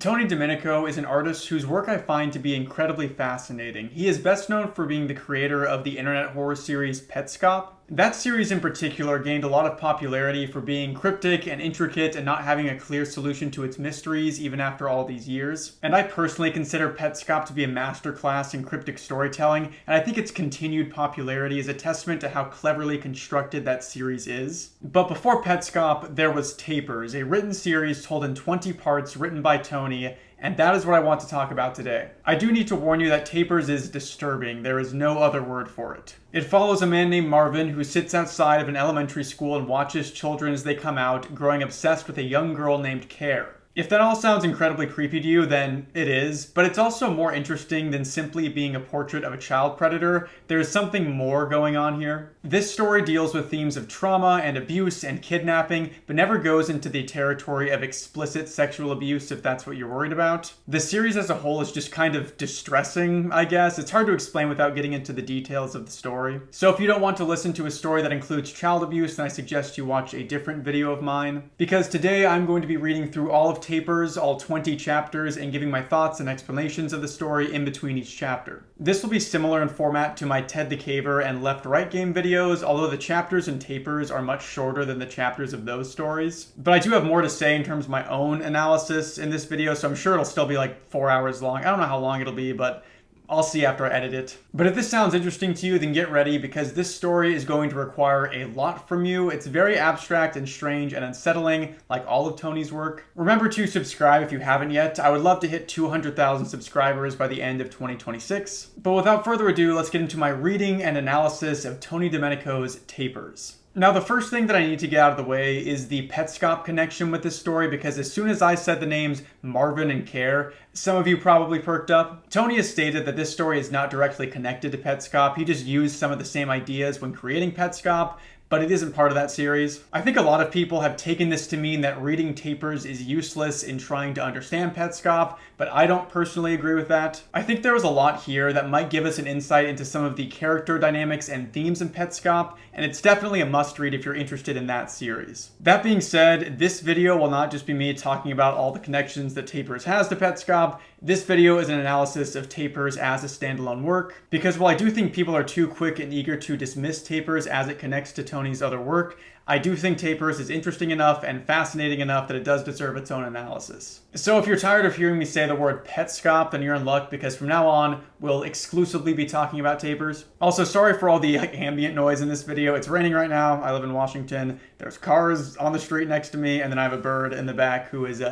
Tony Domenico is an artist whose work I find to be incredibly fascinating. He is best known for being the creator of the internet horror series Petscop. That series in particular gained a lot of popularity for being cryptic and intricate and not having a clear solution to its mysteries even after all these years. And I personally consider Petscop to be a masterclass in cryptic storytelling, and I think its continued popularity is a testament to how cleverly constructed that series is. But before Petscop, there was Tapers, a written series told in 20 parts written by Tony, and that is what I want to talk about today. I do need to warn you that Tapers is disturbing. There is no other word for it. It follows a man named Marvin who sits outside of an elementary school and watches children as they come out, growing obsessed with a young girl named Care. If that all sounds incredibly creepy to you, then it is, but it's also more interesting than simply being a portrait of a child predator. There is something more going on here. This story deals with themes of trauma and abuse and kidnapping, but never goes into the territory of explicit sexual abuse if that's what you're worried about. The series as a whole is just kind of distressing, I guess. It's hard to explain without getting into the details of the story. So if you don't want to listen to a story that includes child abuse, then I suggest you watch a different video of mine. Because today I'm going to be reading through all of Tapers, all 20 chapters, and giving my thoughts and explanations of the story in between each chapter. This will be similar in format to my Ted the Caver and Left Right Game videos, although the chapters in Tapers are much shorter than the chapters of those stories. But I do have more to say in terms of my own analysis in this video, so I'm sure it'll still be like 4 hours long. I don't know how long it'll be, but I'll see after I edit it. But if this sounds interesting to you, then get ready because this story is going to require a lot from you. It's very abstract and strange and unsettling, like all of Tony's work. Remember to subscribe if you haven't yet. I would love to hit 200,000 subscribers by the end of 2026. But without further ado, let's get into my reading and analysis of Tony Domenico's Tapers. Now, the first thing that I need to get out of the way is the Petscop connection with this story, because as soon as I said the names Marvin and Care, some of you probably perked up. Tony has stated that this story is not directly connected to Petscop. He just used some of the same ideas when creating Petscop, but it isn't part of that series. I think a lot of people have taken this to mean that reading Tapers is useless in trying to understand Petscop, but I don't personally agree with that. I think there was a lot here that might give us an insight into some of the character dynamics and themes in Petscop, and it's definitely a must-read if you're interested in that series. That being said, this video will not just be me talking about all the connections that Tapers has to Petscop. This video is an analysis of Tapers as a standalone work, because while I do think people are too quick and eager to dismiss Tapers as it connects to Tony's other work, I do think Tapers is interesting enough and fascinating enough that it does deserve its own analysis. So if you're tired of hearing me say the word Petscop, then you're in luck, because from now on, we'll exclusively be talking about Tapers. Also, sorry for all the ambient noise in this video. It's raining right now. I live in Washington. There's cars on the street next to me, and then I have a bird in the back who is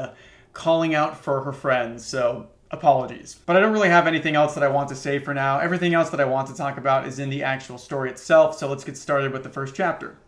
calling out for her friends, so apologies. But I don't really have anything else that I want to say for now. Everything else that I want to talk about is in the actual story itself, so let's get started with the first chapter.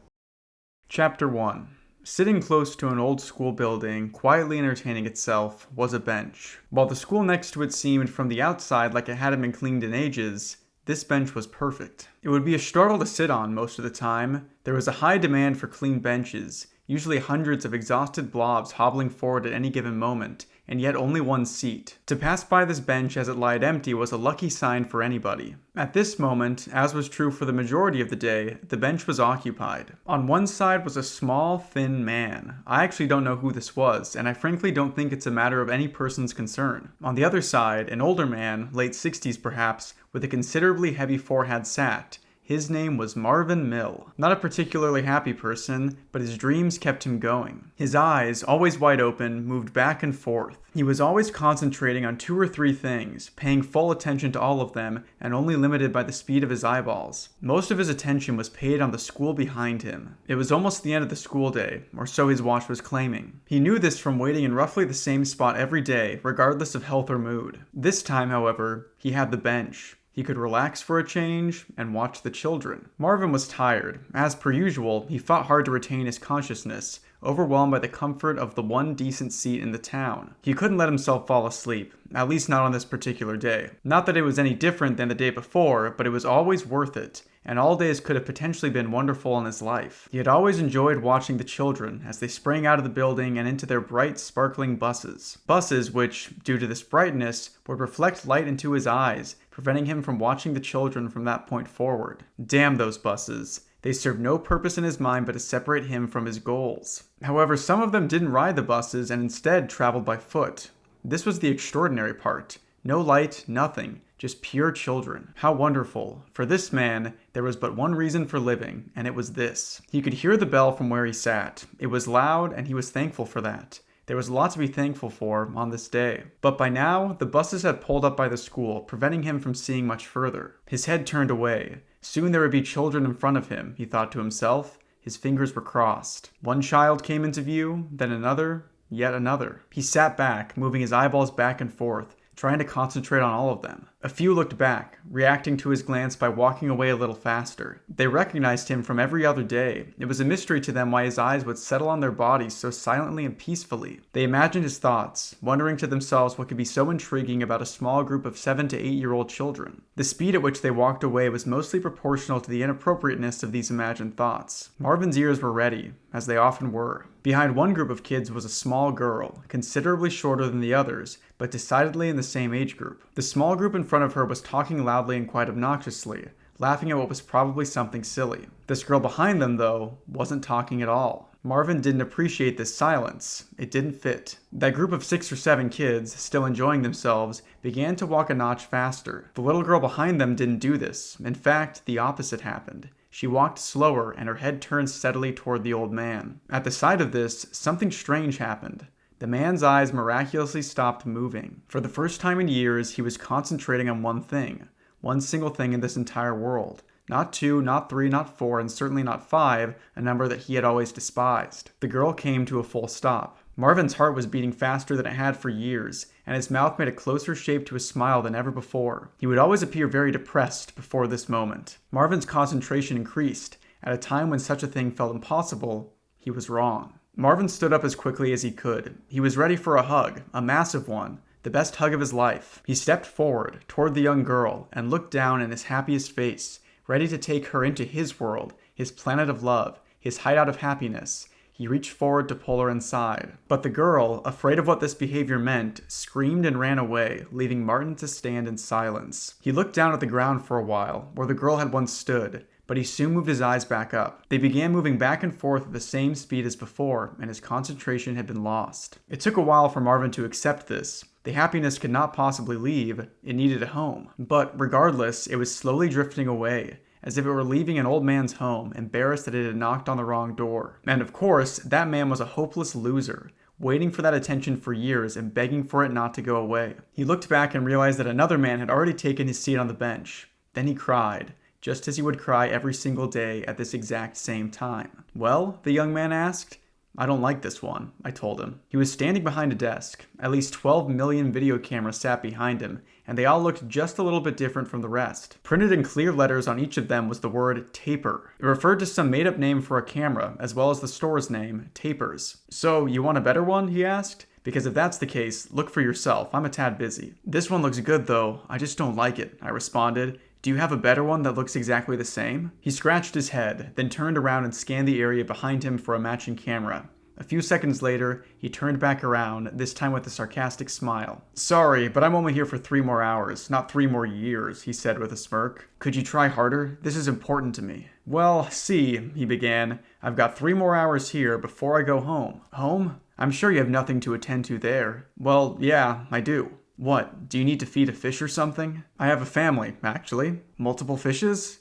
Chapter 1. Sitting close to an old school building, quietly entertaining itself, was a bench. While the school next to it seemed from the outside like it hadn't been cleaned in ages, this bench was perfect. It would be a struggle to sit on most of the time. There was a high demand for clean benches, usually hundreds of exhausted blobs hobbling forward at any given moment, and yet only one seat. To pass by this bench as it lied empty was a lucky sign for anybody. At this moment, as was true for the majority of the day, the bench was occupied. On one side was a small, thin man. I actually don't know who this was, and I frankly don't think it's a matter of any person's concern. On the other side, an older man, late 60s perhaps, with a considerably heavy forehead sat. His name was Marvin Mill. Not a particularly happy person, but his dreams kept him going. His eyes, always wide open, moved back and forth. He was always concentrating on 2 or 3 things, paying full attention to all of them, and only limited by the speed of his eyeballs. Most of his attention was paid on the school behind him. It was almost the end of the school day, or so his watch was claiming. He knew this from waiting in roughly the same spot every day, regardless of health or mood. This time, however, he had the bench. He could relax for a change and watch the children. Marvin was tired. As per usual, he fought hard to retain his consciousness, overwhelmed by the comfort of the one decent seat in the town. He couldn't let himself fall asleep, at least not on this particular day. Not that it was any different than the day before, but it was always worth it, and all days could have potentially been wonderful in his life. He had always enjoyed watching the children as they sprang out of the building and into their bright, sparkling buses. Buses which, due to this brightness, would reflect light into his eyes, preventing him from watching the children from that point forward. Damn those buses. They served no purpose in his mind but to separate him from his goals. However, some of them didn't ride the buses and instead traveled by foot. This was the extraordinary part. No light, nothing. Just pure children. How wonderful. For this man, there was but one reason for living, and it was this. He could hear the bell from where he sat. It was loud, and he was thankful for that. There was a lot to be thankful for on this day. But by now, the buses had pulled up by the school, preventing him from seeing much further. His head turned away. Soon there would be children in front of him, he thought to himself. His fingers were crossed. One child came into view, then another, yet another. He sat back, moving his eyeballs back and forth, trying to concentrate on all of them. A few looked back, reacting to his glance by walking away a little faster. They recognized him from every other day. It was a mystery to them why his eyes would settle on their bodies so silently and peacefully. They imagined his thoughts, wondering to themselves what could be so intriguing about a small group of 7 to 8-year-old children. The speed at which they walked away was mostly proportional to the inappropriateness of these imagined thoughts. Marvin's ears were ready, as they often were. Behind one group of kids was a small girl, considerably shorter than the others, but decidedly in the same age group. The small group in front of her was talking loudly and quite obnoxiously, laughing at what was probably something silly. This girl behind them, though, wasn't talking at all. Marvin didn't appreciate this silence. It didn't fit. That group of 6 or 7 kids, still enjoying themselves, began to walk a notch faster. The little girl behind them didn't do this. In fact, the opposite happened. She walked slower, and her head turned steadily toward the old man. At the sight of this, something strange happened. The man's eyes miraculously stopped moving. For the first time in years, he was concentrating on one thing. One single thing in this entire world. Not 2, not 3, not 4, and certainly not 5, a number that he had always despised. The girl came to a full stop. Marvin's heart was beating faster than it had for years, and his mouth made a closer shape to a smile than ever before. He would always appear very depressed before this moment. Marvin's concentration increased. At a time when such a thing felt impossible, he was wrong. Marvin stood up as quickly as he could. He was ready for a hug, a massive one, the best hug of his life. He stepped forward, toward the young girl, and looked down in his happiest face, ready to take her into his world, his planet of love, his hideout of happiness. He reached forward to pull her inside. But the girl, afraid of what this behavior meant, screamed and ran away, leaving Martin to stand in silence. He looked down at the ground for a while, where the girl had once stood, but he soon moved his eyes back up. They began moving back and forth at the same speed as before, and his concentration had been lost. It took a while for Marvin to accept this. The happiness could not possibly leave. It needed a home. But regardless, it was slowly drifting away, as if it were leaving an old man's home, embarrassed that it had knocked on the wrong door. And of course, that man was a hopeless loser, waiting for that attention for years and begging for it not to go away. He looked back and realized that another man had already taken his seat on the bench. Then he cried, just as he would cry every single day at this exact same time. "Well?" the young man asked. "I don't like this one," I told him. He was standing behind a desk. At least 12 million video cameras sat behind him, and they all looked just a little bit different from the rest. Printed in clear letters on each of them was the word taper. It referred to some made-up name for a camera, as well as the store's name, Tapers. "So, you want a better one?" he asked. "Because if that's the case, look for yourself. I'm a tad busy." "This one looks good, though. I just don't like it," I responded. "Do you have a better one that looks exactly the same?" He scratched his head, then turned around and scanned the area behind him for a matching camera. A few seconds later, he turned back around, this time with a sarcastic smile. "Sorry, but I'm only here for 3 more hours, not 3 more years," he said with a smirk. "Could you try harder? This is important to me." "Well, see," he began, "I've got 3 more hours here before I go home." "Home? I'm sure you have nothing to attend to there." "Well, yeah, I do." "What, do you need to feed a fish or something?" "I have a family, actually." "Multiple fishes?"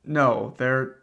"No,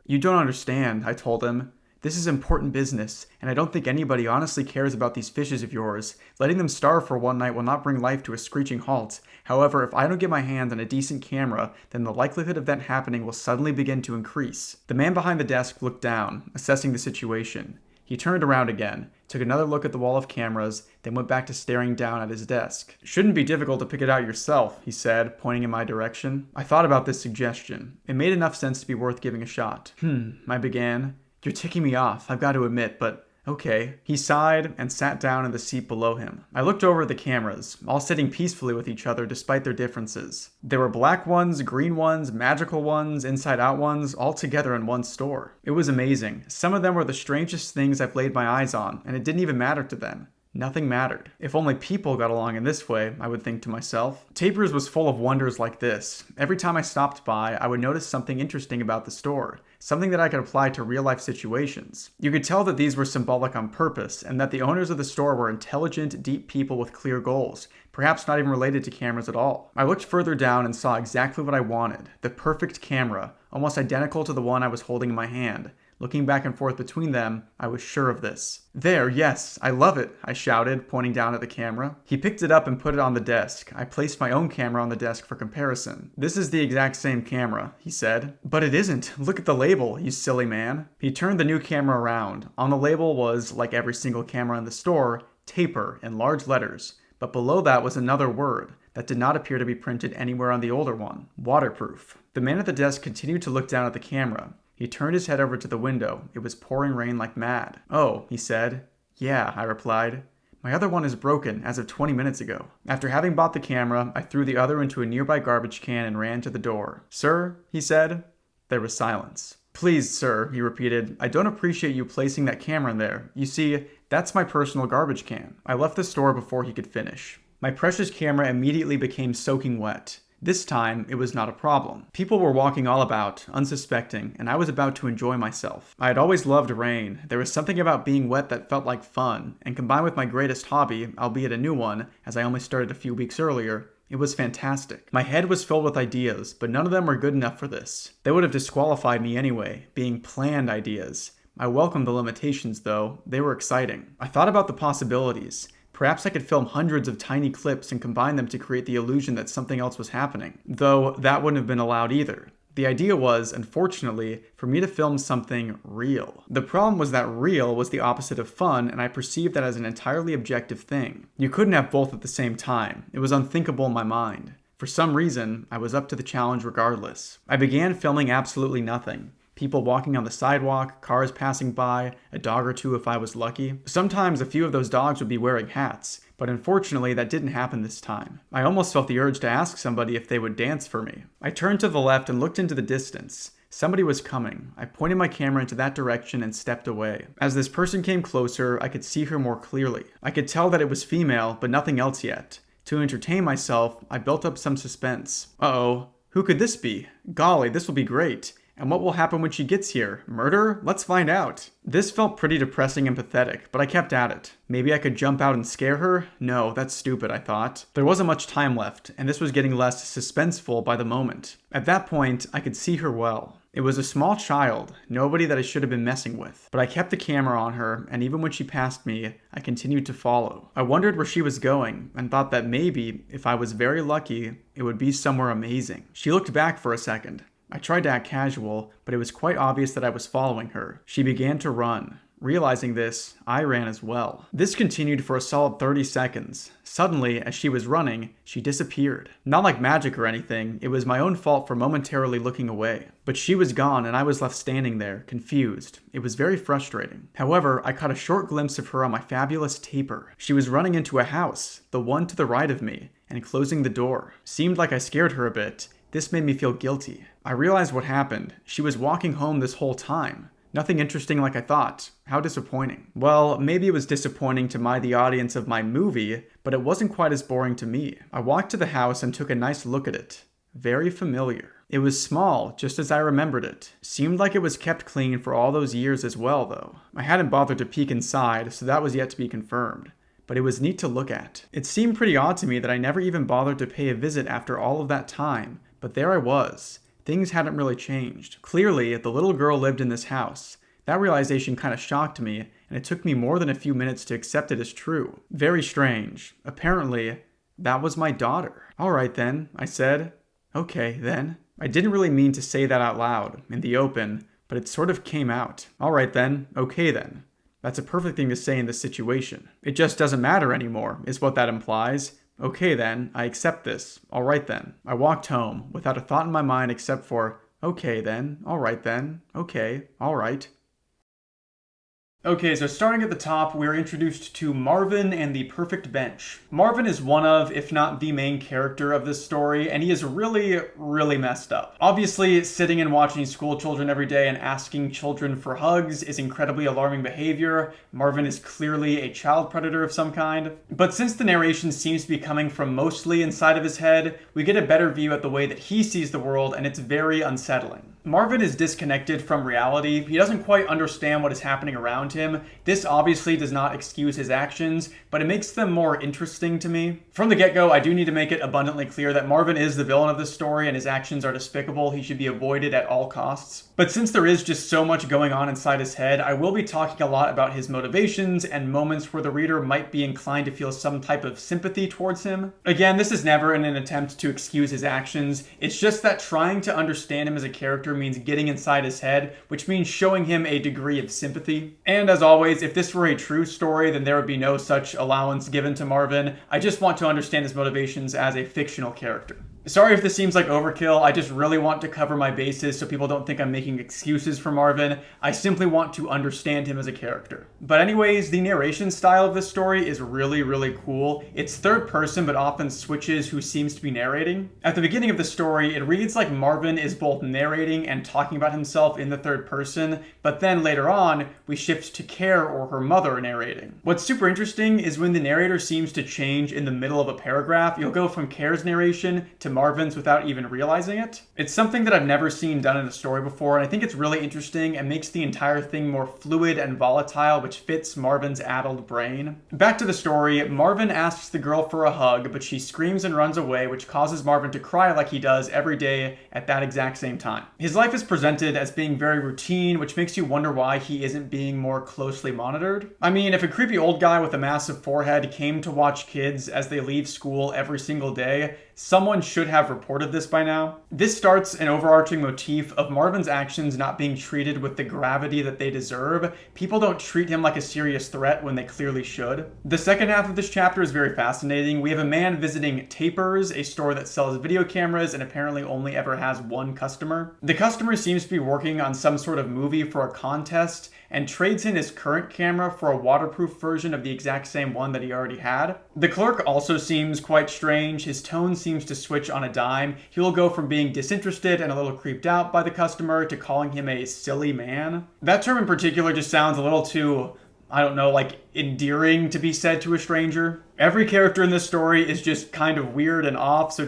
You don't understand," I told him. "This is important business, and I don't think anybody honestly cares about these fishes of yours. Letting them starve for one night will not bring life to a screeching halt. However, if I don't get my hands on a decent camera, then the likelihood of that happening will suddenly begin to increase." The man behind the desk looked down, assessing the situation. He turned around again, took another look at the wall of cameras, then went back to staring down at his desk. "Shouldn't be difficult to pick it out yourself," he said, pointing in my direction. I thought about this suggestion. It made enough sense to be worth giving a shot. I began. "You're ticking me off, I've got to admit, but okay." He sighed and sat down in the seat below him. I looked over at the cameras, all sitting peacefully with each other despite their differences. There were black ones, green ones, magical ones, inside-out ones, all together in one store. It was amazing. Some of them were the strangest things I've laid my eyes on, and it didn't even matter to them. Nothing mattered. If only people got along in this way, I would think to myself. Tapers was full of wonders like this. Every time I stopped by, I would notice something interesting about the store, something that I could apply to real-life situations. You could tell that these were symbolic on purpose, and that the owners of the store were intelligent, deep people with clear goals, perhaps not even related to cameras at all. I looked further down and saw exactly what I wanted, the perfect camera, almost identical to the one I was holding in my hand. Looking back and forth between them, I was sure of this. "There, yes, I love it," I shouted, pointing down at the camera. He picked it up and put it on the desk. I placed my own camera on the desk for comparison. "This is the exact same camera," he said. "But it isn't. Look at the label, you silly man." He turned the new camera around. On the label was, like every single camera in the store, "Taper" in large letters. But below that was another word that did not appear to be printed anywhere on the older one: waterproof. The man at the desk continued to look down at the camera. He turned his head over to the window. It was pouring rain like mad. "Oh," he said. "Yeah," I replied. "My other one is broken as of 20 minutes ago." After having bought the camera, I threw the other into a nearby garbage can and ran to the door. "Sir," he said. There was silence. "Please, sir," he repeated, "I don't appreciate you placing that camera in there. You see, that's my personal garbage can." I left the store before he could finish. My precious camera immediately became soaking wet. This time, it was not a problem. People were walking all about, unsuspecting, and I was about to enjoy myself. I had always loved rain. There was something about being wet that felt like fun, and combined with my greatest hobby, albeit a new one, as I only started a few weeks earlier, it was fantastic. My head was filled with ideas, but none of them were good enough for this. They would have disqualified me anyway, being planned ideas. I welcomed the limitations, though. They were exciting. I thought about the possibilities. Perhaps I could film hundreds of tiny clips and combine them to create the illusion that something else was happening. Though that wouldn't have been allowed either. The idea was, unfortunately, for me to film something real. The problem was that real was the opposite of fun, and I perceived that as an entirely objective thing. You couldn't have both at the same time. It was unthinkable in my mind. For some reason, I was up to the challenge regardless. I began filming absolutely nothing. People walking on the sidewalk, cars passing by, a dog or two if I was lucky. Sometimes a few of those dogs would be wearing hats, but unfortunately that didn't happen this time. I almost felt the urge to ask somebody if they would dance for me. I turned to the left and looked into the distance. Somebody was coming. I pointed my camera into that direction and stepped away. As this person came closer, I could see her more clearly. I could tell that it was female, but nothing else yet. To entertain myself, I built up some suspense. Uh-oh, who could this be? Golly, this will be great. And what will happen when she gets here? Murder? Let's find out. This felt pretty depressing and pathetic, but I kept at it. Maybe I could jump out and scare her? No, that's stupid, I thought. There wasn't much time left, and this was getting less suspenseful by the moment. At that point, I could see her well. It was a small child, nobody that I should have been messing with. But I kept the camera on her, and even when she passed me, I continued to follow. I wondered where she was going, and thought that maybe, if I was very lucky, it would be somewhere amazing. She looked back for a second. I tried to act casual, but it was quite obvious that I was following her. She began to run. Realizing this, I ran as well. This continued for a solid 30 seconds. Suddenly, as she was running, she disappeared. Not like magic or anything, it was my own fault for momentarily looking away. But she was gone and I was left standing there, confused. It was very frustrating. However, I caught a short glimpse of her on my fabulous taper. She was running into a house, the one to the right of me, and closing the door. Seemed like I scared her a bit. This made me feel guilty. I realized what happened. She was walking home this whole time. Nothing interesting like I thought. How disappointing. Well, maybe it was disappointing to the audience of my movie, but it wasn't quite as boring to me. I walked to the house and took a nice look at it. Very familiar. It was small, just as I remembered it. Seemed like it was kept clean for all those years as well, though. I hadn't bothered to peek inside, so that was yet to be confirmed. But it was neat to look at. It seemed pretty odd to me that I never even bothered to pay a visit after all of that time. But there I was. Things hadn't really changed. Clearly, the little girl lived in this house. That realization kind of shocked me, and it took me more than a few minutes to accept it as true. Very strange. Apparently, that was my daughter. All right then, I said. Okay then. I didn't really mean to say that out loud, in the open, but it sort of came out. All right then, okay then. That's a perfect thing to say in this situation. It just doesn't matter anymore, is what that implies. Okay then, I accept this. All right then. I walked home, without a thought in my mind except for, okay then, all right then, okay, all right. Okay, so starting at the top, we're introduced to Marvin and the Perfect Bench. Marvin is one of, if not the main character of this story, and he is really, really messed up. Obviously, sitting and watching school children every day and asking children for hugs is incredibly alarming behavior. Marvin is clearly a child predator of some kind. But since the narration seems to be coming from mostly inside of his head, we get a better view at the way that he sees the world, and it's very unsettling. Marvin is disconnected from reality. He doesn't quite understand what is happening around him. This obviously does not excuse his actions, but it makes them more interesting to me. From the get-go, I do need to make it abundantly clear that Marvin is the villain of this story and his actions are despicable. He should be avoided at all costs. But since there is just so much going on inside his head, I will be talking a lot about his motivations and moments where the reader might be inclined to feel some type of sympathy towards him. Again, this is never in an attempt to excuse his actions. It's just that trying to understand him as a character means getting inside his head, which means showing him a degree of sympathy. And as always, if this were a true story, then there would be no such allowance given to Marvin. I just want to understand his motivations as a fictional character. Sorry if this seems like overkill. I just really want to cover my bases so people don't think I'm making excuses for Marvin. I simply want to understand him as a character. But anyways, the narration style of this story is really, really cool. It's third person, but often switches who seems to be narrating. At the beginning of the story, it reads like Marvin is both narrating and talking about himself in the third person, but then later on, we shift to Care or her mother narrating. What's super interesting is when the narrator seems to change in the middle of a paragraph, you'll go from Care's narration to Marvin's without even realizing it. It's something that I've never seen done in a story before, and I think it's really interesting and makes the entire thing more fluid and volatile, which fits Marvin's addled brain. Back to the story, Marvin asks the girl for a hug, but she screams and runs away, which causes Marvin to cry like he does every day at that exact same time. His life is presented as being very routine, which makes you wonder why he isn't being more closely monitored. I mean, if a creepy old guy with a massive forehead came to watch kids as they leave school every single day, someone should have reported this by now. This starts an overarching motif of Marvin's actions not being treated with the gravity that they deserve. People don't treat him like a serious threat when they clearly should. The second half of this chapter is very fascinating. We have a man visiting Tapers, a store that sells video cameras and apparently only ever has one customer. The customer seems to be working on some sort of movie for a contest and trades in his current camera for a waterproof version of the exact same one that he already had. The clerk also seems quite strange. His tone seems to switch on a dime. He will go from being disinterested and a little creeped out by the customer to calling him a silly man. That term in particular just sounds a little too, I don't know, like endearing to be said to a stranger. Every character in this story is just kind of weird and off, so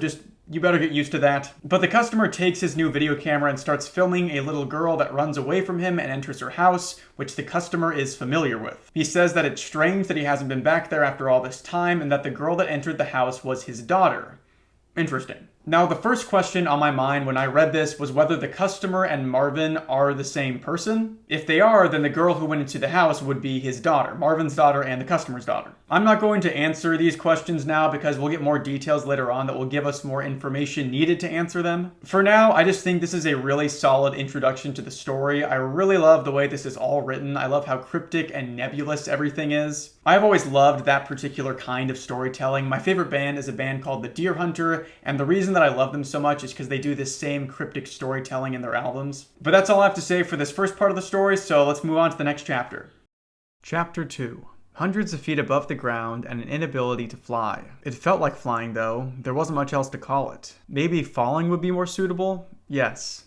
you better get used to that. But the customer takes his new video camera and starts filming a little girl that runs away from him and enters her house, which the customer is familiar with. He says that it's strange that he hasn't been back there after all this time and that the girl that entered the house was his daughter. Interesting. Now, the first question on my mind when I read this was whether the customer and Marvin are the same person. If they are, then the girl who went into the house would be his daughter, Marvin's daughter and the customer's daughter. I'm not going to answer these questions now because we'll get more details later on that will give us more information needed to answer them. For now, I just think this is a really solid introduction to the story. I really love the way this is all written. I love how cryptic and nebulous everything is. I've always loved that particular kind of storytelling. My favorite band is a band called The Deer Hunter, and the reason that I love them so much is because they do this same cryptic storytelling in their albums. But that's all I have to say for this first part of the story, so let's move on to the next chapter. Chapter 2. Hundreds of feet above the ground and an inability to fly. It felt like flying though. There wasn't much else to call it. Maybe falling would be more suitable? Yes.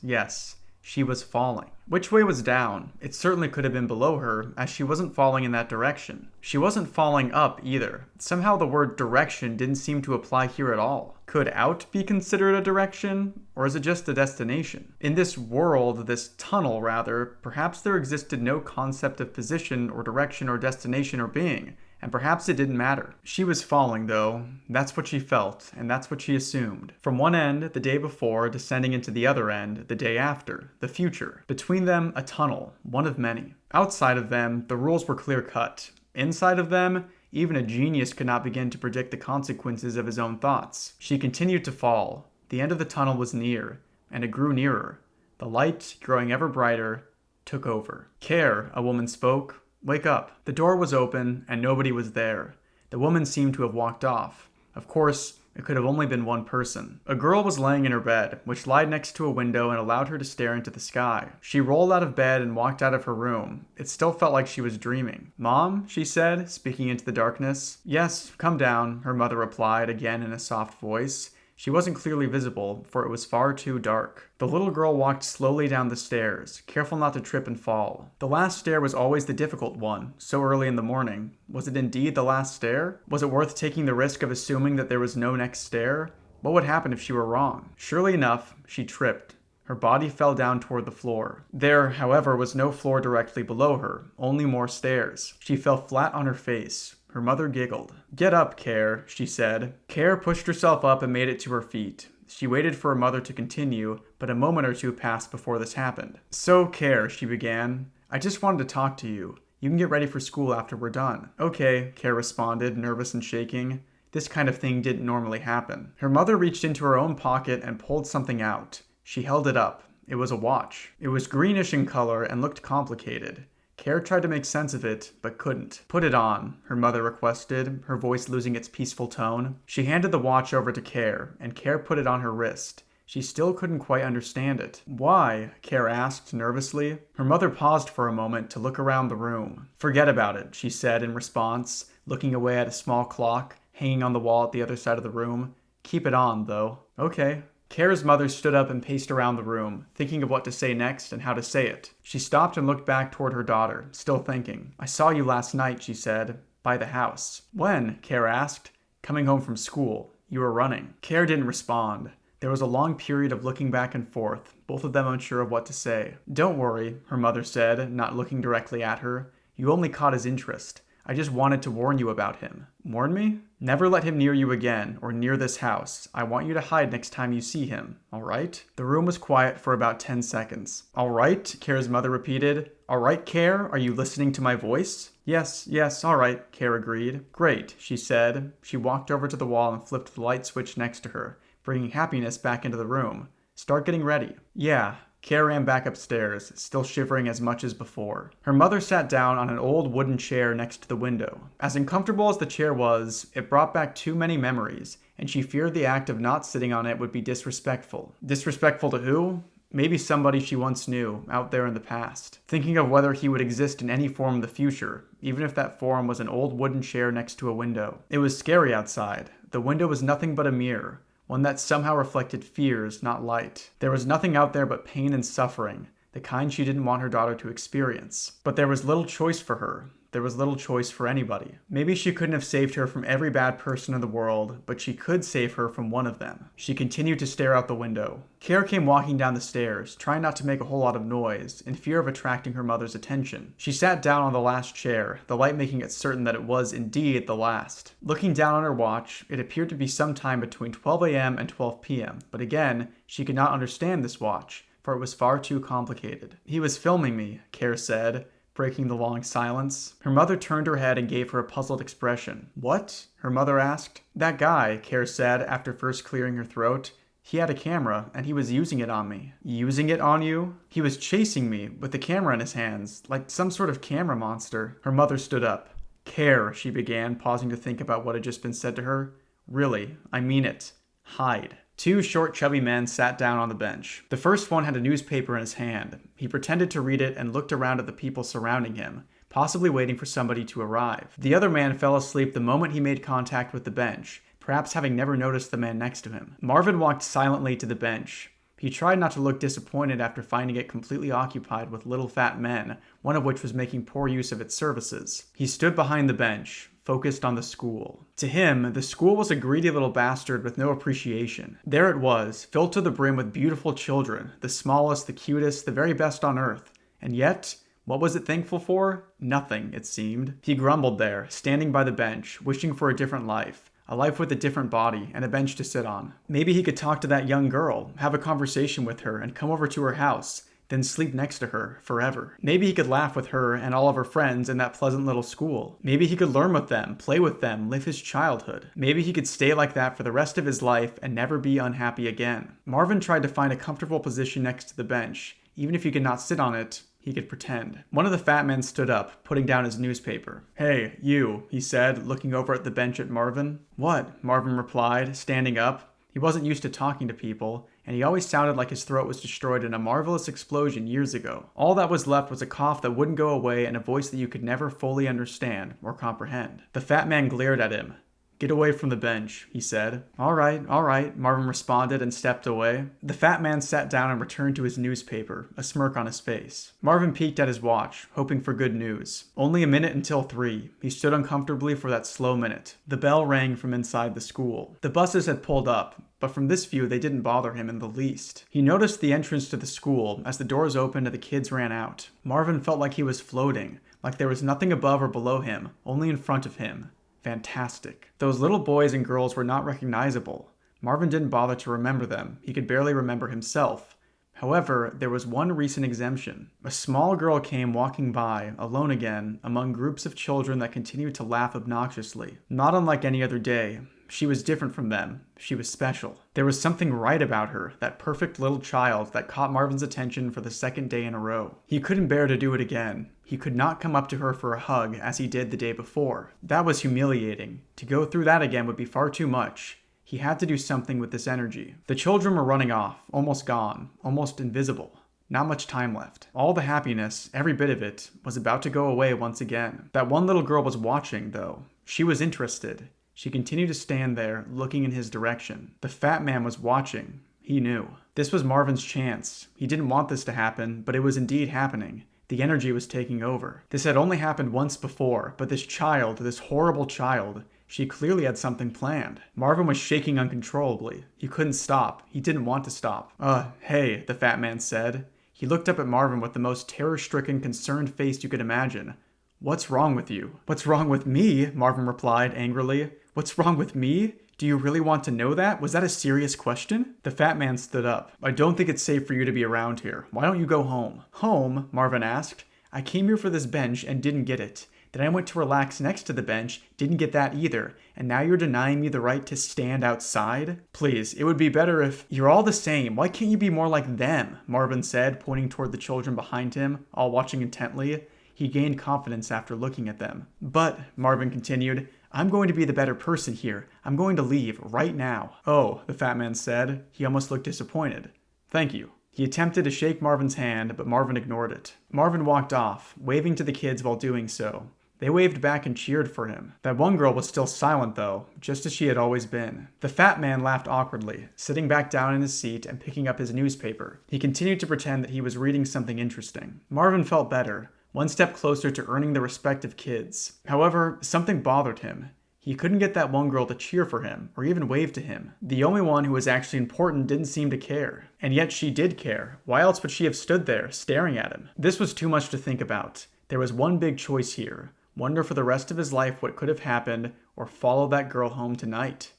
She was falling. Which way was down? It certainly could have been below her, as she wasn't falling in that direction. She wasn't falling up either. Somehow the word direction didn't seem to apply here at all. Could out be considered a direction? Or is it just a destination? In this world, this tunnel rather, perhaps there existed no concept of position or direction or destination or being. And perhaps it didn't matter. She was falling, though. That's what she felt, and that's what she assumed. From one end, the day before, descending into the other end, the day after, the future. Between them, a tunnel, one of many. Outside of them, the rules were clear-cut. Inside of them, even a genius could not begin to predict the consequences of his own thoughts. She continued to fall. The end of the tunnel was near, and it grew nearer. The light, growing ever brighter, took over. Care, a woman spoke. Wake up. The door was open, and nobody was there. The woman seemed to have walked off. Of course, it could have only been one person. A girl was laying in her bed, which lied next to a window and allowed her to stare into the sky. She rolled out of bed and walked out of her room. It still felt like she was dreaming. "Mom?" she said, speaking into the darkness. "Yes, come down," her mother replied, again in a soft voice. She wasn't clearly visible, for it was far too dark. The little girl walked slowly down the stairs, careful not to trip and fall. The last stair was always the difficult one, so early in the morning. Was it indeed the last stair? Was it worth taking the risk of assuming that there was no next stair? What would happen if she were wrong? Surely enough, she tripped. Her body fell down toward the floor. There, however, was no floor directly below her, only more stairs. She fell flat on her face. Her mother giggled. "Get up, Care," she said. Care pushed herself up and made it to her feet. She waited for her mother to continue, but a moment or two passed before this happened. "So, Care," she began, "I just wanted to talk to you. You can get ready for school after we're done." "Okay," Care responded, nervous and shaking. This kind of thing didn't normally happen. Her mother reached into her own pocket and pulled something out. She held it up. It was a watch. It was greenish in color and looked complicated. Care tried to make sense of it, but couldn't. "Put it on," her mother requested, her voice losing its peaceful tone. She handed the watch over to Care, and Care put it on her wrist. She still couldn't quite understand it. "Why?" Care asked nervously. Her mother paused for a moment to look around the room. "Forget about it," she said in response, looking away at a small clock hanging on the wall at the other side of the room. "Keep it on, though." "Okay." Care's mother stood up and paced around the room, thinking of what to say next and how to say it. She stopped and looked back toward her daughter, still thinking. "I saw you last night," she said, "by the house." "When?" Care asked. "Coming home from school. You were running." Care didn't respond. There was a long period of looking back and forth, both of them unsure of what to say. "Don't worry," her mother said, not looking directly at her. "You only caught his interest. I just wanted to warn you about him." "Warn me?" "Never let him near you again, or near this house. I want you to hide next time you see him. All right?" The room was quiet for about 10 seconds. "All right?" Care's mother repeated. "All right, Care? Are you listening to my voice?" Yes, all right," Care agreed. "Great," she said. She walked over to the wall and flipped the light switch next to her, bringing happiness back into the room. "Start getting ready." "Yeah." Care ran back upstairs, still shivering as much as before. Her mother sat down on an old wooden chair next to the window. As uncomfortable as the chair was, it brought back too many memories, and she feared the act of not sitting on it would be disrespectful. Disrespectful to who? Maybe somebody she once knew, out there in the past. Thinking of whether he would exist in any form in the future, even if that form was an old wooden chair next to a window. It was scary outside. The window was nothing but a mirror. One that somehow reflected fears, not light. There was nothing out there but pain and suffering, the kind she didn't want her daughter to experience. But there was little choice for her. There was little choice for anybody. Maybe she couldn't have saved her from every bad person in the world, but she could save her from one of them. She continued to stare out the window. Care came walking down the stairs, trying not to make a whole lot of noise, in fear of attracting her mother's attention. She sat down on the last chair, the light making it certain that it was indeed the last. Looking down on her watch, it appeared to be sometime between 12 a.m. and 12 p.m., but again, she could not understand this watch, for it was far too complicated. "He was filming me," Care said, breaking the long silence. Her mother turned her head and gave her a puzzled expression. "What?" her mother asked. "That guy," Care said after first clearing her throat. "He had a camera, and he was using it on me." "Using it on you?" "He was chasing me, with the camera in his hands, like some sort of camera monster." Her mother stood up. "Care," she began, pausing to think about what had just been said to her. "Really, I mean it. Hide." Two short, chubby men sat down on the bench. The first one had a newspaper in his hand. He pretended to read it and looked around at the people surrounding him, possibly waiting for somebody to arrive. The other man fell asleep the moment he made contact with the bench, perhaps having never noticed the man next to him. Marvin walked silently to the bench. He tried not to look disappointed after finding it completely occupied with little fat men, one of which was making poor use of its services. He stood behind the bench, focused on the school. To him, the school was a greedy little bastard with no appreciation. There it was, filled to the brim with beautiful children, the smallest, the cutest, the very best on earth. And yet, what was it thankful for? Nothing, it seemed. He grumbled there, standing by the bench, wishing for a different life. A life with a different body, and a bench to sit on. Maybe he could talk to that young girl, have a conversation with her, and come over to her house, then sleep next to her forever. Maybe he could laugh with her and all of her friends in that pleasant little school. Maybe he could learn with them, play with them, live his childhood. Maybe he could stay like that for the rest of his life and never be unhappy again. Marvin tried to find a comfortable position next to the bench. Even if he could not sit on it, he could pretend. One of the fat men stood up, putting down his newspaper. "Hey, you," he said, looking over at the bench at Marvin. "What?" Marvin replied, standing up. He wasn't used to talking to people, and he always sounded like his throat was destroyed in a marvelous explosion years ago. All that was left was a cough that wouldn't go away and a voice that you could never fully understand or comprehend. The fat man glared at him. "Get away from the bench," he said. All right, Marvin responded and stepped away. The fat man sat down and returned to his newspaper, a smirk on his face. Marvin peeked at his watch, hoping for good news. Only a minute until 3. He stood uncomfortably for that slow minute. The bell rang from inside the school. The buses had pulled up. but from this view they didn't bother him in the least. He noticed the entrance to the school as the doors opened and the kids ran out. Marvin felt like he was floating, like there was nothing above or below him, only in front of him. Fantastic. Those little boys and girls were not recognizable. Marvin didn't bother to remember them. He could barely remember himself. However, there was one recent exemption. A small girl came walking by, alone again, among groups of children that continued to laugh obnoxiously. Not unlike any other day. She was different from them. She was special. There was something right about her, that perfect little child that caught Marvin's attention for the second day in a row. He couldn't bear to do it again. He could not come up to her for a hug as he did the day before. That was humiliating. To go through that again would be far too much. He had to do something with this energy. The children were running off, almost gone, almost invisible. Not much time left. All the happiness, every bit of it, was about to go away once again. That one little girl was watching, though. She was interested. She continued to stand there, looking in his direction. The fat man was watching. He knew. This was Marvin's chance. He didn't want this to happen, but it was indeed happening. The energy was taking over. This had only happened once before, but this child, this horrible child, she clearly had something planned. Marvin was shaking uncontrollably. He couldn't stop. He didn't want to stop. Hey, the fat man said. He looked up at Marvin with the most terror-stricken, concerned face you could imagine. What's wrong with you? What's wrong with me? Marvin replied angrily. What's wrong with me? Do you really want to know that? Was that a serious question? The fat man stood up. I don't think it's safe for you to be around here. Why don't you go home? Home? Marvin asked. I came here for this bench and didn't get it. Then I went to relax next to the bench, didn't get that either, and now you're denying me the right to stand outside? Please, it would be better if... You're all the same. Why can't you be more like them? Marvin said, pointing toward the children behind him, all watching intently. He gained confidence after looking at them. But, Marvin continued, I'm going to be the better person here. I'm going to leave right now. Oh, the fat man said. He almost looked disappointed. Thank you. He attempted to shake Marvin's hand, but Marvin ignored it. Marvin walked off, waving to the kids while doing so. They waved back and cheered for him. That one girl was still silent, though, just as she had always been. The fat man laughed awkwardly, sitting back down in his seat and picking up his newspaper. He continued to pretend that he was reading something interesting. Marvin felt better, one step closer to earning the respect of kids. However, something bothered him. He couldn't get that one girl to cheer for him, or even wave to him. The only one who was actually important didn't seem to care. And yet she did care. Why else would she have stood there, staring at him? This was too much to think about. There was one big choice here. Wonder for the rest of his life what could have happened, or follow that girl home tonight.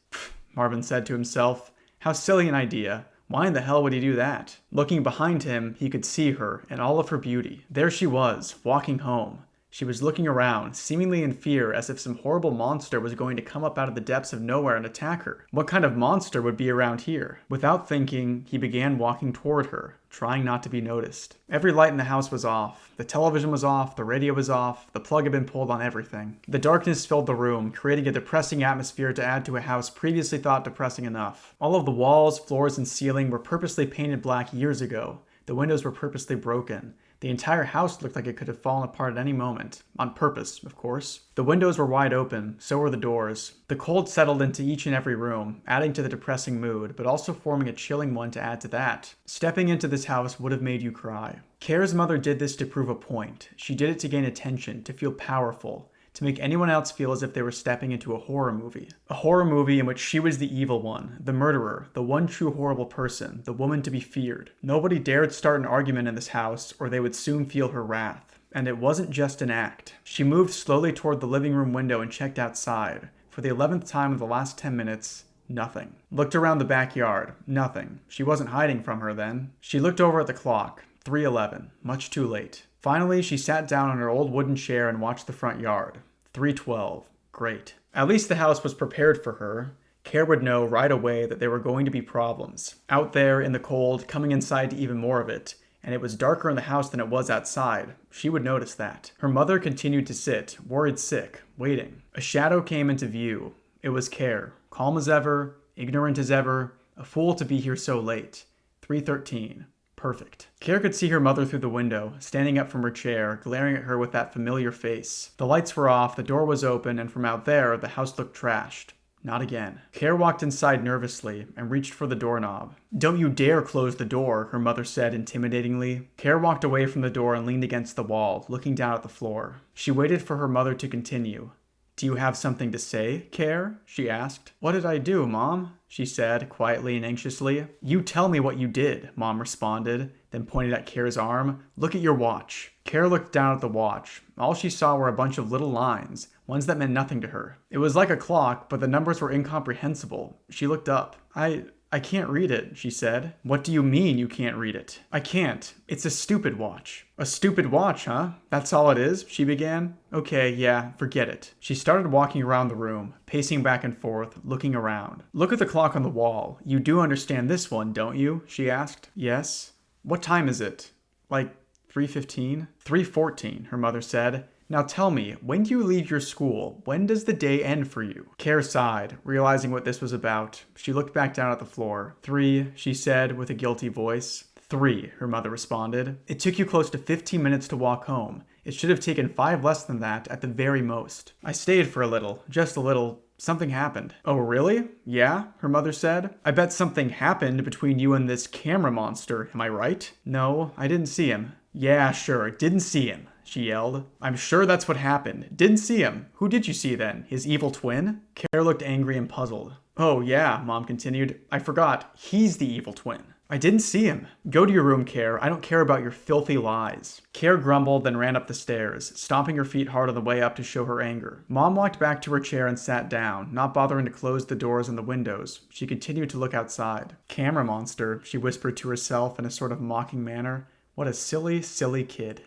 Marvin said to himself. How silly an idea. Why in the hell would he do that? Looking behind him, he could see her in all of her beauty. There she was, walking home. She was looking around, seemingly in fear, as if some horrible monster was going to come up out of the depths of nowhere and attack her. What kind of monster would be around here? Without thinking, he began walking toward her, trying not to be noticed. Every light in the house was off. The television was off, the radio was off, the plug had been pulled on everything. The darkness filled the room, creating a depressing atmosphere to add to a house previously thought depressing enough. All of the walls, floors, and ceiling were purposely painted black years ago. The windows were purposely broken. The entire house looked like it could have fallen apart at any moment. On purpose, of course. The windows were wide open, so were the doors. The cold settled into each and every room, adding to the depressing mood, but also forming a chilling one to add to that. Stepping into this house would have made you cry. Care's mother did this to prove a point. She did it to gain attention, to feel powerful, to make anyone else feel as if they were stepping into a horror movie. A horror movie in which she was the evil one, the murderer, the one true horrible person, the woman to be feared. Nobody dared start an argument in this house, or they would soon feel her wrath. And it wasn't just an act. She moved slowly toward the living room window and checked outside. For the 11th time in the last 10 minutes, nothing. Looked around the backyard. Nothing. She wasn't hiding from her then. She looked over at the clock. 3:11. Much too late. Finally, she sat down on her old wooden chair and watched the front yard. 3:12. Great. At least the house was prepared for her. Care would know right away that there were going to be problems. Out there, in the cold, coming inside to even more of it. And it was darker in the house than it was outside. She would notice that. Her mother continued to sit, worried sick, waiting. A shadow came into view. It was Care. Calm as ever, ignorant as ever, a fool to be here so late. 3:13. Perfect. Care could see her mother through the window, standing up from her chair, glaring at her with that familiar face. The lights were off, the door was open, and from out there, the house looked trashed. Not again. Care walked inside nervously and reached for the doorknob. Don't you dare close the door, her mother said intimidatingly. Care walked away from the door and leaned against the wall, looking down at the floor. She waited for her mother to continue. Do you have something to say, Care? She asked. What did I do, Mom? she said, quietly and anxiously. You tell me what you did, Mom responded, then pointed at Care's arm. Look at your watch. Care looked down at the watch. All she saw were a bunch of little lines, ones that meant nothing to her. It was like a clock, but the numbers were incomprehensible. She looked up. I can't read it, she said. What do you mean you can't read it? I can't. It's a stupid watch. A stupid watch, huh? That's all it is, she began. Okay, yeah, forget it. She started walking around the room, pacing back and forth, looking around. Look at the clock on the wall. You do understand this one, don't you? She asked. Yes. What time is it? Like 3:15? 3:14, her mother said. Now tell me, when do you leave your school? When does the day end for you? Care sighed, realizing what this was about. She looked back down at the floor. 3, she said with a guilty voice. 3, her mother responded. It took you close to 15 minutes to walk home. It should have taken 5 less than that at the very most. I stayed for a little, just a little. Something happened. Oh, really? Yeah, her mother said. I bet something happened between you and this camera monster, am I right? No, I didn't see him. Yeah, sure, didn't see him, she yelled. I'm sure that's what happened. Didn't see him. Who did you see then? His evil twin? Care looked angry and puzzled. Oh, yeah, Mom continued. I forgot. He's the evil twin. I didn't see him. Go to your room, Care. I don't care about your filthy lies. Care grumbled, then ran up the stairs, stomping her feet hard on the way up to show her anger. Mom walked back to her chair and sat down, not bothering to close the doors and the windows. She continued to look outside. Camera monster, she whispered to herself in a sort of mocking manner. What a silly, silly kid.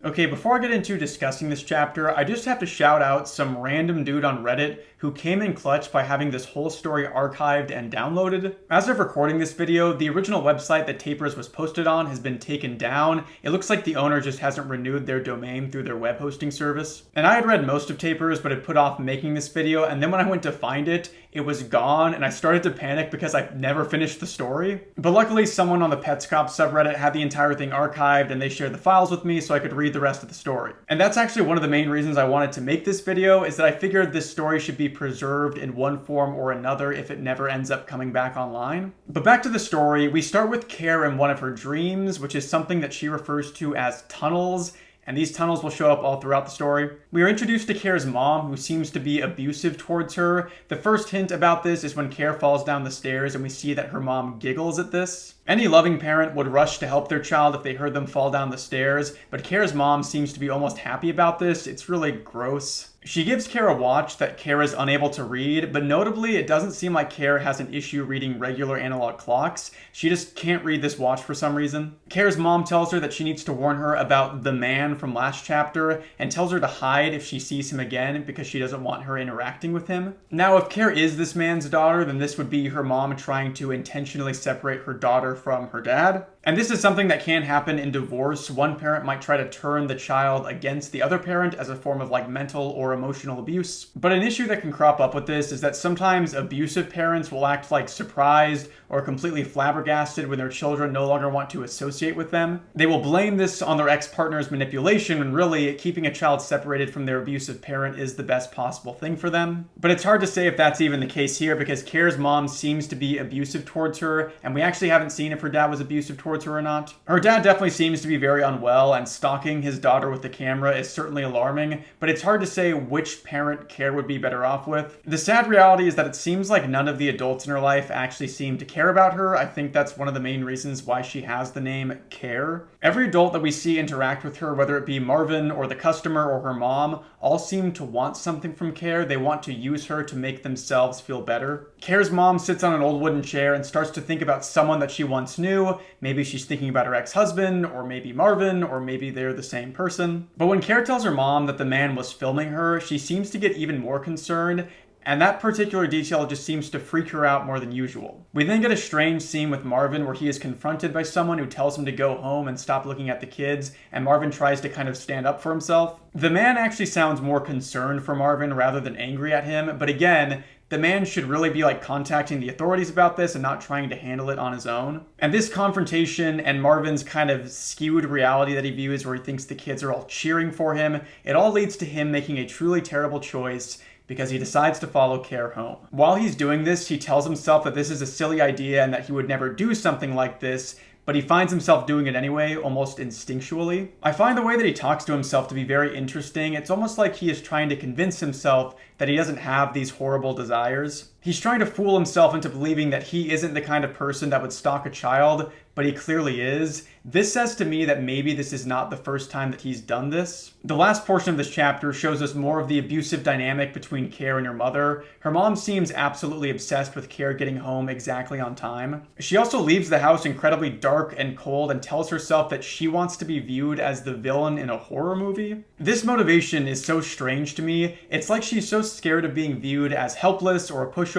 Okay, before I get into discussing this chapter, I just have to shout out some random dude on Reddit who came in clutch by having this whole story archived and downloaded. As of recording this video, the original website that Tapers was posted on has been taken down. It looks like the owner just hasn't renewed their domain through their web hosting service. And I had read most of Tapers, but had put off making this video, and then when I went to find it, it was gone, and I started to panic because I never finished the story. But luckily, someone on the Petscop subreddit had the entire thing archived, and they shared the files with me so I could read the rest of the story. And that's actually one of the main reasons I wanted to make this video, is that I figured this story should be preserved in one form or another if it never ends up coming back online. But back to the story, we start with Care in one of her dreams, which is something that she refers to as tunnels, and these tunnels will show up all throughout the story. We are introduced to Care's mom, who seems to be abusive towards her. The first hint about this is when Care falls down the stairs and we see that her mom giggles at this. Any loving parent would rush to help their child if they heard them fall down the stairs, but Care's mom seems to be almost happy about this. It's really gross. She gives Care a watch that Care is unable to read, but notably, it doesn't seem like Care has an issue reading regular analog clocks. She just can't read this watch for some reason. Care's mom tells her that she needs to warn her about the man from last chapter, and tells her to hide if she sees him again because she doesn't want her interacting with him. Now, if Care is this man's daughter, then this would be her mom trying to intentionally separate her daughter from her dad. And this is something that can happen in divorce. One parent might try to turn the child against the other parent as a form of like mental or emotional abuse. But an issue that can crop up with this is that sometimes abusive parents will act like surprised or completely flabbergasted when their children no longer want to associate with them. They will blame this on their ex-partner's manipulation when really keeping a child separated from their abusive parent is the best possible thing for them. But it's hard to say if that's even the case here because Care's mom seems to be abusive towards her, and we actually haven't seen if her dad was abusive towards her or not. Her dad definitely seems to be very unwell, and stalking his daughter with the camera is certainly alarming, but it's hard to say which parent Care would be better off with. The sad reality is that it seems like none of the adults in her life actually seem to care about her. I think that's one of the main reasons why she has the name Care. Every adult that we see interact with her, whether it be Marvin or the customer or her mom, all seem to want something from Care. They want to use her to make themselves feel better. Care's mom sits on an old wooden chair and starts to think about someone that she once knew. Maybe she's thinking about her ex-husband, or maybe Marvin, or maybe they're the same person. But when Care tells her mom that the man was filming her, she seems to get even more concerned, and that particular detail just seems to freak her out more than usual. We then get a strange scene with Marvin where he is confronted by someone who tells him to go home and stop looking at the kids, and Marvin tries to kind of stand up for himself. The man actually sounds more concerned for Marvin rather than angry at him, but again, the man should really be like contacting the authorities about this and not trying to handle it on his own. And this confrontation and Marvin's kind of skewed reality that he views where he thinks the kids are all cheering for him, it all leads to him making a truly terrible choice because he decides to follow Care home. While he's doing this, he tells himself that this is a silly idea and that he would never do something like this, but he finds himself doing it anyway, almost instinctually. I find the way that he talks to himself to be very interesting. It's almost like he is trying to convince himself that he doesn't have these horrible desires. He's trying to fool himself into believing that he isn't the kind of person that would stalk a child, but he clearly is. This says to me that maybe this is not the first time that he's done this. The last portion of this chapter shows us more of the abusive dynamic between Care and her mother. Her mom seems absolutely obsessed with Care getting home exactly on time. She also leaves the house incredibly dark and cold and tells herself that she wants to be viewed as the villain in a horror movie. This motivation is so strange to me. It's like she's so scared of being viewed as helpless or a pushover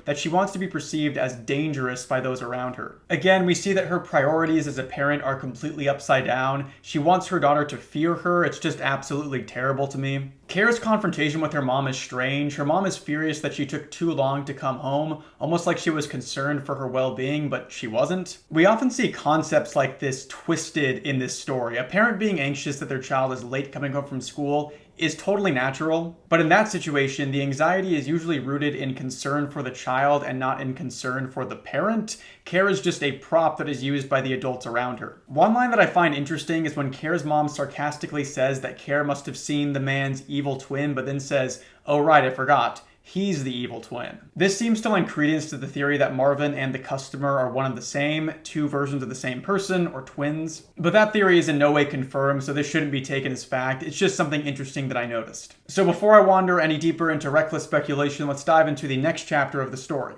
that she wants to be perceived as dangerous by those around her. Again, we see that her priorities as a parent are completely upside down. She wants her daughter to fear her. It's just absolutely terrible to me. Care's confrontation with her mom is strange. Her mom is furious that she took too long to come home, almost like she was concerned for her well-being, but she wasn't. We often see concepts like this twisted in this story. A parent being anxious that their child is late coming home from school is totally natural, but in that situation, the anxiety is usually rooted in concern for the child and not in concern for the parent. Care is just a prop that is used by the adults around her. One line that I find interesting is when Care's mom sarcastically says that Care must have seen the man's evil twin, but then says, "Oh right, I forgot. He's the evil twin." This seems to lend credence to the theory that Marvin and the customer are one and the same, two versions of the same person, or twins. But that theory is in no way confirmed, so this shouldn't be taken as fact. It's just something interesting that I noticed. So before I wander any deeper into reckless speculation, let's dive into the next chapter of the story.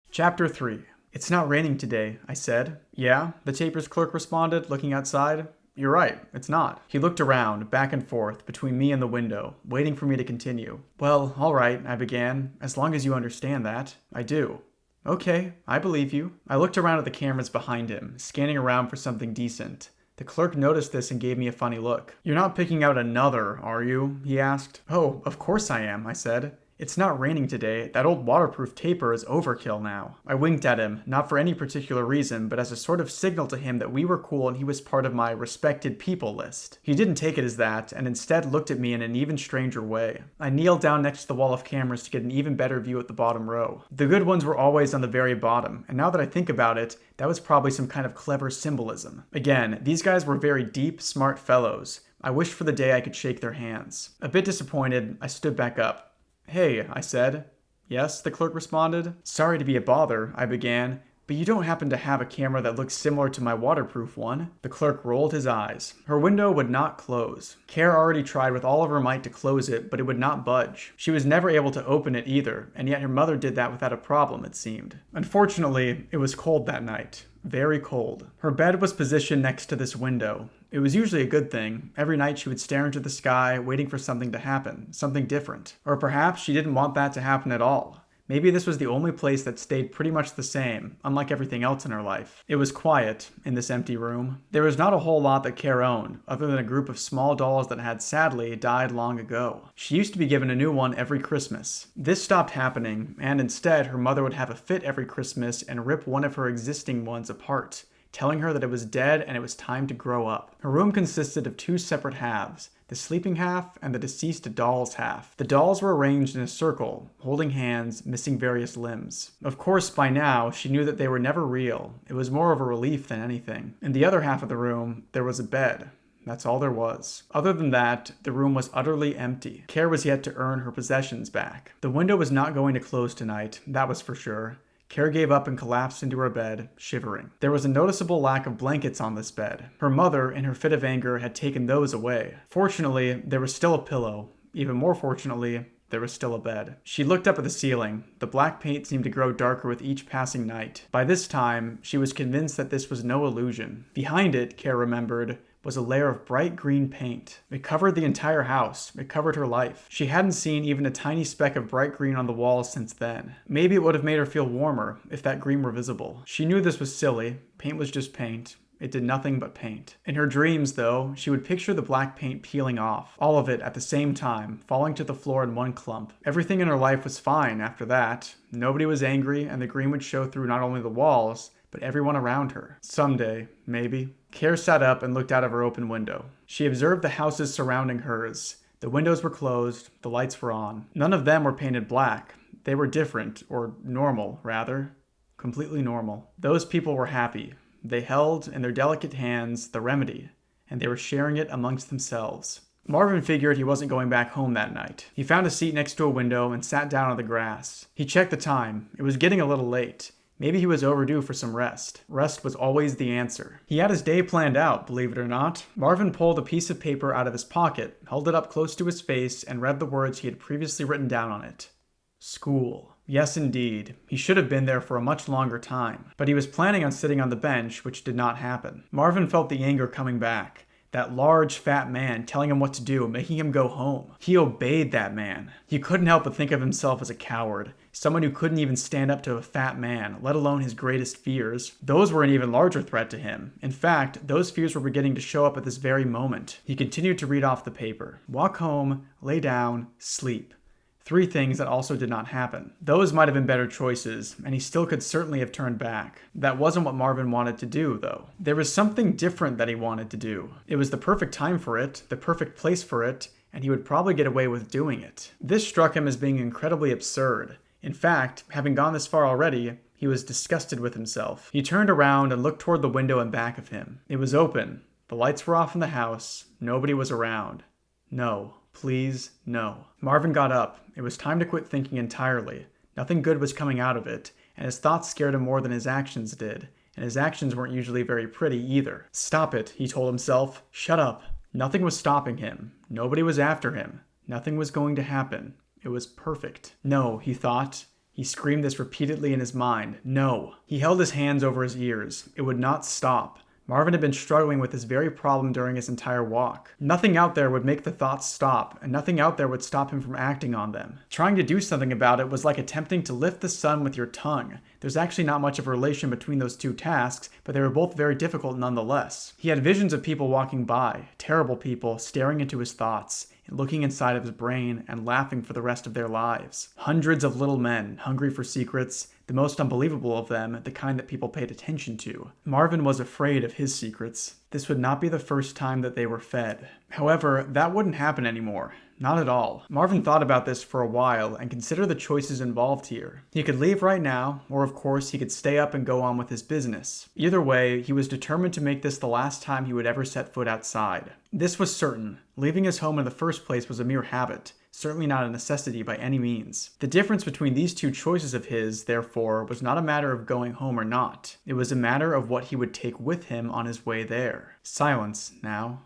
Chapter 3. "It's not raining today," I said. "Yeah?" the taper's clerk responded, looking outside. "You're right, it's not." He looked around, back and forth, between me and the window, waiting for me to continue. "Well, all right," I began, "as long as you understand that." "I do." "Okay, I believe you." I looked around at the cameras behind him, scanning around for something decent. The clerk noticed this and gave me a funny look. "You're not picking out another, are you?" he asked. "Oh, of course I am," I said. "It's not raining today. That old waterproof taper is overkill now." I winked at him, not for any particular reason, but as a sort of signal to him that we were cool and he was part of my respected people list. He didn't take it as that, and instead looked at me in an even stranger way. I kneeled down next to the wall of cameras to get an even better view at the bottom row. The good ones were always on the very bottom, and now that I think about it, that was probably some kind of clever symbolism. Again, these guys were very deep, smart fellows. I wished for the day I could shake their hands. A bit disappointed, I stood back up. "Hey," I said. "Yes," the clerk responded. "Sorry to be a bother," I began, "but you don't happen to have a camera that looks similar to my waterproof one?" The clerk rolled his eyes. Her window would not close. Care already tried with all of her might to close it, but it would not budge. She was never able to open it either, and yet her mother did that without a problem, it seemed. Unfortunately, it was cold that night. Very cold. Her bed was positioned next to this window. It was usually a good thing. Every night she would stare into the sky, waiting for something to happen, something different. Or perhaps she didn't want that to happen at all. Maybe this was the only place that stayed pretty much the same, unlike everything else in her life. It was quiet in this empty room. There was not a whole lot that Care owned, other than a group of small dolls that had sadly died long ago. She used to be given a new one every Christmas. This stopped happening, and instead her mother would have a fit every Christmas and rip one of her existing ones apart, telling her that it was dead and it was time to grow up. Her room consisted of two separate halves, the sleeping half and the deceased doll's half. The dolls were arranged in a circle, holding hands, missing various limbs. Of course, by now, she knew that they were never real. It was more of a relief than anything. In the other half of the room, there was a bed. That's all there was. Other than that, the room was utterly empty. Care was yet to earn her possessions back. The window was not going to close tonight, that was for sure. Care gave up and collapsed into her bed, shivering. There was a noticeable lack of blankets on this bed. Her mother, in her fit of anger, had taken those away. Fortunately, there was still a pillow. Even more fortunately, there was still a bed. She looked up at the ceiling. The black paint seemed to grow darker with each passing night. By this time, she was convinced that this was no illusion. Behind it, Care remembered, was a layer of bright green paint. It covered the entire house. It covered her life. She hadn't seen even a tiny speck of bright green on the walls since then. Maybe it would have made her feel warmer if that green were visible. She knew this was silly. Paint was just paint. It did nothing but paint. In her dreams, though, she would picture the black paint peeling off, all of it at the same time, falling to the floor in one clump. Everything in her life was fine after that. Nobody was angry, and the green would show through not only the walls, but everyone around her. Someday, maybe. Care sat up and looked out of her open window. She observed the houses surrounding hers. The windows were closed, the lights were on. None of them were painted black. They were different, or normal, rather. Completely normal. Those people were happy. They held in their delicate hands the remedy, and they were sharing it amongst themselves. Marvin figured he wasn't going back home that night. He found a seat next to a window and sat down on the grass. He checked the time. It was getting a little late. Maybe he was overdue for some rest. Rest was always the answer. He had his day planned out, believe it or not. Marvin pulled a piece of paper out of his pocket, held it up close to his face, and read the words he had previously written down on it. School. Yes, indeed. He should have been there for a much longer time. But he was planning on sitting on the bench, which did not happen. Marvin felt the anger coming back. That large, fat man telling him what to do, making him go home. He obeyed that man. He couldn't help but think of himself as a coward. Someone who couldn't even stand up to a fat man, let alone his greatest fears. Those were an even larger threat to him. In fact, those fears were beginning to show up at this very moment. He continued to read off the paper. Walk home, lay down, sleep. 3 things that also did not happen. Those might have been better choices, and he still could certainly have turned back. That wasn't what Marvin wanted to do, though. There was something different that he wanted to do. It was the perfect time for it, the perfect place for it, and he would probably get away with doing it. This struck him as being incredibly absurd. In fact, having gone this far already, he was disgusted with himself. He turned around and looked toward the window in back of him. It was open. The lights were off in the house. Nobody was around. No. Please, no. Marvin got up. It was time to quit thinking entirely. Nothing good was coming out of it, and his thoughts scared him more than his actions did, and his actions weren't usually very pretty either. Stop it, he told himself. Shut up. Nothing was stopping him. Nobody was after him. Nothing was going to happen. It was perfect. No, he thought. He screamed this repeatedly in his mind. No. He held his hands over his ears. It would not stop. Marvin had been struggling with this very problem during his entire walk. Nothing out there would make the thoughts stop, and nothing out there would stop him from acting on them. Trying to do something about it was like attempting to lift the sun with your tongue. There's actually not much of a relation between those 2 tasks, but they were both very difficult nonetheless. He had visions of people walking by, terrible people, staring into his thoughts, looking inside of his brain and laughing for the rest of their lives. Hundreds of little men, hungry for secrets, the most unbelievable of them, the kind that people paid attention to. Marvin was afraid of his secrets. This would not be the first time that they were fed. However, that wouldn't happen anymore. Not at all. Marvin thought about this for a while and considered the choices involved here. He could leave right now, or of course he could stay up and go on with his business. Either way, he was determined to make this the last time he would ever set foot outside. This was certain. Leaving his home in the first place was a mere habit, certainly not a necessity by any means. The difference between these 2 choices of his, therefore, was not a matter of going home or not. It was a matter of what he would take with him on his way there. Silence, now.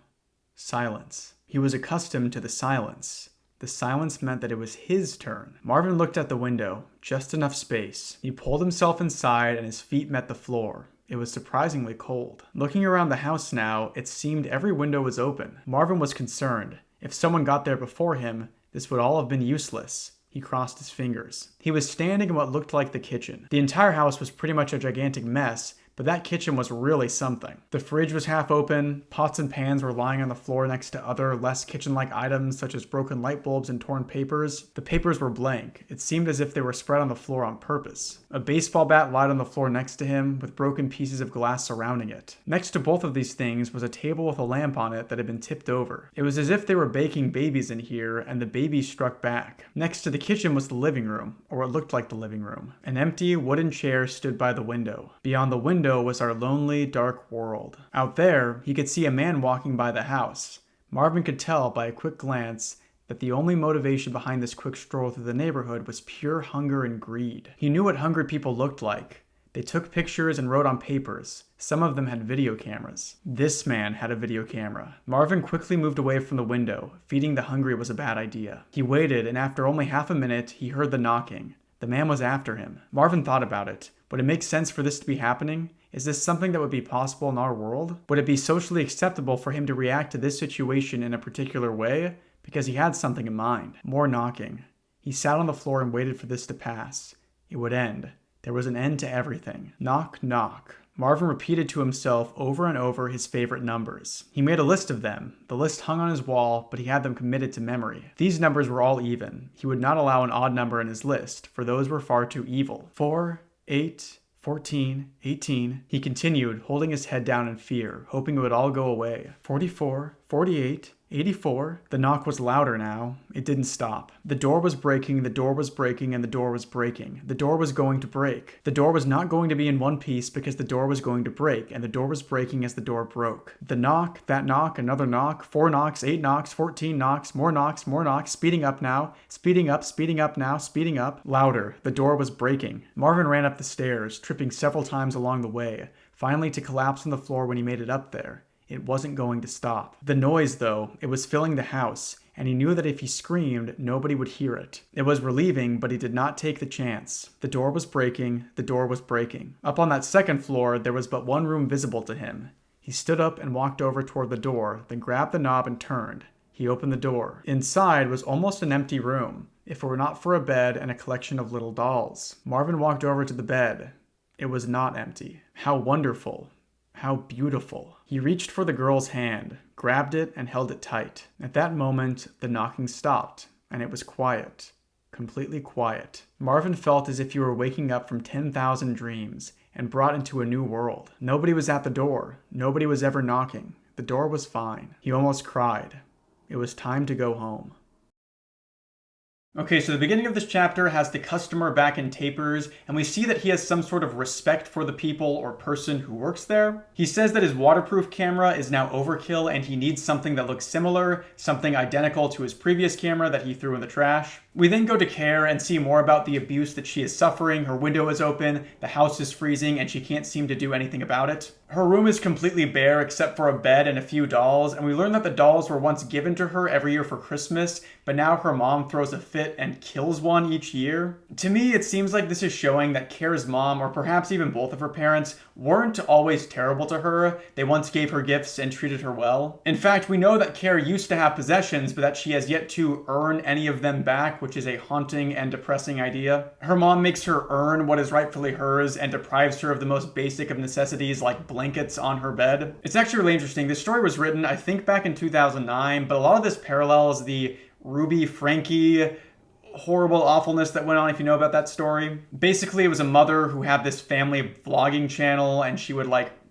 Silence. He was accustomed to the silence. The silence meant that it was his turn. Marvin looked at the window. Just enough space. He pulled himself inside and his feet met the floor. It was surprisingly cold. Looking around the house now, it seemed every window was open. Marvin was concerned. If someone got there before him, this would all have been useless. He crossed his fingers. He was standing in what looked like the kitchen. The entire house was pretty much a gigantic mess, but that kitchen was really something. The fridge was half open, pots and pans were lying on the floor next to other, less kitchen-like items such as broken light bulbs and torn papers. The papers were blank. It seemed as if they were spread on the floor on purpose. A baseball bat lied on the floor next to him, with broken pieces of glass surrounding it. Next to both of these things was a table with a lamp on it that had been tipped over. It was as if they were baking babies in here, and the babies struck back. Next to the kitchen was the living room, or what looked like the living room. An empty wooden chair stood by the window. Beyond the window was our lonely, dark world. Out there, he could see a man walking by the house. Marvin could tell by a quick glance that the only motivation behind this quick stroll through the neighborhood was pure hunger and greed. He knew what hungry people looked like. They took pictures and wrote on papers. Some of them had video cameras. This man had a video camera. Marvin quickly moved away from the window. Feeding the hungry was a bad idea. He waited, and after only half a minute, he heard the knocking. The man was after him. Marvin thought about it. Would it make sense for this to be happening? Is this something that would be possible in our world? Would it be socially acceptable for him to react to this situation in a particular way? Because he had something in mind. More knocking. He sat on the floor and waited for this to pass. It would end. There was an end to everything. Knock, knock. Marvin repeated to himself over and over his favorite numbers. He made a list of them. The list hung on his wall, but he had them committed to memory. These numbers were all even. He would not allow an odd number in his list, for those were far too evil. 4, 8, 14, 18. He continued, holding his head down in fear, hoping it would all go away. 44, 48, 84. The knock was louder now. It didn't stop. The door was breaking, the door was breaking, and the door was breaking. The door was going to break. The door was not going to be in one piece because the door was going to break, and the door was breaking as the door broke. The knock, that knock, another knock, 4 knocks, 8 knocks, 14 knocks, more knocks, speeding up now, speeding up now, speeding up. Louder. The door was breaking. Marvin ran up the stairs, tripping several times along the way, finally to collapse on the floor when he made it up there. It wasn't going to stop. The noise, though, it was filling the house, and he knew that if he screamed, nobody would hear it. It was relieving, but he did not take the chance. The door was breaking. The door was breaking. Up on that second floor, there was but one room visible to him. He stood up and walked over toward the door, then grabbed the knob and turned. He opened the door. Inside was almost an empty room, if it were not for a bed and a collection of little dolls. Marvin walked over to the bed. It was not empty. How wonderful. How beautiful. He reached for the girl's hand, grabbed it, and held it tight. At that moment, the knocking stopped, and it was quiet. Completely quiet. Marvin felt as if he were waking up from 10,000 dreams and brought into a new world. Nobody was at the door. Nobody was ever knocking. The door was fine. He almost cried. It was time to go home. Okay, so the beginning of this chapter has the customer back in Tapers, and we see that he has some sort of respect for the people or person who works there. He says that his waterproof camera is now overkill and he needs something that looks similar, something identical to his previous camera that he threw in the trash. We then go to Care and see more about the abuse that she is suffering. Her window is open, the house is freezing, and she can't seem to do anything about it. Her room is completely bare except for a bed and a few dolls, and we learn that the dolls were once given to her every year for Christmas, but now her mom throws a fit and kills one each year. To me, it seems like this is showing that Care's mom, or perhaps even both of her parents, weren't always terrible to her. They once gave her gifts and treated her well. In fact, we know that Care used to have possessions, but that she has yet to earn any of them back, which is a haunting and depressing idea. Her mom makes her earn what is rightfully hers and deprives her of the most basic of necessities like blankets on her bed. It's actually really interesting. This story was written, I think, back in 2009, but a lot of this parallels the Ruby Frankie horrible awfulness that went on, if you know about that story. Basically, it was a mother who had this family vlogging channel, and she would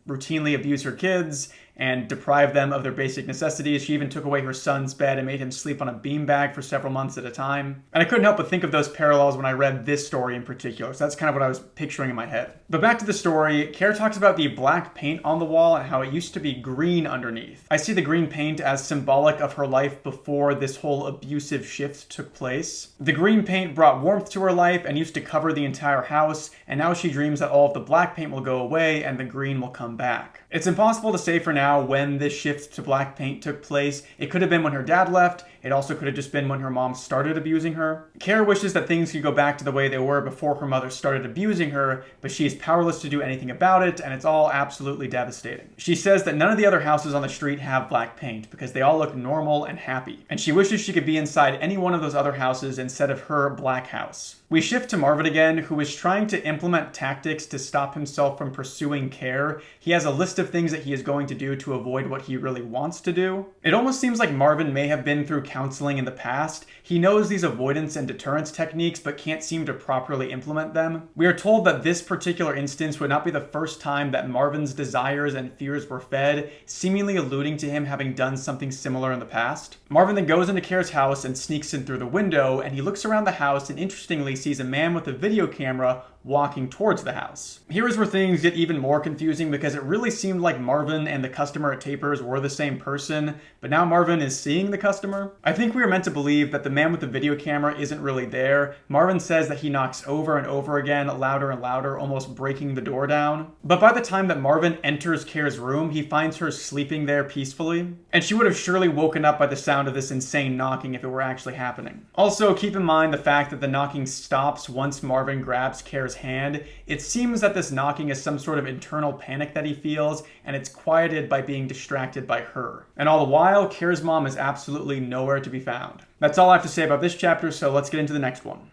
routinely abuse her kids and deprive them of their basic necessities. She even took away her son's bed and made him sleep on a beanbag for several months at a time. And I couldn't help but think of those parallels when I read this story in particular, so that's kind of what I was picturing in my head. But back to the story, Care talks about the black paint on the wall and how it used to be green underneath. I see the green paint as symbolic of her life before this whole abusive shift took place. The green paint brought warmth to her life and used to cover the entire house, and now she dreams that all of the black paint will go away and the green will come back. It's impossible to say for now when this shift to black paint took place. It could have been when her dad left. It also could have just been when her mom started abusing her. Care wishes that things could go back to the way they were before her mother started abusing her, but she is powerless to do anything about it, and it's all absolutely devastating. She says that none of the other houses on the street have black paint because they all look normal and happy, and she wishes she could be inside any one of those other houses instead of her black house. We shift to Marvin again, who is trying to implement tactics to stop himself from pursuing Care. He has a list of things that he is going to do to avoid what he really wants to do. It almost seems like Marvin may have been through counseling in the past. He knows these avoidance and deterrence techniques, but can't seem to properly implement them. We are told that this particular instance would not be the first time that Marvin's desires and fears were fed, seemingly alluding to him having done something similar in the past. Marvin then goes into Care's house and sneaks in through the window, and he looks around the house and interestingly sees a man with a video camera walking towards the house. Here is where things get even more confusing because it really seemed like Marvin and the customer at Tapers were the same person, but now Marvin is seeing the customer. I think we are meant to believe that the man with the video camera isn't really there. Marvin says that he knocks over and over again, louder and louder, almost breaking the door down. But by the time that Marvin enters Care's room, he finds her sleeping there peacefully, and she would have surely woken up by the sound of this insane knocking if it were actually happening. Also, keep in mind the fact that the knocking stops once Marvin grabs Care's hand. It seems that this knocking is some sort of internal panic that he feels, and it's quieted by being distracted by her. And all the while, Care's mom is absolutely nowhere to be found. That's all I have to say about this chapter, so let's get into the next one.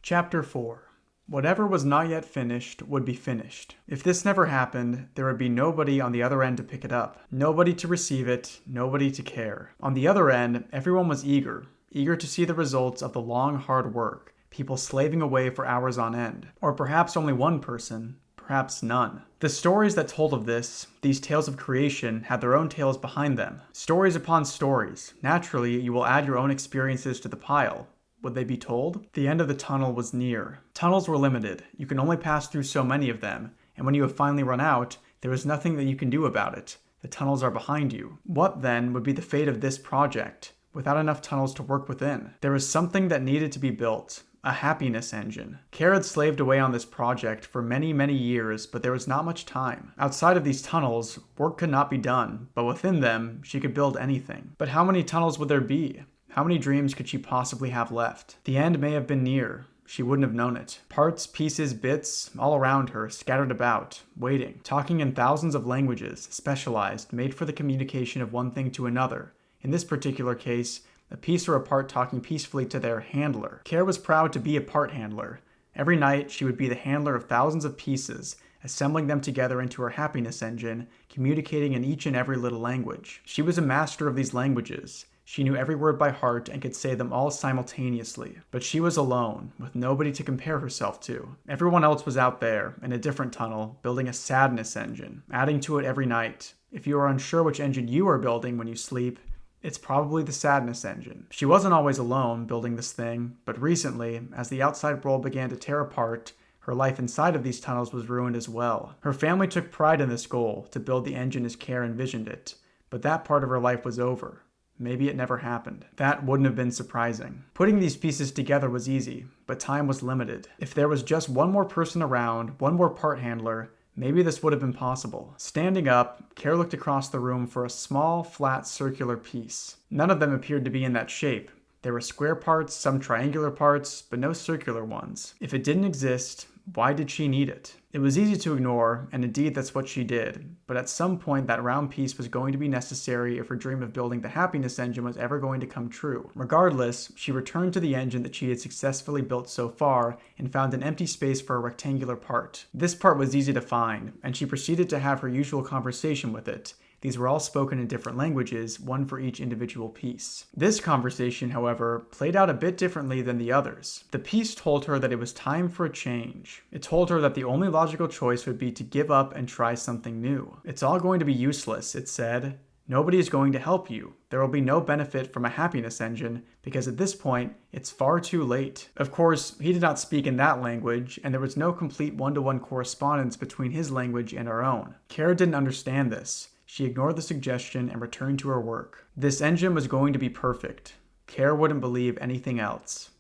Chapter 4. Whatever was not yet finished would be finished. If this never happened, there would be nobody on the other end to pick it up. Nobody to receive it, nobody to care. On the other end, everyone was eager to see the results of the long, hard work. People slaving away for hours on end. Or perhaps only one person, perhaps none. The stories that told of this, these tales of creation, had their own tales behind them. Stories upon stories. Naturally, you will add your own experiences to the pile. Would they be told? The end of the tunnel was near. Tunnels were limited. You can only pass through so many of them, and when you have finally run out, there is nothing that you can do about it. The tunnels are behind you. What, then, would be the fate of this project, without enough tunnels to work within? There was something that needed to be built. A happiness engine. Care had slaved away on this project for many, many years, but there was not much time. Outside of these tunnels, work could not be done, but within them, she could build anything. But how many tunnels would there be? How many dreams could she possibly have left? The end may have been near. She wouldn't have known it. Parts, pieces, bits, all around her, scattered about, waiting, talking in thousands of languages, specialized, made for the communication of one thing to another. In this particular case, a piece or a part talking peacefully to their handler. Care was proud to be a part handler. Every night, she would be the handler of thousands of pieces, assembling them together into her happiness engine, communicating in each and every little language. She was a master of these languages. She knew every word by heart and could say them all simultaneously. But she was alone, with nobody to compare herself to. Everyone else was out there, in a different tunnel, building a sadness engine, adding to it every night. If you are unsure which engine you are building when you sleep, it's probably the sadness engine. She wasn't always alone building this thing, but recently, as the outside world began to tear apart, her life inside of these tunnels was ruined as well. Her family took pride in this goal, to build the engine as Care envisioned it, but that part of her life was over. Maybe it never happened. That wouldn't have been surprising. Putting these pieces together was easy, but time was limited. If there was just one more person around, one more part handler, maybe this would have been possible. Standing up, Care looked across the room for a small, flat, circular piece. None of them appeared to be in that shape. There were square parts, some triangular parts, but no circular ones. If it didn't exist, why did she need it? It was easy to ignore, and indeed that's what she did. But at some point that round piece was going to be necessary if her dream of building the happiness engine was ever going to come true. Regardless, she returned to the engine that she had successfully built so far and found an empty space for a rectangular part. This part was easy to find, and she proceeded to have her usual conversation with it. These were all spoken in different languages, one for each individual piece. This conversation, however, played out a bit differently than the others. The piece told her that it was time for a change. It told her that the only logical choice would be to give up and try something new. It's all going to be useless, it said. Nobody is going to help you. There will be no benefit from a happiness engine because at this point, it's far too late. Of course, he did not speak in that language, and there was no complete one-to-one correspondence between his language and our own. Kara didn't understand this. She ignored the suggestion and returned to her work. This engine was going to be perfect. Care wouldn't believe anything else.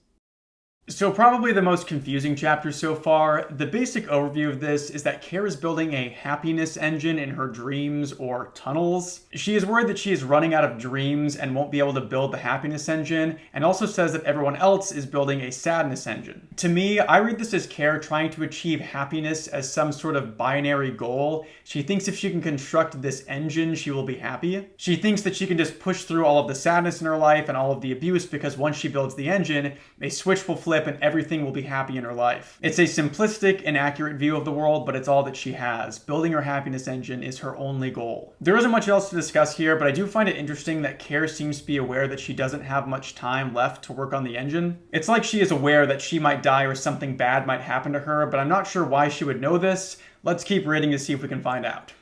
So probably the most confusing chapter so far. The basic overview of this is that Care is building a happiness engine in her dreams or tunnels. She is worried that she is running out of dreams and won't be able to build the happiness engine, and also says that everyone else is building a sadness engine. To me, I read this as Care trying to achieve happiness as some sort of binary goal. She thinks if she can construct this engine, she will be happy. She thinks that she can just push through all of the sadness in her life and all of the abuse because once she builds the engine, a switch will flip and everything will be happy in her life. It's a simplistic, inaccurate view of the world, but it's all that she has. Building her happiness engine is her only goal. There isn't much else to discuss here, but I do find it interesting that Care seems to be aware that she doesn't have much time left to work on the engine. It's like she is aware that she might die or something bad might happen to her, but I'm not sure why she would know this. Let's keep reading to see if we can find out.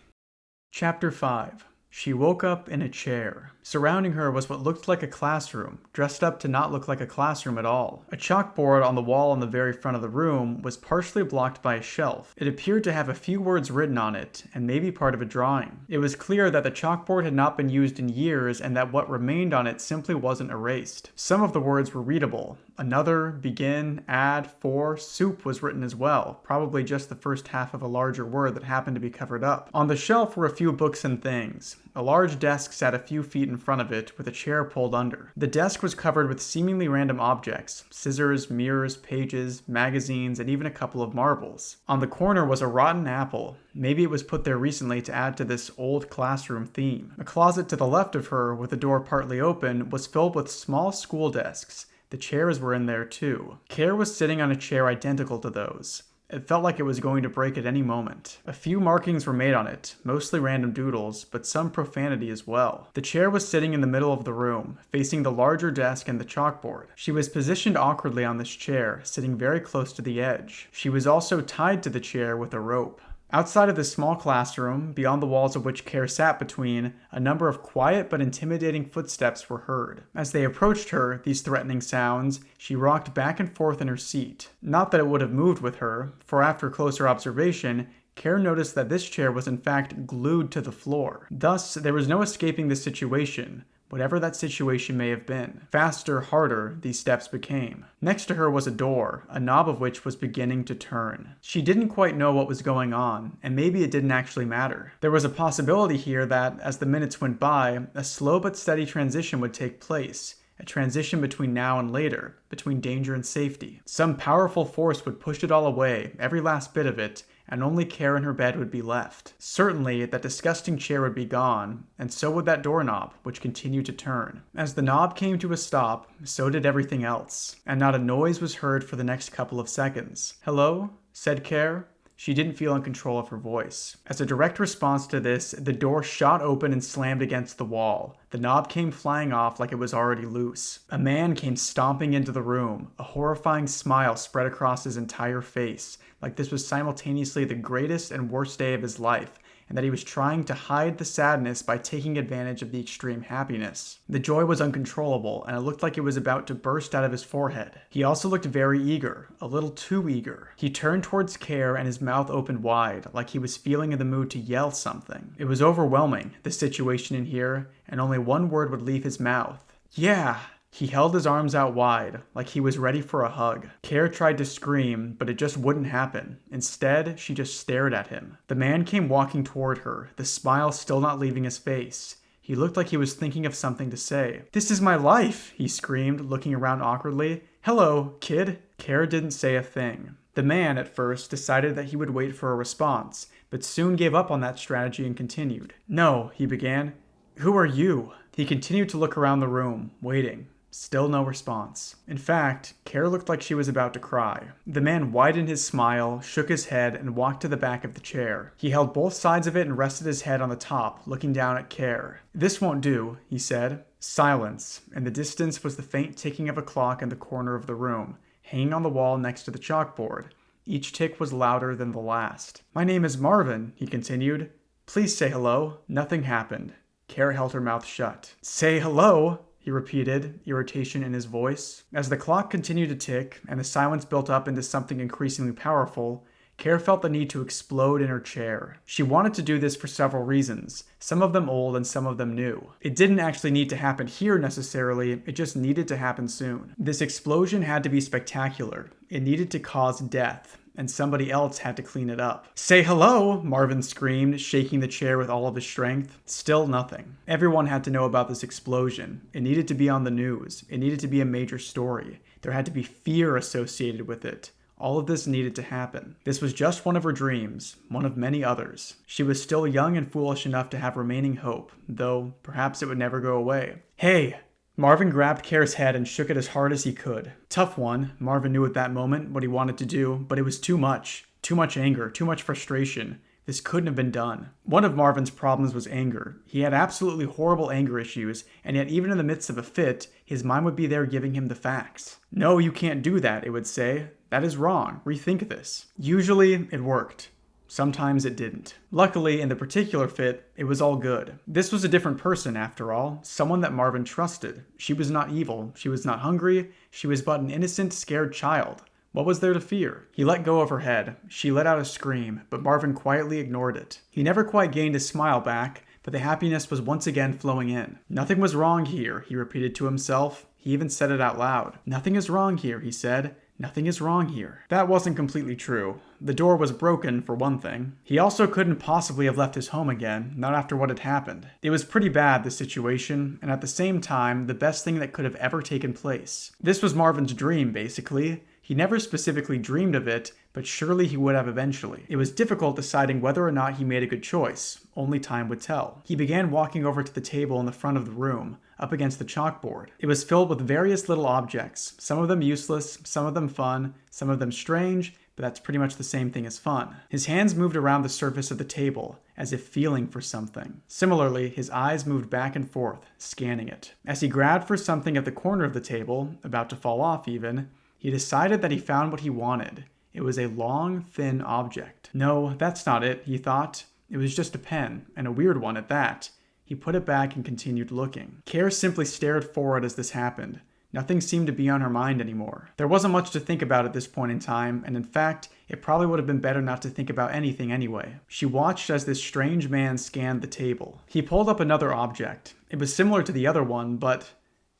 Chapter 5. She woke up in a chair. Surrounding her was what looked like a classroom, dressed up to not look like a classroom at all. A chalkboard on the wall in the very front of the room was partially blocked by a shelf. It appeared to have a few words written on it, and maybe part of a drawing. It was clear that the chalkboard had not been used in years and that what remained on it simply wasn't erased. Some of the words were readable. Another, begin, add, for, soup was written as well, probably just the first half of a larger word that happened to be covered up. On the shelf were a few books and things. A large desk sat a few feet in front of it, with a chair pulled under. The desk was covered with seemingly random objects: scissors, mirrors, pages, magazines, and even a couple of marbles. On the corner was a rotten apple. Maybe it was put there recently to add to this old classroom theme. A closet to the left of her, with the door partly open, was filled with small school desks. The chairs were in there too. Care was sitting on a chair identical to those. It felt like it was going to break at any moment. A few markings were made on it, mostly random doodles, but some profanity as well. The chair was sitting in the middle of the room, facing the larger desk and the chalkboard. She was positioned awkwardly on this chair, sitting very close to the edge. She was also tied to the chair with a rope. Outside of this small classroom, beyond the walls of which Care sat between, a number of quiet but intimidating footsteps were heard. As they approached her, these threatening sounds, she rocked back and forth in her seat. Not that it would have moved with her, for after closer observation, Care noticed that this chair was in fact glued to the floor. Thus, there was no escaping this situation, whatever that situation may have been. Faster, harder, these steps became. Next to her was a door, a knob of which was beginning to turn. She didn't quite know what was going on, and maybe it didn't actually matter. There was a possibility here that, as the minutes went by, a slow but steady transition would take place. A transition between now and later, between danger and safety. Some powerful force would push it all away, every last bit of it, and only Care in her bed would be left. Certainly, that disgusting chair would be gone, and so would that doorknob, which continued to turn. As the knob came to a stop, so did everything else, and not a noise was heard for the next couple of seconds. "Hello?" said Care. She didn't feel in control of her voice. As a direct response to this, the door shot open and slammed against the wall. The knob came flying off like it was already loose. A man came stomping into the room. A horrifying smile spread across his entire face, like this was simultaneously the greatest and worst day of his life, and that he was trying to hide the sadness by taking advantage of the extreme happiness. The joy was uncontrollable, and it looked like it was about to burst out of his forehead. He also looked very eager, a little too eager. He turned towards Care and his mouth opened wide, like he was feeling in the mood to yell something. It was overwhelming, the situation in here, and only one word would leave his mouth. "Yeah!" He held his arms out wide, like he was ready for a hug. Care tried to scream, but it just wouldn't happen. Instead, she just stared at him. The man came walking toward her, the smile still not leaving his face. He looked like he was thinking of something to say. "This is my life!" he screamed, looking around awkwardly. "Hello, kid!" Care didn't say a thing. The man, at first, decided that he would wait for a response, but soon gave up on that strategy and continued. "No," he began. "Who are you?" He continued to look around the room, waiting. Still no response. In fact, Care looked like she was about to cry. The man widened his smile, shook his head, and walked to the back of the chair. He held both sides of it and rested his head on the top, looking down at Care. "This won't do," he said. Silence. In the distance was the faint ticking of a clock in the corner of the room, hanging on the wall next to the chalkboard. Each tick was louder than the last. "My name is Marvin," he continued. "Please say hello." Nothing happened. Care held her mouth shut. "Say hello," he repeated, irritation in his voice. As the clock continued to tick, and the silence built up into something increasingly powerful, Care felt the need to explode in her chair. She wanted to do this for several reasons, some of them old and some of them new. It didn't actually need to happen here necessarily, it just needed to happen soon. This explosion had to be spectacular. It needed to cause death, and somebody else had to clean it up. "Say hello!" Marvin screamed, shaking the chair with all of his strength. Still nothing. Everyone had to know about this explosion. It needed to be on the news. It needed to be a major story. There had to be fear associated with it. All of this needed to happen. This was just one of her dreams, one of many others. She was still young and foolish enough to have remaining hope, though perhaps it would never go away. "Hey!" Marvin grabbed Care's head and shook it as hard as he could. Tough one. Marvin knew at that moment what he wanted to do, but it was too much. Too much anger, too much frustration. This couldn't have been done. One of Marvin's problems was anger. He had absolutely horrible anger issues, and yet even in the midst of a fit, his mind would be there giving him the facts. "No, you can't do that," it would say. "That is wrong. Rethink this." Usually, it worked. Sometimes it didn't. Luckily, in the particular fit, it was all good. This was a different person, after all. Someone that Marvin trusted. She was not evil. She was not hungry. She was but an innocent, scared child. What was there to fear? He let go of her head. She let out a scream, but Marvin quietly ignored it. He never quite gained his smile back, but the happiness was once again flowing in. "Nothing was wrong here," he repeated to himself. He even said it out loud. "Nothing is wrong here," he said. "Nothing is wrong here." That wasn't completely true. The door was broken, for one thing. He also couldn't possibly have left his home again, not after what had happened. It was pretty bad, this situation, and at the same time, the best thing that could have ever taken place. This was Marvin's dream, basically. He never specifically dreamed of it, but surely he would have eventually. It was difficult deciding whether or not he made a good choice. Only time would tell. He began walking over to the table in the front of the room, up against the chalkboard. It was filled with various little objects, some of them useless, some of them fun, some of them strange, but that's pretty much the same thing as fun. His hands moved around the surface of the table, as if feeling for something. Similarly, his eyes moved back and forth, scanning it. As he grabbed for something at the corner of the table, about to fall off even, he decided that he found what he wanted. It was a long, thin object. No, that's not it, he thought. It was just a pen, and a weird one at that. He put it back and continued looking. Care simply stared forward as this happened. Nothing seemed to be on her mind anymore. There wasn't much to think about at this point in time, and in fact, it probably would have been better not to think about anything anyway. She watched as this strange man scanned the table. He pulled up another object. It was similar to the other one, but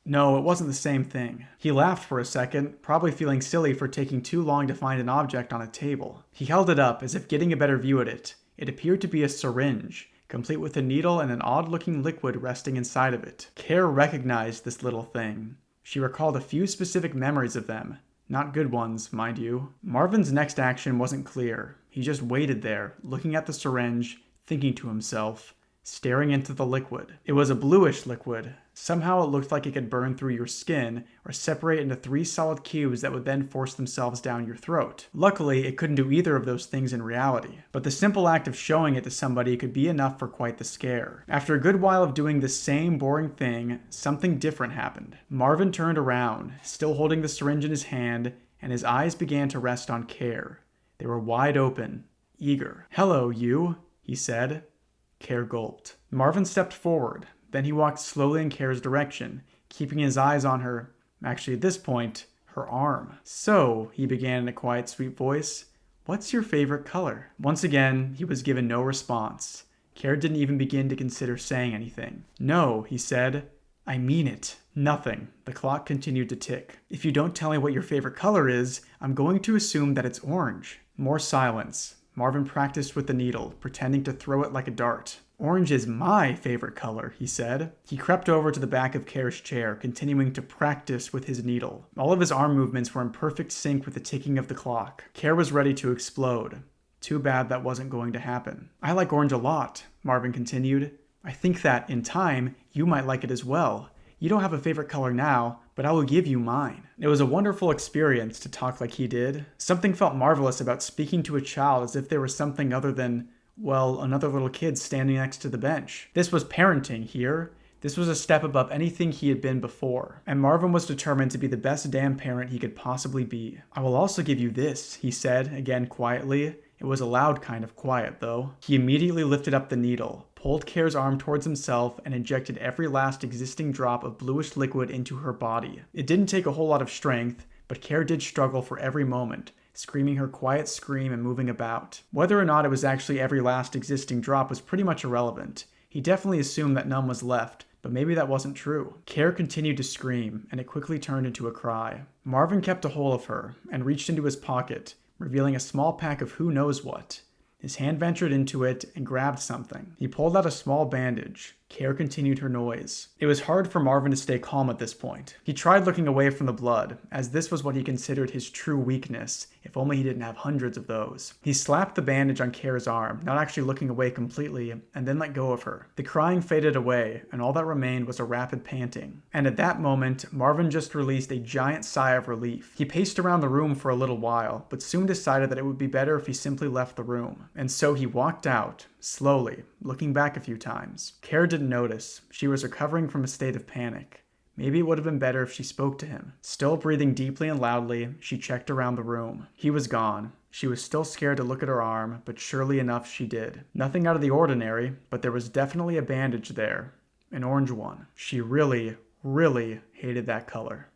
no, it wasn't the same thing. He laughed for a second, probably feeling silly for taking too long to find an object on a table. He held it up as if getting a better view at it. It appeared to be a syringe, complete with a needle and an odd-looking liquid resting inside of it. Care recognized this little thing. She recalled a few specific memories of them. Not good ones, mind you. Marvin's next action wasn't clear. He just waited there, looking at the syringe, thinking to himself, staring into the liquid. It was a bluish liquid. Somehow it looked like it could burn through your skin or separate into 3 solid cubes that would then force themselves down your throat. Luckily, it couldn't do either of those things in reality, but the simple act of showing it to somebody could be enough for quite the scare. After a good while of doing the same boring thing, something different happened. Marvin turned around, still holding the syringe in his hand, and his eyes began to rest on Care. They were wide open, eager. "Hello, you," he said. Care gulped. Marvin stepped forward. Then he walked slowly in Care's direction, keeping his eyes on her, actually at this point, her arm. "So," he began in a quiet, sweet voice, "what's your favorite color?" Once again, he was given no response. Care didn't even begin to consider saying anything. "No," he said. "I mean it." Nothing. The clock continued to tick. "If you don't tell me what your favorite color is, I'm going to assume that it's orange." More silence. Marvin practiced with the needle, pretending to throw it like a dart. "Orange is my favorite color," he said. He crept over to the back of Care's chair, continuing to practice with his needle. All of his arm movements were in perfect sync with the ticking of the clock. Care was ready to explode. Too bad that wasn't going to happen. "I like orange a lot," Marvin continued. "I think that, in time, you might like it as well. You don't have a favorite color now, but I will give you mine." It was a wonderful experience to talk like he did. Something felt marvelous about speaking to a child as if there was something other than, well, another little kid standing next to the bench. This was parenting here. This was a step above anything he had been before. And Marvin was determined to be the best damn parent he could possibly be. "I will also give you this," he said, again quietly. It was a loud kind of quiet, though. He immediately lifted up the needle, pulled Care's arm towards himself, and injected every last existing drop of bluish liquid into her body. It didn't take a whole lot of strength, but Care did struggle for every moment, screaming her quiet scream and moving about. Whether or not it was actually every last existing drop was pretty much irrelevant. He definitely assumed that none was left, but maybe that wasn't true. Care continued to scream, and it quickly turned into a cry. Marvin kept a hold of her and reached into his pocket, revealing a small pack of who knows what. His hand ventured into it and grabbed something. He pulled out a small bandage. Care continued her noise. It was hard for Marvin to stay calm at this point. He tried looking away from the blood, as this was what he considered his true weakness, if only he didn't have hundreds of those. He slapped the bandage on Care's arm, not actually looking away completely, and then let go of her. The crying faded away, and all that remained was a rapid panting. And at that moment, Marvin just released a giant sigh of relief. He paced around the room for a little while, but soon decided that it would be better if he simply left the room. And so he walked out, slowly, looking back a few times. Care didn't notice. She was recovering from a state of panic. Maybe it would have been better if she spoke to him. Still breathing deeply and loudly, she checked around the room. He was gone. She was still scared to look at her arm, but surely enough she did. Nothing out of the ordinary, but there was definitely a bandage there. An orange one. She really, really hated that color.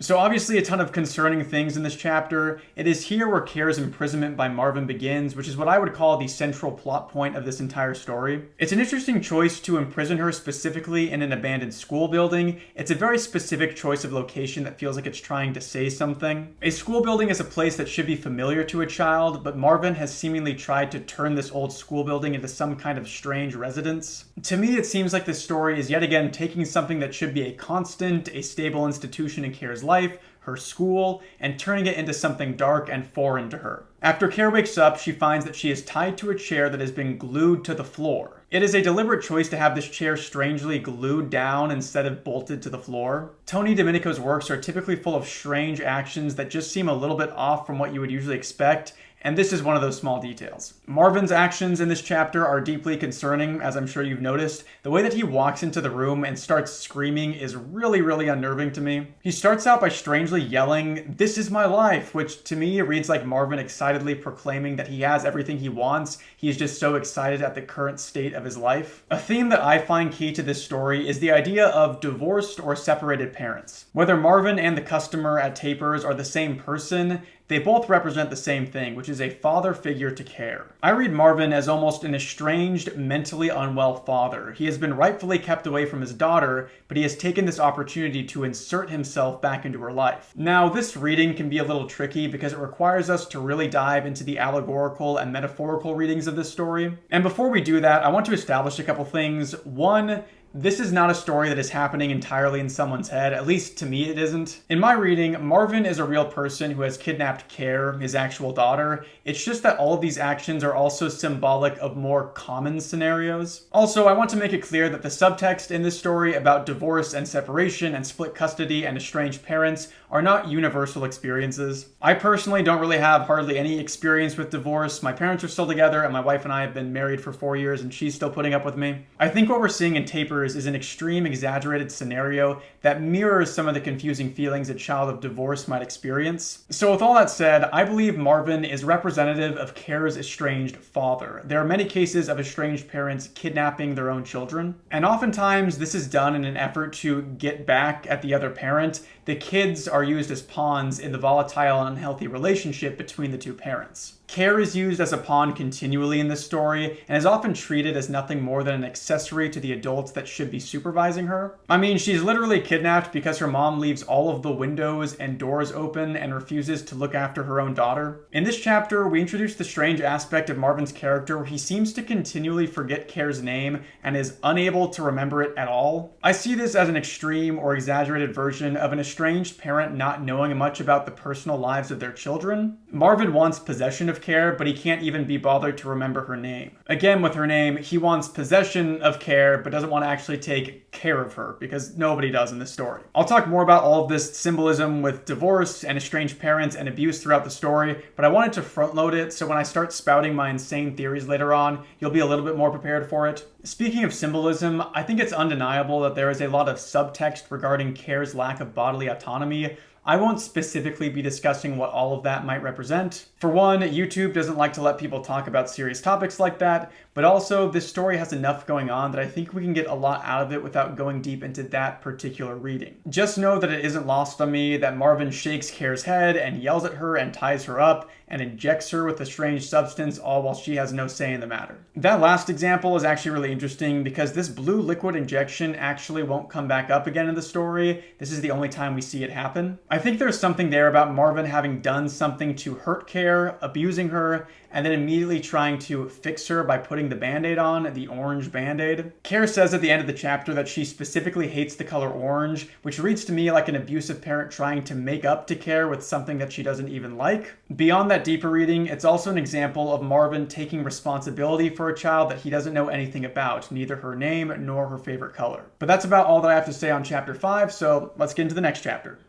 So obviously a ton of concerning things in this chapter. It is here where Care's imprisonment by Marvin begins, which is what I would call the central plot point of this entire story. It's an interesting choice to imprison her specifically in an abandoned school building. It's a very specific choice of location that feels like it's trying to say something. A school building is a place that should be familiar to a child, but Marvin has seemingly tried to turn this old school building into some kind of strange residence. To me, it seems like this story is yet again taking something that should be a constant, a stable institution in Care's life, her school, and turning it into something dark and foreign to her. After Care wakes up, she finds that she is tied to a chair that has been glued to the floor. It is a deliberate choice to have this chair strangely glued down instead of bolted to the floor. Tony Domenico's works are typically full of strange actions that just seem a little bit off from what you would usually expect, and this is one of those small details. Marvin's actions in this chapter are deeply concerning, as I'm sure you've noticed. The way that he walks into the room and starts screaming is really unnerving to me. He starts out by strangely yelling, "This is my life," which to me reads like Marvin excitedly proclaiming that he has everything he wants. He's just so excited at the current state of his life. A theme that I find key to this story is the idea of divorced or separated parents. Whether Marvin and the customer at Taper's are the same person, they both represent the same thing, which is a father figure to Care. I read Marvin as almost an estranged, mentally unwell father. He has been rightfully kept away from his daughter, but he has taken this opportunity to insert himself back into her life. Now, this reading can be a little tricky because it requires us to really dive into the allegorical and metaphorical readings of this story. And before we do that, I want to establish a couple things. One, this is not a story that is happening entirely in someone's head, at least to me it isn't. In my reading, Marvin is a real person who has kidnapped Care, his actual daughter. It's just that all of these actions are also symbolic of more common scenarios. Also, I want to make it clear that the subtext in this story about divorce and separation and split custody and estranged parents are not universal experiences. I personally don't really have hardly any experience with divorce. My parents are still together and my wife and I have been married for 4 years and she's still putting up with me. I think what we're seeing in Taper is an extreme exaggerated scenario that mirrors some of the confusing feelings a child of divorce might experience. So with all that said, I believe Marvin is representative of Care's estranged father. There are many cases of estranged parents kidnapping their own children, and oftentimes this is done in an effort to get back at the other parent. The kids are used as pawns in the volatile and unhealthy relationship between the two parents. Care is used as a pawn continually in this story and is often treated as nothing more than an accessory to the adults that should be supervising her. I mean, she's literally kidnapped because her mom leaves all of the windows and doors open and refuses to look after her own daughter. In this chapter, we introduce the strange aspect of Marvin's character where he seems to continually forget Care's name and is unable to remember it at all. I see this as an extreme or exaggerated version of an estranged parent not knowing much about the personal lives of their children. Marvin wants possession of Care, but he can't even be bothered to remember her name. Again, with her name, he wants possession of Care, but doesn't want to actually take care of her, because nobody does in this story. I'll talk more about all of this symbolism with divorce and estranged parents and abuse throughout the story, but I wanted to front load it so when I start spouting my insane theories later on, you'll be a little bit more prepared for it. Speaking of symbolism, I think it's undeniable that there is a lot of subtext regarding Care's lack of bodily autonomy. I won't specifically be discussing what all of that might represent. For one, YouTube doesn't like to let people talk about serious topics like that, but also this story has enough going on that I think we can get a lot out of it without going deep into that particular reading. Just know that it isn't lost on me that Marvin shakes Care's head and yells at her and ties her up and injects her with a strange substance all while she has no say in the matter. That last example is actually really interesting because this blue liquid injection actually won't come back up again in the story. This is the only time we see it happen. I think there's something there about Marvin having done something to hurt Care, abusing her, and then immediately trying to fix her by putting the Band-Aid on, the orange Band-Aid. Care says at the end of the chapter that she specifically hates the color orange, which reads to me like an abusive parent trying to make up to Care with something that she doesn't even like. Beyond that deeper reading, it's also an example of Marvin taking responsibility for a child that he doesn't know anything about, neither her name nor her favorite color. But that's about all that I have to say on chapter 5, so let's get into the next chapter.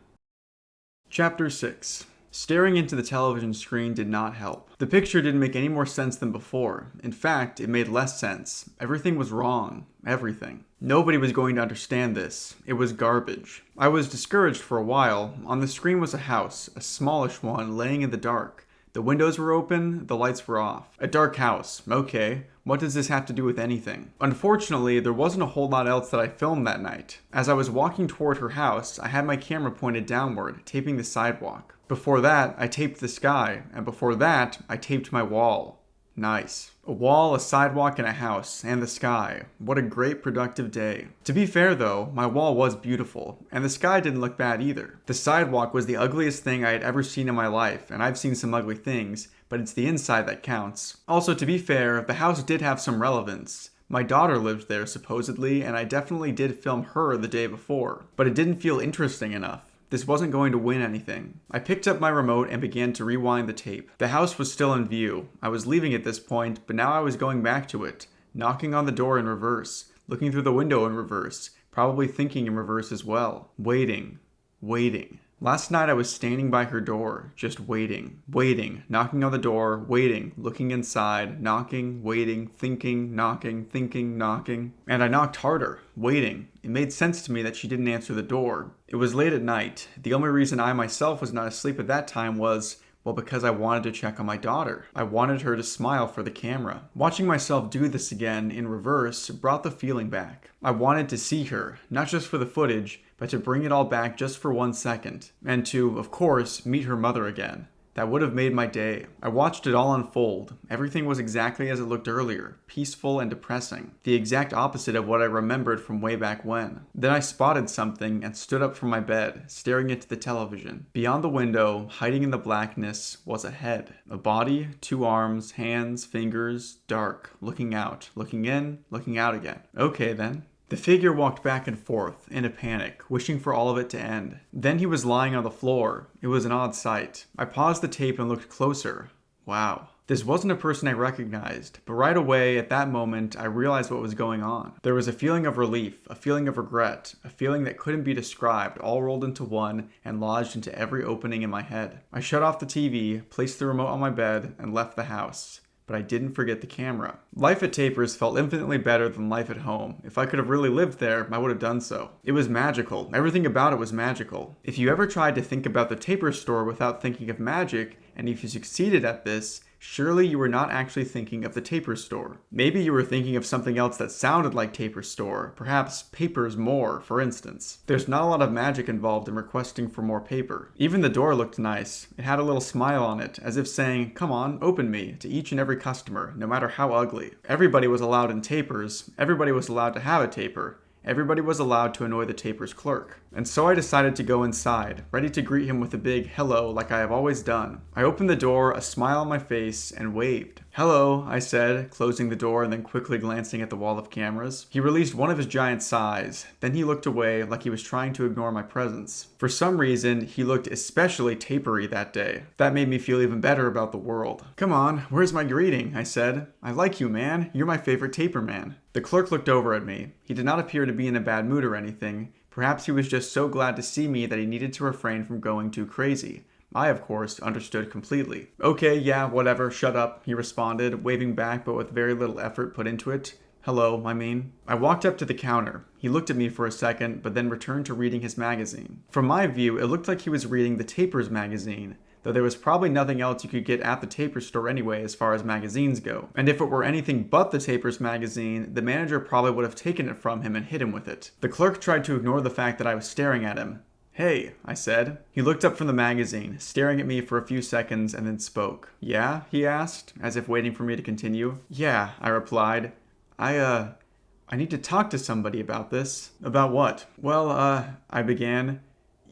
Chapter 6. Staring into the television screen did not help. The picture didn't make any more sense than before. In fact, it made less sense. Everything was wrong. Everything. Nobody was going to understand this. It was garbage. I was discouraged for a while. On the screen was a house, a smallish one, laying in the dark. The windows were open, the lights were off. A dark house. Okay. What does this have to do with anything? Unfortunately, there wasn't a whole lot else that I filmed that night. As I was walking toward her house, I had my camera pointed downward, taping the sidewalk. Before that, I taped the sky, and before that, I taped my wall. Nice. A wall, a sidewalk, and a house, and the sky. What a great productive day. To be fair though, my wall was beautiful, and the sky didn't look bad either. The sidewalk was the ugliest thing I had ever seen in my life, and I've seen some ugly things, but it's the inside that counts. Also, to be fair, the house did have some relevance. My daughter lived there supposedly, and I definitely did film her the day before, but it didn't feel interesting enough. This wasn't going to win anything. I picked up my remote and began to rewind the tape. The house was still in view. I was leaving at this point, but now I was going back to it, knocking on the door in reverse, looking through the window in reverse, probably thinking in reverse as well. Waiting. Last night I was standing by her door, just waiting, knocking on the door, waiting, looking inside, knocking, waiting, thinking, knocking. And I knocked harder, waiting. It made sense to me that she didn't answer the door. It was late at night. The only reason I myself was not asleep at that time was, well, because I wanted to check on my daughter. I wanted her to smile for the camera. Watching myself do this again in reverse brought the feeling back. I wanted to see her, not just for the footage, but to bring it all back just for 1 second. And to, of course, meet her mother again. That would have made my day. I watched it all unfold. Everything was exactly as it looked earlier, peaceful and depressing. The exact opposite of what I remembered from way back when. Then I spotted something and stood up from my bed, staring into the television. Beyond the window, hiding in the blackness, was a head. A body, 2 arms, hands, fingers, dark, looking out, looking in, looking out again. Okay then. The figure walked back and forth, in a panic, wishing for all of it to end. Then he was lying on the floor. It was an odd sight. I paused the tape and looked closer. Wow. This wasn't a person I recognized, but right away, at that moment, I realized what was going on. There was a feeling of relief, a feeling of regret, a feeling that couldn't be described, all rolled into one and lodged into every opening in my head. I shut off the TV, placed the remote on my bed, and left the house. But I didn't forget the camera. Life at Tapers felt infinitely better than life at home. If I could have really lived there, I would have done so. It was magical. Everything about it was magical. If you ever tried to think about the Tapers store without thinking of magic, and if you succeeded at this, surely you were not actually thinking of the Tapers store. Maybe you were thinking of something else that sounded like Tapers store, perhaps Papers More, for instance. There's not a lot of magic involved in requesting for more paper. Even the door looked nice. It had a little smile on it, as if saying, "Come on, open me," to each and every customer, no matter how ugly. Everybody was allowed in Tapers. Everybody was allowed to have a taper. Everybody was allowed to annoy the Tapers clerk. And so I decided to go inside, ready to greet him with a big hello like I have always done. I opened the door, a smile on my face, and waved. "Hello," I said, closing the door and then quickly glancing at the wall of cameras. He released one of his giant sighs. Then he looked away like he was trying to ignore my presence. For some reason, he looked especially tapery that day. That made me feel even better about the world. "Come on, where's my greeting?" I said. "I like you, man. You're my favorite taper man." The clerk looked over at me. He did not appear to be in a bad mood or anything. Perhaps he was just so glad to see me that he needed to refrain from going too crazy. I, of course, understood completely. "Okay, yeah, whatever, shut up," he responded, waving back but with very little effort put into it. "Hello, I mean." I walked up to the counter. He looked at me for a second, but then returned to reading his magazine. From my view, it looked like he was reading the Tapers magazine, though there was probably nothing else you could get at the Tapers store anyway as far as magazines go. And if it were anything but the Tapers magazine, the manager probably would have taken it from him and hit him with it. The clerk tried to ignore the fact that I was staring at him. "Hey," I said. He looked up from the magazine, staring at me for a few seconds, and then spoke. "Yeah?" he asked, as if waiting for me to continue. "Yeah," I replied. I need to talk to somebody about this." "About what?" "Well, I began.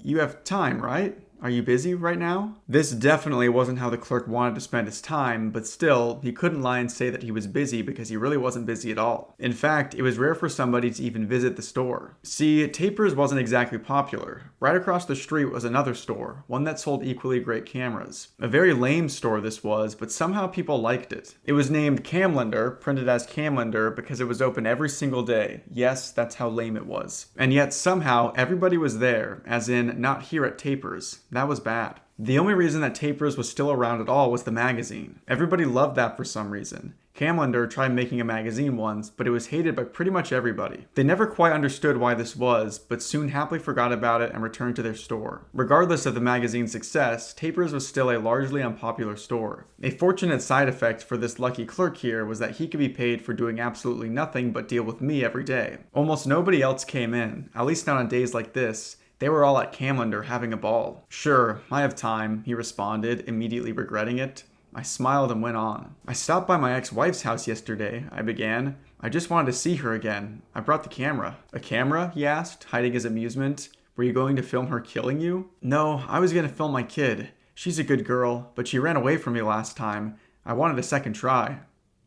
You have time, right? Are you busy right now?" This definitely wasn't how the clerk wanted to spend his time, but still, he couldn't lie and say that he was busy because he really wasn't busy at all. In fact, it was rare for somebody to even visit the store. See, Tapers wasn't exactly popular. Right across the street was another store, one that sold equally great cameras. A very lame store this was, but somehow people liked it. It was named Camlander, printed as Camlander, because it was open every single day. Yes, that's how lame it was. And yet somehow everybody was there, as in not here at Tapers. That was bad. The only reason that Tapers was still around at all was the magazine. Everybody loved that for some reason. Camlander tried making a magazine once, but it was hated by pretty much everybody. They never quite understood why this was, but soon happily forgot about it and returned to their store. Regardless of the magazine's success, Tapers was still a largely unpopular store. A fortunate side effect for this lucky clerk here was that he could be paid for doing absolutely nothing but deal with me every day. Almost nobody else came in, at least not on days like this. They were all at Camlander having a ball. "Sure, I have time," he responded, immediately regretting it. I smiled and went on. "I stopped by my ex-wife's house yesterday," I began. "I just wanted to see her again. I brought the camera." "A camera?" he asked, hiding his amusement. "Were you going to film her killing you?" "No, I was going to film my kid. She's a good girl, but she ran away from me last time. I wanted a second try."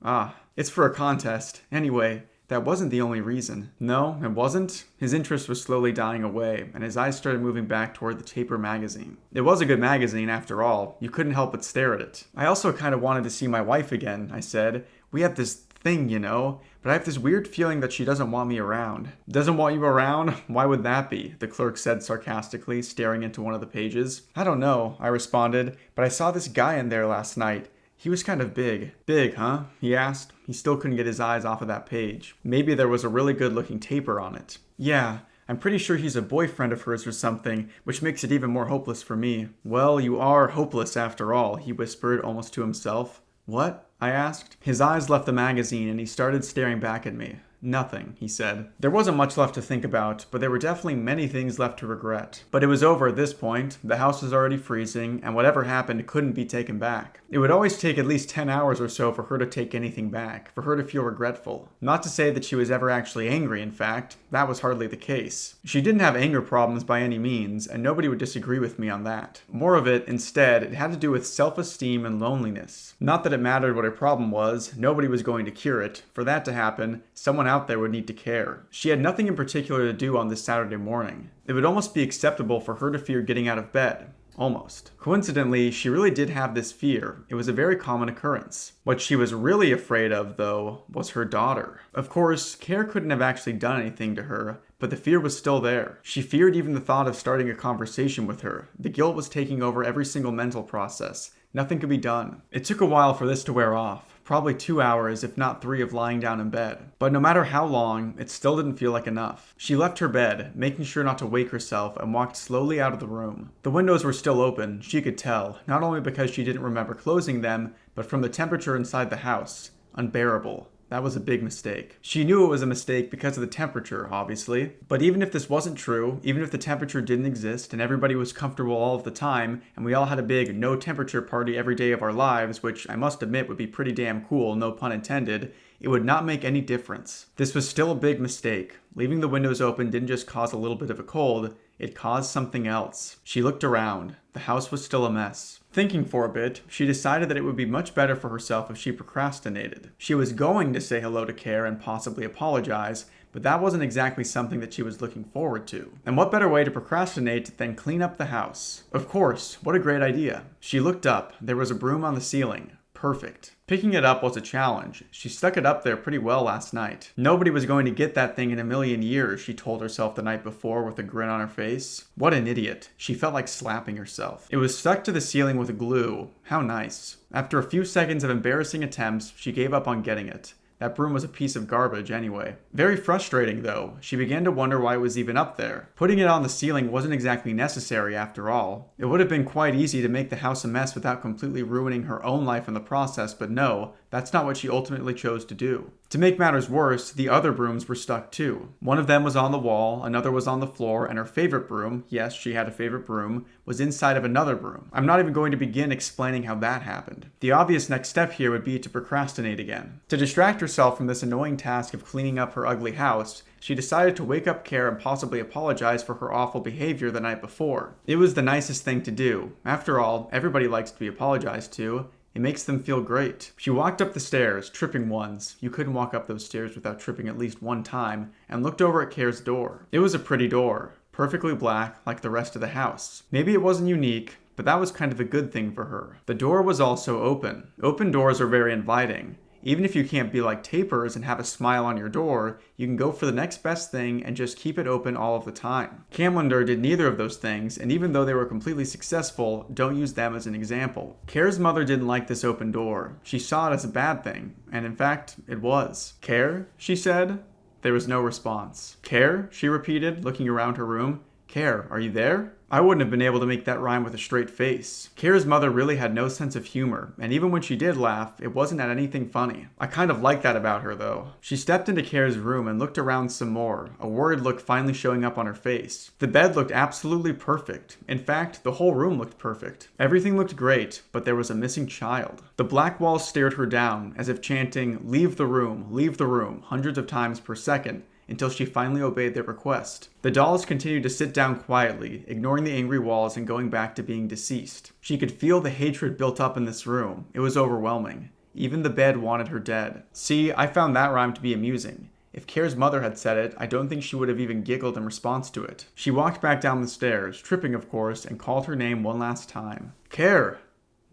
"Ah, it's for a contest. Anyway, that wasn't the only reason." "No, it wasn't?" His interest was slowly dying away, and his eyes started moving back toward the Taper magazine. It was a good magazine, after all. You couldn't help but stare at it. "I also kind of wanted to see my wife again," I said. "We have this thing, you know? But I have this weird feeling that she doesn't want me around. Doesn't want you around? Why would that be? The clerk said sarcastically, staring into one of the pages. I don't know, I responded, but I saw this guy in there last night. He was kind of big. Big, huh? He asked. He still couldn't get his eyes off of that page. Maybe there was a really good-looking taper on it. Yeah, I'm pretty sure he's a boyfriend of hers or something, which makes it even more hopeless for me. Well, you are hopeless after all, he whispered almost to himself. What? I asked. His eyes left the magazine and he started staring back at me. Nothing, he said. There wasn't much left to think about, but there were definitely many things left to regret. But it was over at this point. The house was already freezing, and whatever happened couldn't be taken back. It would always take at least 10 hours or so for her to take anything back, for her to feel regretful. Not to say that she was ever actually angry, in fact. That was hardly the case. She didn't have anger problems by any means, and nobody would disagree with me on that. More of it, instead, it had to do with self-esteem and loneliness. Not that it mattered what her problem was, nobody was going to cure it. For that to happen, someone out there would need to care. She had nothing in particular to do on this Saturday morning. It would almost be acceptable for her to fear getting out of bed. Almost. Coincidentally, she really did have this fear. It was a very common occurrence. What she was really afraid of, though, was her daughter. Of course, Care couldn't have actually done anything to her, but the fear was still there. She feared even the thought of starting a conversation with her. The guilt was taking over every single mental process. Nothing could be done. It took a while for this to wear off. Probably 2 hours, if not 3, of lying down in bed. But no matter how long, it still didn't feel like enough. She left her bed, making sure not to wake herself, and walked slowly out of the room. The windows were still open, she could tell, not only because she didn't remember closing them, but from the temperature inside the house. Unbearable. That was a big mistake. She knew it was a mistake because of the temperature, obviously. But even if this wasn't true, even if the temperature didn't exist and everybody was comfortable all of the time, and we all had a big no temperature party every day of our lives, which I must admit would be pretty damn cool, no pun intended, it would not make any difference. This was still a big mistake. Leaving the windows open didn't just cause a little bit of a cold, it caused something else. She looked around. The house was still a mess. Thinking for a bit, she decided that it would be much better for herself if she procrastinated. She was going to say hello to Care and possibly apologize, but that wasn't exactly something that she was looking forward to. And what better way to procrastinate than clean up the house? Of course, what a great idea. She looked up. There was a broom on the ceiling. Perfect. Picking it up was a challenge. She stuck it up there pretty well last night. Nobody was going to get that thing in a million years, she told herself the night before with a grin on her face. What an idiot. She felt like slapping herself. It was stuck to the ceiling with glue. How nice. After a few seconds of embarrassing attempts, she gave up on getting it. That broom was a piece of garbage anyway. Very frustrating though. She began to wonder why it was even up there. Putting it on the ceiling wasn't exactly necessary after all. It would have been quite easy to make the house a mess without completely ruining her own life in the process, but no, that's not what she ultimately chose to do. To make matters worse, the other brooms were stuck too. One of them was on the wall, another was on the floor, and her favorite broom, yes, she had a favorite broom, was inside of another broom. I'm not even going to begin explaining how that happened. The obvious next step here would be to procrastinate again. To distract herself from this annoying task of cleaning up her ugly house, she decided to wake up Care and possibly apologize for her awful behavior the night before. It was the nicest thing to do. After all, everybody likes to be apologized to. It makes them feel great. She walked up the stairs, tripping once. You couldn't walk up those stairs without tripping at least one time, and looked over at Care's door. It was a pretty door, perfectly black like the rest of the house. Maybe it wasn't unique, but that was kind of a good thing for her. The door was also open. Open doors are very inviting. Even if you can't be like tapers and have a smile on your door, you can go for the next best thing and just keep it open all of the time. Camlander did neither of those things, and even though they were completely successful, don't use them as an example. Care's mother didn't like this open door. She saw it as a bad thing, and in fact, it was. Care? She said. There was no response. Care? She repeated, looking around her room. Care, are you there? I wouldn't have been able to make that rhyme with a straight face. Care's mother really had no sense of humor, and even when she did laugh, it wasn't at anything funny. I kind of like that about her, though. She stepped into Care's room and looked around some more, a worried look finally showing up on her face. The bed looked absolutely perfect. In fact, the whole room looked perfect. Everything looked great, but there was a missing child. The black walls stared her down, as if chanting, leave the room, hundreds of times per second, until she finally obeyed their request. The dolls continued to sit down quietly, ignoring the angry walls and going back to being deceased. She could feel the hatred built up in this room. It was overwhelming. Even the bed wanted her dead. See, I found that rhyme to be amusing. If Care's mother had said it, I don't think she would have even giggled in response to it. She walked back down the stairs, tripping of course, and called her name one last time. Care!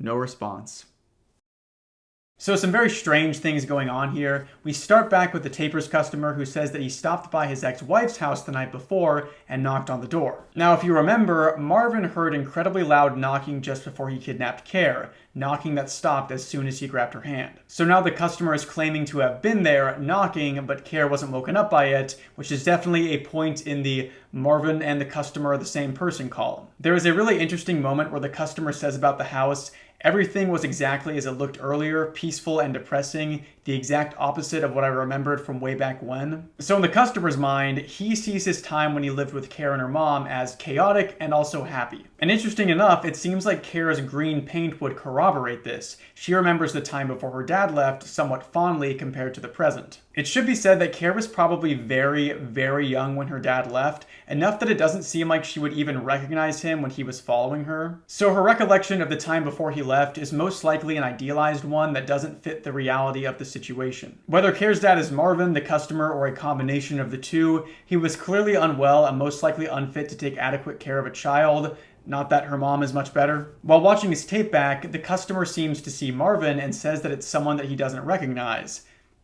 No response. So some very strange things going on here. We start back with the Tapers customer who says that he stopped by his ex-wife's house the night before and knocked on the door. Now, if you remember, Marvin heard incredibly loud knocking just before he kidnapped Care, knocking that stopped as soon as he grabbed her hand. So now the customer is claiming to have been there knocking, but Care wasn't woken up by it, which is definitely a point in the Marvin and the customer are the same person column. There is a really interesting moment where the customer says about the house, everything was exactly as it looked earlier, peaceful and depressing, the exact opposite of what I remembered from way back when. So in the customer's mind, he sees his time when he lived with Care and her mom as chaotic and also happy. And interesting enough, it seems like Care's green paint would corroborate this. She remembers the time before her dad left somewhat fondly compared to the present. It should be said that Care was probably very, very young when her dad left, enough that it doesn't seem like she would even recognize him when he was following her. So her recollection of the time before he left is most likely an idealized one that doesn't fit the reality of the situation. Whether Care's dad is Marvin, the customer, or a combination of the two, he was clearly unwell and most likely unfit to take adequate care of a child. Not that her mom is much better. While watching his tape back, the customer seems to see Marvin and says that it's someone that he doesn't recognize.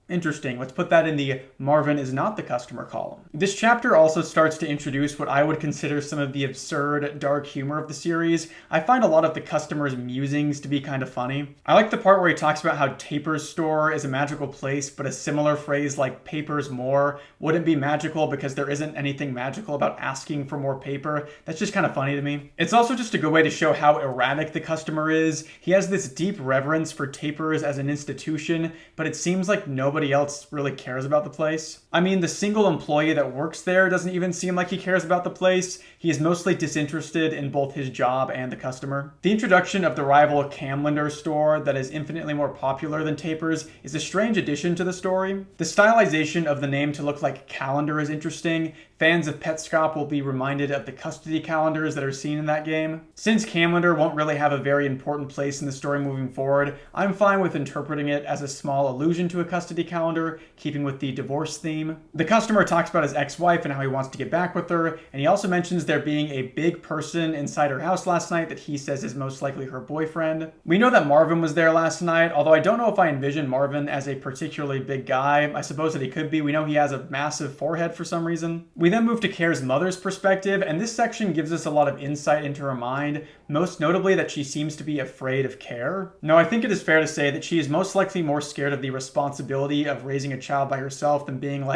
Interesting. Let's put that in the Marvin is not the customer column. This chapter also starts to introduce what I would consider some of the absurd, dark humor of the series. I find a lot of the customer's musings to be kind of funny. I like the part where he talks about how Taper's store is a magical place, but a similar phrase like paper's more wouldn't be magical because there isn't anything magical about asking for more paper. That's just kind of funny to me. It's also just a good way to show how erratic the customer is. He has this deep reverence for Tapers as an institution, but it seems like nobody else really cares about the place. I mean, the single employee that works there doesn't even seem like he cares about the place. He is mostly disinterested in both his job and the customer. The introduction of the rival Camlander store that is infinitely more popular than Tapers is a strange addition to the story. The stylization of the name to look like calendar is interesting. Fans of Petscop will be reminded of the custody calendars that are seen in that game. Since Camlander won't really have a very important place in the story moving forward, I'm fine with interpreting it as a small allusion to a custody calendar, keeping with the divorce theme. The customer talks about his ex-wife and how he wants to get back with her, and he also mentions there being a big person inside her house last night that he says is most likely her boyfriend. We know that Marvin was there last night, although I don't know if I envision Marvin as a particularly big guy. I suppose that he could be. We know he has a massive forehead for some reason. We then move to Care's mother's perspective, and this section gives us a lot of insight into her mind, most notably that she seems to be afraid of Care. Now, I think it is fair to say that she is most likely more scared of the responsibility of raising a child by herself than being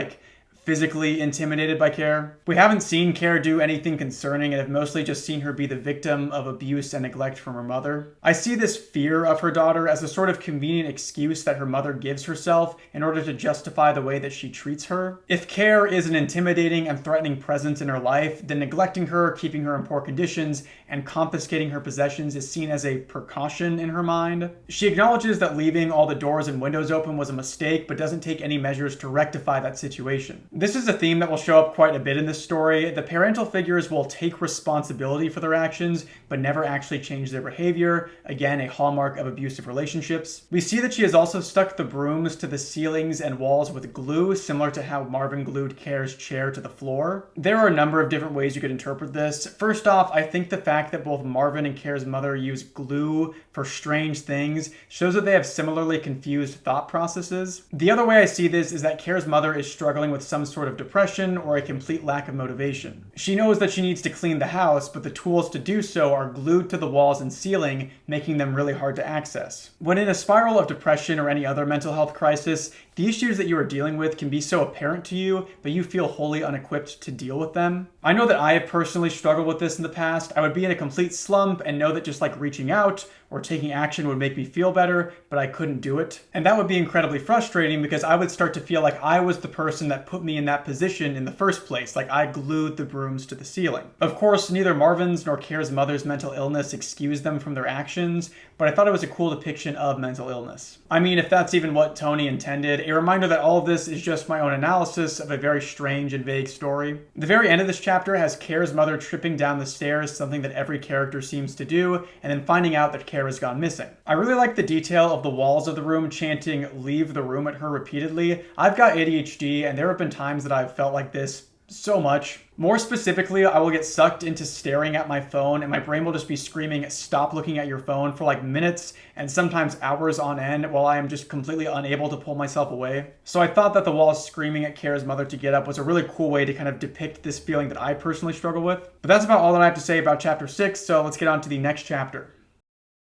physically intimidated by Care. We haven't seen Care do anything concerning and have mostly just seen her be the victim of abuse and neglect from her mother. I see this fear of her daughter as a sort of convenient excuse that her mother gives herself in order to justify the way that she treats her. If Care is an intimidating and threatening presence in her life, then neglecting her, keeping her in poor conditions, and confiscating her possessions is seen as a precaution in her mind. She acknowledges that leaving all the doors and windows open was a mistake, but doesn't take any measures to rectify that situation. This is a theme that will show up quite a bit in this story. The parental figures will take responsibility for their actions, but never actually change their behavior. Again, a hallmark of abusive relationships. We see that she has also stuck the brooms to the ceilings and walls with glue, similar to how Marvin glued Care's chair to the floor. There are a number of different ways you could interpret this. First off, I think the fact that both Marvin and Care's mother use glue for strange things shows that they have similarly confused thought processes. The other way I see this is that Care's mother is struggling with some sort of depression or a complete lack of motivation. She knows that she needs to clean the house, but the tools to do so are glued to the walls and ceiling, making them really hard to access. When in a spiral of depression or any other mental health crisis, the issues that you are dealing with can be so apparent to you, but you feel wholly unequipped to deal with them. I know that I have personally struggled with this in the past. I would be in a complete slump and know that just reaching out or taking action would make me feel better, but I couldn't do it. And that would be incredibly frustrating because I would start to feel like I was the person that put me in that position in the first place, like I glued the brooms to the ceiling. Of course, neither Marvin's nor Care's mother's mental illness excused them from their actions, but I thought it was a cool depiction of mental illness. I mean, if that's even what Tony intended, a reminder that all of this is just my own analysis of a very strange and vague story. The very end of this chapter has Care's mother tripping down the stairs, something that every character seems to do, and then finding out that Care has gone missing. I really like the detail of the walls of the room chanting "leave the room" at her repeatedly. I've got ADHD, and there have been times that I've felt like this So much. More specifically, I will get sucked into staring at my phone and my brain will just be screaming, stop looking at your phone for like minutes and sometimes hours on end while I am just completely unable to pull myself away. So I thought that the wall screaming at Kara's mother to get up was a really cool way to kind of depict this feeling that I personally struggle with. But that's about all that I have to say about chapter 6, so let's get on to the next chapter.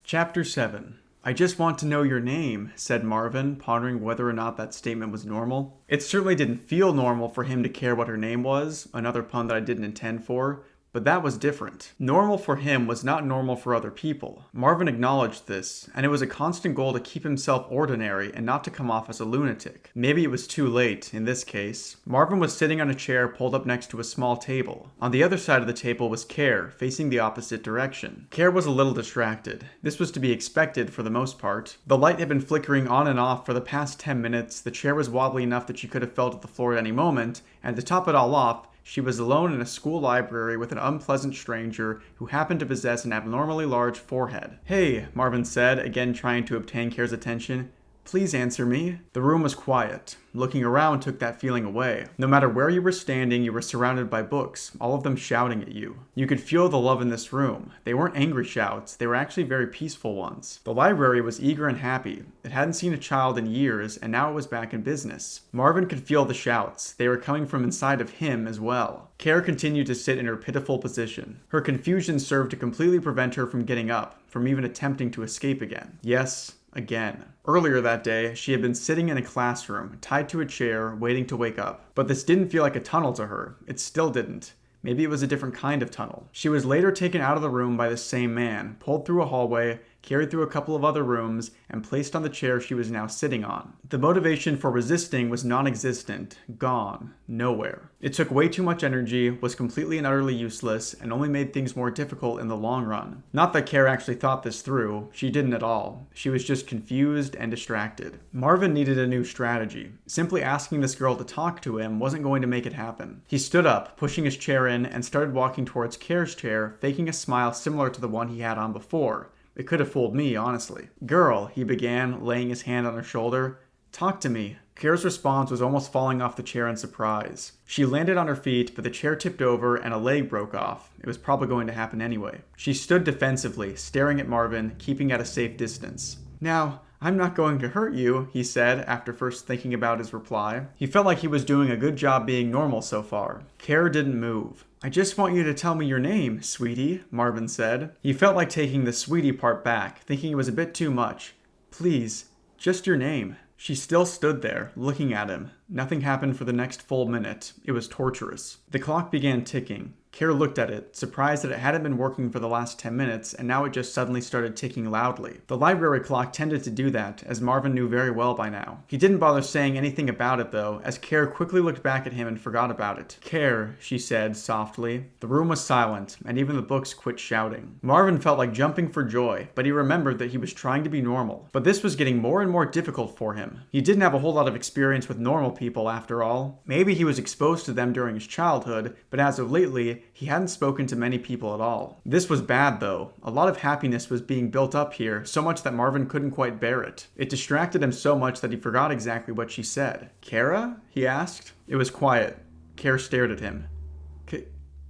Chapter 7. I just want to know your name, said Marvin, pondering whether or not that statement was normal. It certainly didn't feel normal for him to care what her name was, another pun that I didn't intend for, but that was different. Normal for him was not normal for other people. Marvin acknowledged this, and it was a constant goal to keep himself ordinary and not to come off as a lunatic. Maybe it was too late, in this case. Marvin was sitting on a chair pulled up next to a small table. On the other side of the table was Care, facing the opposite direction. Care was a little distracted. This was to be expected for the most part. The light had been flickering on and off for the past 10 minutes, the chair was wobbly enough that she could have fell to the floor at any moment, and to top it all off, she was alone in a school library with an unpleasant stranger who happened to possess an abnormally large forehead. Hey, Marvin said, again trying to obtain Care's attention. Please answer me. The room was quiet. Looking around took that feeling away. No matter where you were standing, you were surrounded by books, all of them shouting at you. You could feel the love in this room. They weren't angry shouts, they were actually very peaceful ones. The library was eager and happy. It hadn't seen a child in years, and now it was back in business. Marvin could feel the shouts. They were coming from inside of him as well. Care continued to sit in her pitiful position. Her confusion served to completely prevent her from getting up, from even attempting to escape again. Yes, again. Earlier that day, she had been sitting in a classroom, tied to a chair, waiting to wake up. But this didn't feel like a tunnel to her. It still didn't. Maybe it was a different kind of tunnel. She was later taken out of the room by the same man, pulled through a hallway, carried through a couple of other rooms, and placed on the chair she was now sitting on. The motivation for resisting was non-existent, gone, nowhere. It took way too much energy, was completely and utterly useless, and only made things more difficult in the long run. Not that Care actually thought this through, she didn't at all. She was just confused and distracted. Marvin needed a new strategy. Simply asking this girl to talk to him wasn't going to make it happen. He stood up, pushing his chair in, and started walking towards Care's chair, faking a smile similar to the one he had on before. It could have fooled me, honestly. Girl, he began, laying his hand on her shoulder. Talk to me. Care's response was almost falling off the chair in surprise. She landed on her feet, but the chair tipped over and a leg broke off. It was probably going to happen anyway. She stood defensively, staring at Marvin, keeping at a safe distance. Now, I'm not going to hurt you, he said, after first thinking about his reply. He felt like he was doing a good job being normal so far. Care didn't move. I just want you to tell me your name, sweetie, Marvin said. He felt like taking the sweetie part back, thinking it was a bit too much. Please, just your name. She still stood there, looking at him. Nothing happened for the next full minute. It was torturous. The clock began ticking. Care looked at it, surprised that it hadn't been working for the last 10 minutes, and now it just suddenly started ticking loudly. The library clock tended to do that, as Marvin knew very well by now. He didn't bother saying anything about it, though, as Care quickly looked back at him and forgot about it. Care, she said, softly. The room was silent, and even the books quit shouting. Marvin felt like jumping for joy, but he remembered that he was trying to be normal. But this was getting more and more difficult for him. He didn't have a whole lot of experience with normal people, after all. Maybe he was exposed to them during his childhood, but as of lately, he hadn't spoken to many people at all. This was bad, though. A lot of happiness was being built up here, so much that Marvin couldn't quite bear it. It distracted him so much that he forgot exactly what she said. Kara? He asked. It was quiet. Care stared at him.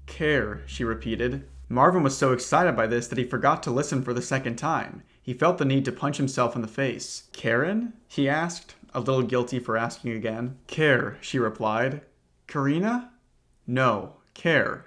Care, she repeated. Marvin was so excited by this that he forgot to listen for the second time. He felt the need to punch himself in the face. Karen? He asked, a little guilty for asking again. Care, she replied. Karina? No, Care.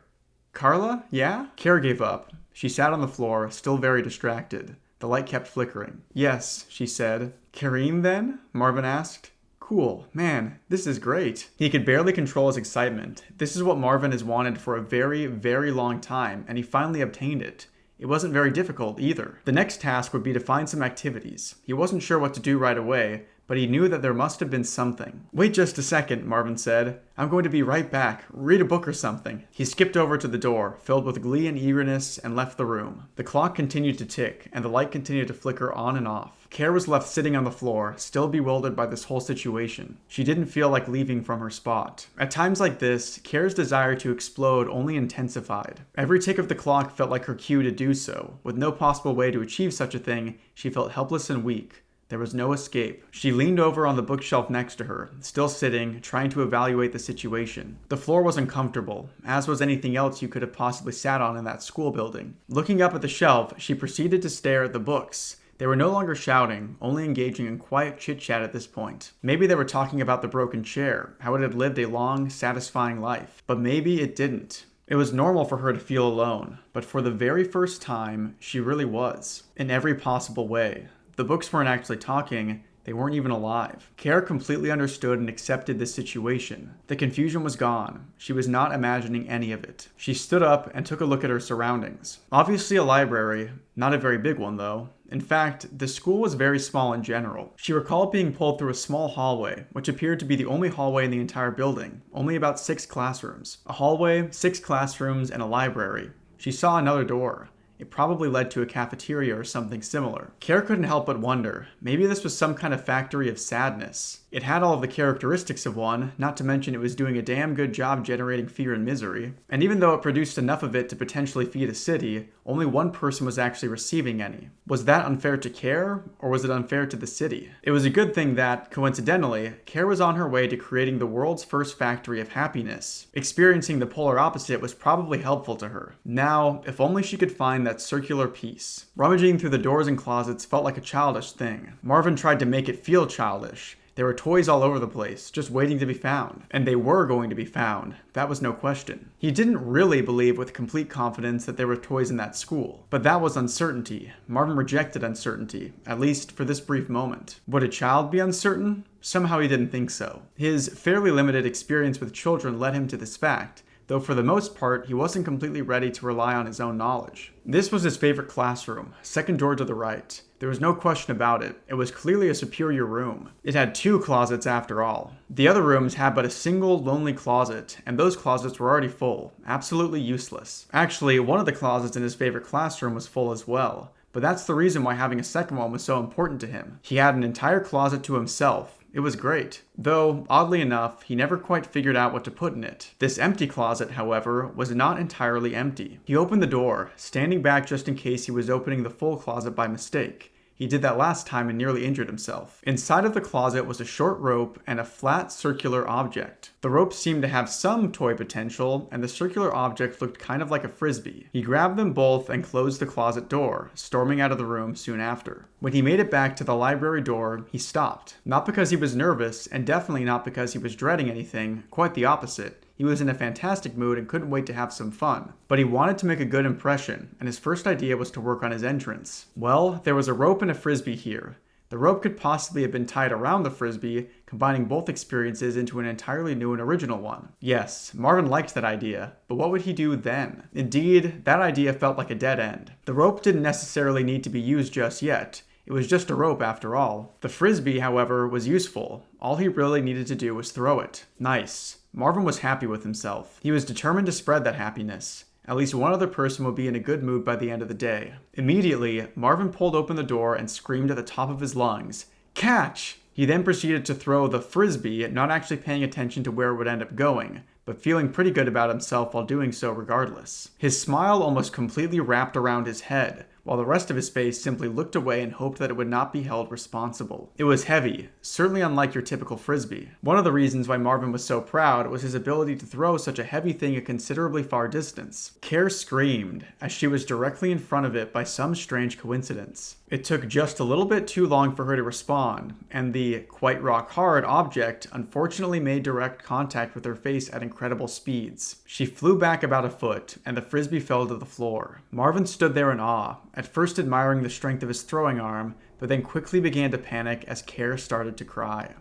Carla? Yeah? Care gave up. She sat on the floor, still very distracted. The light kept flickering. Yes, she said. Karine, then? Marvin asked. Cool. Man, this is great. He could barely control his excitement. This is what Marvin has wanted for a very, very long time, and he finally obtained it. It wasn't very difficult either. The next task would be to find some activities. He wasn't sure what to do right away, but he knew that there must have been something. Wait just a second, Marvin said. I'm going to be right back. Read a book or something. He skipped over to the door, filled with glee and eagerness, and left the room. The clock continued to tick, and the light continued to flicker on and off. Care was left sitting on the floor, still bewildered by this whole situation. She didn't feel like leaving from her spot. At times like this, Care's desire to explode only intensified. Every tick of the clock felt like her cue to do so. With no possible way to achieve such a thing, she felt helpless and weak. There was no escape. She leaned over on the bookshelf next to her, still sitting, trying to evaluate the situation. The floor was uncomfortable, as was anything else you could have possibly sat on in that school building. Looking up at the shelf, she proceeded to stare at the books. They were no longer shouting, only engaging in quiet chit-chat at this point. Maybe they were talking about the broken chair, how it had lived a long, satisfying life. But maybe it didn't. It was normal for her to feel alone, but for the very first time, she really was. In every possible way. The books weren't actually talking, they weren't even alive. Kara completely understood and accepted this situation. The confusion was gone. She was not imagining any of it. She stood up and took a look at her surroundings. Obviously a library, not a very big one though. In fact, the school was very small in general. She recalled being pulled through a small hallway, which appeared to be the only hallway in the entire building, only about 6 classrooms. A hallway, 6 classrooms, and a library. She saw another door. It probably led to a cafeteria or something similar. Kara couldn't help but wonder, maybe this was some kind of factory of sadness. It had all of the characteristics of one, not to mention it was doing a damn good job generating fear and misery. And even though it produced enough of it to potentially feed a city, only one person was actually receiving any. Was that unfair to Kara, or was it unfair to the city? It was a good thing that, coincidentally, Kara was on her way to creating the world's first factory of happiness. Experiencing the polar opposite was probably helpful to her. Now, if only she could find that circular piece. Rummaging through the doors and closets felt like a childish thing. Marvin tried to make it feel childish. There were toys all over the place, just waiting to be found. And they were going to be found. That was no question. He didn't really believe with complete confidence that there were toys in that school. But that was uncertainty. Marvin rejected uncertainty, at least for this brief moment. Would a child be uncertain? Somehow he didn't think so. His fairly limited experience with children led him to this fact, though for the most part, he wasn't completely ready to rely on his own knowledge. This was his favorite classroom, second door to the right. There was no question about it. It was clearly a superior room. It had 2 closets after all. The other rooms had but a single lonely closet, and those closets were already full. Absolutely useless. Actually, one of the closets in his favorite classroom was full as well. But that's the reason why having a second one was so important to him. He had an entire closet to himself. It was great. Though, oddly enough, he never quite figured out what to put in it. This empty closet, however, was not entirely empty. He opened the door, standing back just in case he was opening the full closet by mistake. He did that last time and nearly injured himself. Inside of the closet was a short rope and a flat circular object. The rope seemed to have some toy potential, and the circular object looked kind of like a frisbee. He grabbed them both and closed the closet door, storming out of the room soon after. When he made it back to the library door, he stopped. Not because he was nervous, and definitely not because he was dreading anything, quite the opposite. He was in a fantastic mood and couldn't wait to have some fun. But he wanted to make a good impression, and his first idea was to work on his entrance. Well, there was a rope and a frisbee here. The rope could possibly have been tied around the frisbee, combining both experiences into an entirely new and original one. Yes, Marvin liked that idea, but what would he do then? Indeed, that idea felt like a dead end. The rope didn't necessarily need to be used just yet. It was just a rope after all. The frisbee, however, was useful. All he really needed to do was throw it. Nice. Marvin was happy with himself. He was determined to spread that happiness. At least one other person would be in a good mood by the end of the day. Immediately, Marvin pulled open the door and screamed at the top of his lungs, "Catch!" He then proceeded to throw the frisbee, not actually paying attention to where it would end up going, but feeling pretty good about himself while doing so regardless. His smile almost completely wrapped around his head, while the rest of his face simply looked away and hoped that it would not be held responsible. It was heavy, certainly unlike your typical frisbee. One of the reasons why Marvin was so proud was his ability to throw such a heavy thing a considerably far distance. Kara screamed, as she was directly in front of it by some strange coincidence. It took just a little bit too long for her to respond, and the quite rock-hard object unfortunately made direct contact with her face at incredible speeds. She flew back about a foot, and the frisbee fell to the floor. Marvin stood there in awe, at first admiring the strength of his throwing arm, but then quickly began to panic as Kara started to cry.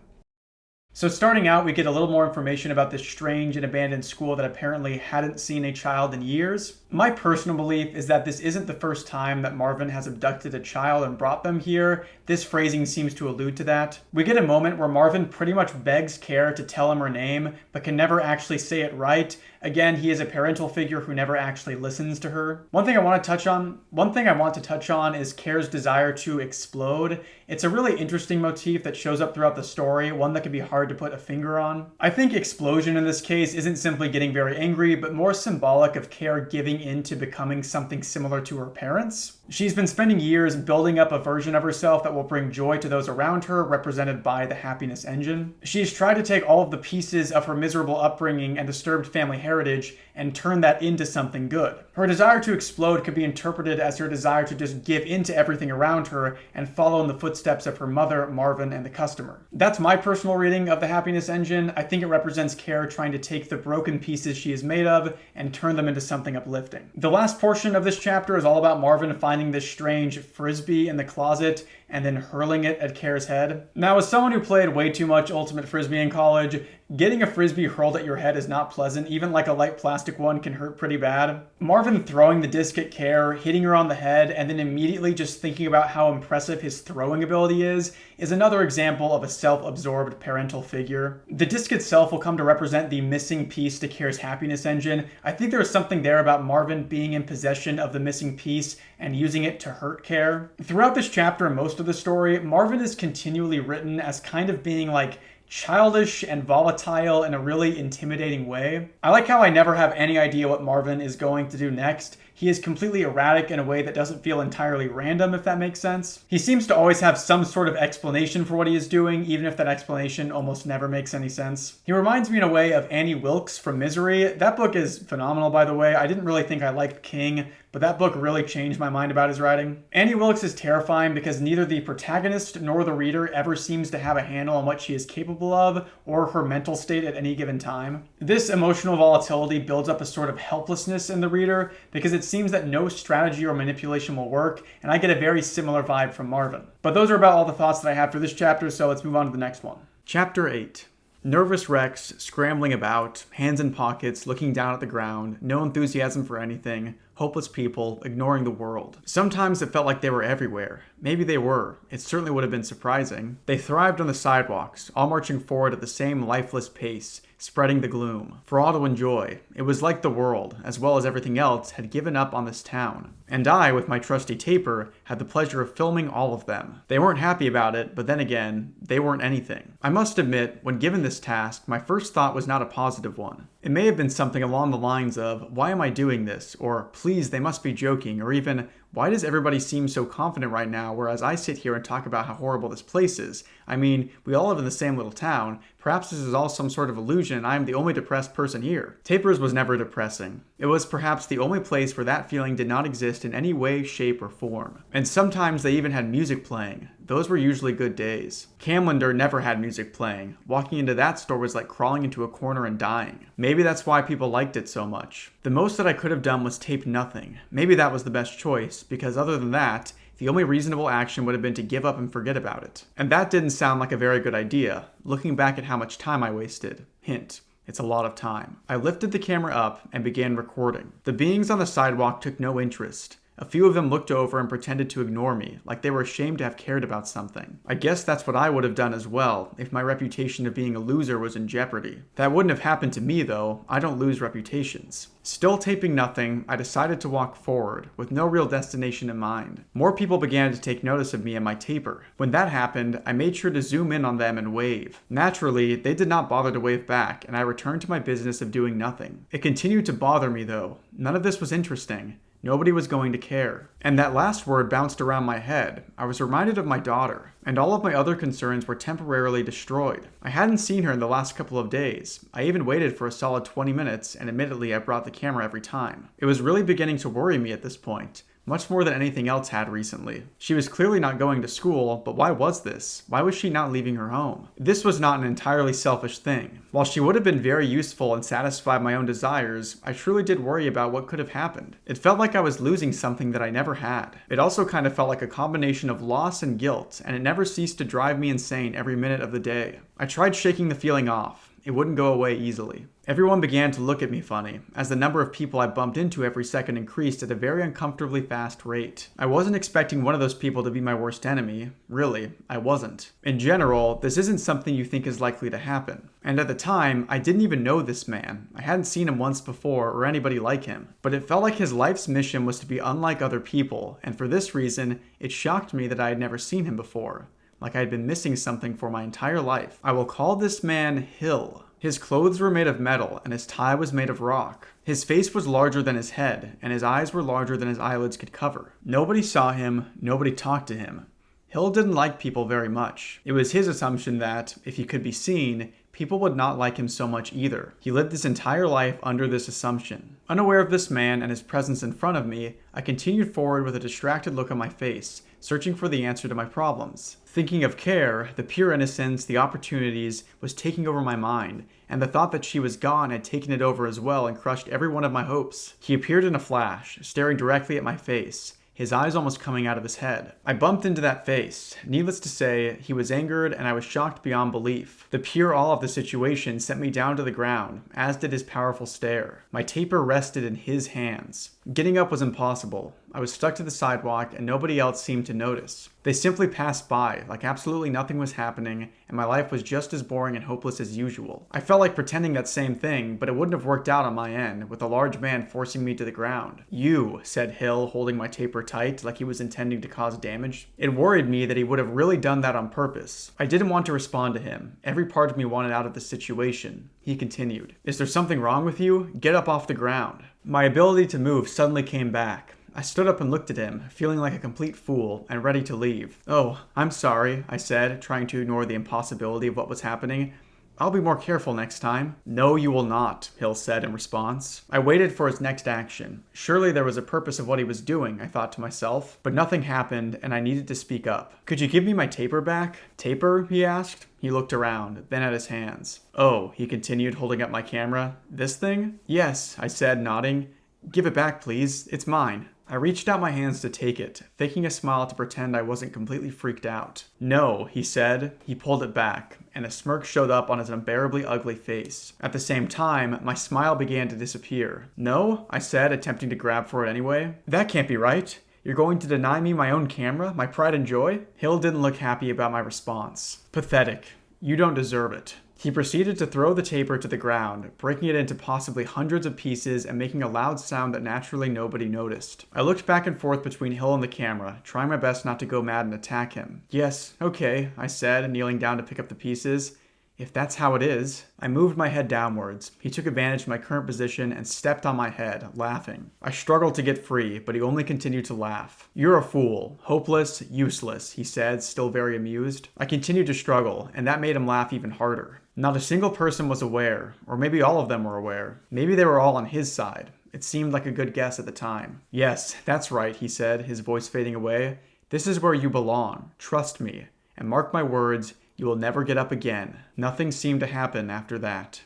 So starting out, we get a little more information about this strange and abandoned school that apparently hadn't seen a child in years. My personal belief is that this isn't the first time that Marvin has abducted a child and brought them here. This phrasing seems to allude to that. We get a moment where Marvin pretty much begs Kara to tell him her name, but can never actually say it right. Again, he is a parental figure who never actually listens to her. One thing I want to touch on is Care's desire to explode. It's a really interesting motif that shows up throughout the story, one that can be hard to put a finger on. I think explosion in this case isn't simply getting very angry, but more symbolic of Care giving in to becoming something similar to her parents. She's been spending years building up a version of herself that will bring joy to those around her, represented by the happiness engine. She's tried to take all of the pieces of her miserable upbringing and disturbed family heritage and turn that into something good. Her desire to explode could be interpreted as her desire to just give in to everything around her and follow in the footsteps of her mother, Marvin, and the customer. That's my personal reading of the happiness engine. I think it represents Care trying to take the broken pieces she is made of and turn them into something uplifting. The last portion of this chapter is all about Marvin finding this strange frisbee in the closet and then hurling it at Care's head. Now, as someone who played way too much Ultimate Frisbee in college, getting a frisbee hurled at your head is not pleasant. Even like a light plastic one can hurt pretty bad. Marvin throwing the disc at Care, hitting her on the head, and then immediately just thinking about how impressive his throwing ability is another example of a self-absorbed parental figure. The disc itself will come to represent the missing piece to Care's happiness engine. I think there's something there about Marvin being in possession of the missing piece and using it to hurt Care. Throughout this chapter and most of the story, Marvin is continually written as kind of being like childish and volatile in a really intimidating way. I like how I never have any idea what Marvin is going to do next. He is completely erratic in a way that doesn't feel entirely random, if that makes sense. He seems to always have some sort of explanation for what he is doing, even if that explanation almost never makes any sense. He reminds me in a way of Annie Wilkes from Misery. That book is phenomenal, by the way. I didn't really think I liked King, but that book really changed my mind about his writing. Annie Wilkes is terrifying because neither the protagonist nor the reader ever seems to have a handle on what she is capable of or her mental state at any given time. This emotional volatility builds up a sort of helplessness in the reader because it seems that no strategy or manipulation will work, and I get a very similar vibe from Marvin. But those are about all the thoughts that I have for this chapter, so let's move on to the next one. Chapter 8. Nervous Rex, scrambling about, hands in pockets, looking down at the ground, no enthusiasm for anything, hopeless people, ignoring the world. Sometimes it felt like they were everywhere. Maybe they were. It certainly would have been surprising. They thrived on the sidewalks, all marching forward at the same lifeless pace, spreading the gloom. For all to enjoy. It was like the world, as well as everything else, had given up on this town. And I, with my trusty taper, had the pleasure of filming all of them. They weren't happy about it, but then again, they weren't anything. I must admit, when given this task, my first thought was not a positive one. It may have been something along the lines of, why am I doing this? Or, please, they must be joking. Or even, why does everybody seem so confident right now, whereas I sit here and talk about how horrible this place is? I mean, we all live in the same little town. Perhaps this is all some sort of illusion and I am the only depressed person here. Tapers was never depressing. It was perhaps the only place where that feeling did not exist in any way, shape, or form. And sometimes they even had music playing. Those were usually good days. Camlander never had music playing. Walking into that store was like crawling into a corner and dying. Maybe that's why people liked it so much. The most that I could have done was tape nothing. Maybe that was the best choice, because other than that, the only reasonable action would have been to give up and forget about it. And that didn't sound like a very good idea, looking back at how much time I wasted. Hint. It's a lot of time. I lifted the camera up and began recording. The beings on the sidewalk took no interest. A few of them looked over and pretended to ignore me, like they were ashamed to have cared about something. I guess that's what I would have done as well, if my reputation of being a loser was in jeopardy. That wouldn't have happened to me though. I don't lose reputations. Still taping nothing, I decided to walk forward, with no real destination in mind. More people began to take notice of me and my taper. When that happened, I made sure to zoom in on them and wave. Naturally, they did not bother to wave back, and I returned to my business of doing nothing. It continued to bother me though. None of this was interesting. Nobody was going to care. And that last word bounced around my head. I was reminded of my daughter, and all of my other concerns were temporarily destroyed. I hadn't seen her in the last couple of days. I even waited for a solid 20 minutes, and admittedly I brought the camera every time. It was really beginning to worry me at this point. Much more than anything else had recently. She was clearly not going to school, but why was this? Why was she not leaving her home? This was not an entirely selfish thing. While she would have been very useful and satisfied my own desires, I truly did worry about what could have happened. It felt like I was losing something that I never had. It also kind of felt like a combination of loss and guilt, and it never ceased to drive me insane every minute of the day. I tried shaking the feeling off. It wouldn't go away easily. Everyone began to look at me funny, as the number of people I bumped into every second increased at a very uncomfortably fast rate. I wasn't expecting one of those people to be my worst enemy. Really, I wasn't. In general, this isn't something you think is likely to happen. And at the time, I didn't even know this man. I hadn't seen him once before or anybody like him. But it felt like his life's mission was to be unlike other people, and for this reason, it shocked me that I had never seen him before. Like I had been missing something for my entire life. I will call this man Hill. His clothes were made of metal, and his tie was made of rock. His face was larger than his head, and his eyes were larger than his eyelids could cover. Nobody saw him, nobody talked to him. Hill didn't like people very much. It was his assumption that, if he could be seen, people would not like him so much either. He lived his entire life under this assumption. Unaware of this man and his presence in front of me, I continued forward with a distracted look on my face, searching for the answer to my problems. Thinking of Care, the pure innocence, the opportunities, was taking over my mind, and the thought that she was gone had taken it over as well and crushed every one of my hopes. He appeared in a flash, staring directly at my face, his eyes almost coming out of his head. I bumped into that face. Needless to say, he was angered and I was shocked beyond belief. The pure awe of the situation sent me down to the ground, as did his powerful stare. My taper rested in his hands. Getting up was impossible. I was stuck to the sidewalk and nobody else seemed to notice. They simply passed by, like absolutely nothing was happening, and my life was just as boring and hopeless as usual. I felt like pretending that same thing, but it wouldn't have worked out on my end, with a large man forcing me to the ground. "You," said Hill, holding my taper tight, like he was intending to cause damage. It worried me that he would have really done that on purpose. I didn't want to respond to him. Every part of me wanted out of the situation. He continued, "Is there something wrong with you? Get up off the ground." My ability to move suddenly came back. I stood up and looked at him, feeling like a complete fool, and ready to leave. "Oh, I'm sorry," I said, trying to ignore the impossibility of what was happening. "I'll be more careful next time." "No, you will not," Hill said in response. I waited for his next action. Surely there was a purpose of what he was doing, I thought to myself. But nothing happened, and I needed to speak up. "Could you give me my taper back?" "Taper?" he asked. He looked around, then at his hands. "Oh," he continued, holding up my camera. "This thing?" "Yes," I said, nodding. "Give it back, please. It's mine." I reached out my hands to take it, faking a smile to pretend I wasn't completely freaked out. "No," he said. He pulled it back, and a smirk showed up on his unbearably ugly face. At the same time, my smile began to disappear. "No?" I said, attempting to grab for it anyway. "That can't be right. You're going to deny me my own camera, my pride and joy?" Hill didn't look happy about my response. "Pathetic. You don't deserve it." He proceeded to throw the taper to the ground, breaking it into possibly hundreds of pieces and making a loud sound that naturally nobody noticed. I looked back and forth between Hill and the camera, trying my best not to go mad and attack him. "Yes, okay," I said, kneeling down to pick up the pieces. "If that's how it is." I moved my head downwards. He took advantage of my current position and stepped on my head, laughing. I struggled to get free, but he only continued to laugh. "You're a fool. Hopeless, useless," he said, still very amused. I continued to struggle, and that made him laugh even harder. Not a single person was aware, or maybe all of them were aware. Maybe they were all on his side. It seemed like a good guess at the time. "Yes, that's right," he said, his voice fading away. "This is where you belong. Trust me. And mark my words, you will never get up again." Nothing seemed to happen after that.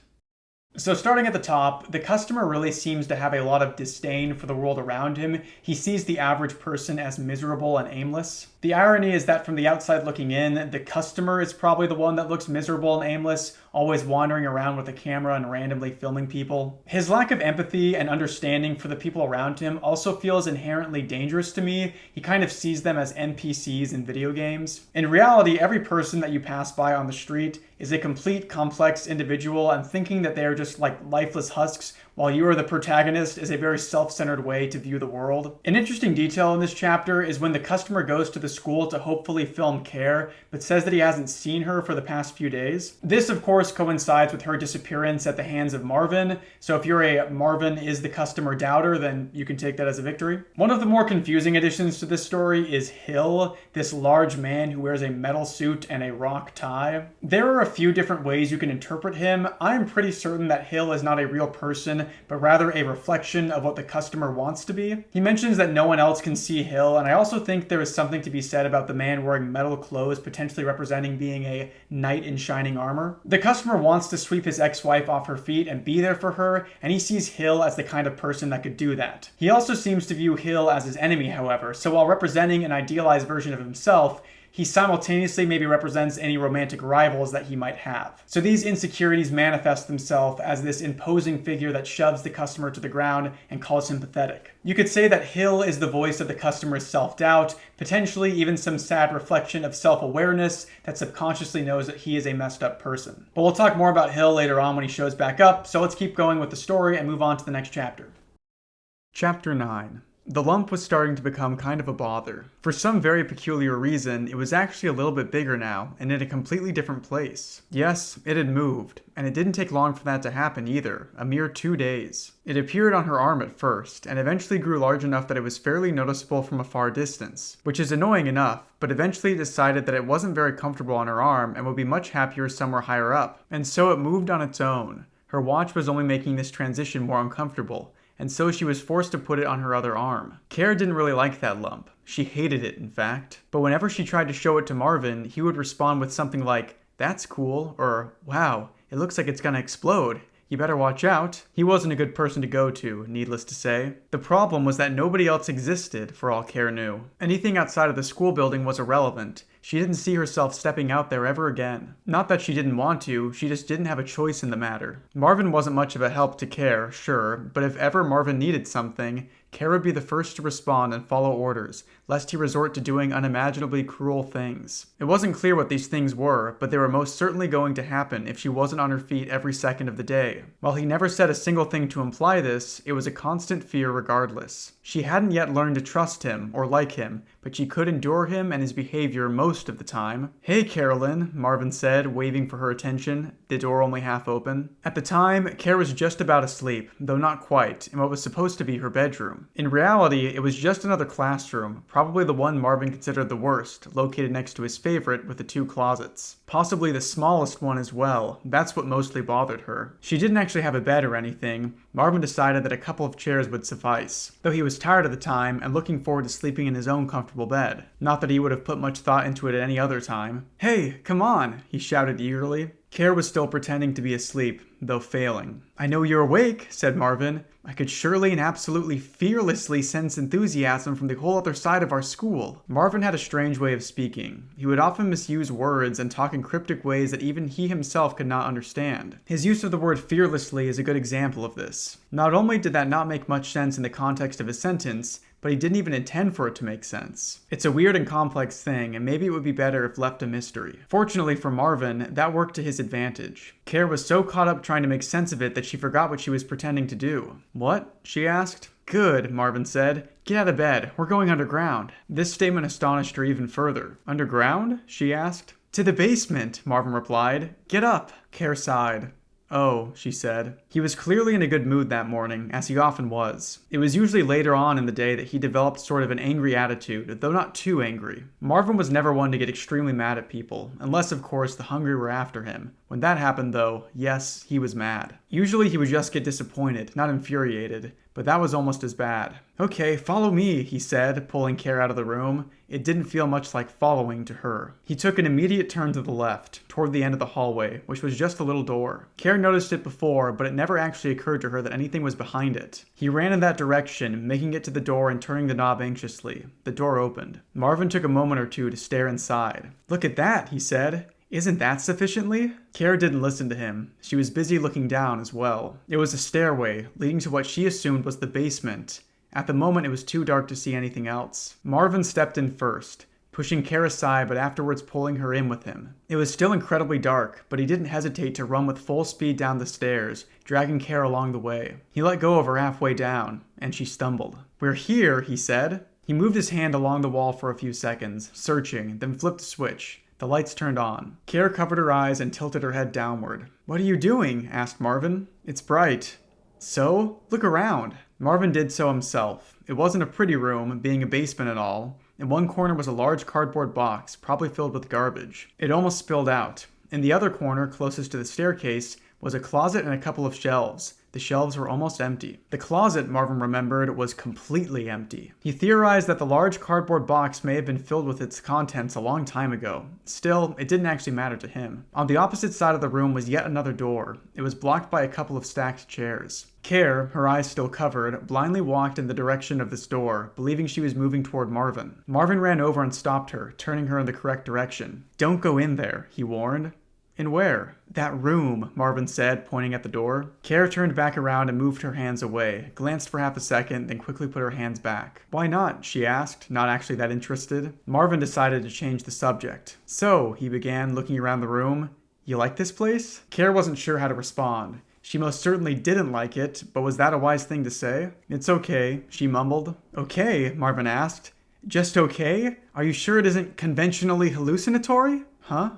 So starting at the top, the customer really seems to have a lot of disdain for the world around him. He sees the average person as miserable and aimless. The irony is that from the outside looking in, the customer is probably the one that looks miserable and aimless, always wandering around with a camera and randomly filming people. His lack of empathy and understanding for the people around him also feels inherently dangerous to me. He kind of sees them as NPCs in video games. In reality, every person that you pass by on the street is a complete complex individual, and thinking that they are just like lifeless husks while you are the protagonist is a very self-centered way to view the world. An interesting detail in this chapter is when the customer goes to the school to hopefully film Care, but says that he hasn't seen her for the past few days. This, of course, coincides with her disappearance at the hands of Marvin, so if you're a Marvin is the customer doubter, then you can take that as a victory. One of the more confusing additions to this story is Hill, this large man who wears a metal suit and a rock tie. There are a few different ways you can interpret him. I'm pretty certain that Hill is not a real person, but rather a reflection of what the customer wants to be. He mentions that no one else can see Hill, and I also think there is something to be said about the man wearing metal clothes potentially representing being a knight in shining armor. The customer wants to sweep his ex-wife off her feet and be there for her, and he sees Hill as the kind of person that could do that. He also seems to view Hill as his enemy, however, so while representing an idealized version of himself, he simultaneously maybe represents any romantic rivals that he might have. So these insecurities manifest themselves as this imposing figure that shoves the customer to the ground and calls him pathetic. You could say that Hill is the voice of the customer's self-doubt, potentially even some sad reflection of self-awareness that subconsciously knows that he is a messed up person. But we'll talk more about Hill later on when he shows back up, so let's keep going with the story and move on to the next chapter. Chapter 9. The lump was starting to become kind of a bother. For some very peculiar reason, it was actually a little bit bigger now, and in a completely different place. Yes, it had moved, and it didn't take long for that to happen either, a mere 2 days. It appeared on her arm at first, and eventually grew large enough that it was fairly noticeable from a far distance, which is annoying enough, but eventually it decided that it wasn't very comfortable on her arm and would be much happier somewhere higher up, and so it moved on its own. Her watch was only making this transition more uncomfortable, and so she was forced to put it on her other arm. Kara didn't really like that lump. She hated it, in fact. But whenever she tried to show it to Marvin, he would respond with something like, "That's cool," or "Wow, it looks like it's gonna explode. You better watch out." He wasn't a good person to go to, needless to say. The problem was that nobody else existed, for all Kara knew. Anything outside of the school building was irrelevant. She didn't see herself stepping out there ever again. Not that she didn't want to, she just didn't have a choice in the matter. Marvin wasn't much of a help to Kara, sure, but if ever Marvin needed something, Kara would be the first to respond and follow orders, lest he resort to doing unimaginably cruel things. It wasn't clear what these things were, but they were most certainly going to happen if she wasn't on her feet every second of the day. While he never said a single thing to imply this, it was a constant fear regardless. She hadn't yet learned to trust him or like him, but she could endure him and his behavior most of the time. "Hey, Carolyn," Marvin said, waving for her attention, the door only half open. At the time, Kara was just about asleep, though not quite, in what was supposed to be her bedroom. In reality, it was just another classroom, probably the one Marvin considered the worst, located next to his favorite with the 2 closets. Possibly the smallest one as well. That's what mostly bothered her. She didn't actually have a bed or anything. Marvin decided that a couple of chairs would suffice, though he was tired at the time and looking forward to sleeping in his own comfortable bed. Not that he would have put much thought into it at any other time. "Hey, come on," he shouted eagerly. Kara was still pretending to be asleep, though failing. "I know you're awake," said Marvin. "I could surely and absolutely fearlessly sense enthusiasm from the whole other side of our school." Marvin had a strange way of speaking. He would often misuse words and talk in cryptic ways that even he himself could not understand. His use of the word fearlessly is a good example of this. Not only did that not make much sense in the context of his sentence, but he didn't even intend for it to make sense. It's a weird and complex thing, and maybe it would be better if left a mystery. Fortunately for Marvin, that worked to his advantage. Kara was so caught up trying to make sense of it that she forgot what she was pretending to do. "What?" she asked. "Good," Marvin said. "Get out of bed. We're going underground." This statement astonished her even further. "Underground?" she asked. "To the basement," Marvin replied. "Get up." Kara sighed. "Oh," she said. He was clearly in a good mood that morning, as he often was. It was usually later on in the day that he developed sort of an angry attitude, though not too angry. Marvin was never one to get extremely mad at people, unless of course the hungry were after him. When that happened though, yes, he was mad. Usually he would just get disappointed, not infuriated, but that was almost as bad. "Okay, follow me," he said, pulling Kara out of the room. It didn't feel much like following to her. He took an immediate turn to the left, toward the end of the hallway, which was just a little door. Kara noticed it before, but it never actually occurred to her that anything was behind it. He ran in that direction, making it to the door and turning the knob anxiously. The door opened. Marvin took a moment or two to stare inside. "Look at that," he said. "Isn't that sufficiently?" Kara didn't listen to him. She was busy looking down as well. It was a stairway, leading to what she assumed was the basement. At the moment, it was too dark to see anything else. Marvin stepped in first, pushing Kara aside but afterwards pulling her in with him. It was still incredibly dark, but he didn't hesitate to run with full speed down the stairs, dragging Kara along the way. He let go of her halfway down, and she stumbled. "We're here," he said. He moved his hand along the wall for a few seconds, searching, then flipped a switch. The lights turned on. Kara covered her eyes and tilted her head downward. "What are you doing?" asked Marvin. "It's bright." "So? Look around." Marvin did so himself. It wasn't a pretty room, being a basement and all. In one corner was a large cardboard box, probably filled with garbage. It almost spilled out. In the other corner, closest to the staircase, was a closet and a couple of shelves. The shelves were almost empty. The closet, Marvin remembered, was completely empty. He theorized that the large cardboard box may have been filled with its contents a long time ago. Still, it didn't actually matter to him. On the opposite side of the room was yet another door. It was blocked by a couple of stacked chairs. Care, her eyes still covered, blindly walked in the direction of this door, believing she was moving toward Marvin. Marvin ran over and stopped her, turning her in the correct direction. "Don't go in there," he warned. "In where?" "That room," Marvin said, pointing at the door. Care turned back around and moved her hands away, glanced for half a second, then quickly put her hands back. "Why not?" she asked, not actually that interested. Marvin decided to change the subject. "So," he began, looking around the room, "you like this place?" Care wasn't sure how to respond. She most certainly didn't like it, but was that a wise thing to say? "It's okay," she mumbled. "Okay?" Marvin asked. "Just okay? Are you sure it isn't conventionally hallucinatory?" "Huh?"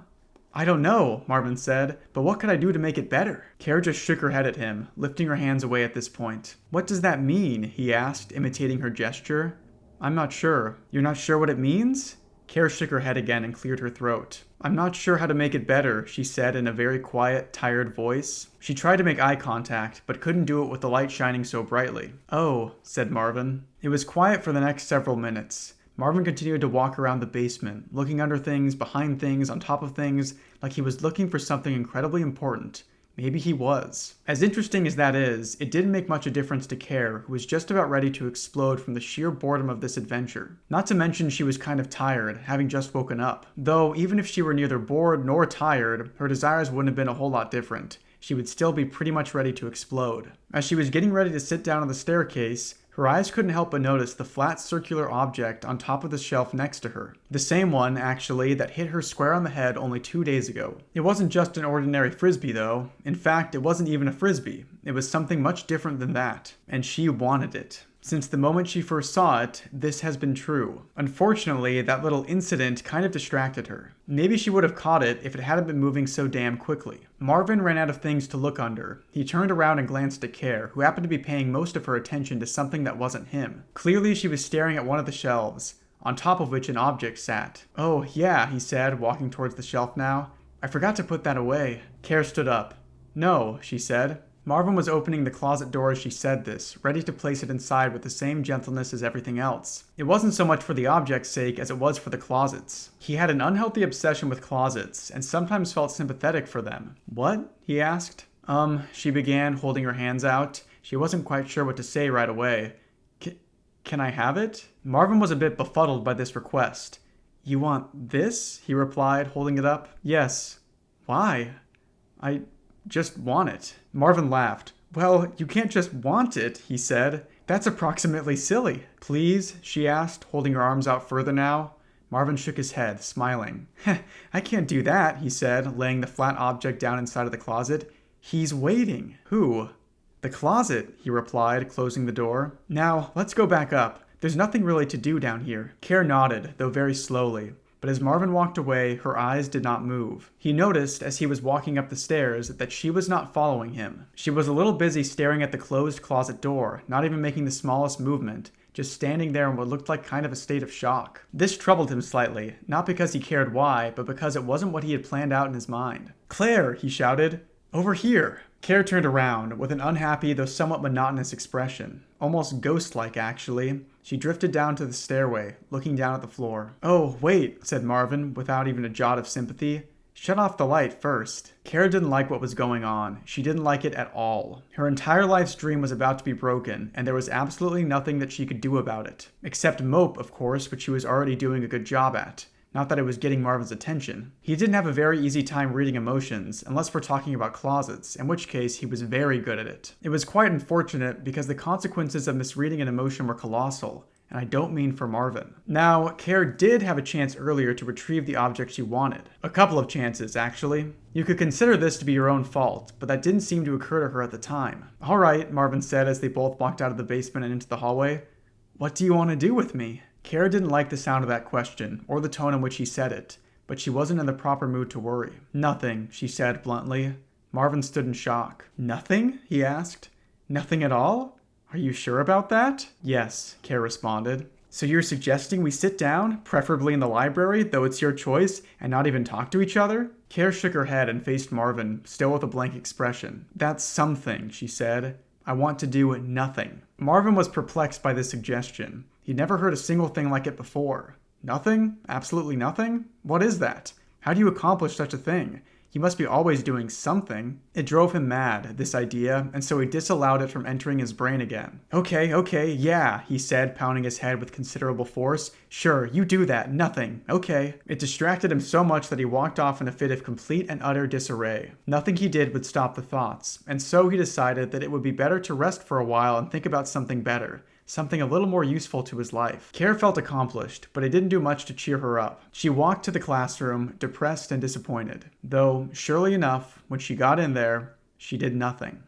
"I don't know," Marvin said, "but what could I do to make it better?" Care just shook her head at him, lifting her hands away at this point. "What does that mean?" he asked, imitating her gesture. "I'm not sure." "You're not sure what it means?" Care shook her head again and cleared her throat. "I'm not sure how to make it better," she said in a very quiet, tired voice. She tried to make eye contact, but couldn't do it with the light shining so brightly. "Oh," said Marvin. It was quiet for the next several minutes. Marvin continued to walk around the basement, looking under things, behind things, on top of things, like he was looking for something incredibly important. Maybe he was. As interesting as that is, it didn't make much a difference to Care, who was just about ready to explode from the sheer boredom of this adventure. Not to mention she was kind of tired, having just woken up. Though, even if she were neither bored nor tired, her desires wouldn't have been a whole lot different. She would still be pretty much ready to explode. As she was getting ready to sit down on the staircase, her eyes couldn't help but notice the flat circular object on top of the shelf next to her. The same one, actually, that hit her square on the head only 2 days ago. It wasn't just an ordinary frisbee, though. In fact, it wasn't even a frisbee. It was something much different than that. And she wanted it. Since the moment she first saw it, this has been true. Unfortunately, that little incident kind of distracted her. Maybe she would have caught it if it hadn't been moving so damn quickly. Marvin ran out of things to look under. He turned around and glanced at Care, who happened to be paying most of her attention to something that wasn't him. Clearly, she was staring at one of the shelves, on top of which an object sat. "Oh, yeah," he said, walking towards the shelf now. "I forgot to put that away." Care stood up. "No," she said. Marvin was opening the closet door as she said this, ready to place it inside with the same gentleness as everything else. It wasn't so much for the object's sake as it was for the closets. He had an unhealthy obsession with closets, and sometimes felt sympathetic for them. "What?" he asked. She began, holding her hands out. She wasn't quite sure what to say right away. Can I have it?" Marvin was a bit befuddled by this request. "You want this?" he replied, holding it up. "Yes." "Why?" "I just want it." Marvin laughed. "Well, you can't just want it," he said. "That's approximately silly." "Please?" she asked, holding her arms out further now. Marvin shook his head, smiling. "I can't do that," he said, laying the flat object down inside of the closet. "He's waiting." "Who?" "The closet," he replied, closing the door. "Now, let's go back up. There's nothing really to do down here." Care nodded, though very slowly. But as Marvin walked away, her eyes did not move. He noticed, as he was walking up the stairs, that she was not following him. She was a little busy staring at the closed closet door, not even making the smallest movement, just standing there in what looked like kind of a state of shock. This troubled him slightly, not because he cared why, but because it wasn't what he had planned out in his mind. "Claire!" he shouted. "Over here!" Care turned around, with an unhappy though somewhat monotonous expression. Almost ghost-like, actually. She drifted down to the stairway, looking down at the floor. "Oh, wait," said Marvin, without even a jot of sympathy. "Shut off the light first." Care didn't like what was going on. She didn't like it at all. Her entire life's dream was about to be broken, and there was absolutely nothing that she could do about it. Except mope, of course, which she was already doing a good job at. Not that it was getting Marvin's attention. He didn't have a very easy time reading emotions, unless we're talking about closets, in which case he was very good at it. It was quite unfortunate because the consequences of misreading an emotion were colossal, and I don't mean for Marvin. Now, Care did have a chance earlier to retrieve the object she wanted. A couple of chances, actually. You could consider this to be your own fault, but that didn't seem to occur to her at the time. "All right," Marvin said as they both walked out of the basement and into the hallway. "What do you want to do with me?" Care didn't like the sound of that question, or the tone in which he said it, but she wasn't in the proper mood to worry. "Nothing," she said bluntly. Marvin stood in shock. "Nothing?" he asked. "Nothing at all? Are you sure about that?" "Yes," Care responded. "So you're suggesting we sit down, preferably in the library, though it's your choice, and not even talk to each other?" Care shook her head and faced Marvin, still with a blank expression. "That's something," she said. "I want to do nothing." Marvin was perplexed by this suggestion. He'd never heard a single thing like it before. Nothing? Absolutely nothing? What is that? How do you accomplish such a thing? He must be always doing something. It drove him mad, this idea, and so he disallowed it from entering his brain again. Okay, yeah, he said, pounding his head with considerable force. "Sure, you do that, nothing, okay." It distracted him so much that he walked off in a fit of complete and utter disarray. Nothing he did would stop the thoughts, and so he decided that it would be better to rest for a while and think about something better. Something a little more useful to his life. Care felt accomplished, but it didn't do much to cheer her up. She walked to the classroom, depressed and disappointed. Though, surely enough, when she got in there, she did nothing.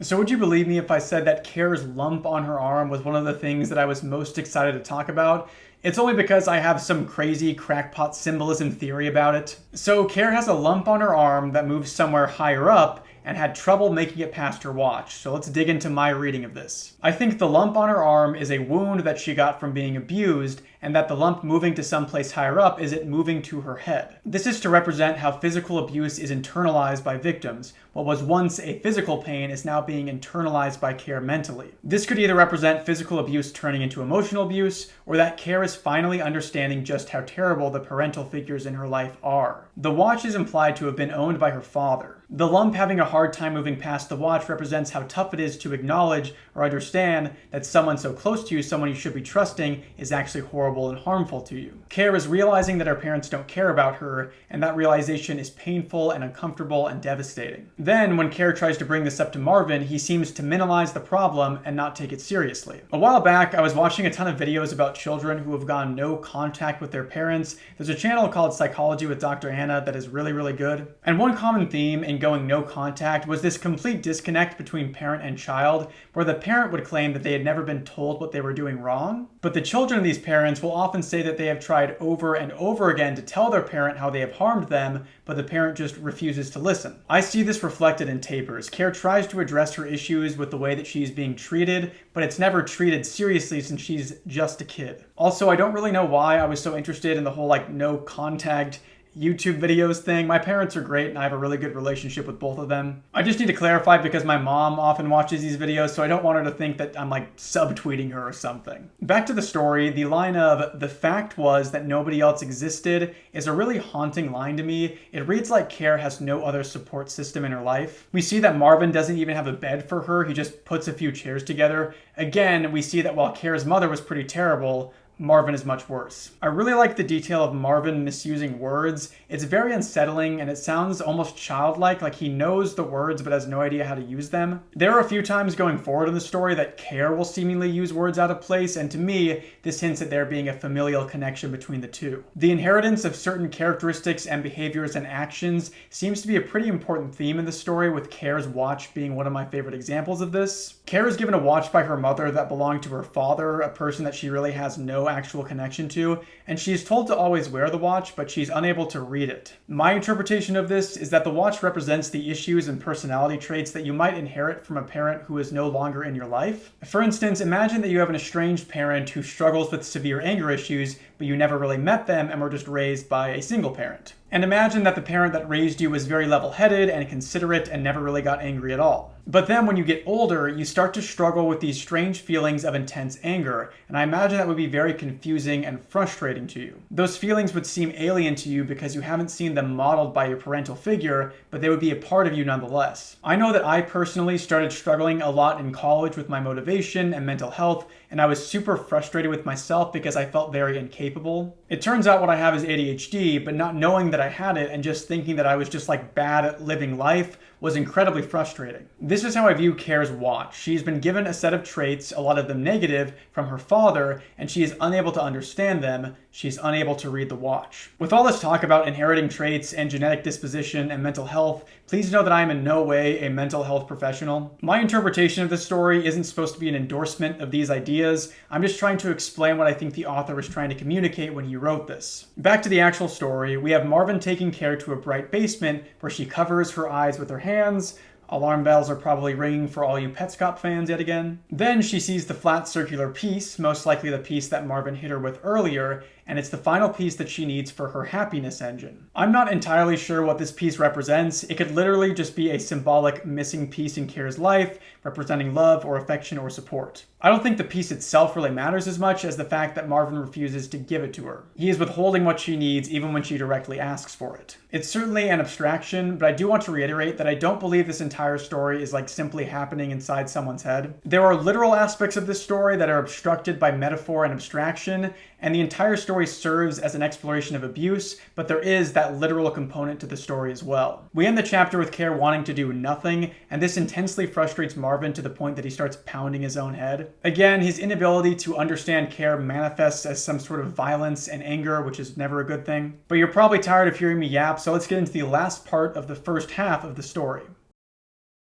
So would you believe me if I said that Care's lump on her arm was one of the things that I was most excited to talk about? It's only because I have some crazy crackpot symbolism theory about it. So Care has a lump on her arm that moves somewhere higher up, and had trouble making it past her watch. So let's dig into my reading of this. I think the lump on her arm is a wound that she got from being abused, and that the lump moving to someplace higher up is it moving to her head. This is to represent how physical abuse is internalized by victims. What was once a physical pain is now being internalized by Care mentally. This could either represent physical abuse turning into emotional abuse, or that Care is finally understanding just how terrible the parental figures in her life are. The watch is implied to have been owned by her father. The lump having a hard time moving past the watch represents how tough it is to acknowledge or understand that someone so close to you, someone you should be trusting, is actually horrible and harmful to you. Care is realizing that her parents don't care about her, and that realization is painful and uncomfortable and devastating. Then, when Care tries to bring this up to Marvin, he seems to minimize the problem and not take it seriously. A while back, I was watching a ton of videos about children who have gone no contact with their parents. There's a channel called Psychology with Dr. Hannah that is really good. And one common theme in going no contact was this complete disconnect between parent and child, where the parent would claim that they had never been told what they were doing wrong, but the children of these parents will often say that they have tried over and over again to tell their parent how they have harmed them, but the parent just refuses to listen. I see this reflected in Tapers. Care tries to address her issues with the way that she's being treated, but it's never treated seriously since she's just a kid. Also, I don't really know why I was so interested in the whole no contact YouTube videos thing. My parents are great and I have a really good relationship with both of them. I just need to clarify because my mom often watches these videos, so I don't want her to think that I'm subtweeting her or something. Back to the story, the line of "the fact was that nobody else existed" is a really haunting line to me. It reads like Care has no other support system in her life. We see that Marvin doesn't even have a bed for her, he just puts a few chairs together. Again, we see that while Care's mother was pretty terrible, Marvin is much worse. I really like the detail of Marvin misusing words. It's very unsettling and it sounds almost childlike, like he knows the words but has no idea how to use them. There are a few times going forward in the story that Care will seemingly use words out of place, and to me, this hints at there being a familial connection between the two. The inheritance of certain characteristics and behaviors and actions seems to be a pretty important theme in the story, with Care's watch being one of my favorite examples of this. Care is given a watch by her mother that belonged to her father, a person that she really has no actual connection to, and she's told to always wear the watch, but she's unable to read it. My interpretation of this is that the watch represents the issues and personality traits that you might inherit from a parent who is no longer in your life. For instance, imagine that you have an estranged parent who struggles with severe anger issues, but you never really met them and were just raised by a single parent. And imagine that the parent that raised you was very level-headed and considerate and never really got angry at all. But then when you get older, you start to struggle with these strange feelings of intense anger, and I imagine that would be very confusing and frustrating to you. Those feelings would seem alien to you because you haven't seen them modeled by your parental figure, but they would be a part of you nonetheless. I know that I personally started struggling a lot in college with my motivation and mental health, and I was super frustrated with myself because I felt very incapable. It turns out what I have is ADHD, but not knowing that I had it and just thinking that I was just bad at living life was incredibly frustrating. This is how I view Care's watch. She's been given a set of traits, a lot of them negative, from her father, and she is unable to understand them. She's unable to read the watch. With all this talk about inheriting traits and genetic disposition and mental health, please know that I am in no way a mental health professional. My interpretation of this story isn't supposed to be an endorsement of these ideas. I'm just trying to explain what I think the author was trying to communicate when he wrote this. Back to the actual story, we have Marvin taking Care to a bright basement where she covers her eyes with her hands. Alarm bells are probably ringing for all you Petscop fans yet again. Then she sees the flat circular piece, most likely the piece that Marvin hit her with earlier, and it's the final piece that she needs for her happiness engine. I'm not entirely sure what this piece represents. It could literally just be a symbolic missing piece in Kara's life, representing love or affection or support. I don't think the piece itself really matters as much as the fact that Marvin refuses to give it to her. He is withholding what she needs even when she directly asks for it. It's certainly an abstraction, but I do want to reiterate that I don't believe this entire story is like simply happening inside someone's head. There are literal aspects of this story that are obstructed by metaphor and abstraction, and the entire story serves as an exploration of abuse, but there is that literal component to the story as well. We end the chapter with Care wanting to do nothing, and this intensely frustrates Marvin to the point that he starts pounding his own head. Again, his inability to understand Care manifests as some sort of violence and anger, which is never a good thing. But you're probably tired of hearing me yap, so let's get into the last part of the first half of the story.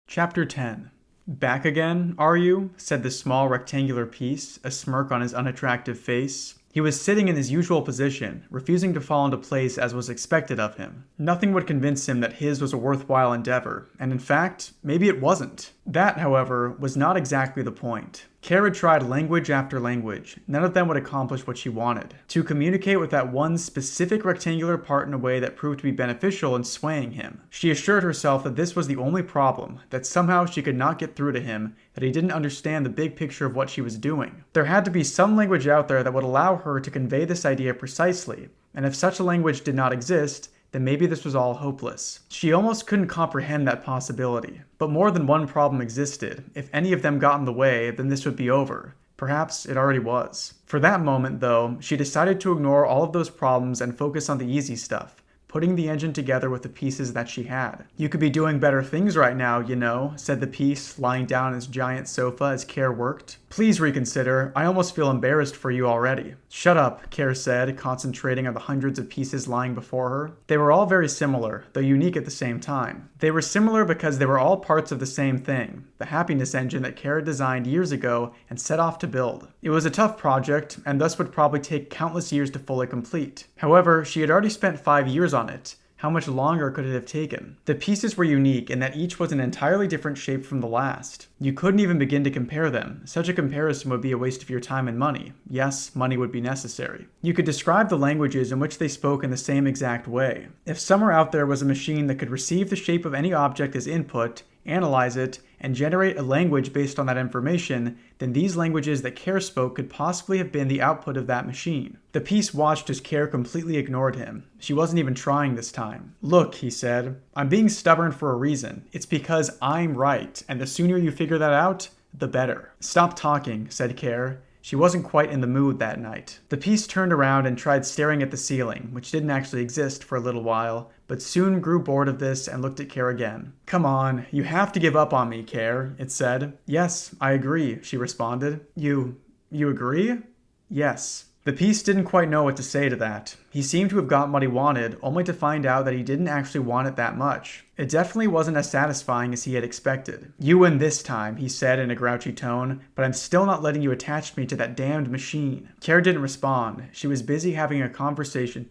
Chapter 10. Back again, are you? Said the small rectangular piece, a smirk on his unattractive face. He was sitting in his usual position, refusing to fall into place as was expected of him. Nothing would convince him that his was a worthwhile endeavor, and in fact, maybe it wasn't. That, however, was not exactly the point. Care had tried language after language. None of them would accomplish what she wanted. To communicate with that one specific rectangular part in a way that proved to be beneficial in swaying him. She assured herself that this was the only problem, that somehow she could not get through to him, that he didn't understand the big picture of what she was doing. There had to be some language out there that would allow her to convey this idea precisely, and if such a language did not exist, then maybe this was all hopeless. She almost couldn't comprehend that possibility. But more than one problem existed. If any of them got in the way, then this would be over. Perhaps it already was. For that moment, though, she decided to ignore all of those problems and focus on the easy stuff. Putting the engine together with the pieces that she had. You could be doing better things right now, you know, said the piece, lying down on his giant sofa as Care worked. Please reconsider. I almost feel embarrassed for you already. Shut up, Care said, concentrating on the hundreds of pieces lying before her. They were all very similar, though unique at the same time. They were similar because they were all parts of the same thing, the happiness engine that Care designed years ago and set off to build. It was a tough project, and thus would probably take countless years to fully complete. However, she had already spent 5 years on it. How much longer could it have taken? The pieces were unique in that each was an entirely different shape from the last. You couldn't even begin to compare them. Such a comparison would be a waste of your time and money. Yes, money would be necessary. You could describe the languages in which they spoke in the same exact way. If somewhere out there was a machine that could receive the shape of any object as input, analyze it, and generate a language based on that information, then these languages that Care spoke could possibly have been the output of that machine. The piece watched as Care completely ignored him. She wasn't even trying this time. Look, he said, I'm being stubborn for a reason. It's because I'm right, and the sooner you figure that out, the better. Stop talking, said Care. She wasn't quite in the mood that night. The piece turned around and tried staring at the ceiling, which didn't actually exist for a little while, but soon grew bored of this and looked at Care again. Come on, you have to give up on me, Care, it said. Yes, I agree, she responded. You agree? Yes. The piece didn't quite know what to say to that. He seemed to have gotten what he wanted, only to find out that he didn't actually want it that much. It definitely wasn't as satisfying as he had expected. You win this time, he said in a grouchy tone, but I'm still not letting you attach me to that damned machine. Care didn't respond. She was busy having a conversation.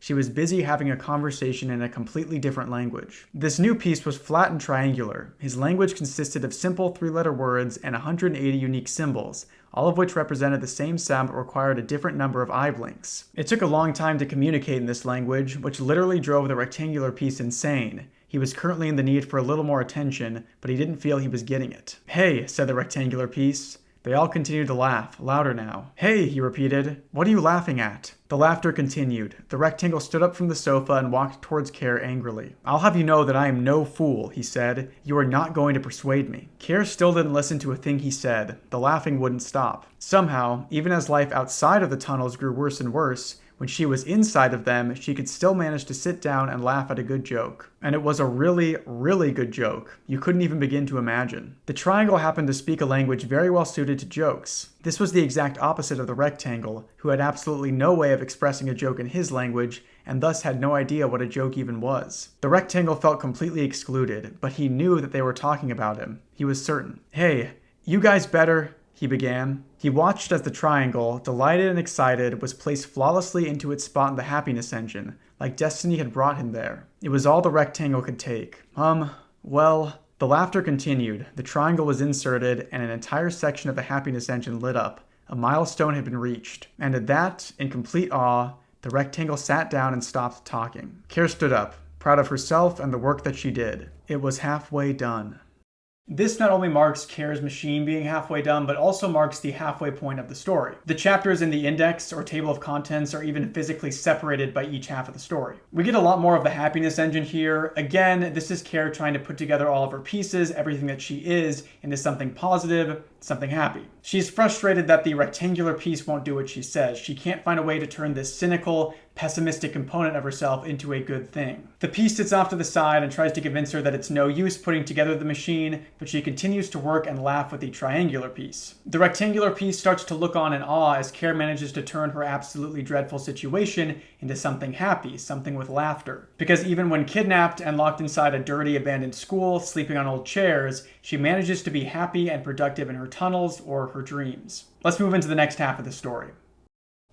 She was busy having a conversation in a completely different language. This new piece was flat and triangular. His language consisted of simple 3-letter words and 180 unique symbols, all of which represented the same sound but required a different number of eye blinks. It took a long time to communicate in this language, which literally drove the rectangular piece insane. He was currently in the need for a little more attention, but he didn't feel he was getting it. Hey, said the rectangular piece. They all continued to laugh, louder now. Hey, he repeated. What are you laughing at? The laughter continued. The rectangle stood up from the sofa and walked towards Care angrily. I'll have you know that I am no fool, he said. You are not going to persuade me. Care still didn't listen to a thing he said. The laughing wouldn't stop. Somehow, even as life outside of the tunnels grew worse and worse, when she was inside of them, she could still manage to sit down and laugh at a good joke. And it was a really, really good joke. You couldn't even begin to imagine. The triangle happened to speak a language very well suited to jokes. This was the exact opposite of the rectangle, who had absolutely no way of expressing a joke in his language, and thus had no idea what a joke even was. The rectangle felt completely excluded, but he knew that they were talking about him. He was certain. Hey, you guys better... he began. He watched as the triangle, delighted and excited, was placed flawlessly into its spot in the happiness engine, like destiny had brought him there. It was all the rectangle could take. Well... The laughter continued. The triangle was inserted, and an entire section of the happiness engine lit up. a milestone had been reached. And at that, in complete awe, the rectangle sat down and stopped talking. Care stood up, proud of herself and the work that she did. It was halfway done. This not only marks Care's machine being halfway done, but also marks the halfway point of the story. The chapters in the index or table of contents are even physically separated by each half of the story. We get a lot more of the happiness engine here. Again, this is Care trying to put together all of her pieces, everything that she is, into something positive, something happy. She's frustrated that the rectangular piece won't do what she says. She can't find a way to turn this cynical, pessimistic component of herself into a good thing. The piece sits off to the side and tries to convince her that it's no use putting together the machine, but she continues to work and laugh with the triangular piece. The rectangular piece starts to look on in awe as Care manages to turn her absolutely dreadful situation into something happy, something with laughter. Because even when kidnapped and locked inside a dirty, abandoned school, sleeping on old chairs, she manages to be happy and productive in her tunnels or her dreams. Let's move into the next half of the story.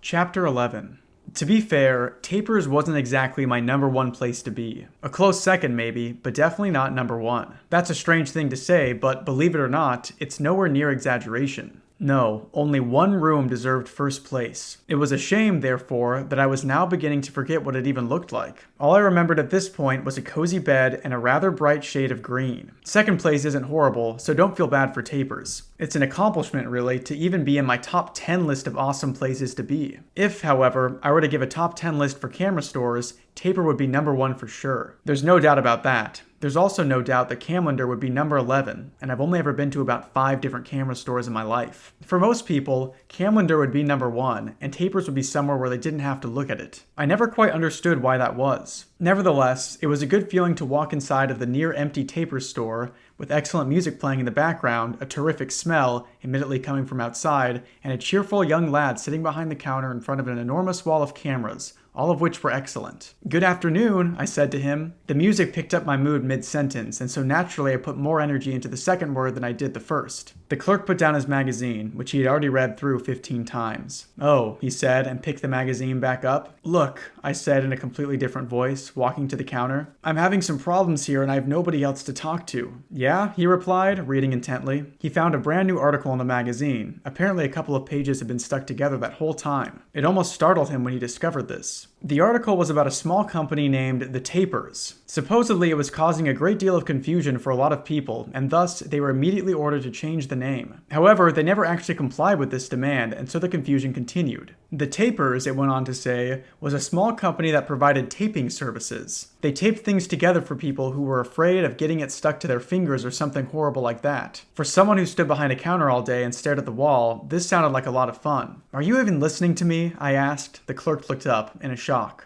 Chapter 11. To be fair, Tapers wasn't exactly my number one place to be. A close second maybe, but definitely not number one. That's a strange thing to say, but believe it or not, it's nowhere near exaggeration. No, only one room deserved first place. It was a shame, therefore, that I was now beginning to forget what it even looked like. All I remembered at this point was a cozy bed and a rather bright shade of green. Second place isn't horrible, so don't feel bad for Tapers. It's an accomplishment, really, to even be in my top 10 list of awesome places to be. If, however, I were to give a top 10 list for camera stores, Taper would be number 1 for sure. There's no doubt about that. There's also no doubt that Camlander would be number 11, and I've only ever been to about 5 different camera stores in my life. For most people, Camlander would be number 1, and Tapers would be somewhere where they didn't have to look at it. I never quite understood why that was. Nevertheless, it was a good feeling to walk inside of the near-empty Tapers store, with excellent music playing in the background, a terrific smell, admittedly coming from outside, and a cheerful young lad sitting behind the counter in front of an enormous wall of cameras, all of which were excellent. "Good afternoon," I said to him. The music picked up my mood mid-sentence, and so naturally I put more energy into the second word than I did the first. The clerk put down his magazine, which he had already read through 15 times. "Oh," he said, and picked the magazine back up. "Look," I said in a completely different voice, walking to the counter. "I'm having some problems here and I have nobody else to talk to." "Yeah?" he replied, reading intently. He found a brand new article in the magazine. Apparently a couple of pages had been stuck together that whole time. It almost startled him when he discovered this. The article was about a small company named The Tapers. Supposedly it was causing a great deal of confusion for a lot of people, and thus they were immediately ordered to change the name. However, they never actually complied with this demand, and so the confusion continued. The Tapers, it went on to say, was a small company that provided taping services. They taped things together for people who were afraid of getting it stuck to their fingers or something horrible like that. For someone who stood behind a counter all day and stared at the wall, this sounded like a lot of fun. "Are you even listening to me?" I asked. The clerk looked up, in a shock.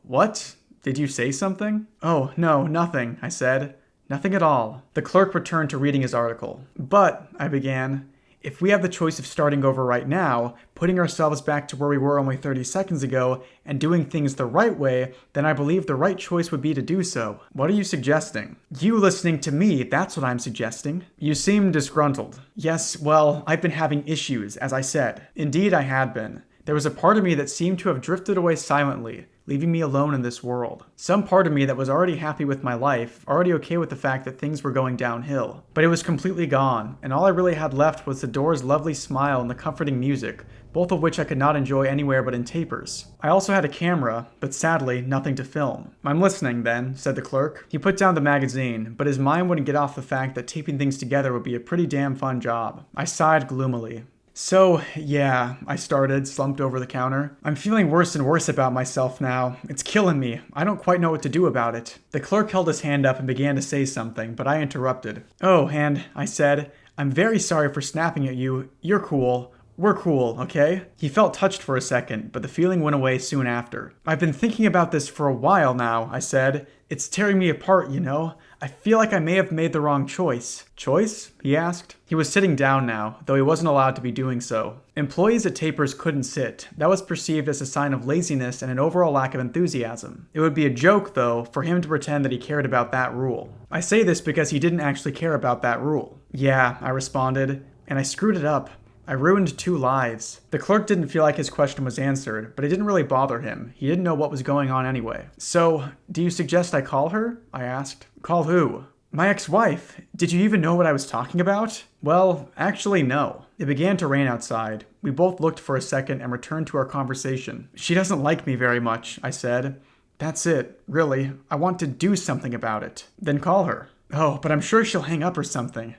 What? Did you say something?" "Oh, no, nothing," I said. "Nothing at all." The clerk returned to reading his article. "But," I began, "if we have the choice of starting over right now, putting ourselves back to where we were only 30 seconds ago, and doing things the right way, then I believe the right choice would be to do so." "What are you suggesting?" "You listening to me, that's what I'm suggesting." "You seem disgruntled." "Yes, well, I've been having issues, as I said." Indeed, I had been. There was a part of me that seemed to have drifted away silently, leaving me alone in this world. Some part of me that was already happy with my life, already okay with the fact that things were going downhill. But it was completely gone, and all I really had left was the door's lovely smile and the comforting music, both of which I could not enjoy anywhere but in Tapers. I also had a camera, but sadly, nothing to film. "I'm listening, then," said the clerk. He put down the magazine, but his mind wouldn't get off the fact that taping things together would be a pretty damn fun job. I sighed gloomily. "So, yeah," I started, slumped over the counter. "I'm feeling worse and worse about myself now. It's killing me. I don't quite know what to do about it." The clerk held his hand up and began to say something, but I interrupted. "Oh, and," I said, "I'm very sorry for snapping at you. You're cool. We're cool, okay?" He felt touched for a second, but the feeling went away soon after. "I've been thinking about this for a while now," I said. "It's tearing me apart, you know? I feel like I may have made the wrong choice." "Choice?" he asked. He was sitting down now, though he wasn't allowed to be doing so. Employees at Tapers couldn't sit. That was perceived as a sign of laziness and an overall lack of enthusiasm. It would be a joke, though, for him to pretend that he cared about that rule. I say this because he didn't actually care about that rule. "Yeah," I responded, "and I screwed it up. I ruined 2 lives." The clerk didn't feel like his question was answered, but it didn't really bother him. He didn't know what was going on anyway. "So, do you suggest I call her?" I asked. "Call who?" My ex-wife? Did you even know what I was talking about? Well, actually, no. It began to rain outside. We both looked for a second and returned to our conversation. She doesn't like me very much, I said. That's it. Really. I want to do something about it. Then call her. Oh, but I'm sure she'll hang up or something.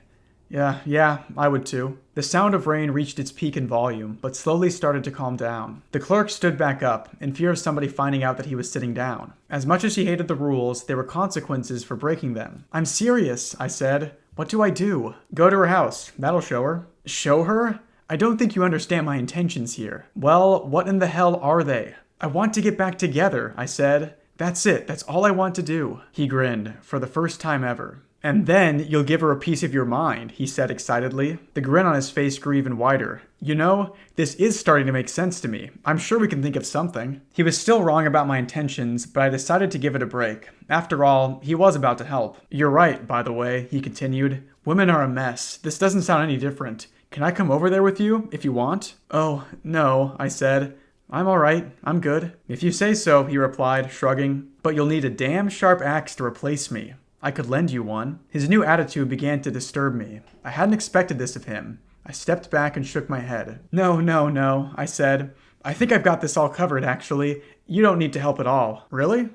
Yeah, I would too. The sound of rain reached its peak in volume, but slowly started to calm down. The clerk stood back up, in fear of somebody finding out that he was sitting down. As much as he hated the rules, there were consequences for breaking them. I'm serious, I said. What do I do? Go to her house. That'll show her. Show her? I don't think you understand my intentions here. Well, what in the hell are they? I want to get back together, I said. That's it. That's all I want to do. He grinned, for the first time ever. And then you'll give her a piece of your mind, he said excitedly. The grin on his face grew even wider. You know, this is starting to make sense to me. I'm sure we can think of something. He was still wrong about my intentions, but I decided to give it a break. After all, he was about to help. You're right, by the way, he continued. Women are a mess. This doesn't sound any different. Can I come over there with you, if you want? Oh, no, I said. I'm all right. I'm good. If you say so, he replied, shrugging. But you'll need a damn sharp axe to replace me. I could lend you one. His new attitude began to disturb me. I hadn't expected this of him. I stepped back and shook my head. No, I said. I think I've got this all covered, actually. You don't need to help at all. Really?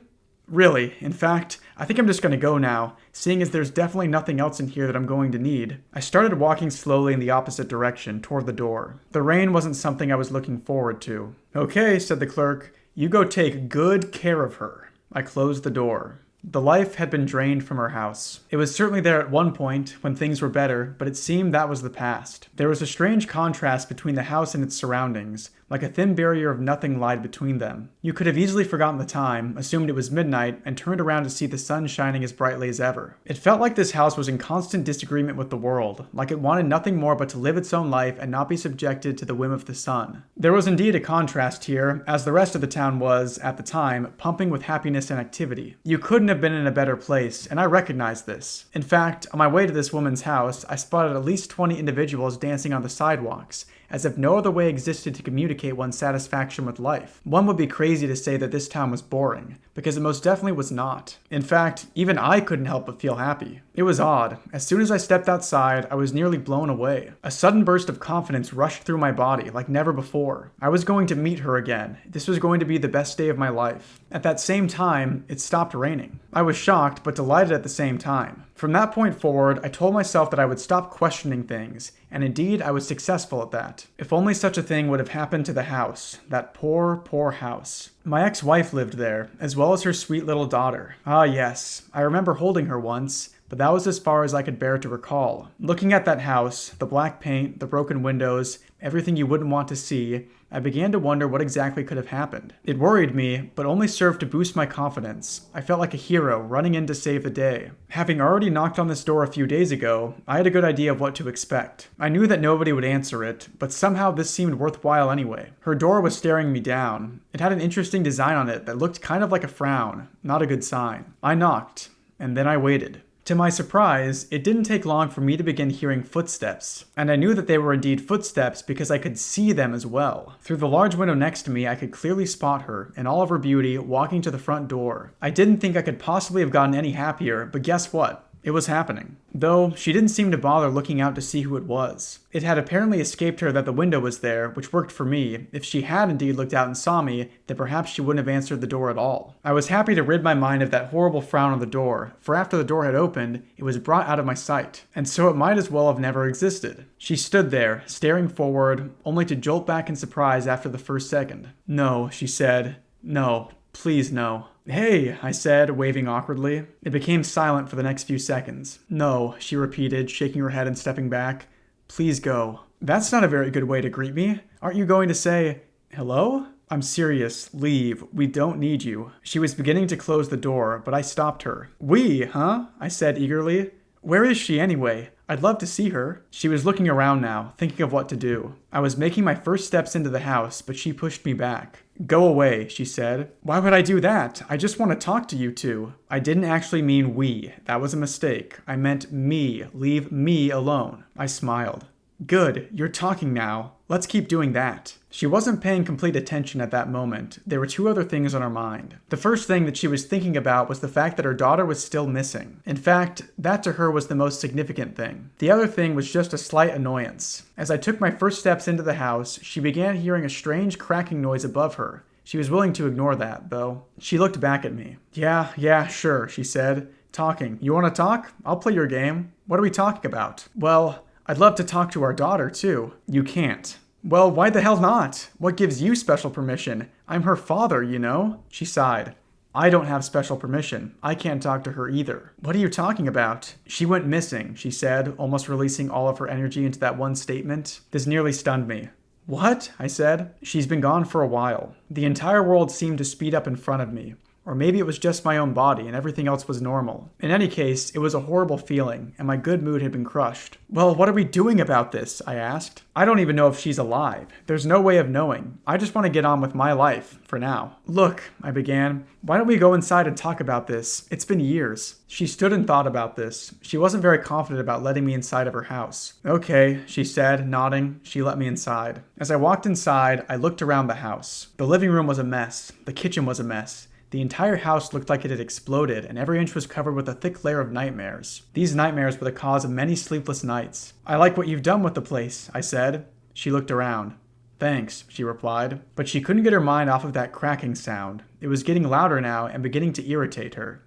Really. In fact, I think I'm just going to go now, seeing as there's definitely nothing else in here that I'm going to need. I started walking slowly in the opposite direction, toward the door. The rain wasn't something I was looking forward to. Okay, said the clerk. You go take good care of her. I closed the door. The life had been drained from her house. It was certainly there at one point, when things were better, but it seemed that was the past. There was a strange contrast between the house and its surroundings, like a thin barrier of nothing lied between them. You could have easily forgotten the time, assumed it was midnight, and turned around to see the sun shining as brightly as ever. It felt like this house was in constant disagreement with the world, like it wanted nothing more but to live its own life and not be subjected to the whim of the sun. There was indeed a contrast here, as the rest of the town was, at the time, pumping with happiness and activity. You couldn't have been in a better place, and I recognized this. In fact, on my way to this woman's house, I spotted at least 20 individuals dancing on the sidewalks, as if no other way existed to communicate one's satisfaction with life. One would be crazy to say that this town was boring, because it most definitely was not. In fact, even I couldn't help but feel happy. It was odd. As soon as I stepped outside, I was nearly blown away. A sudden burst of confidence rushed through my body like never before. I was going to meet her again. This was going to be the best day of my life. At that same time, it stopped raining. I was shocked, but delighted at the same time. From that point forward, I told myself that I would stop questioning things, and indeed I was successful at that. If only such a thing would have happened to the house. That poor house. My ex-wife lived there, as well as her sweet little daughter. Ah yes, I remember holding her once, but that was as far as I could bear to recall. Looking at that house, the black paint, the broken windows, everything you wouldn't want to see, I began to wonder what exactly could have happened. It worried me, but only served to boost my confidence. I felt like a hero running in to save the day. Having already knocked on this door a few days ago, I had a good idea of what to expect. I knew that nobody would answer it, but somehow this seemed worthwhile anyway. Her door was staring me down. It had an interesting design on it that looked kind of like a frown, not a good sign. I knocked, and then I waited. To my surprise, it didn't take long for me to begin hearing footsteps, and I knew that they were indeed footsteps because I could see them as well. Through the large window next to me, I could clearly spot her, in all of her beauty, walking to the front door. I didn't think I could possibly have gotten any happier, but guess what? It was happening. Though, she didn't seem to bother looking out to see who it was. It had apparently escaped her that the window was there, which worked for me. If she had indeed looked out and saw me, then perhaps she wouldn't have answered the door at all. I was happy to rid my mind of that horrible frown on the door, for after the door had opened, it was brought out of my sight, and so it might as well have never existed. She stood there, staring forward, only to jolt back in surprise after the first second. No, she said. No, please no. Hey, I said, waving awkwardly. It became silent for the next few seconds. No, she repeated, shaking her head and stepping back. Please go. That's not a very good way to greet me. Aren't you going to say, hello? I'm serious. Leave. We don't need you. She was beginning to close the door, but I stopped her. We, huh? I said eagerly. Where is she anyway? I'd love to see her. She was looking around now, thinking of what to do. I was making my first steps into the house, but she pushed me back. Go away, she said. Why would I do that? I just want to talk to you two. I didn't actually mean we. That was a mistake. I meant me. Leave me alone. I smiled. Good, you're talking now. Let's keep doing that. She wasn't paying complete attention at that moment. There were two other things on her mind. The first thing that she was thinking about was the fact that her daughter was still missing. In fact, that to her was the most significant thing. The other thing was just a slight annoyance. As I took my first steps into the house, she began hearing a strange cracking noise above her. She was willing to ignore that, though. She looked back at me. Yeah, sure, she said. Talking. You want to talk? I'll play your game. What are we talking about? Well, I'd love to talk to our daughter, too. You can't. Well, why the hell not? What gives you special permission? I'm her father, you know? She sighed. I don't have special permission. I can't talk to her either. What are you talking about? She went missing, she said, almost releasing all of her energy into that one statement. This nearly stunned me. What? I said. She's been gone for a while. The entire world seemed to speed up in front of me. Or maybe it was just my own body and everything else was normal. In any case, it was a horrible feeling, and my good mood had been crushed. Well, what are we doing about this? I asked. I don't even know if she's alive. There's no way of knowing. I just want to get on with my life, for now. Look, I began. Why don't we go inside and talk about this? It's been years. She stood and thought about this. She wasn't very confident about letting me inside of her house. Okay, she said, nodding. She let me inside. As I walked inside, I looked around the house. The living room was a mess. The kitchen was a mess. The entire house looked like it had exploded, and every inch was covered with a thick layer of nightmares. These nightmares were the cause of many sleepless nights. I like what you've done with the place, I said. She looked around. Thanks, she replied. But she couldn't get her mind off of that cracking sound. It was getting louder now and beginning to irritate her.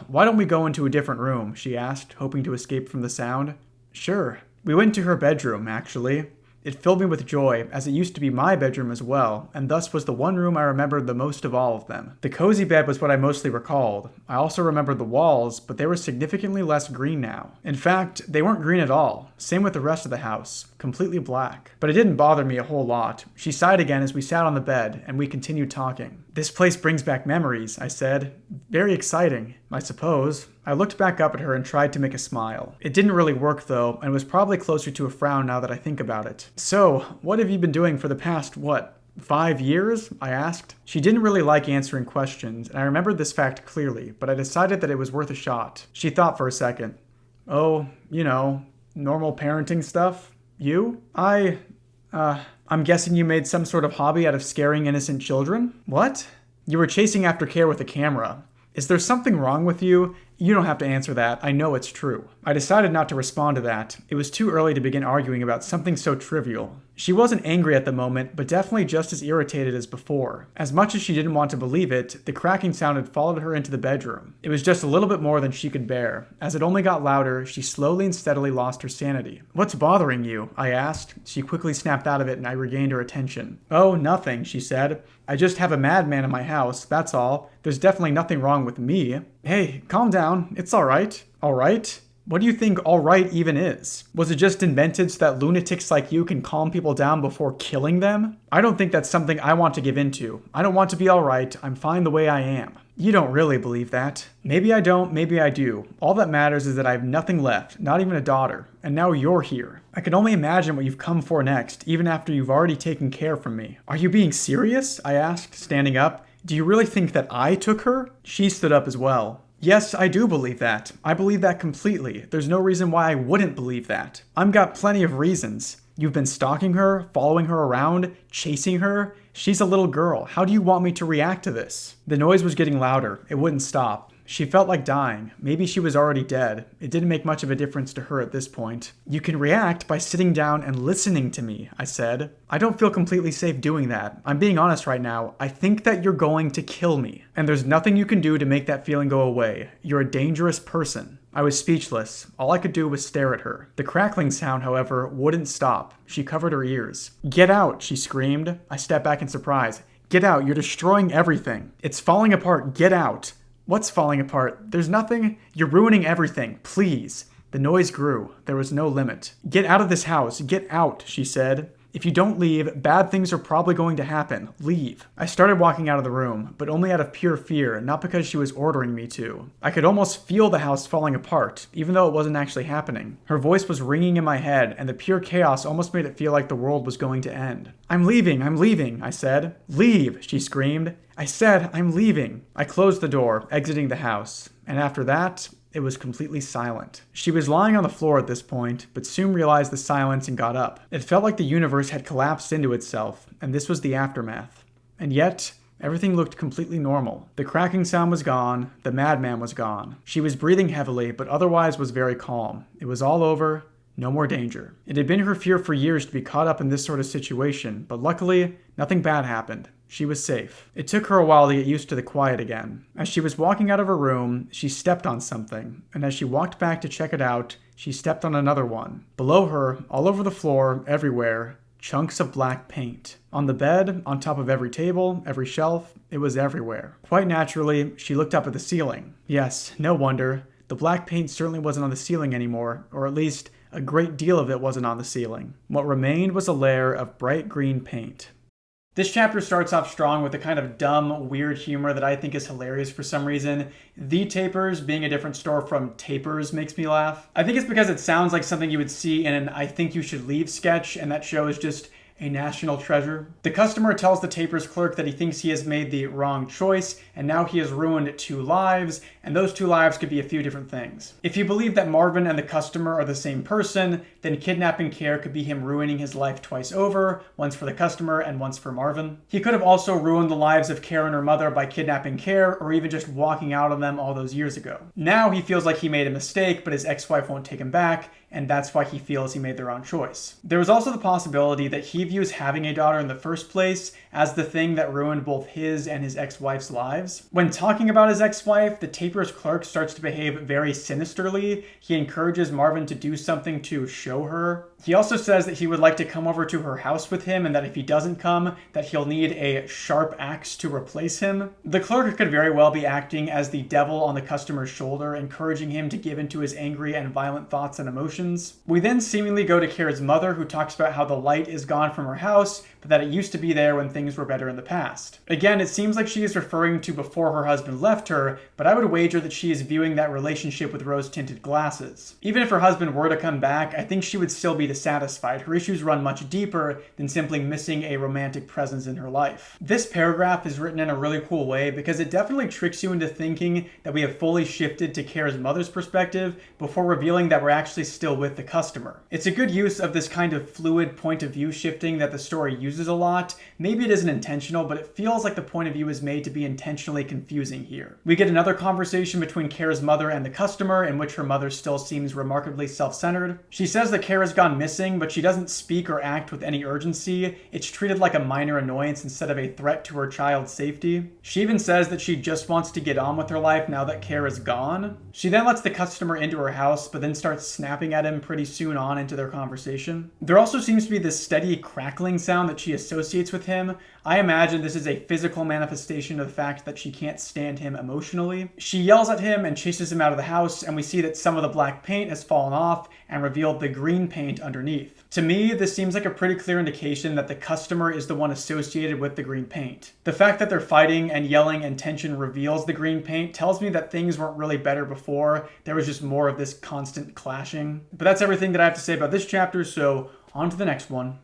Why don't we go into a different room, she asked, hoping to escape from the sound. Sure. We went to her bedroom, actually. It filled me with joy, as it used to be my bedroom as well, and thus was the one room I remembered the most of all of them. The cozy bed was what I mostly recalled. I also remembered the walls, but they were significantly less green now. In fact, they weren't green at all. Same with the rest of the house. Completely black. But it didn't bother me a whole lot. She sighed again as we sat on the bed, and we continued talking. This place brings back memories, I said. Very exciting, I suppose. I looked back up at her and tried to make a smile. It didn't really work though, and was probably closer to a frown now that I think about it. So, what have you been doing for the past, 5 years? I asked. She didn't really like answering questions, and I remembered this fact clearly, but I decided that it was worth a shot. She thought for a second. Oh, normal parenting stuff. You? I'm guessing you made some sort of hobby out of scaring innocent children? What? You were chasing after Care with a camera. Is there something wrong with you? You don't have to answer that. I know it's true. I decided not to respond to that. It was too early to begin arguing about something so trivial. She wasn't angry at the moment, but definitely just as irritated as before. As much as she didn't want to believe it, the cracking sound had followed her into the bedroom. It was just a little bit more than she could bear. As it only got louder, she slowly and steadily lost her sanity. What's bothering you? I asked. She quickly snapped out of it and I regained her attention. Oh, nothing, she said. I just have a madman in my house, that's all. There's definitely nothing wrong with me. Hey, calm down. It's all right. All right? What do you think all right even is? Was it just invented so that lunatics like you can calm people down before killing them? I don't think that's something I want to give into. I don't want to be all right. I'm fine the way I am. You don't really believe that. Maybe I don't, maybe I do. All that matters is that I have nothing left, not even a daughter. And now you're here. I can only imagine what you've come for next, even after you've already taken care from me. Are you being serious? I asked, standing up. Do you really think that I took her? She stood up as well. Yes, I do believe that. I believe that completely. There's no reason why I wouldn't believe that. I've got plenty of reasons. You've been stalking her, following her around, chasing her. She's a little girl. How do you want me to react to this? The noise was getting louder. It wouldn't stop. She felt like dying. Maybe she was already dead. It didn't make much of a difference to her at this point. You can react by sitting down and listening to me, I said. I don't feel completely safe doing that. I'm being honest right now. I think that you're going to kill me. And there's nothing you can do to make that feeling go away. You're a dangerous person. I was speechless. All I could do was stare at her. The crackling sound, however, wouldn't stop. She covered her ears. Get out, she screamed. I stepped back in surprise. Get out, you're destroying everything. It's falling apart, get out. What's falling apart? There's nothing. You're ruining everything. Please. The noise grew. There was no limit. Get out of this house. Get out, she said. If you don't leave, bad things are probably going to happen. Leave. I started walking out of the room, but only out of pure fear, not because she was ordering me to. I could almost feel the house falling apart, even though it wasn't actually happening. Her voice was ringing in my head, and the pure chaos almost made it feel like the world was going to end. I'm leaving, I said. Leave, she screamed. I said, I'm leaving. I closed the door, exiting the house. And after that, It was completely silent. She was lying on the floor at this point, but soon realized the silence and got up. It felt like the universe had collapsed into itself, and this was the aftermath. And yet, everything looked completely normal. The cracking sound was gone, the madman was gone. She was breathing heavily, but otherwise was very calm. It was all over, no more danger. It had been her fear for years to be caught up in this sort of situation, but luckily, nothing bad happened. She was safe. It took her a while to get used to the quiet again. As she was walking out of her room, she stepped on something, and as she walked back to check it out, she stepped on another one. Below her, all over the floor, everywhere, chunks of black paint. On the bed, on top of every table, every shelf, it was everywhere. Quite naturally, she looked up at the ceiling. Yes, no wonder. The black paint certainly wasn't on the ceiling anymore, or at least a great deal of it wasn't on the ceiling. What remained was a layer of bright green paint. This chapter starts off strong with a kind of dumb, weird humor that I think is hilarious for some reason. The Tapers being a different store from Tapers makes me laugh. I think it's because it sounds like something you would see in an I Think You Should Leave sketch, and that show is just a national treasure. The customer tells the Tapers clerk that he thinks he has made the wrong choice, and now he has ruined 2 lives, and those 2 lives could be a few different things. If you believe that Marvin and the customer are the same person, then kidnapping Care could be him ruining his life twice over, once for the customer and once for Marvin. He could have also ruined the lives of Care and her mother by kidnapping Care, or even just walking out on them all those years ago. Now he feels like he made a mistake, but his ex-wife won't take him back, and that's why he feels he made the wrong choice. There was also the possibility that he views having a daughter in the first place as the thing that ruined both his and his ex-wife's lives. When talking about his ex-wife, the Tapers clerk starts to behave very sinisterly. He encourages Marvin to do something to show her. He also says that he would like to come over to her house with him, and that if he doesn't come, that he'll need a sharp axe to replace him. The clerk could very well be acting as the devil on the customer's shoulder, encouraging him to give into his angry and violent thoughts and emotions. We then seemingly go to Care's mother, who talks about how the light is gone from her house, but that it used to be there when things were better in the past. Again, it seems like she is referring to before her husband left her, but I would wager that she is viewing that relationship with rose-tinted glasses. Even if her husband were to come back, I think she would still be dissatisfied. Her issues run much deeper than simply missing a romantic presence in her life. This paragraph is written in a really cool way because it definitely tricks you into thinking that we have fully shifted to Care's mother's perspective before revealing that we're actually still with the customer. It's a good use of this kind of fluid point of view shifting that the story uses a lot. Maybe it isn't intentional, but it feels like the point of view is made to be intentionally confusing here. We get another conversation between Care's mother and the customer, in which her mother still seems remarkably self-centered. She says that Care has gone missing, but she doesn't speak or act with any urgency. It's treated like a minor annoyance instead of a threat to her child's safety. She even says that she just wants to get on with her life now that Care is gone. She then lets the customer into her house, but then starts snapping at him pretty soon on into their conversation. There also seems to be this steady crackling sound that she associates with him. I imagine this is a physical manifestation of the fact that she can't stand him emotionally. She yells at him and chases him out of the house, and we see that some of the black paint has fallen off and revealed the green paint underneath. To me, this seems like a pretty clear indication that the customer is the one associated with the green paint. The fact that they're fighting and yelling and tension reveals the green paint tells me that things weren't really better before. There was just more of this constant clashing. But that's everything that I have to say about this chapter, so on to the next one.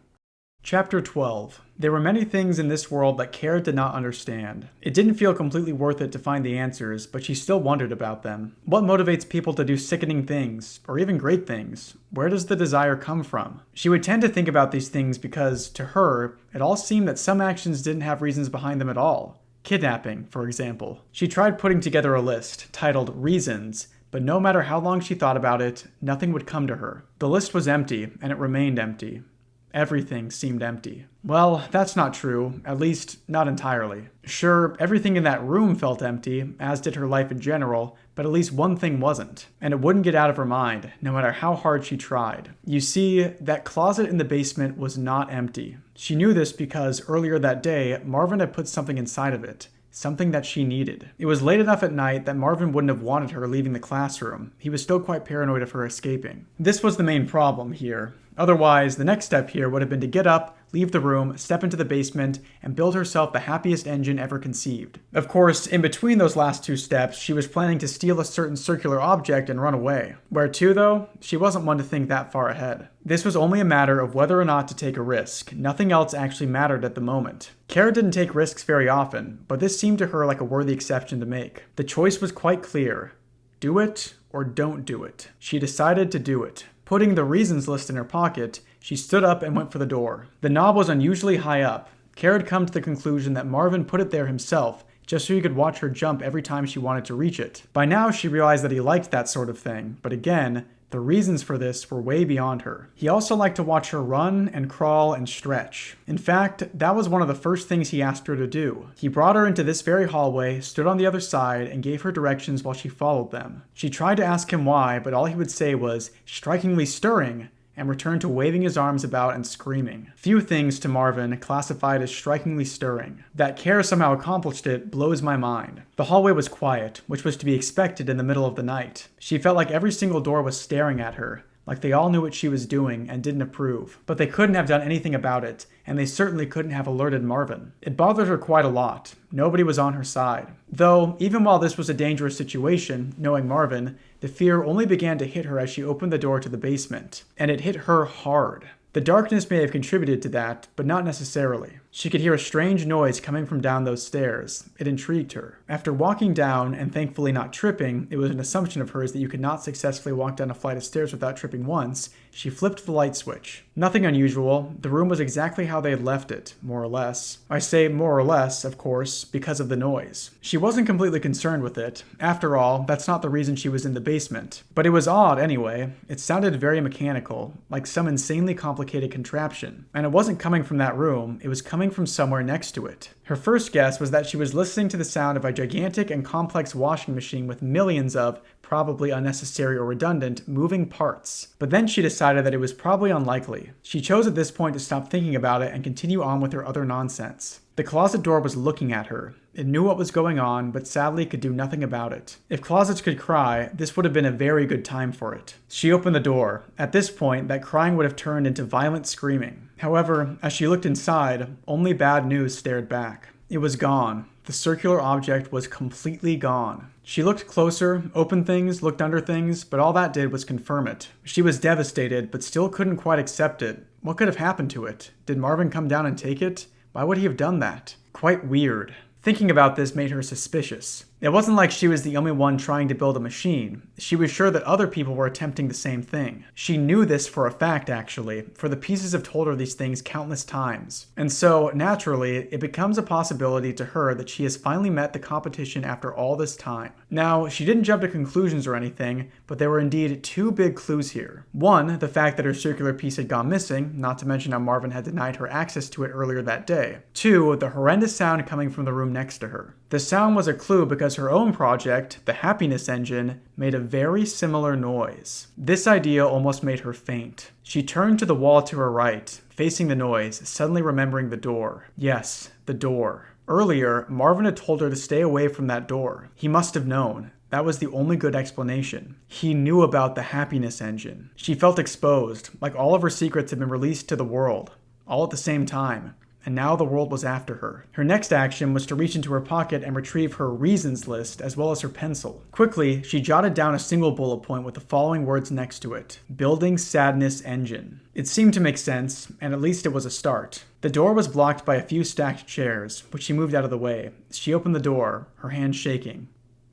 Chapter 12. There were many things in this world that Care did not understand. It didn't feel completely worth it to find the answers, but she still wondered about them. What motivates people to do sickening things, or even great things? Where does the desire come from? She would tend to think about these things because, to her, it all seemed that some actions didn't have reasons behind them at all. Kidnapping, for example. She tried putting together a list, titled Reasons, but no matter how long she thought about it, nothing would come to her. The list was empty, and it remained empty. Everything seemed empty. Well, that's not true, at least not entirely. Sure, everything in that room felt empty, as did her life in general, but at least one thing wasn't. And it wouldn't get out of her mind, no matter how hard she tried. You see, that closet in the basement was not empty. She knew this because earlier that day, Marvin had put something inside of it. Something that she needed. It was late enough at night that Marvin wouldn't have wanted her leaving the classroom. He was still quite paranoid of her escaping. This was the main problem here. Otherwise, the next step here would have been to get up, leave the room, step into the basement, and build herself the happiest engine ever conceived. Of course, in between those last 2 steps, she was planning to steal a certain circular object and run away. Where to, though? She wasn't one to think that far ahead. This was only a matter of whether or not to take a risk. Nothing else actually mattered at the moment. Kara didn't take risks very often, but this seemed to her like a worthy exception to make. The choice was quite clear. Do it or don't do it. She decided to do it. Putting the reasons list in her pocket, she stood up and went for the door. The knob was unusually high up. Kara had come to the conclusion that Marvin put it there himself, just so he could watch her jump every time she wanted to reach it. By now, she realized that he liked that sort of thing, but again, the reasons for this were way beyond her. He also liked to watch her run and crawl and stretch. In fact, that was one of the first things he asked her to do. He brought her into this very hallway, stood on the other side, and gave her directions while she followed them. She tried to ask him why, but all he would say was, "strikingly stirring," and returned to waving his arms about and screaming. Few things to Marvin classified as strikingly stirring. That Kara somehow accomplished it blows my mind. The hallway was quiet, which was to be expected in the middle of the night. She felt like every single door was staring at her, like they all knew what she was doing and didn't approve. But they couldn't have done anything about it, and they certainly couldn't have alerted Marvin. It bothered her quite a lot. Nobody was on her side. Though, even while this was a dangerous situation, knowing Marvin, the fear only began to hit her as she opened the door to the basement. And it hit her hard. The darkness may have contributed to that, but not necessarily. She could hear a strange noise coming from down those stairs. It intrigued her. After walking down, and thankfully not tripping, it was an assumption of hers that you could not successfully walk down a flight of stairs without tripping once, she flipped the light switch. Nothing unusual. The room was exactly how they had left it, more or less. I say more or less, of course, because of the noise. She wasn't completely concerned with it. After all, that's not the reason she was in the basement. But it was odd anyway. It sounded very mechanical, like some insanely complicated contraption. And it wasn't coming from that room, it was coming from somewhere next to it. Her first guess was that she was listening to the sound of a gigantic and complex washing machine with millions of, probably unnecessary or redundant, moving parts. But then she decided that it was probably unlikely. She chose at this point to stop thinking about it and continue on with her other nonsense. The closet door was looking at her. It knew what was going on, but sadly could do nothing about it. If closets could cry, this would have been a very good time for it. She opened the door. At this point, that crying would have turned into violent screaming. However, as she looked inside, only bad news stared back. It was gone. The circular object was completely gone. She looked closer, opened things, looked under things, but all that did was confirm it. She was devastated, but still couldn't quite accept it. What could have happened to it? Did Marvin come down and take it? Why would he have done that? Quite weird. Thinking about this made her suspicious. It wasn't like she was the only one trying to build a machine. She was sure that other people were attempting the same thing. She knew this for a fact, actually, for the pieces have told her these things countless times. And so, naturally, it becomes a possibility to her that she has finally met the competition after all this time. Now, she didn't jump to conclusions or anything, but there were indeed two big clues here. One, the fact that her circular piece had gone missing, not to mention how Marvin had denied her access to it earlier that day. Two, the horrendous sound coming from the room next to her. The sound was a clue because her own project, the happiness engine, made a very similar noise. This idea almost made her faint. She turned to the wall to her right, facing the noise, suddenly remembering the door. Yes, the door. Earlier, Marvin had told her to stay away from that door. He must have known. That was the only good explanation. He knew about the happiness engine. She felt exposed, like all of her secrets had been released to the world, all at the same time. And now the world was after her. Her next action was to reach into her pocket and retrieve her reasons list as well as her pencil. Quickly, she jotted down a single bullet point with the following words next to it: Building Sadness Engine. It seemed to make sense, and at least it was a start. The door was blocked by a few stacked chairs, which she moved out of the way. She opened the door, her hands shaking.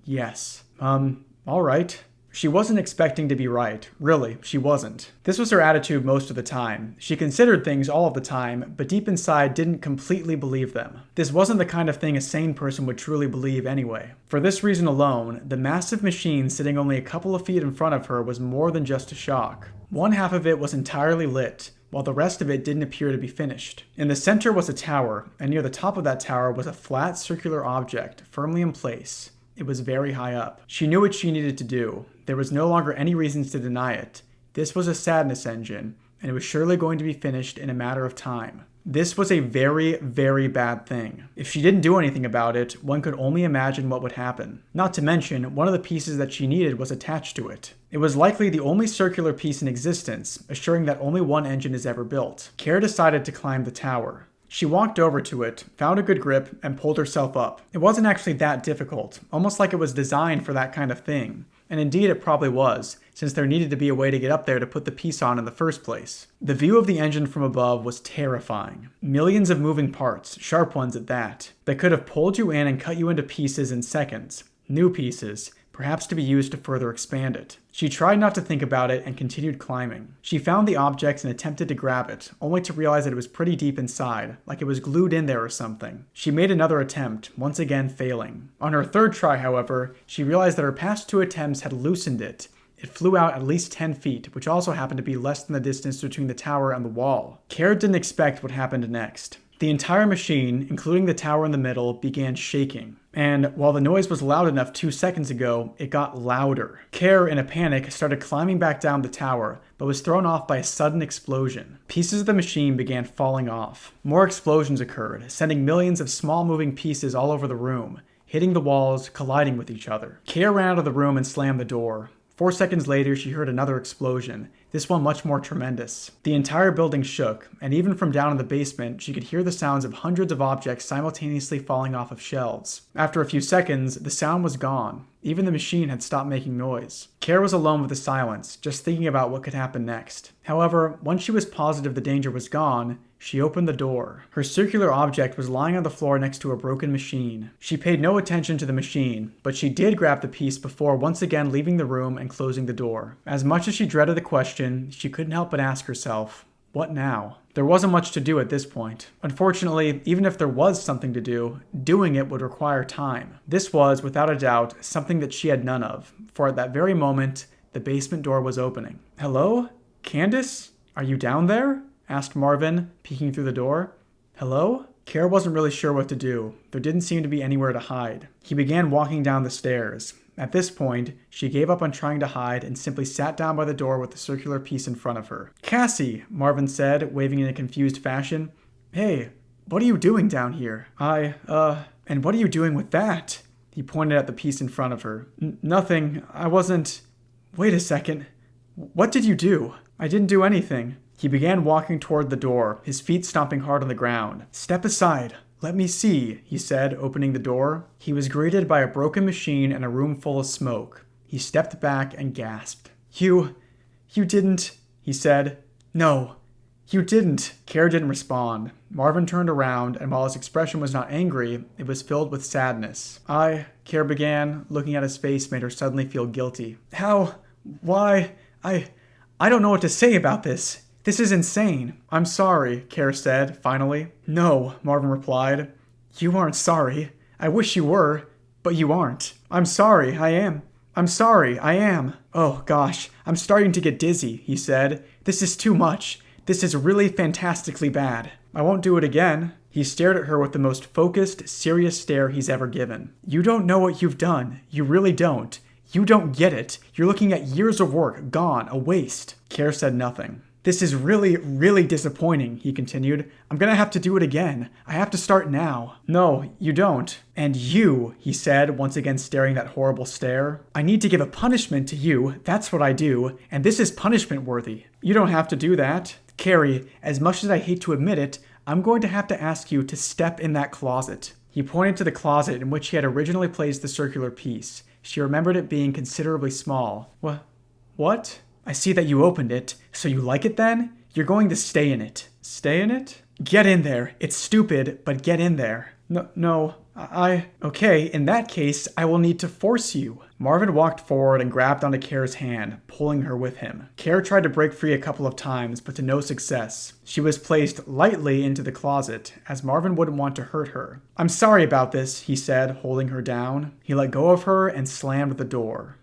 Yes. All right. She wasn't expecting to be right. Really, she wasn't. This was her attitude most of the time. She considered things all of the time, but deep inside didn't completely believe them. This wasn't the kind of thing a sane person would truly believe anyway. For this reason alone, the massive machine sitting only a couple of feet in front of her was more than just a shock. One half of it was entirely lit, while the rest of it didn't appear to be finished. In the center was a tower, and near the top of that tower was a flat circular object, firmly in place. It was very high up. She knew what she needed to do. There was no longer any reasons to deny it. This was a sadness engine, and it was surely going to be finished in a matter of time. This was a very, very bad thing. If she didn't do anything about it, one could only imagine what would happen. Not to mention, one of the pieces that she needed was attached to it. It was likely the only circular piece in existence, assuring that only one engine is ever built. Kara decided to climb the tower. She walked over to it, found a good grip, and pulled herself up. It wasn't actually that difficult, almost like it was designed for that kind of thing. And indeed it probably was, since there needed to be a way to get up there to put the piece on in the first place. The view of the engine from above was terrifying. Millions of moving parts, sharp ones at that, that could have pulled you in and cut you into pieces in seconds. New pieces, perhaps to be used to further expand it. She tried not to think about it and continued climbing. She found the object and attempted to grab it, only to realize that it was pretty deep inside, like it was glued in there or something. She made another attempt, once again failing. On her third try, however, she realized that her past 2 attempts had loosened it. It flew out at least 10 feet, which also happened to be less than the distance between the tower and the wall. Kara didn't expect what happened next. The entire machine, including the tower in the middle, began shaking. And while the noise was loud enough 2 seconds ago, it got louder. Kara, in a panic, started climbing back down the tower, but was thrown off by a sudden explosion. Pieces of the machine began falling off. More explosions occurred, sending millions of small moving pieces all over the room, hitting the walls, colliding with each other. Kara ran out of the room and slammed the door. 4 seconds later, she heard another explosion, this one much more tremendous. The entire building shook, and even from down in the basement, she could hear the sounds of hundreds of objects simultaneously falling off of shelves. After a few seconds, the sound was gone. Even the machine had stopped making noise. Kara was alone with the silence, just thinking about what could happen next. However, once she was positive the danger was gone, she opened the door. Her circular object was lying on the floor next to a broken machine. She paid no attention to the machine, but she did grab the piece before once again leaving the room and closing the door. As much as she dreaded the question, she couldn't help but ask herself, what now? There wasn't much to do at this point. Unfortunately, even if there was something to do, doing it would require time. This was, without a doubt, something that she had none of, for at that very moment, the basement door was opening. Hello? Candace? Are you down there? Asked Marvin, peeking through the door. Hello? Kara wasn't really sure what to do. There didn't seem to be anywhere to hide. He began walking down the stairs. At this point, she gave up on trying to hide and simply sat down by the door with the circular piece in front of her. Cassie, Marvin said, waving in a confused fashion. Hey, what are you doing down here? And what are you doing with that? He pointed at the piece in front of her. Nothing. I wasn't... Wait a second. What did you do? I didn't do anything. He began walking toward the door, his feet stomping hard on the ground. Step aside. Let me see, he said, opening the door. He was greeted by a broken machine and a room full of smoke. He stepped back and gasped. You didn't, he said. No, you didn't. Kara didn't respond. Marvin turned around, and while his expression was not angry, it was filled with sadness. Kara began, looking at his face made her suddenly feel guilty. How? Why? I don't know what to say about this. This is insane. I'm sorry, Kara said, finally. No, Marvin replied. You aren't sorry. I wish you were, but you aren't. I'm sorry, I am. I'm sorry, I am. Oh, gosh, I'm starting to get dizzy, he said. This is too much. This is really fantastically bad. I won't do it again. He stared at her with the most focused, serious stare he's ever given. You don't know what you've done. You really don't. You don't get it. You're looking at years of work, gone, a waste. Kara said nothing. This is really, really disappointing, he continued. I'm gonna have to do it again. I have to start now. No, you don't. And you, he said, once again staring that horrible stare. I need to give a punishment to you. That's what I do. And this is punishment worthy. You don't have to do that. Carrie, as much as I hate to admit it, I'm going to have to ask you to step in that closet. He pointed to the closet in which he had originally placed the circular piece. She remembered it being considerably small. What? I see that you opened it. So you like it then? You're going to stay in it. Stay in it? Get in there. It's stupid, but get in there. No, Okay, in that case, I will need to force you. Marvin walked forward and grabbed onto Kara's hand, pulling her with him. Kara tried to break free a couple of times, but to no success. She was placed lightly into the closet, as Marvin wouldn't want to hurt her. I'm sorry about this, he said, holding her down. He let go of her and slammed the door.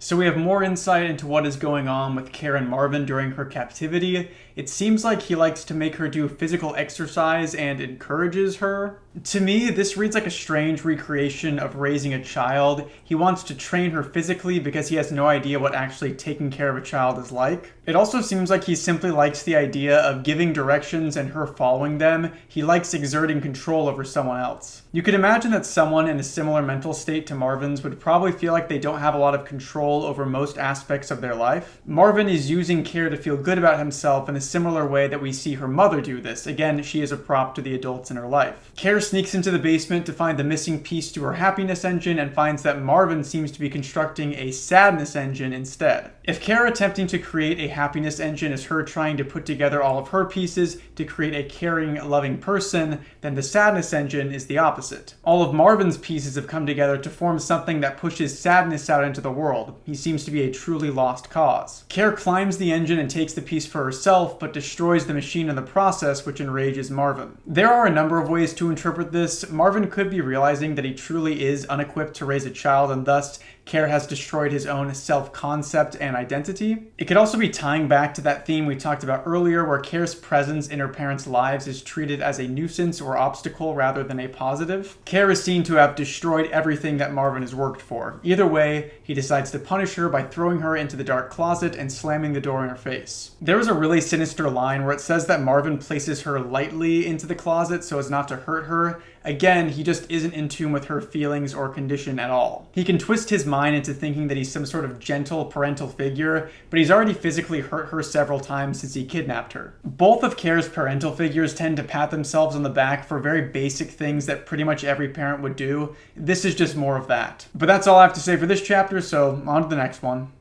So we have more insight into what is going on with Kara and Marvin during her captivity. It seems like he likes to make her do physical exercise and encourages her. To me, this reads like a strange recreation of raising a child. He wants to train her physically because he has no idea what actually taking care of a child is like. It also seems like he simply likes the idea of giving directions and her following them. He likes exerting control over someone else. You could imagine that someone in a similar mental state to Marvin's would probably feel like they don't have a lot of control over most aspects of their life. Marvin is using Kara to feel good about himself in a similar way that we see her mother do this. Again, she is a prop to the adults in her life. Kara sneaks into the basement to find the missing piece to her happiness engine and finds that Marvin seems to be constructing a sadness engine instead. If Care attempting to create a happiness engine is her trying to put together all of her pieces to create a caring, loving person, then the sadness engine is the opposite. All of Marvin's pieces have come together to form something that pushes sadness out into the world. He seems to be a truly lost cause. Care climbs the engine and takes the piece for herself, but destroys the machine in the process, which enrages Marvin. There are a number of ways to interpret this. Marvin could be realizing that he truly is unequipped to raise a child, and thus Care has destroyed his own self-concept and identity. It could also be tying back to that theme we talked about earlier, where Care's presence in her parents' lives is treated as a nuisance or obstacle rather than a positive. Care is seen to have destroyed everything that Marvin has worked for. Either way, he decides to punish her by throwing her into the dark closet and slamming the door in her face. There is a really sinister line where it says that Marvin places her lightly into the closet so as not to hurt her. Again, he just isn't in tune with her feelings or condition at all. He can twist his mind into thinking that he's some sort of gentle parental figure, but he's already physically hurt her several times since he kidnapped her. Both of Care's parental figures tend to pat themselves on the back for very basic things that pretty much every parent would do. This is just more of that. But that's all I have to say for this chapter, so on to the next one.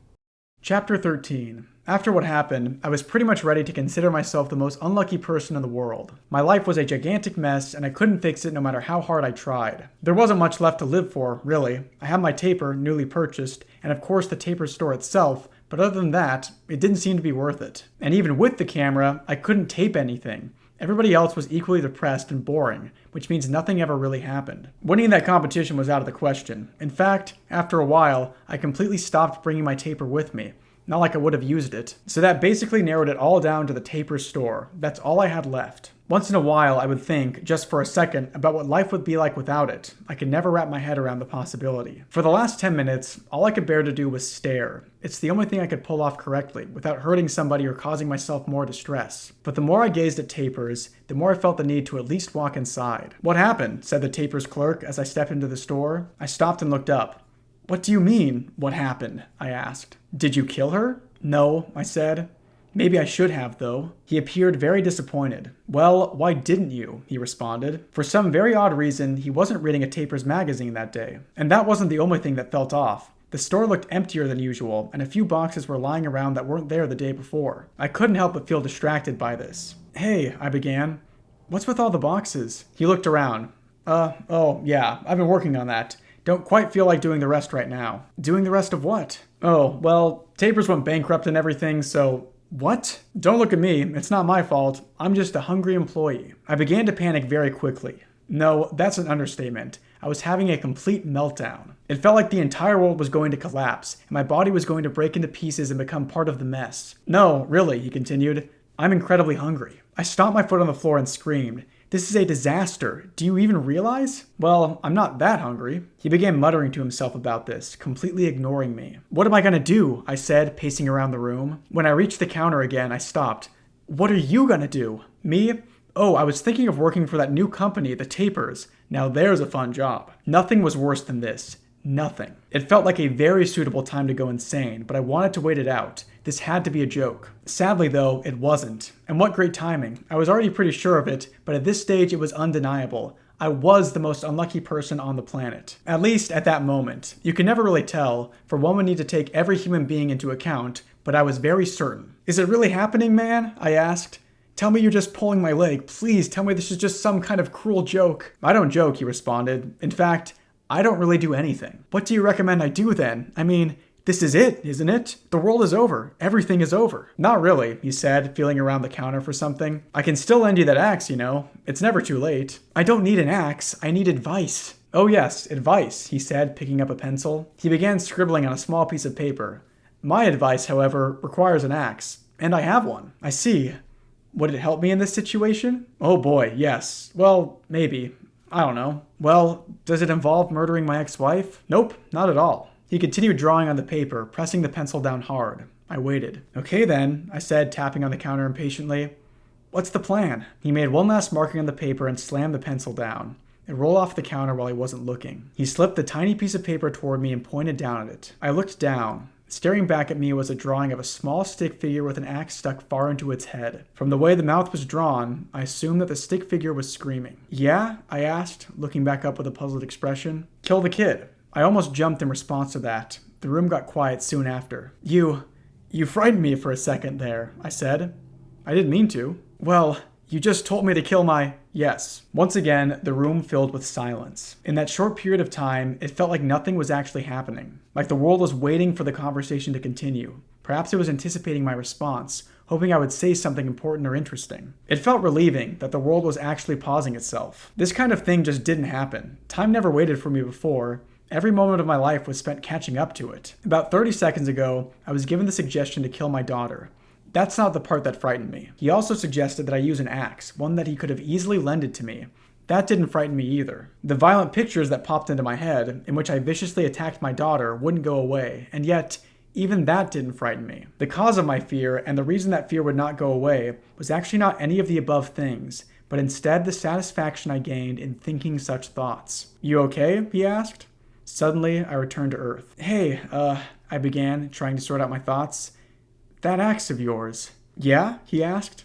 Chapter 13. After what happened, I was pretty much ready to consider myself the most unlucky person in the world. My life was a gigantic mess, and I couldn't fix it no matter how hard I tried. There wasn't much left to live for, really. I had my taper, newly purchased, and of course the taper store itself, but other than that, it didn't seem to be worth it. And even with the camera, I couldn't tape anything. Everybody else was equally depressed and boring, which means nothing ever really happened. Winning that competition was out of the question. In fact, after a while, I completely stopped bringing my taper with me. Not like I would have used it. So that basically narrowed it all down to the taper store. That's all I had left. Once in a while, I would think, just for a second, about what life would be like without it. I could never wrap my head around the possibility. For the last 10 minutes, all I could bear to do was stare. It's the only thing I could pull off correctly, without hurting somebody or causing myself more distress. But the more I gazed at tapers, the more I felt the need to at least walk inside. "What happened?" said the taper's clerk as I stepped into the store. I stopped and looked up. "What do you mean, what happened?" I asked. "Did you kill her?" "No," I said. "Maybe I should have, though." He appeared very disappointed. "Well, why didn't you?" he responded. For some very odd reason, he wasn't reading a Tapers magazine that day. And that wasn't the only thing that felt off. The store looked emptier than usual, and a few boxes were lying around that weren't there the day before. I couldn't help but feel distracted by this. "Hey," I began. "What's with all the boxes?" He looked around. Oh, yeah, I've been working on that. Don't quite feel like doing the rest right now." "Doing the rest of what?" "Oh, well, Tapers went bankrupt and everything, so..." "What?" "Don't look at me. It's not my fault. I'm just a hungry employee." I began to panic very quickly. No, that's an understatement. I was having a complete meltdown. It felt like the entire world was going to collapse, and my body was going to break into pieces and become part of the mess. "No, really," he continued. "I'm incredibly hungry." I stomped my foot on the floor and screamed. "This is a disaster. Do you even realize?" "Well, I'm not that hungry." He began muttering to himself about this, completely ignoring me. "What am I gonna do?" I said, pacing around the room. When I reached the counter again, I stopped. "What are you gonna do?" "Me? Oh, I was thinking of working for that new company, the Tapers. Now there's a fun job." Nothing was worse than this. Nothing. It felt like a very suitable time to go insane, but I wanted to wait it out. This had to be a joke. Sadly, though, it wasn't. And what great timing. I was already pretty sure of it, but at this stage it was undeniable. I was the most unlucky person on the planet. At least at that moment. You can never really tell, for one would need to take every human being into account, but I was very certain. "Is it really happening, man?" I asked. "Tell me you're just pulling my leg. Please tell me this is just some kind of cruel joke." "I don't joke," he responded. "In fact, I don't really do anything." "What do you recommend I do then? I mean, this is it, isn't it? The world is over. Everything is over." "Not really," he said, feeling around the counter for something. "I can still lend you that axe, you know. It's never too late." "I don't need an axe. I need advice." "Oh yes, advice," he said, picking up a pencil. He began scribbling on a small piece of paper. "My advice, however, requires an axe. And I have one." "I see. Would it help me in this situation?" "Oh boy, yes. Well, maybe. I don't know." "Well, does it involve murdering my ex-wife?" "Nope, not at all." He continued drawing on the paper, pressing the pencil down hard. I waited. "Okay then," I said, tapping on the counter impatiently. "What's the plan?" He made one last marking on the paper and slammed the pencil down. It rolled off the counter while I wasn't looking. He slipped the tiny piece of paper toward me and pointed down at it. I looked down. Staring back at me was a drawing of a small stick figure with an axe stuck far into its head. From the way the mouth was drawn, I assumed that the stick figure was screaming. "Yeah?" I asked, looking back up with a puzzled expression. "Kill the kid." I almost jumped in response to that. The room got quiet soon after. You You frightened me for a second there, I said. I didn't mean to. Well, you just told me to kill my... Yes. Once again, the room filled with silence. In that short period of time, it felt like nothing was actually happening. Like the world was waiting for the conversation to continue. Perhaps it was anticipating my response, hoping I would say something important or interesting. It felt relieving that the world was actually pausing itself. This kind of thing just didn't happen. Time never waited for me before. Every moment of my life was spent catching up to it. About 30 seconds ago, I was given the suggestion to kill my daughter. That's not the part that frightened me. He also suggested that I use an axe, one that he could have easily lended to me. That didn't frighten me either. The violent pictures that popped into my head, in which I viciously attacked my daughter, wouldn't go away, and yet, even that didn't frighten me. The cause of my fear, and the reason that fear would not go away, was actually not any of the above things, but instead the satisfaction I gained in thinking such thoughts. You okay? He asked. Suddenly, I returned to Earth. Hey, I began, trying to sort out my thoughts. That axe of yours. Yeah? He asked.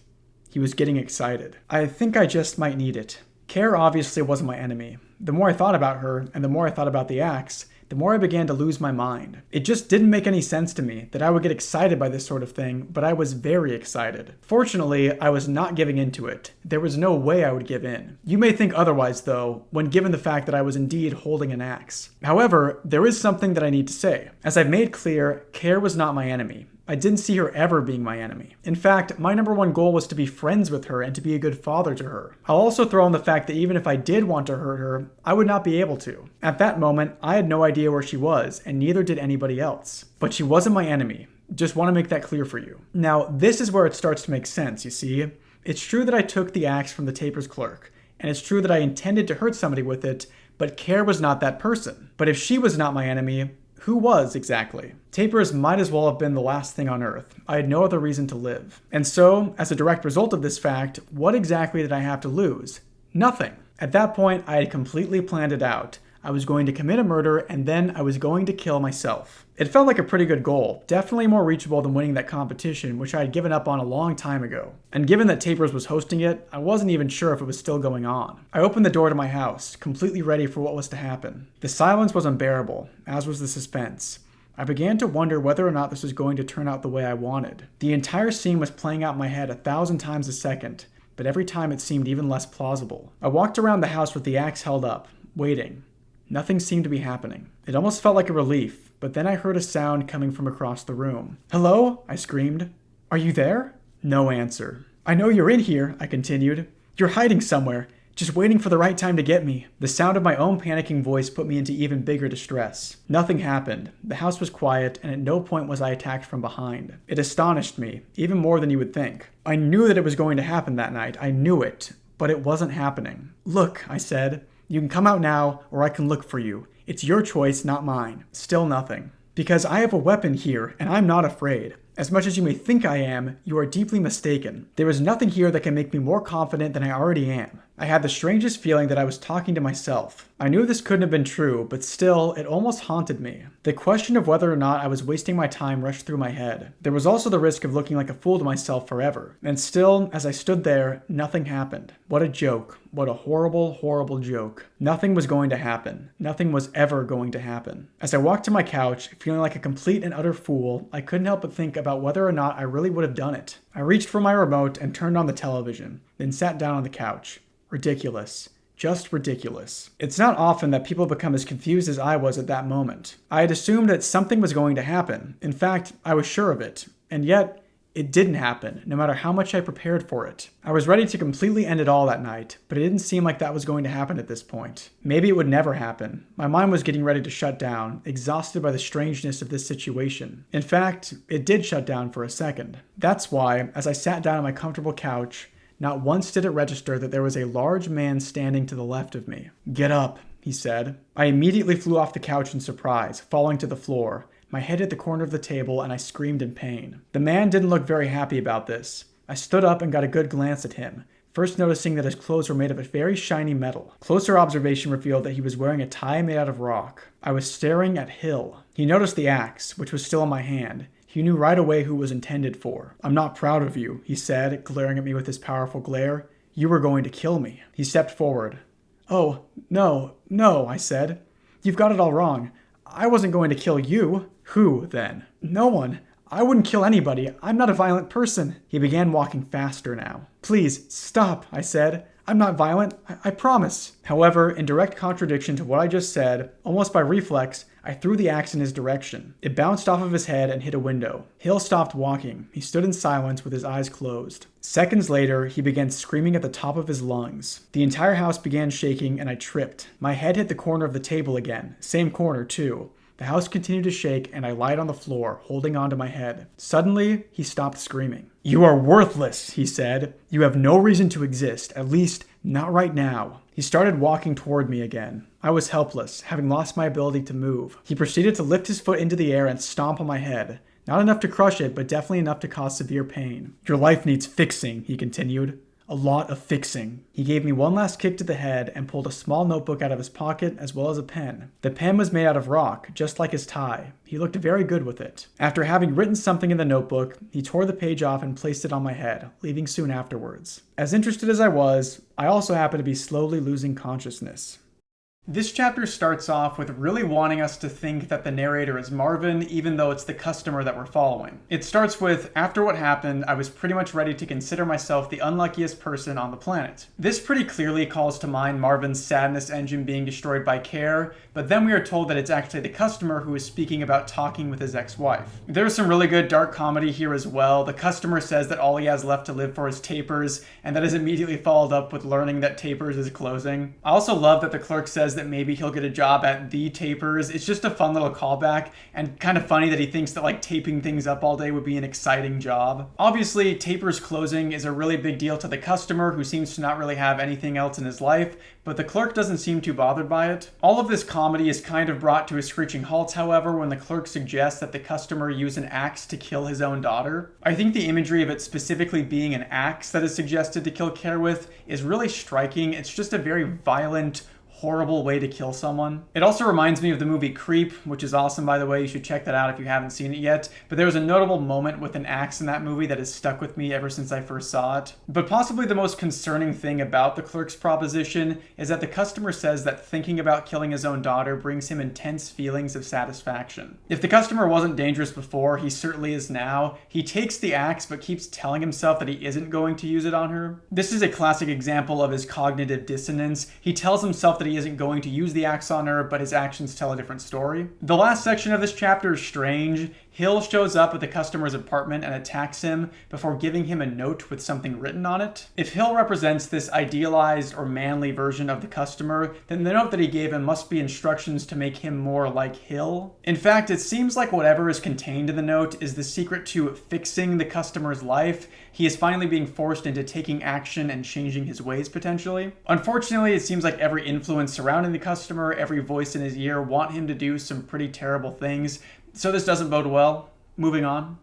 He was getting excited. I think I just might need it. Care obviously wasn't my enemy. The more I thought about her, and the more I thought about the axe, the more I began to lose my mind. It just didn't make any sense to me that I would get excited by this sort of thing, but I was very excited. Fortunately, I was not giving in to it. There was no way I would give in. You may think otherwise, though, when given the fact that I was indeed holding an axe. However, there is something that I need to say. As I've made clear, Care was not my enemy. I didn't see her ever being my enemy. In fact, my number one goal was to be friends with her and to be a good father to her. I'll also throw in the fact that even if I did want to hurt her, I would not be able to. At that moment, I had no idea where she was, and neither did anybody else. But she wasn't my enemy. Just want to make that clear for you. Now, this is where it starts to make sense, you see. It's true that I took the axe from the taper's clerk, and it's true that I intended to hurt somebody with it, but Care was not that person. But if she was not my enemy, who was exactly? Tapers might as well have been the last thing on Earth. I had no other reason to live. And so, as a direct result of this fact, what exactly did I have to lose? Nothing. At that point, I had completely planned it out. I was going to commit a murder, and then I was going to kill myself. It felt like a pretty good goal, definitely more reachable than winning that competition, which I had given up on a long time ago. And given that Tapers was hosting it, I wasn't even sure if it was still going on. I opened the door to my house, completely ready for what was to happen. The silence was unbearable, as was the suspense. I began to wonder whether or not this was going to turn out the way I wanted. The entire scene was playing out in my head 1,000 times a second, but every time it seemed even less plausible. I walked around the house with the axe held up, waiting. Nothing seemed to be happening. It almost felt like a relief, but then I heard a sound coming from across the room. "Hello?" I screamed. "Are you there?" No answer. "I know you're in here," I continued. "You're hiding somewhere, just waiting for the right time to get me." The sound of my own panicking voice put me into even bigger distress. Nothing happened. The house was quiet, and at no point was I attacked from behind. It astonished me, even more than you would think. I knew that it was going to happen that night. I knew it, but it wasn't happening. "Look," I said. "You can come out now, or I can look for you. It's your choice, not mine." Still nothing. "Because I have a weapon here, and I'm not afraid. As much as you may think I am, you are deeply mistaken. There is nothing here that can make me more confident than I already am." I had the strangest feeling that I was talking to myself. I knew this couldn't have been true, but still, it almost haunted me. The question of whether or not I was wasting my time rushed through my head. There was also the risk of looking like a fool to myself forever. And still, as I stood there, nothing happened. What a joke. What a horrible, horrible joke. Nothing was going to happen. Nothing was ever going to happen. As I walked to my couch, feeling like a complete and utter fool, I couldn't help but think about whether or not I really would have done it. I reached for my remote and turned on the television, then sat down on the couch. Ridiculous. Just ridiculous. It's not often that people become as confused as I was at that moment. I had assumed that something was going to happen. In fact, I was sure of it. And yet, it didn't happen, no matter how much I prepared for it. I was ready to completely end it all that night, but it didn't seem like that was going to happen at this point. Maybe it would never happen. My mind was getting ready to shut down, exhausted by the strangeness of this situation. In fact, it did shut down for a second. That's why, as I sat down on my comfortable couch, not once did it register that there was a large man standing to the left of me. "Get up," he said. I immediately flew off the couch in surprise, falling to the floor. My head hit the corner of the table and I screamed in pain. The man didn't look very happy about this. I stood up and got a good glance at him, first noticing that his clothes were made of a very shiny metal. Closer observation revealed that he was wearing a tie made out of rock. I was staring at Hill. He noticed the axe, which was still in my hand. He knew right away who it was intended for. "I'm not proud of you," he said, glaring at me with his powerful glare. "You were going to kill me." He stepped forward. "Oh, no, I said. "You've got it all wrong. I wasn't going to kill you." "Who, then?" "No one. I wouldn't kill anybody. I'm not a violent person. He began walking faster now. Please, stop, I said. I'm not violent. I promise. However, in direct contradiction to what I just said, almost by reflex, I threw the axe in his direction. It bounced off of his head and hit a window. Hill stopped walking. He stood in silence with his eyes closed. Seconds later, he began screaming at the top of his lungs. The entire house began shaking and I tripped. My head hit the corner of the table again. Same corner, too. The house continued to shake and I lied on the floor, holding onto my head. Suddenly, he stopped screaming. You are worthless, he said. You have no reason to exist, at least not right now. He started walking toward me again. I was helpless, having lost my ability to move. He proceeded to lift his foot into the air and stomp on my head. Not enough to crush it, but definitely enough to cause severe pain. Your life needs fixing, he continued. A lot of fixing. He gave me one last kick to the head and pulled a small notebook out of his pocket as well as a pen. The pen was made out of rock, just like his tie. He looked very good with it. After having written something in the notebook, he tore the page off and placed it on my head, leaving soon afterwards. As interested as I was, I also happened to be slowly losing consciousness. This chapter starts off with really wanting us to think that the narrator is Marvin, even though it's the customer that we're following. It starts with, after what happened, I was pretty much ready to consider myself the unluckiest person on the planet. This pretty clearly calls to mind Marvin's sadness engine being destroyed by Care, but then we are told that it's actually the customer who is speaking about talking with his ex-wife. There's some really good dark comedy here as well. The customer says that all he has left to live for is Tapers, and that is immediately followed up with learning that Tapers is closing. I also love that the clerk says that maybe he'll get a job at the Tapers. It's just a fun little callback, and kind of funny that he thinks that like taping things up all day would be an exciting job. Obviously, Tapers closing is a really big deal to the customer, who seems to not really have anything else in his life, but the clerk doesn't seem too bothered by it. All of this comedy is kind of brought to a screeching halt, however, when the clerk suggests that the customer use an axe to kill his own daughter. I think the imagery of it specifically being an axe that is suggested to kill Care with is really striking. It's just a very violent, horrible way to kill someone. It also reminds me of the movie Creep, which is awesome, by the way. You should check that out if you haven't seen it yet. But there was a notable moment with an axe in that movie that has stuck with me ever since I first saw it. But possibly the most concerning thing about the clerk's proposition is that the customer says that thinking about killing his own daughter brings him intense feelings of satisfaction. If the customer wasn't dangerous before, he certainly is now. He takes the axe but keeps telling himself that he isn't going to use it on her. This is a classic example of his cognitive dissonance. He tells himself that he isn't going to use the axe on her, but his actions tell a different story. The last section of this chapter is strange. Hill shows up at the customer's apartment and attacks him before giving him a note with something written on it. If Hill represents this idealized or manly version of the customer, then the note that he gave him must be instructions to make him more like Hill. In fact, it seems like whatever is contained in the note is the secret to fixing the customer's life. He is finally being forced into taking action and changing his ways potentially. Unfortunately, it seems like every influence surrounding the customer, every voice in his ear want him to do some pretty terrible things. So this doesn't bode well. Moving on.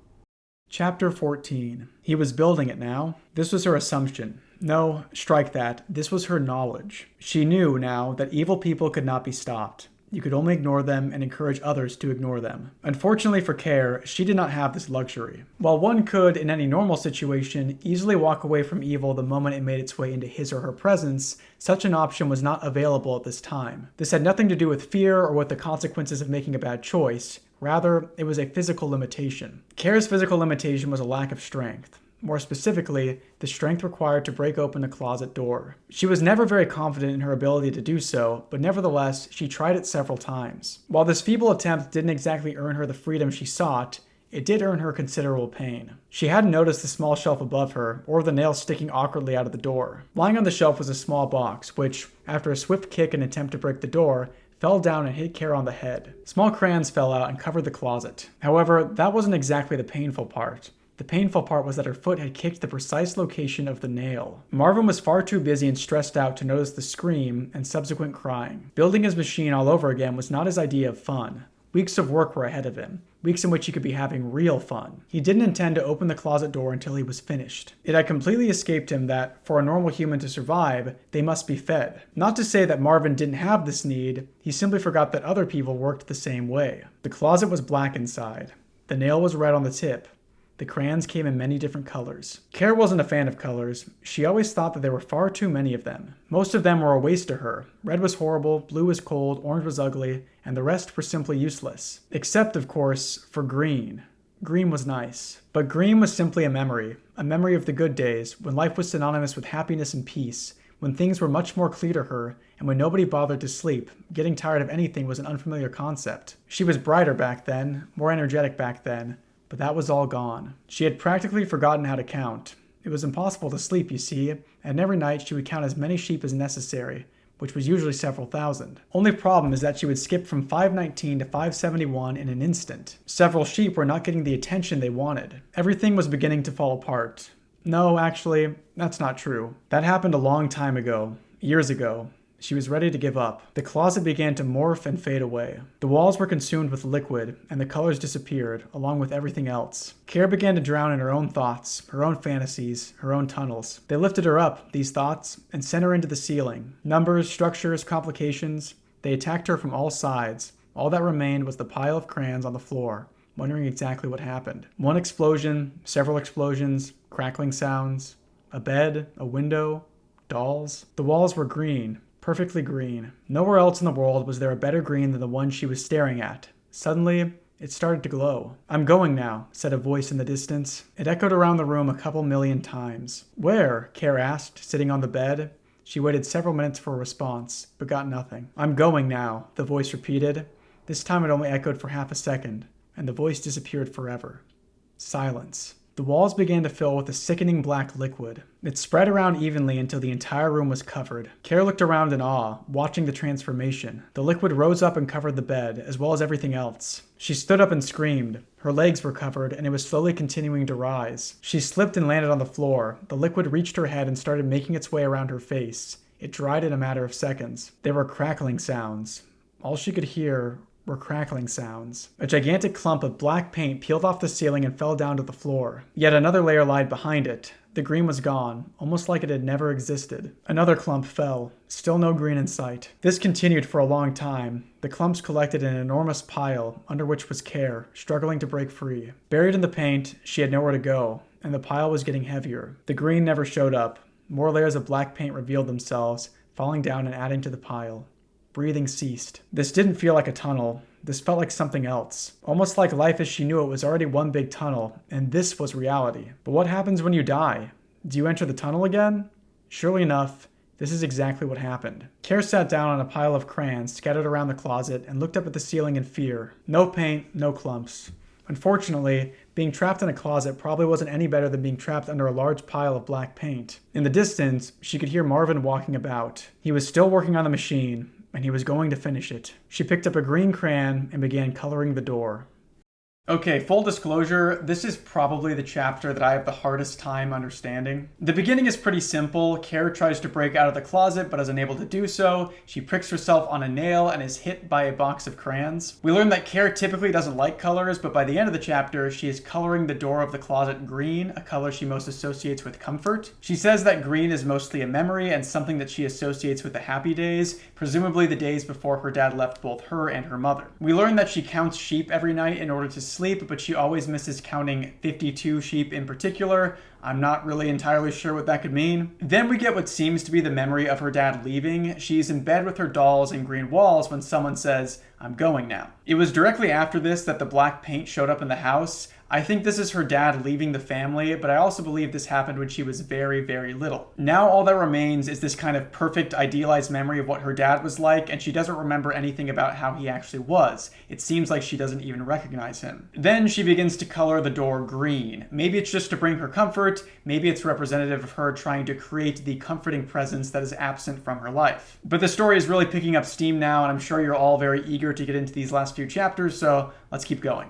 Chapter 14. He was building it now. This was her assumption. No, strike that. This was her knowledge. She knew now that evil people could not be stopped. You could only ignore them and encourage others to ignore them. Unfortunately for Care, she did not have this luxury. While one could, in any normal situation, easily walk away from evil the moment it made its way into his or her presence, such an option was not available at this time. This had nothing to do with fear or with the consequences of making a bad choice. Rather, it was a physical limitation. Care's physical limitation was a lack of strength. More specifically, the strength required to break open the closet door. She was never very confident in her ability to do so, but nevertheless, she tried it several times. While this feeble attempt didn't exactly earn her the freedom she sought, it did earn her considerable pain. She hadn't noticed the small shelf above her, or the nail sticking awkwardly out of the door. Lying on the shelf was a small box, which, after a swift kick and attempt to break the door, fell down and hit Care on the head. Small crayons fell out and covered the closet. However, that wasn't exactly the painful part. The painful part was that her foot had kicked the precise location of the nail. Marvin was far too busy and stressed out to notice the scream and subsequent crying. Building his machine all over again was not his idea of fun. Weeks of work were ahead of him, weeks in which he could be having real fun. He didn't intend to open the closet door until he was finished. It had completely escaped him that, for a normal human to survive, they must be fed. Not to say that Marvin didn't have this need, he simply forgot that other people worked the same way. The closet was black inside. The nail was red on the tip. The crayons came in many different colors. Care wasn't a fan of colors. She always thought that there were far too many of them. Most of them were a waste to her. Red was horrible, blue was cold, orange was ugly, and the rest were simply useless. Except, of course, for green. Green was nice. But green was simply a memory of the good days, when life was synonymous with happiness and peace, when things were much more clear to her, and when nobody bothered to sleep. Getting tired of anything was an unfamiliar concept. She was brighter back then, more energetic back then, but that was all gone. She had practically forgotten how to count. It was impossible to sleep, you see, and every night she would count as many sheep as necessary, which was usually several thousand. Only problem is that she would skip from 519 to 571 in an instant. Several sheep were not getting the attention they wanted. Everything was beginning to fall apart. No, actually, that's not true. That happened a long time ago, years ago. She was ready to give up. The closet began to morph and fade away. The walls were consumed with liquid, and the colors disappeared, along with everything else. Care began to drown in her own thoughts, her own fantasies, her own tunnels. They lifted her up, these thoughts, and sent her into the ceiling. Numbers, structures, complications. They attacked her from all sides. All that remained was the pile of crayons on the floor, wondering exactly what happened. One explosion, several explosions, crackling sounds, a bed, a window, dolls. The walls were green. Perfectly green. Nowhere else in the world was there a better green than the one she was staring at. Suddenly, it started to glow. "I'm going now," said a voice in the distance. It echoed around the room a couple million times. "Where?" Care asked, sitting on the bed. She waited several minutes for a response, but got nothing. "I'm going now," the voice repeated. This time it only echoed for half a second, and the voice disappeared forever. Silence. The walls began to fill with a sickening black liquid. It spread around evenly until the entire room was covered. Care looked around in awe, watching the transformation. The liquid rose up and covered the bed, as well as everything else. She stood up and screamed. Her legs were covered, and it was slowly continuing to rise. She slipped and landed on the floor. The liquid reached her head and started making its way around her face. It dried in a matter of seconds. There were crackling sounds. All she could hear were crackling sounds. A gigantic clump of black paint peeled off the ceiling and fell down to the floor. Yet another layer lied behind it. The green was gone, almost like it had never existed. Another clump fell. Still no green in sight. This continued for a long time. The clumps collected in an enormous pile, under which was Care, struggling to break free. Buried in the paint, she had nowhere to go, and the pile was getting heavier. The green never showed up. More layers of black paint revealed themselves, falling down and adding to the pile. Breathing ceased. This didn't feel like a tunnel. This felt like something else. Almost like life as she knew it was already one big tunnel, and this was reality. But what happens when you die? Do you enter the tunnel again? Surely enough, this is exactly what happened. Care sat down on a pile of crayons scattered around the closet and looked up at the ceiling in fear. No paint, no clumps. Unfortunately, being trapped in a closet probably wasn't any better than being trapped under a large pile of black paint. In the distance, she could hear Marvin walking about. He was still working on the machine, and he was going to finish it. She picked up a green crayon and began coloring the door. Okay, full disclosure, this is probably the chapter that I have the hardest time understanding. The beginning is pretty simple. Care tries to break out of the closet but is unable to do so. She pricks herself on a nail and is hit by a box of crayons. We learn that Care typically doesn't like colors, but by the end of the chapter, she is coloring the door of the closet green, a color she most associates with comfort. She says that green is mostly a memory and something that she associates with the happy days, presumably the days before her dad left both her and her mother. We learn that she counts sheep every night in order to sleep, but she always misses counting 52 sheep in particular. I'm not really entirely sure what that could mean. Then we get what seems to be the memory of her dad leaving. She's in bed with her dolls and green walls when someone says, "I'm going now." It was directly after this that the black paint showed up in the house. I think this is her dad leaving the family, but I also believe this happened when she was very, very little. Now all that remains is this kind of perfect idealized memory of what her dad was like, and she doesn't remember anything about how he actually was. It seems like she doesn't even recognize him. Then she begins to color the door green. Maybe it's just to bring her comfort, maybe it's representative of her trying to create the comforting presence that is absent from her life. But the story is really picking up steam now, and I'm sure you're all very eager to get into these last few chapters, so let's keep going.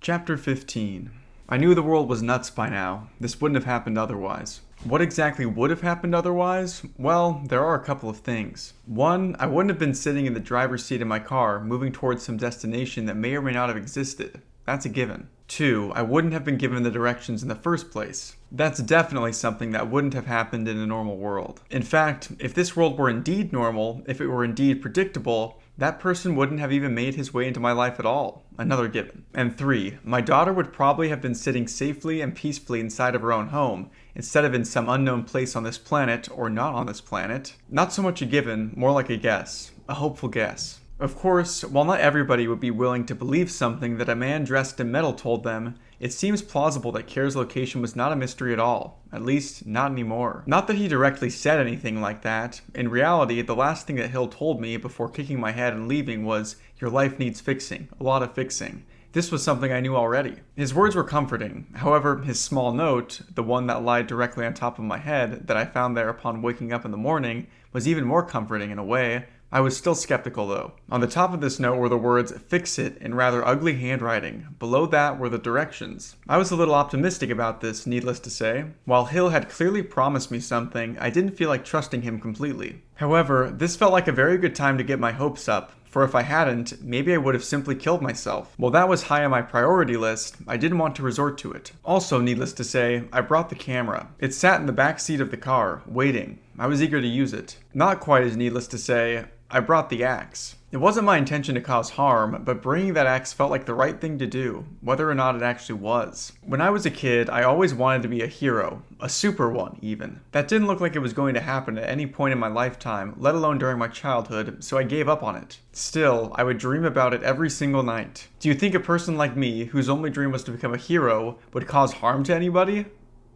Chapter 15. I knew the world was nuts by now. This wouldn't have happened otherwise. What exactly would have happened otherwise? Well, there are a couple of things. One, I wouldn't have been sitting in the driver's seat of my car, moving towards some destination that may or may not have existed. That's a given. Two, I wouldn't have been given the directions in the first place. That's definitely something that wouldn't have happened in a normal world. In fact, if this world were indeed normal, if it were indeed predictable, that person wouldn't have even made his way into my life at all. Another given. And three, my daughter would probably have been sitting safely and peacefully inside of her own home, instead of in some unknown place on this planet, or not on this planet. Not so much a given, more like a guess. A hopeful guess. Of course, while not everybody would be willing to believe something that a man dressed in metal told them, It seems plausible that Kier's location was not a mystery at all. At least, not anymore. Not that he directly said anything like that. In reality, the last thing that Hill told me before kicking my head and leaving was, "Your life needs fixing. A lot of fixing." This was something I knew already. His words were comforting. However, his small note, the one that lied directly on top of my head that I found there upon waking up in the morning, was even more comforting in a way. I was still skeptical though. On the top of this note were the words "fix it" in rather ugly handwriting. Below that were the directions. I was a little optimistic about this, needless to say. While Hill had clearly promised me something, I didn't feel like trusting him completely. However, this felt like a very good time to get my hopes up, for if I hadn't, maybe I would have simply killed myself. While that was high on my priority list, I didn't want to resort to it. Also, needless to say, I brought the camera. It sat in the back seat of the car, waiting. I was eager to use it. Not quite as needless to say, I brought the axe. It wasn't my intention to cause harm, but bringing that axe felt like the right thing to do, whether or not it actually was. When I was a kid, I always wanted to be a hero, a super one even. That didn't look like it was going to happen at any point in my lifetime, let alone during my childhood, so I gave up on it. Still, I would dream about it every single night. Do you think a person like me, whose only dream was to become a hero, would cause harm to anybody?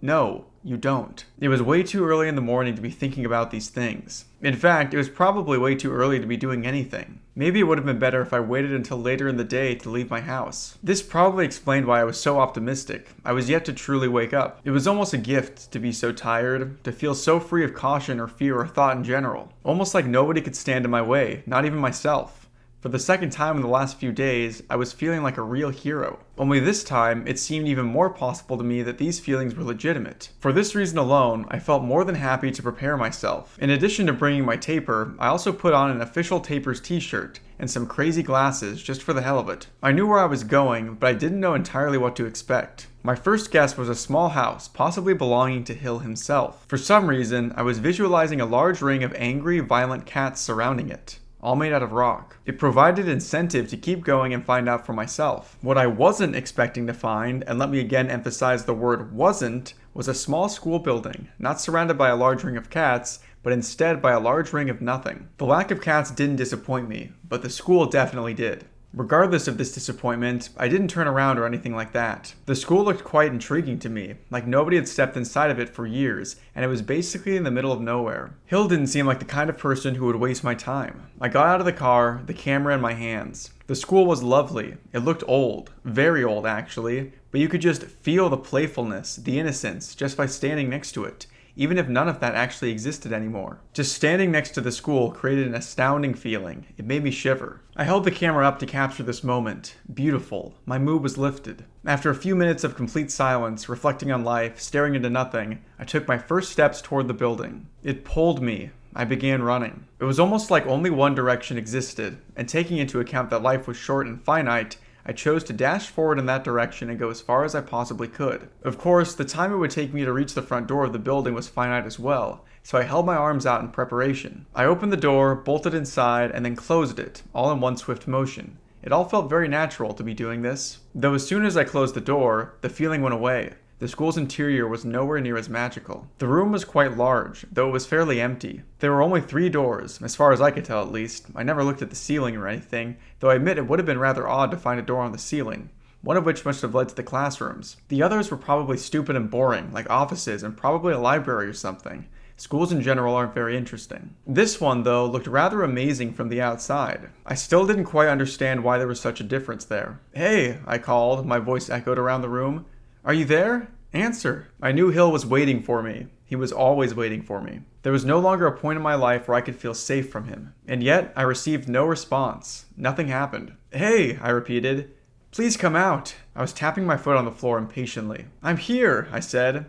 No, you don't. It was way too early in the morning to be thinking about these things. In fact, it was probably way too early to be doing anything. Maybe it would have been better if I waited until later in the day to leave my house. This probably explained why I was so optimistic. I was yet to truly wake up. It was almost a gift to be so tired, to feel so free of caution or fear or thought in general. Almost like nobody could stand in my way, not even myself. For the second time in the last few days, I was feeling like a real hero. Only this time, it seemed even more possible to me that these feelings were legitimate. For this reason alone, I felt more than happy to prepare myself. In addition to bringing my taper, I also put on an official Tapers t-shirt and some crazy glasses just for the hell of it. I knew where I was going, but I didn't know entirely what to expect. My first guess was a small house, possibly belonging to Hill himself. For some reason, I was visualizing a large ring of angry, violent cats surrounding it, all made out of rock. It provided incentive to keep going and find out for myself. What I wasn't expecting to find, and let me again emphasize the word wasn't, was a small school building, not surrounded by a large ring of cats, but instead by a large ring of nothing. The lack of cats didn't disappoint me, but the school definitely did. Regardless of this disappointment, I didn't turn around or anything like that. The school looked quite intriguing to me, like nobody had stepped inside of it for years, and it was basically in the middle of nowhere. Hill didn't seem like the kind of person who would waste my time. I got out of the car, the camera in my hands. The school was lovely. It looked old, very old actually, but you could just feel the playfulness, the innocence, just by standing next to it, even if none of that actually existed anymore. Just standing next to the school created an astounding feeling. It made me shiver. I held the camera up to capture this moment. Beautiful. My mood was lifted. After a few minutes of complete silence, reflecting on life, staring into nothing, I took my first steps toward the building. It pulled me. I began running. It was almost like only one direction existed, and taking into account that life was short and finite, I chose to dash forward in that direction and go as far as I possibly could. Of course, the time it would take me to reach the front door of the building was finite as well, so I held my arms out in preparation. I opened the door, bolted inside, and then closed it, all in one swift motion. It all felt very natural to be doing this. Though as soon as I closed the door, the feeling went away. The school's interior was nowhere near as magical. The room was quite large, though it was fairly empty. There were only 3 doors, as far as I could tell at least. I never looked at the ceiling or anything, though I admit it would have been rather odd to find a door on the ceiling, one of which must have led to the classrooms. The others were probably stupid and boring, like offices and probably a library or something. Schools in general aren't very interesting. This one, though, looked rather amazing from the outside. I still didn't quite understand why there was such a difference there. "Hey," I called, my voice echoed around the room. "Are you there? Answer." I knew Hill was waiting for me. He was always waiting for me. There was no longer a point in my life where I could feel safe from him. And yet, I received no response. Nothing happened. "Hey," I repeated. "Please come out." I was tapping my foot on the floor impatiently. "I'm here," I said.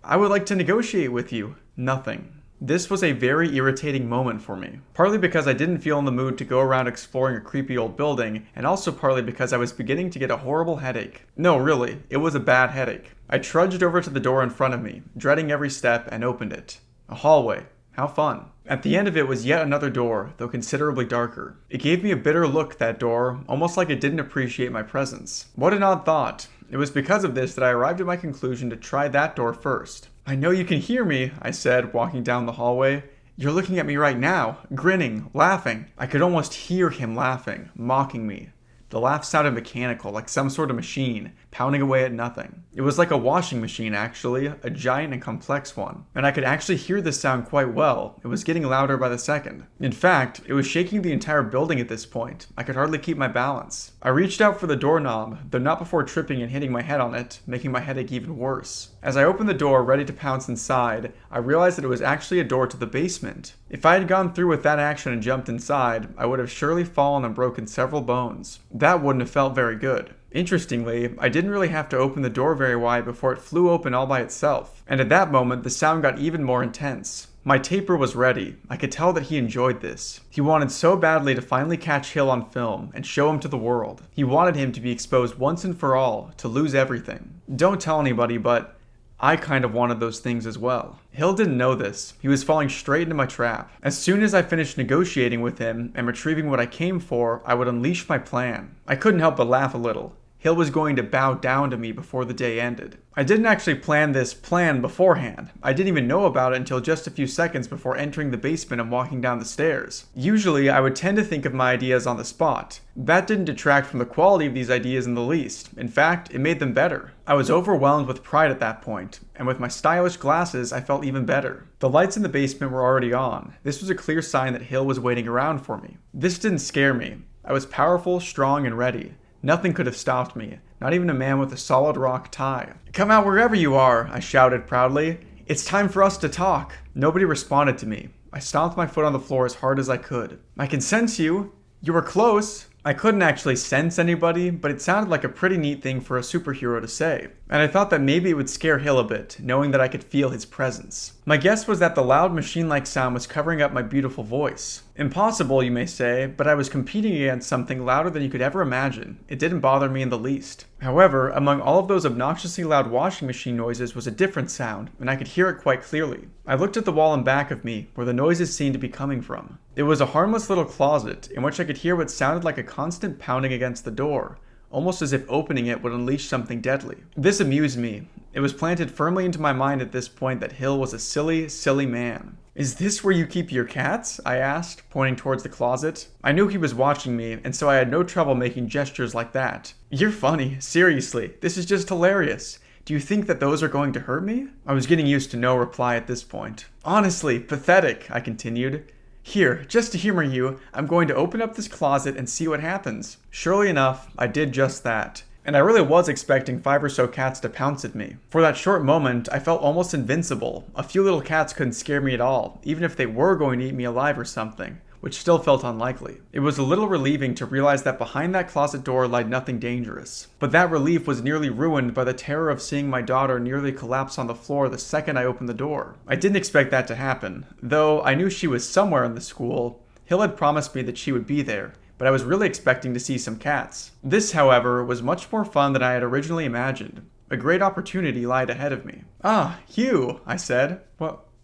"I would like to negotiate with you." Nothing. This was a very irritating moment for me, partly because I didn't feel in the mood to go around exploring a creepy old building, and also partly because I was beginning to get a horrible headache. No, really, it was a bad headache. I trudged over to the door in front of me, dreading every step, and opened it. A hallway. How fun. At the end of it was yet another door, though considerably darker. It gave me a bitter look, that door, almost like it didn't appreciate my presence. What an odd thought. It was because of this that I arrived at my conclusion to try that door first. "I know you can hear me," I said, walking down the hallway. "You're looking at me right now, grinning, laughing." I could almost hear him laughing, mocking me. The laugh sounded mechanical, like some sort of machine, pounding away at nothing. It was like a washing machine, actually, a giant and complex one. And I could actually hear this sound quite well. It was getting louder by the second. In fact, it was shaking the entire building at this point. I could hardly keep my balance. I reached out for the doorknob, though not before tripping and hitting my head on it, making my headache even worse. As I opened the door, ready to pounce inside, I realized that it was actually a door to the basement. If I had gone through with that action and jumped inside, I would have surely fallen and broken several bones. That wouldn't have felt very good. Interestingly, I didn't really have to open the door very wide before it flew open all by itself, and at that moment the sound got even more intense. My taper was ready. I could tell that he enjoyed this. He wanted so badly to finally catch Hill on film and show him to the world. He wanted him to be exposed once and for all, to lose everything. Don't tell anybody, but I kind of wanted those things as well. Hill didn't know this. He was falling straight into my trap. As soon as I finished negotiating with him and retrieving what I came for, I would unleash my plan. I couldn't help but laugh a little. Hill was going to bow down to me before the day ended. I didn't actually plan this plan beforehand. I didn't even know about it until just a few seconds before entering the basement and walking down the stairs. Usually, I would tend to think of my ideas on the spot. That didn't detract from the quality of these ideas in the least. In fact, it made them better. I was overwhelmed with pride at that point, and with my stylish glasses, I felt even better. The lights in the basement were already on. This was a clear sign that Hill was waiting around for me. This didn't scare me. I was powerful, strong, and ready. Nothing could have stopped me, not even a man with a solid rock tie. "Come out wherever you are," I shouted proudly. "It's time for us to talk." Nobody responded to me. I stomped my foot on the floor as hard as I could. "I can sense you. You were close." I couldn't actually sense anybody, but it sounded like a pretty neat thing for a superhero to say. And I thought that maybe it would scare Hill a bit, knowing that I could feel his presence. My guess was that the loud machine-like sound was covering up my beautiful voice. Impossible, you may say, but I was competing against something louder than you could ever imagine. It didn't bother me in the least. However, among all of those obnoxiously loud washing machine noises was a different sound, and I could hear it quite clearly. I looked at the wall in back of me, where the noises seemed to be coming from. It was a harmless little closet, in which I could hear what sounded like a constant pounding against the door, almost as if opening it would unleash something deadly. This amused me. It was planted firmly into my mind at this point that Hill was a silly, silly man. "Is this where you keep your cats?" I asked, pointing towards the closet. I knew he was watching me, and so I had no trouble making gestures like that. "You're funny. Seriously. This is just hilarious. Do you think that those are going to hurt me?" I was getting used to no reply at this point. "Honestly, pathetic," I continued. "Here, just to humor you, I'm going to open up this closet and see what happens." Surely enough, I did just that. And I really was expecting 5 or so cats to pounce at me. For that short moment, I felt almost invincible. A few little cats couldn't scare me at all, even if they were going to eat me alive or something, which still felt unlikely. It was a little relieving to realize that behind that closet door lied nothing dangerous. But that relief was nearly ruined by the terror of seeing my daughter nearly collapse on the floor the second I opened the door. I didn't expect that to happen. Though I knew she was somewhere in the school, Hill had promised me that she would be there, but I was really expecting to see some cats. This, however, was much more fun than I had originally imagined. A great opportunity lied ahead of me. "Ah, Hugh," I said.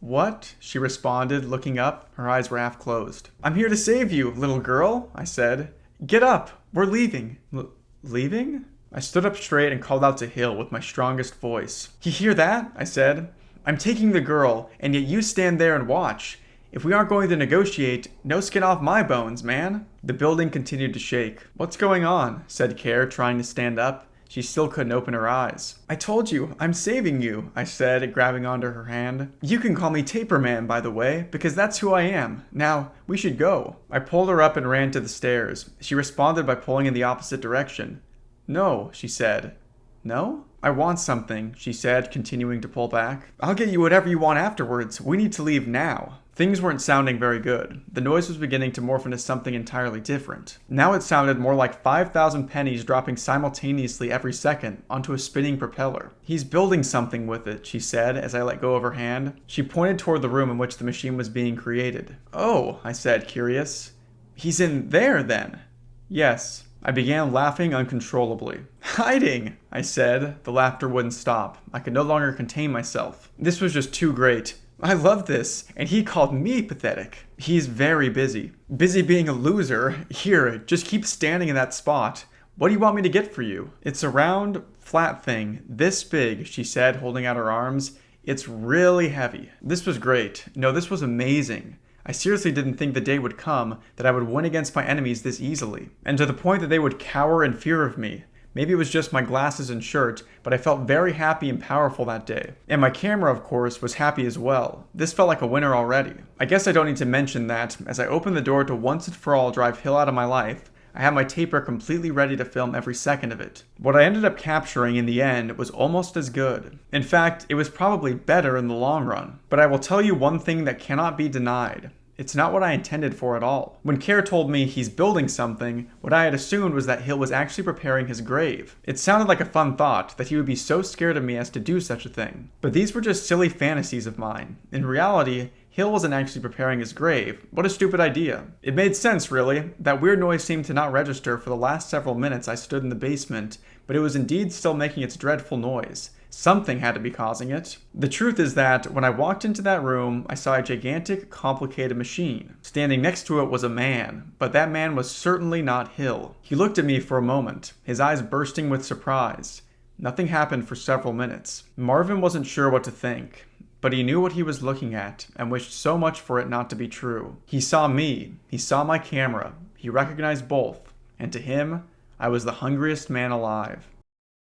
What? She responded, looking up. Her eyes were half closed. "I'm here to save you, little girl," I said. "Get up. We're leaving." Leaving? I stood up straight and called out to Hill with my strongest voice. "You hear that?" I said. "I'm taking the girl, and yet you stand there and watch. If we aren't going to negotiate, no skin off my bones, man." The building continued to shake. "What's going on?" said Care, trying to stand up. She still couldn't open her eyes. "I told you, I'm saving you," I said, grabbing onto her hand. "You can call me Taperman, by the way, because that's who I am. Now, we should go." I pulled her up and ran to the stairs. She responded by pulling in the opposite direction. "No," she said. "No? I want something," she said, continuing to pull back. "I'll get you whatever you want afterwards. We need to leave now." Things weren't sounding very good. The noise was beginning to morph into something entirely different. Now it sounded more like 5,000 pennies dropping simultaneously every second onto a spinning propeller. "He's building something with it," she said as I let go of her hand. She pointed toward the room in which the machine was being created. "Oh," I said, curious. "He's in there, then?" "Yes." I began laughing uncontrollably. "Hiding!" I said. The laughter wouldn't stop. I could no longer contain myself. This was just too great. I loved this, and he called me pathetic. "He's very busy. Busy being a loser. Here, just keep standing in that spot. What do you want me to get for you?" "It's a round, flat thing, this big," she said, holding out her arms. "It's really heavy." This was great. No, this was amazing. I seriously didn't think the day would come that I would win against my enemies this easily, and to the point that they would cower in fear of me. Maybe it was just my glasses and shirt, but I felt very happy and powerful that day. And my camera, of course, was happy as well. This felt like a winner already. I guess I don't need to mention that, as I opened the door to once and for all drive Hill out of my life, I had my taper completely ready to film every second of it. What I ended up capturing in the end was almost as good. In fact, it was probably better in the long run. But I will tell you one thing that cannot be denied. It's not what I intended for at all. When Care told me he's building something, what I had assumed was that Hill was actually preparing his grave. It sounded like a fun thought that he would be so scared of me as to do such a thing. But these were just silly fantasies of mine. In reality, Hill wasn't actually preparing his grave. What a stupid idea. It made sense, really. That weird noise seemed to not register for the last several minutes I stood in the basement, but it was indeed still making its dreadful noise. Something had to be causing it. The truth is that when I walked into that room, I saw a gigantic, complicated machine. Standing next to it was a man, but that man was certainly not Hill. He looked at me for a moment, his eyes bursting with surprise. Nothing happened for several minutes. Marvin wasn't sure what to think, but he knew what he was looking at and wished so much for it not to be true. He saw me, he saw my camera, he recognized both, and to him, I was the hungriest man alive.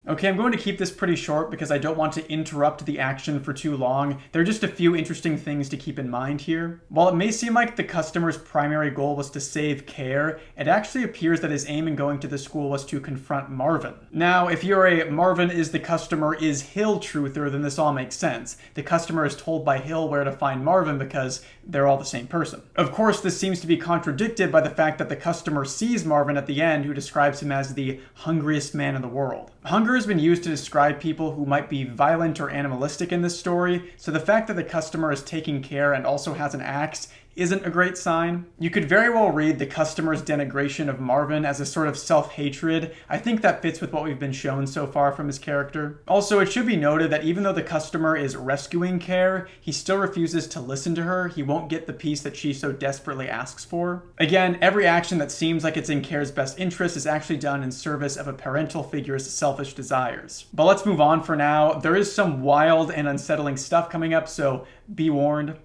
Okay, I'm going to keep this pretty short because I don't want to interrupt the action for too long. There are just a few interesting things to keep in mind here. While it may seem like the customer's primary goal was to save Care, it actually appears that his aim in going to the school was to confront Marvin. Now, if you're a Marvin is the customer is Hill truther, then this all makes sense. The customer is told by Hill where to find Marvin because they're all the same person. Of course, this seems to be contradicted by the fact that the customer sees Marvin at the end, who describes him as the hungriest man in the world. Hunger has been used to describe people who might be violent or animalistic in this story, so the fact that the customer is taking care and also has an axe isn't a great sign. You could very well read the customer's denigration of Marvin as a sort of self-hatred. I think that fits with what we've been shown so far from his character. Also, it should be noted that even though the customer is rescuing Care, he still refuses to listen to her. He won't get the peace that she so desperately asks for. Again, every action that seems like it's in Care's best interest is actually done in service of a parental figure's selfish desires. But let's move on for now. There is some wild and unsettling stuff coming up, so be warned.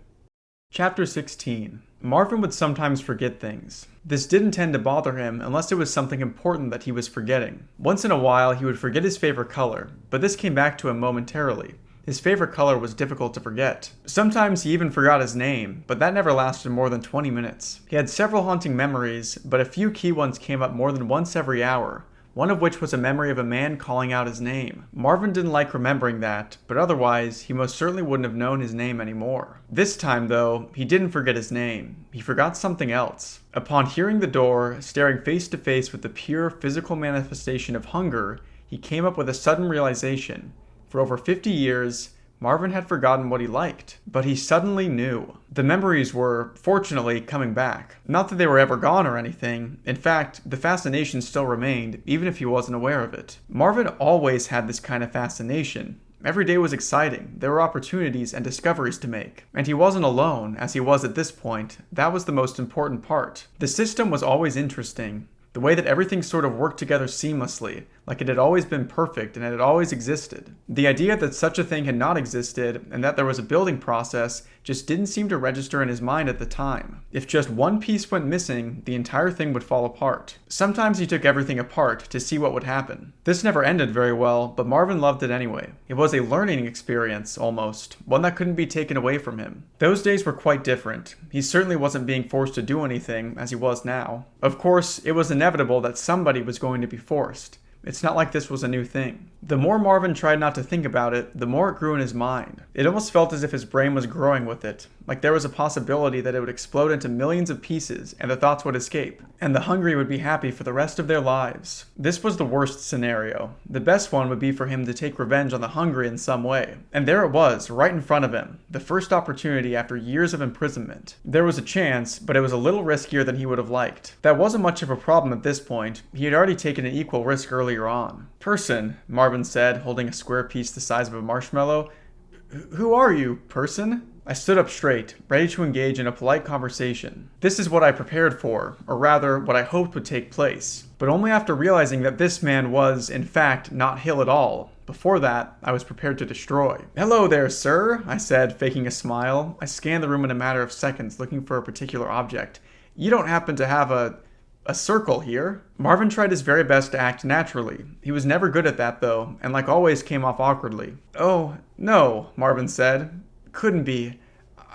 Chapter 16. Marvin would sometimes forget things. This didn't tend to bother him unless it was something important that he was forgetting. Once in a while, he would forget his favorite color, but this came back to him momentarily. His favorite color was difficult to forget. Sometimes he even forgot his name, but that never lasted more than 20 minutes. He had several haunting memories, but a few key ones came up more than once every hour, one of which was a memory of a man calling out his name. Marvin didn't like remembering that, but otherwise, he most certainly wouldn't have known his name anymore. This time, though, he didn't forget his name. He forgot something else. Upon hearing the door, staring face to face with the pure physical manifestation of hunger, he came up with a sudden realization. For over 50 years, Marvin had forgotten what he liked, but he suddenly knew. The memories were, fortunately, coming back. Not that they were ever gone or anything. In fact, the fascination still remained, even if he wasn't aware of it. Marvin always had this kind of fascination. Every day was exciting. There were opportunities and discoveries to make. And he wasn't alone, as he was at this point. That was the most important part. The system was always interesting. The way that everything sort of worked together seamlessly, like it had always been perfect and it had always existed. The idea that such a thing had not existed and that there was a building process just didn't seem to register in his mind at the time. If just one piece went missing, the entire thing would fall apart. Sometimes he took everything apart to see what would happen. This never ended very well, but Marvin loved it anyway. It was a learning experience, almost, one that couldn't be taken away from him. Those days were quite different. He certainly wasn't being forced to do anything, as he was now. Of course, it was inevitable that somebody was going to be forced. It's not like this was a new thing. The more Marvin tried not to think about it, the more it grew in his mind. It almost felt as if his brain was growing with it, like there was a possibility that it would explode into millions of pieces and the thoughts would escape, and the hungry would be happy for the rest of their lives. This was the worst scenario. The best one would be for him to take revenge on the hungry in some way. And there it was, right in front of him, the first opportunity after years of imprisonment. There was a chance, but it was a little riskier than he would have liked. That wasn't much of a problem at this point. He had already taken an equal risk earlier on. "Person," Marvin said, holding a square piece the size of a marshmallow. "Who are you, person?" I stood up straight, ready to engage in a polite conversation. This is what I prepared for, or rather, what I hoped would take place. But only after realizing that this man was, in fact, not Hill at all. Before that, I was prepared to destroy. "Hello there, sir," I said, faking a smile. I scanned the room in a matter of seconds, looking for a particular object. "You don't happen to have a circle here?" Marvin tried his very best to act naturally. He was never good at that, though, and like always came off awkwardly. "Oh, no," Marvin said. "Couldn't be.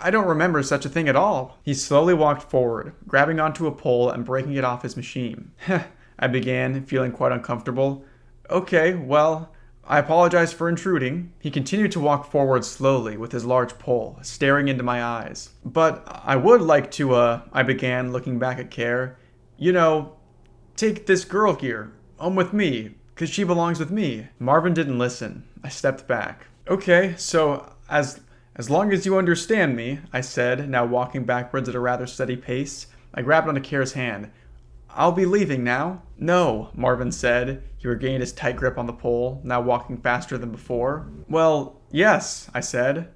I don't remember such a thing at all." He slowly walked forward, grabbing onto a pole and breaking it off his machine. "Heh," I began, feeling quite uncomfortable. "Okay, well, I apologize for intruding." He continued to walk forward slowly with his large pole, staring into my eyes. "But I would like to, I began, looking back at Care. "You know, take this girl here, home with me, 'cause she belongs with me." Marvin didn't listen. I stepped back. "Okay, so as long as you understand me," I said, now walking backwards at a rather steady pace. I grabbed onto Care's hand. "I'll be leaving now." "No," Marvin said. He regained his tight grip on the pole, now walking faster than before. "Well, yes," I said.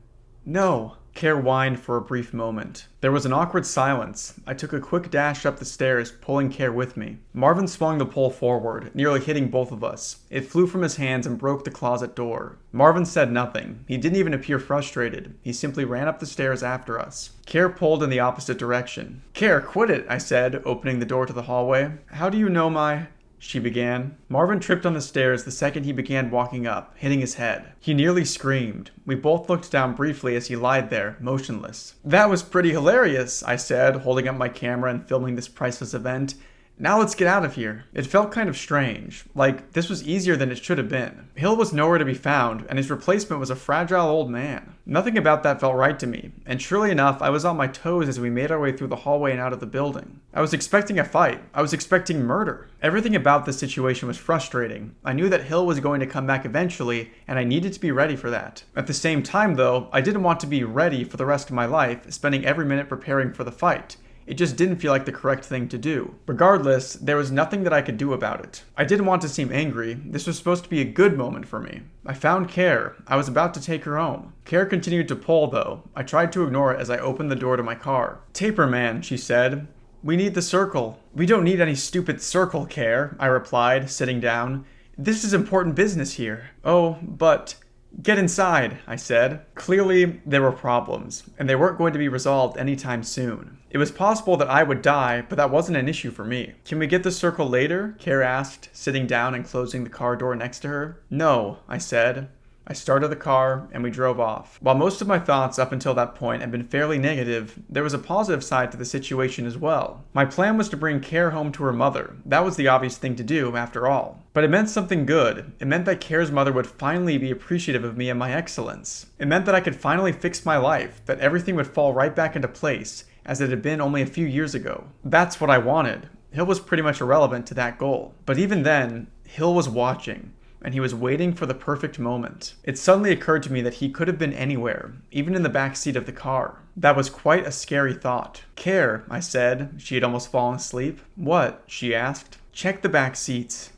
"No." Care whined for a brief moment. There was an awkward silence. I took a quick dash up the stairs, pulling Care with me. Marvin swung the pole forward, nearly hitting both of us. It flew from his hands and broke the closet door. Marvin said nothing. He didn't even appear frustrated. He simply ran up the stairs after us. Care pulled in the opposite direction. "Care, quit it," I said, opening the door to the hallway. "How do you know my—" she began. Marvin tripped on the stairs the second he began walking up, hitting his head. He nearly screamed. We both looked down briefly as he lied there, motionless. "That was pretty hilarious," I said, holding up my camera and filming this priceless event. "Now let's get out of here." It felt kind of strange, like this was easier than it should have been. Hill was nowhere to be found, and his replacement was a fragile old man. Nothing about that felt right to me, and surely enough, I was on my toes as we made our way through the hallway and out of the building. I was expecting a fight. I was expecting murder. Everything about this situation was frustrating. I knew that Hill was going to come back eventually, and I needed to be ready for that. At the same time, though, I didn't want to be ready for the rest of my life, spending every minute preparing for the fight. It just didn't feel like the correct thing to do. Regardless, there was nothing that I could do about it. I didn't want to seem angry. This was supposed to be a good moment for me. I found Care. I was about to take her home. Care continued to pull, though. I tried to ignore it as I opened the door to my car. "Taper man," she said. "We need the circle." "We don't need any stupid circle, Care," I replied, sitting down. "This is important business here." "Oh, but—" "Get inside," I said. Clearly, there were problems, and they weren't going to be resolved anytime soon. It was possible that I would die, but that wasn't an issue for me. "Can we get the circle later?" Care asked, sitting down and closing the car door next to her. "No," I said. I started the car, and we drove off. While most of my thoughts up until that point had been fairly negative, there was a positive side to the situation as well. My plan was to bring Care home to her mother. That was the obvious thing to do, after all. But it meant something good. It meant that Care's mother would finally be appreciative of me and my excellence. It meant that I could finally fix my life, that everything would fall right back into place, as it had been only a few years ago. That's what I wanted. Hill was pretty much irrelevant to that goal. But even then, Hill was watching. And he was waiting for the perfect moment. It suddenly occurred to me that he could have been anywhere, even in the back seat of the car. That was quite a scary thought. "Care," I said. She had almost fallen asleep. "What?" she asked. "Check the back seats."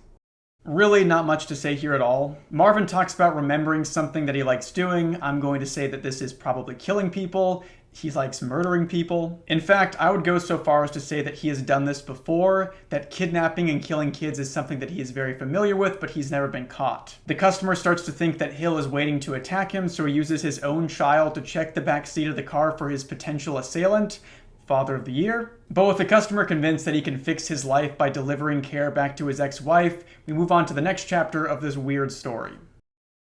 Really not much to say here at all. Marvin talks about remembering something that he likes doing. I'm going to say that this is probably killing people. He likes murdering people. In fact, I would go so far as to say that he has done this before, that kidnapping and killing kids is something that he is very familiar with, but he's never been caught. The customer starts to think that Hill is waiting to attack him, so he uses his own child to check the back seat of the car for his potential assailant. Father of the Year. But with the customer convinced that he can fix his life by delivering Care back to his ex-wife, we move on to the next chapter of this weird story.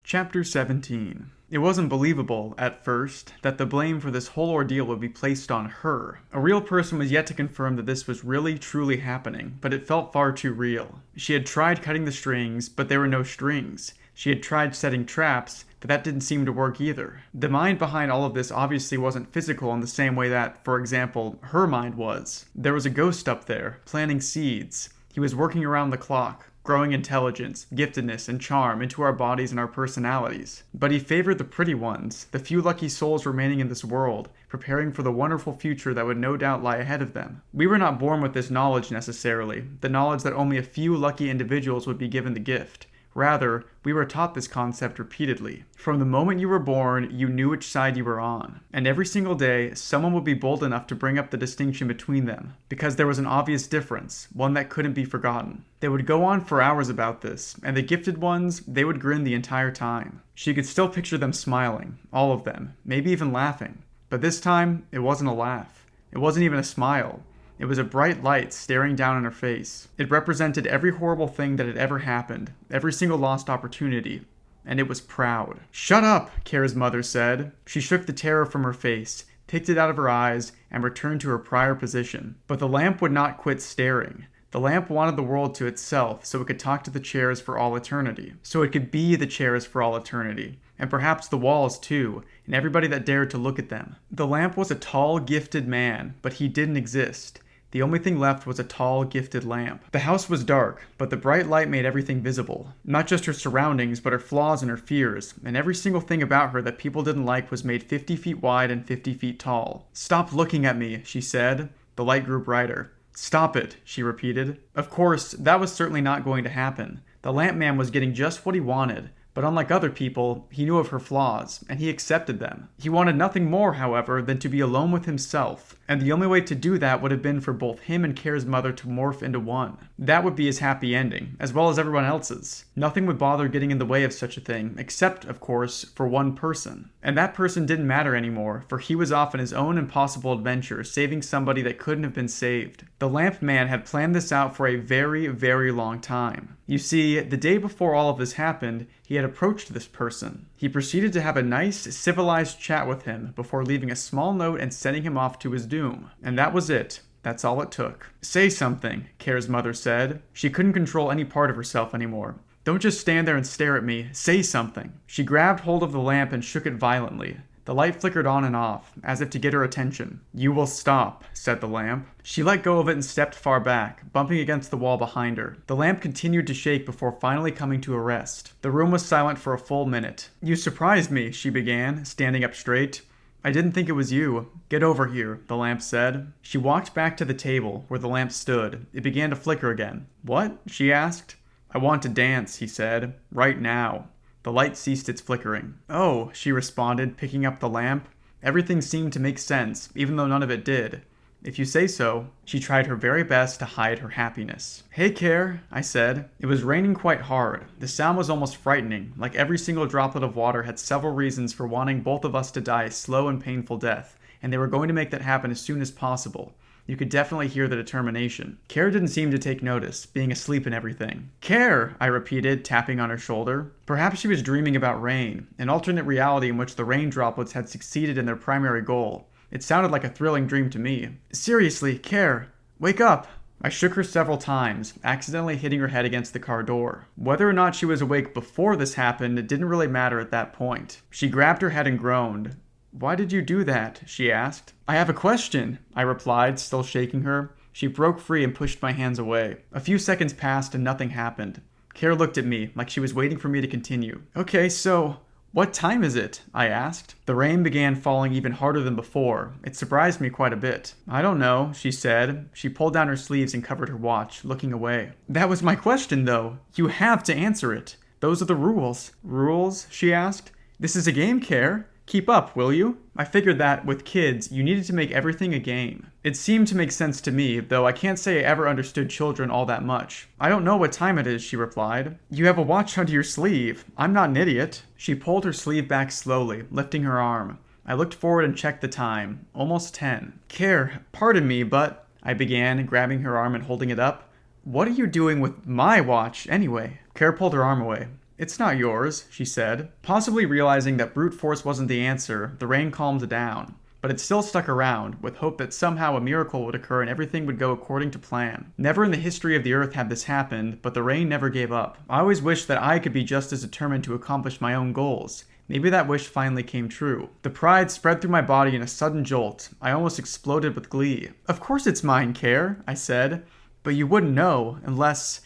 Chapter 17. It wasn't believable, at first, that the blame for this whole ordeal would be placed on her. A real person was yet to confirm that this was really, truly happening, but it felt far too real. She had tried cutting the strings, but there were no strings. She had tried setting traps, but that didn't seem to work either. The mind behind all of this obviously wasn't physical in the same way that, for example, her mind was. There was a ghost up there, planting seeds. He was working around the clock, growing intelligence, giftedness, and charm into our bodies and our personalities. But he favored the pretty ones, the few lucky souls remaining in this world, preparing for the wonderful future that would no doubt lie ahead of them. We were not born with this knowledge necessarily, the knowledge that only a few lucky individuals would be given the gift. Rather, we were taught this concept repeatedly. From the moment you were born, you knew which side you were on. And every single day, someone would be bold enough to bring up the distinction between them, because there was an obvious difference, one that couldn't be forgotten. They would go on for hours about this, and the gifted ones, they would grin the entire time. She could still picture them smiling, all of them, maybe even laughing. But this time, it wasn't a laugh. It wasn't even a smile. It was a bright light staring down in her face. It represented every horrible thing that had ever happened, every single lost opportunity, and it was proud. "Shut up," Kara's mother said. She shook the terror from her face, picked it out of her eyes, and returned to her prior position. But the lamp would not quit staring. The lamp wanted the world to itself so it could talk to the chairs for all eternity. So it could be the chairs for all eternity. And perhaps the walls too, and everybody that dared to look at them. The lamp was a tall, gifted man, but he didn't exist. The only thing left was a tall, gifted lamp. The house was dark, but the bright light made everything visible. Not just her surroundings, but her flaws and her fears, and every single thing about her that people didn't like was made 50 feet wide and 50 feet tall. "Stop looking at me," she said. The light grew brighter. "Stop it," she repeated. Of course, that was certainly not going to happen. The lamp man was getting just what he wanted. But unlike other people, he knew of her flaws, and he accepted them. He wanted nothing more, however, than to be alone with himself, and the only way to do that would have been for both him and Kara's mother to morph into one. That would be his happy ending, as well as everyone else's. Nothing would bother getting in the way of such a thing, except, of course, for one person. And that person didn't matter anymore, for he was off on his own impossible adventure, saving somebody that couldn't have been saved. The lamp man had planned this out for a very, very long time. You see, the day before all of this happened, he had approached this person. He proceeded to have a nice, civilized chat with him before leaving a small note and sending him off to his doom. And that was it. That's all it took. "Say something," Kara's mother said. She couldn't control any part of herself anymore. "Don't just stand there and stare at me. Say something." She grabbed hold of the lamp and shook it violently. The light flickered on and off, as if to get her attention. "You will stop," said the lamp. She let go of it and stepped far back, bumping against the wall behind her. The lamp continued to shake before finally coming to a rest. The room was silent for a full minute. "You surprised me," she began, standing up straight. "I didn't think it was you." "Get over here," the lamp said. She walked back to the table, where the lamp stood. It began to flicker again. "What?" she asked. "I want to dance," he said. "Right now." The light ceased its flickering. "Oh," she responded, picking up the lamp. Everything seemed to make sense, even though none of it did. "If you say so." She tried her very best to hide her happiness. "Hey, Care," I said. It was raining quite hard. The sound was almost frightening, like every single droplet of water had several reasons for wanting both of us to die a slow and painful death, and they were going to make that happen as soon as possible. You could definitely hear the determination. Care didn't seem to take notice, being asleep and everything. "Care," I repeated, tapping on her shoulder. Perhaps she was dreaming about rain, an alternate reality in which the rain droplets had succeeded in their primary goal. It sounded like a thrilling dream to me. "Seriously, Care, wake up!" I shook her several times, accidentally hitting her head against the car door. Whether or not she was awake before this happened, it didn't really matter at that point. She grabbed her head and groaned. "Why did you do that?" she asked. "I have a question," I replied, still shaking her. She broke free and pushed my hands away. A few seconds passed and nothing happened. Kara looked at me, like she was waiting for me to continue. "Okay, so what time is it?" I asked. The rain began falling even harder than before. It surprised me quite a bit. "I don't know," she said. She pulled down her sleeves and covered her watch, looking away. "That was my question, though. You have to answer it. Those are the rules." "Rules?" she asked. "This is a game, Care. Keep up, will you?" I figured that, with kids, you needed to make everything a game. It seemed to make sense to me, though I can't say I ever understood children all that much. "I don't know what time it is," she replied. "You have a watch under your sleeve. I'm not an idiot." She pulled her sleeve back slowly, lifting her arm. I looked forward and checked the time. Almost 10. "Care, pardon me, but..." I began, grabbing her arm and holding it up. "What are you doing with my watch, anyway?" Care pulled her arm away. "It's not yours," she said. Possibly realizing that brute force wasn't the answer, the rain calmed down. But it still stuck around, with hope that somehow a miracle would occur and everything would go according to plan. Never in the history of the Earth had this happened, but the rain never gave up. I always wished that I could be just as determined to accomplish my own goals. Maybe that wish finally came true. The pride spread through my body in a sudden jolt. I almost exploded with glee. "Of course it's mine, Care," I said. "But you wouldn't know, unless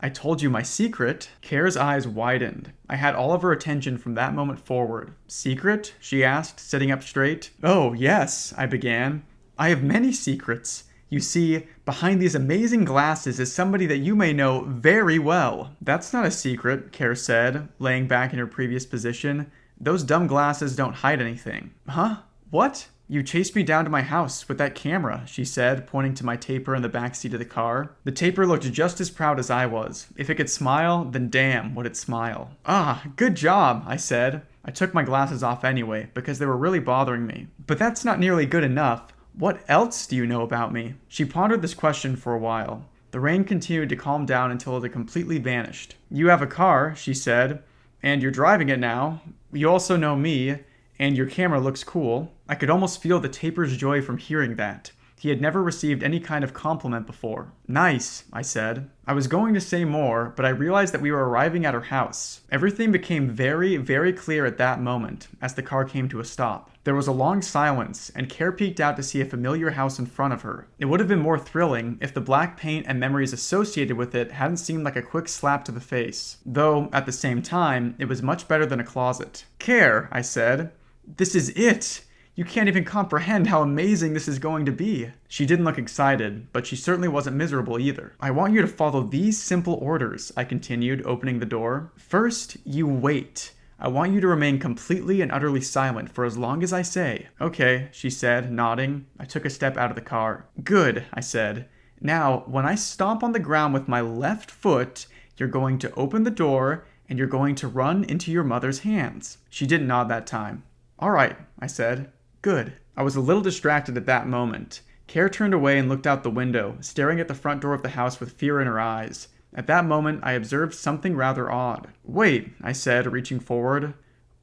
I told you my secret." Care's eyes widened. I had all of her attention from that moment forward. "Secret?" she asked, sitting up straight. "Oh, yes," I began. "I have many secrets. You see, behind these amazing glasses is somebody that you may know very well. That's not a secret, Care said, laying back in her previous position. Those dumb glasses don't hide anything. Huh? What? You chased me down to my house with that camera, she said, pointing to my taper in the backseat of the car. The taper looked just as proud as I was. If it could smile, then damn would it smile. Ah, good job, I said. I took my glasses off anyway, because they were really bothering me. But that's not nearly good enough. What else do you know about me? She pondered this question for a while. The rain continued to calm down until it had completely vanished. You have a car, she said, and you're driving it now. You also know me, and your camera looks cool. I could almost feel the taper's joy from hearing that. He had never received any kind of compliment before. Nice, I said. I was going to say more, but I realized that we were arriving at her house. Everything became very, very clear at that moment, as the car came to a stop. There was a long silence, and Care peeked out to see a familiar house in front of her. It would have been more thrilling if the black paint and memories associated with it hadn't seemed like a quick slap to the face. Though, at the same time, it was much better than a closet. Care, I said. This is it! You can't even comprehend how amazing this is going to be. She didn't look excited, but she certainly wasn't miserable either. I want you to follow these simple orders, I continued, opening the door. First, you wait. I want you to remain completely and utterly silent for as long as I say. Okay, she said, nodding. I took a step out of the car. Good, I said. Now, when I stomp on the ground with my left foot, you're going to open the door, and you're going to run into your mother's hands. She didn't nod that time. All right, I said. Good. I was a little distracted at that moment. Care turned away and looked out the window, staring at the front door of the house with fear in her eyes. At that moment, I observed something rather odd. Wait, I said, reaching forward.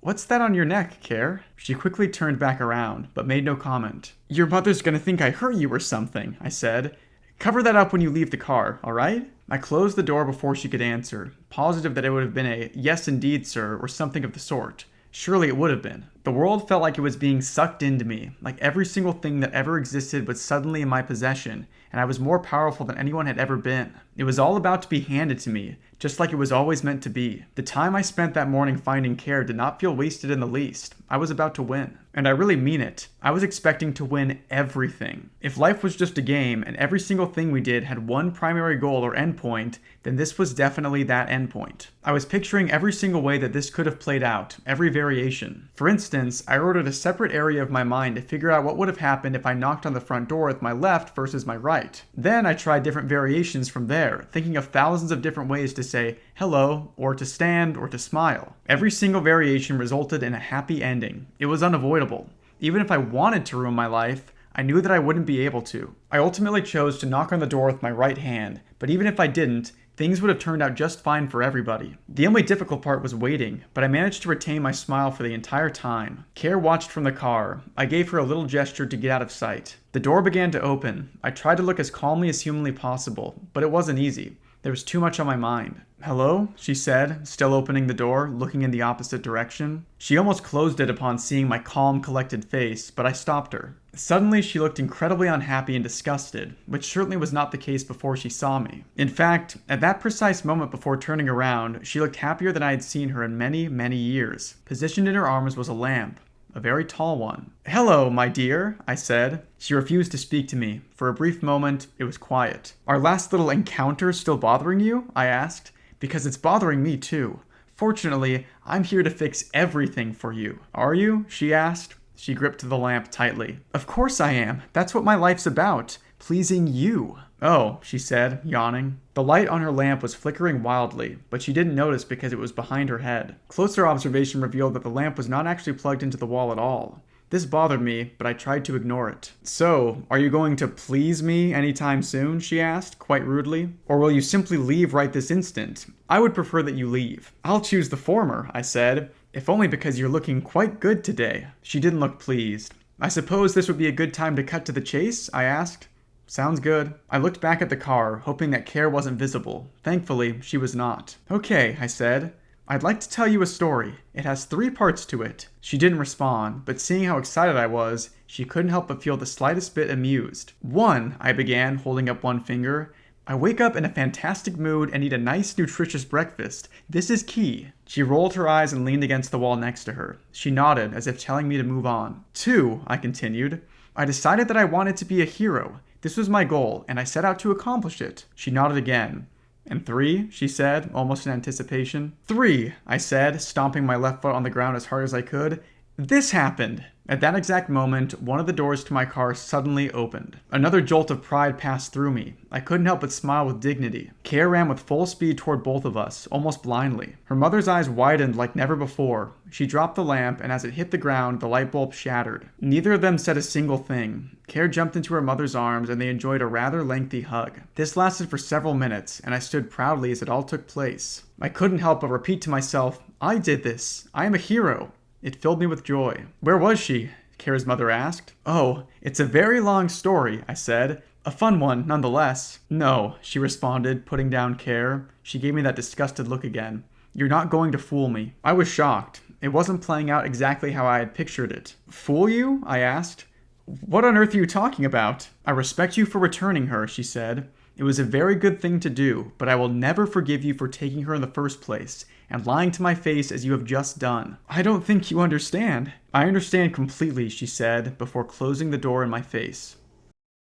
What's that on your neck, Care? She quickly turned back around, but made no comment. Your mother's gonna think I hurt you or something, I said. Cover that up when you leave the car, all right? I closed the door before she could answer, positive that it would have been a yes indeed, sir, or something of the sort. Surely it would have been. The world felt like it was being sucked into me, like every single thing that ever existed was suddenly in my possession, and I was more powerful than anyone had ever been. It was all about to be handed to me, just like it was always meant to be. The time I spent that morning finding Care did not feel wasted in the least. I was about to win. And I really mean it. I was expecting to win everything. If life was just a game, and every single thing we did had one primary goal or endpoint, then this was definitely that endpoint. I was picturing every single way that this could have played out, every variation. For instance, I ordered a separate area of my mind to figure out what would have happened if I knocked on the front door with my left versus my right. Then I tried different variations from there, thinking of thousands of different ways to say hello, or to stand, or to smile. Every single variation resulted in a happy ending. It was unavoidable. Even if I wanted to ruin my life, I knew that I wouldn't be able to. I ultimately chose to knock on the door with my right hand, but even if I didn't, things would have turned out just fine for everybody. The only difficult part was waiting, but I managed to retain my smile for the entire time. Care watched from the car. I gave her a little gesture to get out of sight. The door began to open. I tried to look as calmly as humanly possible, but it wasn't easy. There was too much on my mind. Hello? She said, still opening the door, looking in the opposite direction. She almost closed it upon seeing my calm, collected face, but I stopped her. Suddenly, she looked incredibly unhappy and disgusted, which certainly was not the case before she saw me. In fact, at that precise moment before turning around, she looked happier than I had seen her in many, many years. Positioned in her arms was a lamp. A very tall one. Hello, my dear, I said. She refused to speak to me. For a brief moment, it was quiet. Our last little encounter still bothering you? I asked. Because it's bothering me too. Fortunately, I'm here to fix everything for you. Are you? She asked. She gripped the lamp tightly. Of course I am. That's what my life's about. Pleasing you. Oh, she said, yawning. The light on her lamp was flickering wildly, but she didn't notice because it was behind her head. Closer observation revealed that the lamp was not actually plugged into the wall at all. This bothered me, but I tried to ignore it. So, are you going to please me anytime soon? She asked, quite rudely. Or will you simply leave right this instant? I would prefer that you leave. I'll choose the former, I said, if only because you're looking quite good today. She didn't look pleased. I suppose this would be a good time to cut to the chase? I asked. Sounds good. I looked back at the car, hoping that Care wasn't visible. Thankfully, she was not. Okay, I said. I'd like to tell you a story. It has 3 parts to it. She didn't respond, but seeing how excited I was, she couldn't help but feel the slightest bit amused. 1, I began, holding up one finger. I wake up in a fantastic mood and eat a nice, nutritious breakfast. This is key. She rolled her eyes and leaned against the wall next to her. She nodded, as if telling me to move on. 2, I continued. I decided that I wanted to be a hero. This was my goal, and I set out to accomplish it. She nodded again. And 3, she said, almost in anticipation. 3, I said, stomping my left foot on the ground as hard as I could. This happened. At that exact moment, one of the doors to my car suddenly opened. Another jolt of pride passed through me. I couldn't help but smile with dignity. Kare ran with full speed toward both of us, almost blindly. Her mother's eyes widened like never before. She dropped the lamp, and as it hit the ground, the light bulb shattered. Neither of them said a single thing. Kare jumped into her mother's arms, and they enjoyed a rather lengthy hug. This lasted for several minutes, and I stood proudly as it all took place. I couldn't help but repeat to myself, I did this. I am a hero. It filled me with joy. Where was she? Kare's mother asked. Oh, it's a very long story, I said. A fun one, nonetheless. No, she responded, putting down Kare. She gave me that disgusted look again. You're not going to fool me. I was shocked. It wasn't playing out exactly how I had pictured it. Fool you? I asked. What on earth are you talking about? I respect you for returning her, she said. It was a very good thing to do, but I will never forgive you for taking her in the first place and lying to my face as you have just done. I don't think you understand. I understand completely, she said, before closing the door in my face.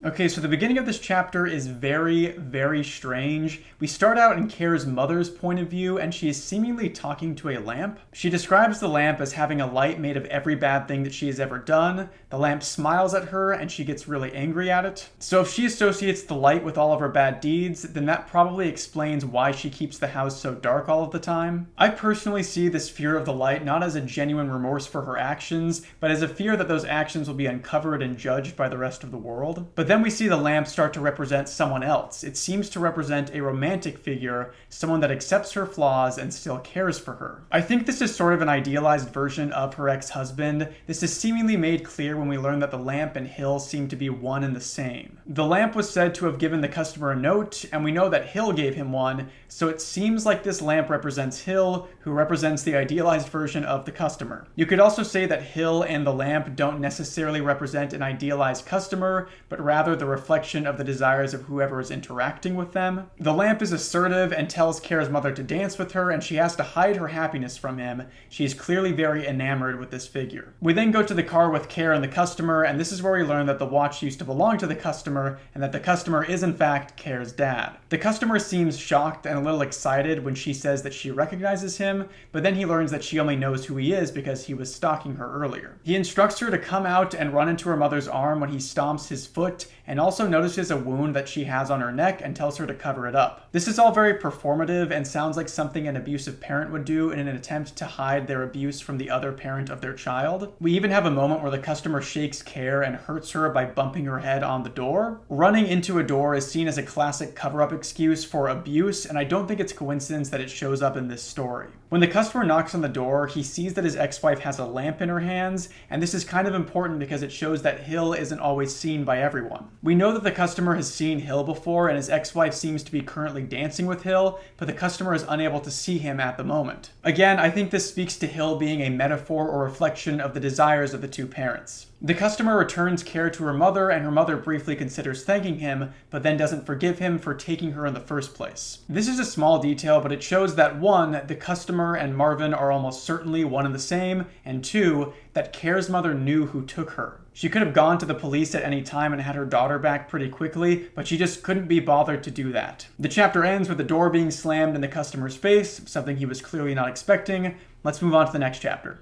Okay, so the beginning of this chapter is very, very strange. We start out in Kare's mother's point of view, and she is seemingly talking to a lamp. She describes the lamp as having a light made of every bad thing that she has ever done. The lamp smiles at her, and she gets really angry at it. So if she associates the light with all of her bad deeds, then that probably explains why she keeps the house so dark all of the time. I personally see this fear of the light not as a genuine remorse for her actions, but as a fear that those actions will be uncovered and judged by the rest of the world. But then we see the lamp start to represent someone else. It seems to represent a romantic figure, someone that accepts her flaws and still cares for her. I think this is sort of an idealized version of her ex-husband. This is seemingly made clear when we learn that the lamp and Hill seem to be one and the same. The lamp was said to have given the customer a note, and we know that Hill gave him one, so it seems like this lamp represents Hill, who represents the idealized version of the customer. You could also say that Hill and the lamp don't necessarily represent an idealized customer, but rather the reflection of the desires of whoever is interacting with them. The lamp is assertive and tells Kare's mother to dance with her, and she has to hide her happiness from him. She is clearly very enamored with this figure. We then go to the car with Kare and the customer, and this is where we learn that the watch used to belong to the customer, and that the customer is in fact Kare's dad. The customer seems shocked and a little excited when she says that she recognizes him, but then he learns that she only knows who he is because he was stalking her earlier. He instructs her to come out and run into her mother's arm when he stomps his foot, and also notices a wound that she has on her neck and tells her to cover it up. This is all very performative and sounds like something an abusive parent would do in an attempt to hide their abuse from the other parent of their child. We even have a moment where the customer shakes Kare and hurts her by bumping her head on the door. Running into a door is seen as a classic cover-up excuse for abuse, and I don't think it's coincidence that it shows up in this story. When the customer knocks on the door, he sees that his ex-wife has a lamp in her hands, and this is kind of important because it shows that Hill isn't always seen by everyone. We know that the customer has seen Hill before, and his ex-wife seems to be currently dancing with Hill, but the customer is unable to see him at the moment. Again, I think this speaks to Hill being a metaphor or reflection of the desires of the two parents. The customer returns Kare to her mother, and her mother briefly considers thanking him, but then doesn't forgive him for taking her in the first place. This is a small detail, but it shows that 1, the customer and Marvin are almost certainly one and the same, and 2, that Kare's mother knew who took her. She could have gone to the police at any time and had her daughter back pretty quickly, but she just couldn't be bothered to do that. The chapter ends with the door being slammed in the customer's face, something he was clearly not expecting. Let's move on to the next chapter.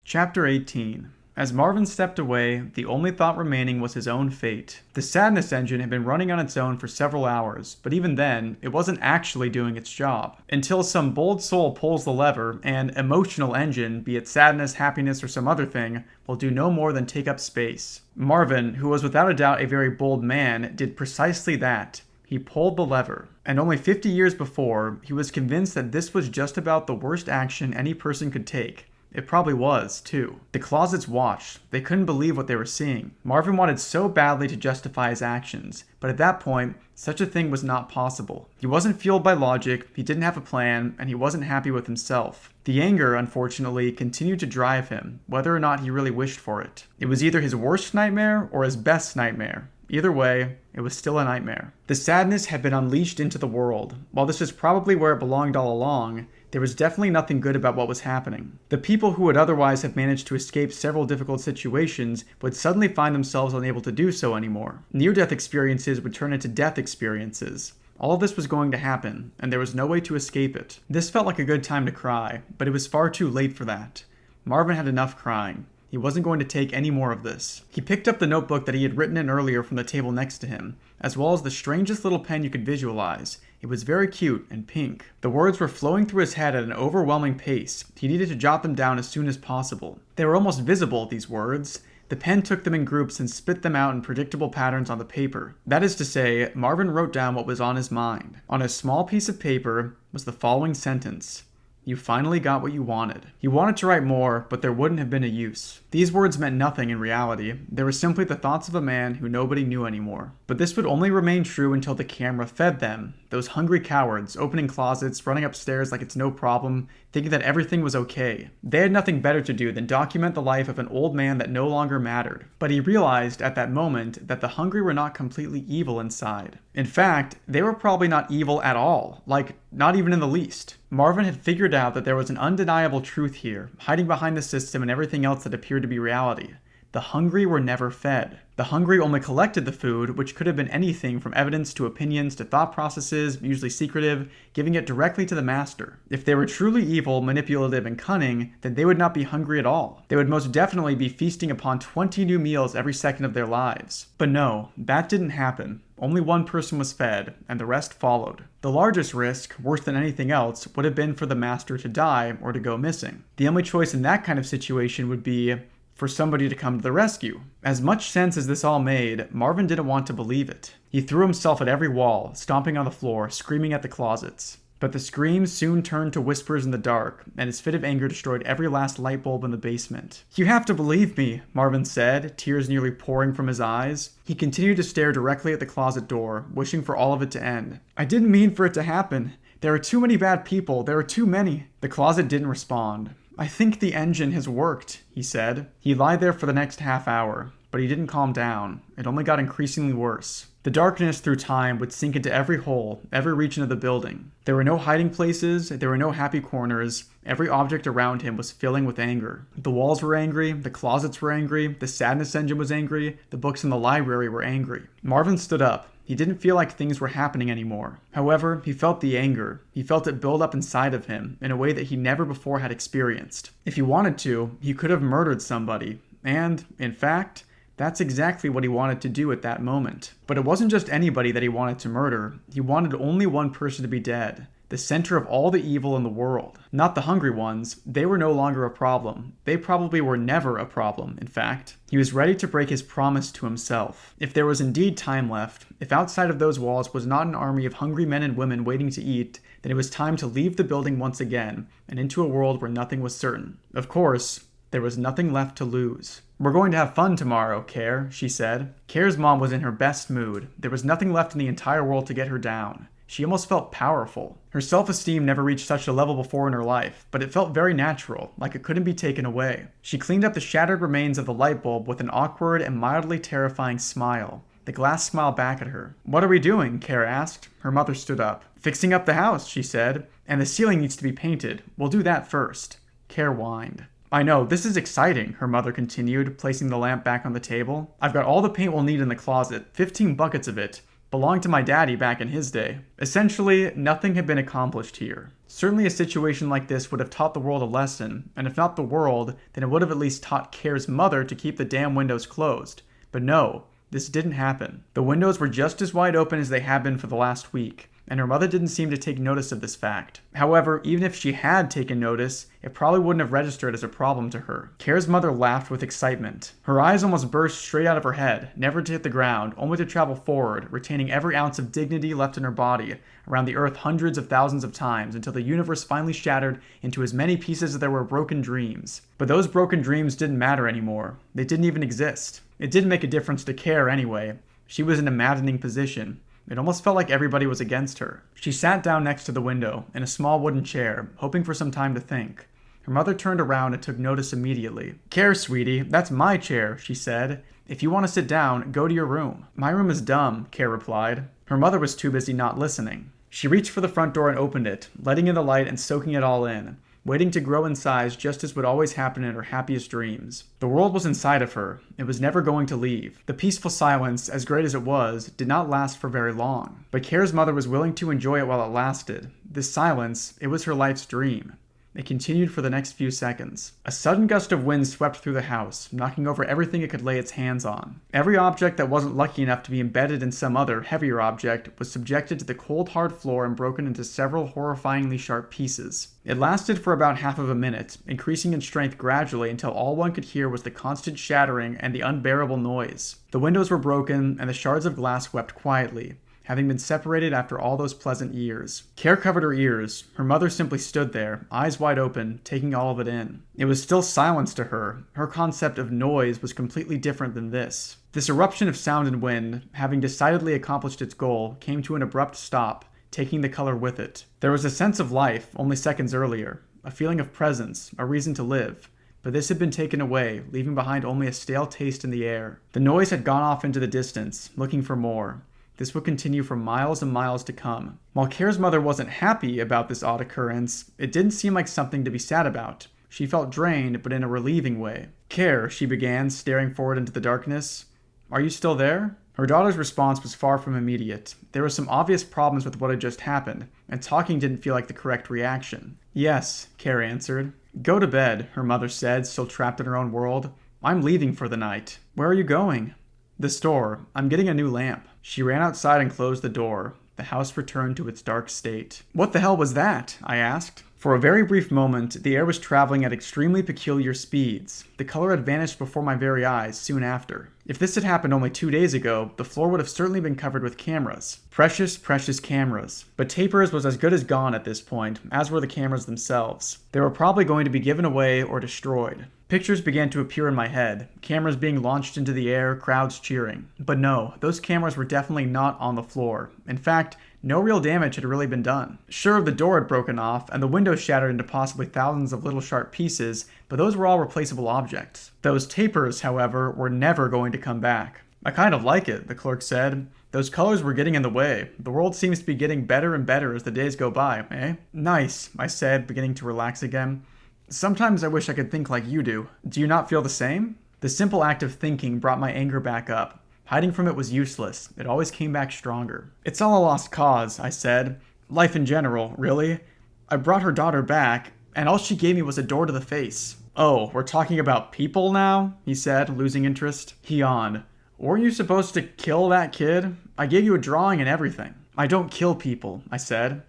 Chapter 18. As Marvin stepped away, the only thought remaining was his own fate. The sadness engine had been running on its own for several hours, but even then, it wasn't actually doing its job. Until some bold soul pulls the lever, an emotional engine, be it sadness, happiness, or some other thing, will do no more than take up space. Marvin, who was without a doubt a very bold man, did precisely that. He pulled the lever. And only 50 years before, he was convinced that this was just about the worst action any person could take. It probably was, too. The closets watched. They couldn't believe what they were seeing. Marvin wanted so badly to justify his actions, but at that point, such a thing was not possible. He wasn't fueled by logic, he didn't have a plan, and he wasn't happy with himself. The anger, unfortunately, continued to drive him, whether or not he really wished for it. It was either his worst nightmare or his best nightmare. Either way, it was still a nightmare. The sadness had been unleashed into the world. While this is probably where it belonged all along, There was definitely nothing good about what was happening. The people who would otherwise have managed to escape several difficult situations would suddenly find themselves unable to do so anymore. Near-death experiences would turn into death experiences. All of this was going to happen, and there was no way to escape it. This felt like a good time to cry, but it was far too late for that. Marvin had enough crying. He wasn't going to take any more of this. He picked up the notebook that he had written in earlier from the table next to him, as well as the strangest little pen you could visualize. It was very cute and pink. The words were flowing through his head at an overwhelming pace. He needed to jot them down as soon as possible. They were almost visible, these words. The pen took them in groups and spit them out in predictable patterns on the paper. That is to say, Marvin wrote down what was on his mind. On a small piece of paper was the following sentence: "You finally got what you wanted." He wanted to write more, but there wouldn't have been a use. These words meant nothing in reality. They were simply the thoughts of a man who nobody knew anymore. But this would only remain true until the camera fed them. Those hungry cowards, opening closets, running upstairs like it's no problem, thinking that everything was okay. They had nothing better to do than document the life of an old man that no longer mattered. But he realized at that moment that the hungry were not completely evil inside. In fact, they were probably not evil at all. Like, not even in the least. Marvin had figured out that there was an undeniable truth here, hiding behind the system and everything else that appeared to be reality. The hungry were never fed. The hungry only collected the food, which could have been anything from evidence to opinions to thought processes, usually secretive, giving it directly to the master. If they were truly evil, manipulative, and cunning, then they would not be hungry at all. They would most definitely be feasting upon 20 new meals every second of their lives. But no, that didn't happen. Only one person was fed, and the rest followed. The largest risk, worse than anything else, would have been for the master to die or to go missing. The only choice in that kind of situation would be for somebody to come to the rescue. As much sense as this all made, Marvin didn't want to believe it. He threw himself at every wall, stomping on the floor, screaming at the closets. But the screams soon turned to whispers in the dark, and his fit of anger destroyed every last light bulb in the basement. "You have to believe me," Marvin said, tears nearly pouring from his eyes. He continued to stare directly at the closet door, wishing for all of it to end. "I didn't mean for it to happen. There are too many bad people. There are too many." The closet didn't respond. "I think the engine has worked," he said. He lied there for the next half hour, but he didn't calm down. It only got increasingly worse. The darkness through time would sink into every hole, every region of the building. There were no hiding places, there were no happy corners. Every object around him was filling with anger. The walls were angry, the closets were angry, the sadness engine was angry, the books in the library were angry. Marvin stood up. He didn't feel like things were happening anymore. However, he felt the anger. He felt it build up inside of him in a way that he never before had experienced. If he wanted to, he could have murdered somebody. And, in fact, that's exactly what he wanted to do at that moment. But it wasn't just anybody that he wanted to murder. He wanted only one person to be dead. The center of all the evil in the world. Not the hungry ones. They were no longer a problem. They probably were never a problem, in fact. He was ready to break his promise to himself. If there was indeed time left, if outside of those walls was not an army of hungry men and women waiting to eat, then it was time to leave the building once again, and into a world where nothing was certain. Of course, there was nothing left to lose. "We're going to have fun tomorrow, Care," she said. Care's mom was in her best mood. There was nothing left in the entire world to get her down. She almost felt powerful. Her self-esteem never reached such a level before in her life, but it felt very natural, like it couldn't be taken away. She cleaned up the shattered remains of the light bulb with an awkward and mildly terrifying smile. The glass smiled back at her. "What are we doing?" Care asked. Her mother stood up. "Fixing up the house," she said. "And the ceiling needs to be painted. We'll do that first." Care whined. "I know, this is exciting," her mother continued, placing the lamp back on the table. "I've got all the paint we'll need in the closet, 15 buckets of it. Belonged to my daddy back in his day." Essentially, nothing had been accomplished here. Certainly a situation like this would have taught the world a lesson, and if not the world, then it would have at least taught Care's mother to keep the damn windows closed. But no, this didn't happen. The windows were just as wide open as they had been for the last week, and her mother didn't seem to take notice of this fact. However, even if she had taken notice, it probably wouldn't have registered as a problem to her. Care's mother laughed with excitement. Her eyes almost burst straight out of her head, never to hit the ground, only to travel forward, retaining every ounce of dignity left in her body, around the earth hundreds of thousands of times until the universe finally shattered into as many pieces as there were broken dreams. But those broken dreams didn't matter anymore. They didn't even exist. It didn't make a difference to Care anyway. She was in a maddening position. It almost felt like everybody was against her. She sat down next to the window, in a small wooden chair, hoping for some time to think. Her mother turned around and took notice immediately. "Care, sweetie, that's my chair," she said. "If you want to sit down, go to your room." "My room is dumb," Care replied. Her mother was too busy not listening. She reached for the front door and opened it, letting in the light and soaking it all in, waiting to grow in size just as would always happen in her happiest dreams. The world was inside of her. It was never going to leave. The peaceful silence, as great as it was, did not last for very long. But Care's mother was willing to enjoy it while it lasted. This silence, it was her life's dream. It continued for the next few seconds. A sudden gust of wind swept through the house, knocking over everything it could lay its hands on. Every object that wasn't lucky enough to be embedded in some other, heavier object was subjected to the cold, hard floor and broken into several horrifyingly sharp pieces. It lasted for about half of a minute, increasing in strength gradually until all one could hear was the constant shattering and the unbearable noise. The windows were broken, and the shards of glass wept quietly, having been separated after all those pleasant years. Care covered her ears. Her mother simply stood there, eyes wide open, taking all of it in. It was still silence to her. Her concept of noise was completely different than this. This eruption of sound and wind, having decidedly accomplished its goal, came to an abrupt stop, taking the color with it. There was a sense of life, only seconds earlier, a feeling of presence, a reason to live. But this had been taken away, leaving behind only a stale taste in the air. The noise had gone off into the distance, looking for more. This would continue for miles and miles to come. While Care's mother wasn't happy about this odd occurrence, it didn't seem like something to be sad about. She felt drained, but in a relieving way. "Care," she began, staring forward into the darkness. "Are you still there?" Her daughter's response was far from immediate. There were some obvious problems with what had just happened, and talking didn't feel like the correct reaction. "Yes," Care answered. "Go to bed," her mother said, still trapped in her own world. "I'm leaving for the night." "Where are you going?" "The store. I'm getting a new lamp." She ran outside and closed the door. The house returned to its dark state. "What the hell was that?" I asked. For a very brief moment, the air was traveling at extremely peculiar speeds. The color had vanished before my very eyes soon after. If this had happened only 2 days ago, the floor would have certainly been covered with cameras. Precious, precious cameras. But Tapers was as good as gone at this point, as were the cameras themselves. They were probably going to be given away or destroyed. Pictures began to appear in my head, cameras being launched into the air, crowds cheering. But no, those cameras were definitely not on the floor. In fact, no real damage had really been done. Sure, the door had broken off, and the window shattered into possibly thousands of little sharp pieces, but those were all replaceable objects. Those Tapers, however, were never going to come back. "I kind of like it," the clerk said. "Those colors were getting in the way. The world seems to be getting better and better as the days go by, eh?" "Nice," I said, beginning to relax again. "Sometimes I wish I could think like you do. Do you not feel the same?" The simple act of thinking brought my anger back up. Hiding from it was useless. It always came back stronger. "It's all a lost cause," I said. "Life in general, really. I brought her daughter back, and all she gave me was a door to the face." "Oh, we're talking about people now?" he said, losing interest. He yawned. "Weren't you supposed to kill that kid? I gave you a drawing and everything." "I don't kill people," I said.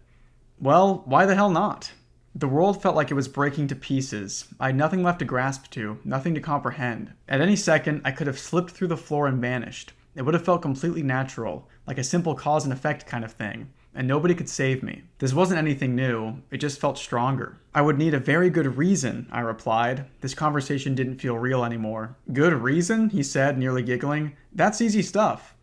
"Well, why the hell not?" The world felt like it was breaking to pieces. I had nothing left to grasp to, nothing to comprehend. At any second, I could have slipped through the floor and vanished. It would have felt completely natural, like a simple cause and effect kind of thing, and nobody could save me. This wasn't anything new, it just felt stronger. "I would need a very good reason," I replied. This conversation didn't feel real anymore. "Good reason?" he said, nearly giggling. "That's easy stuff."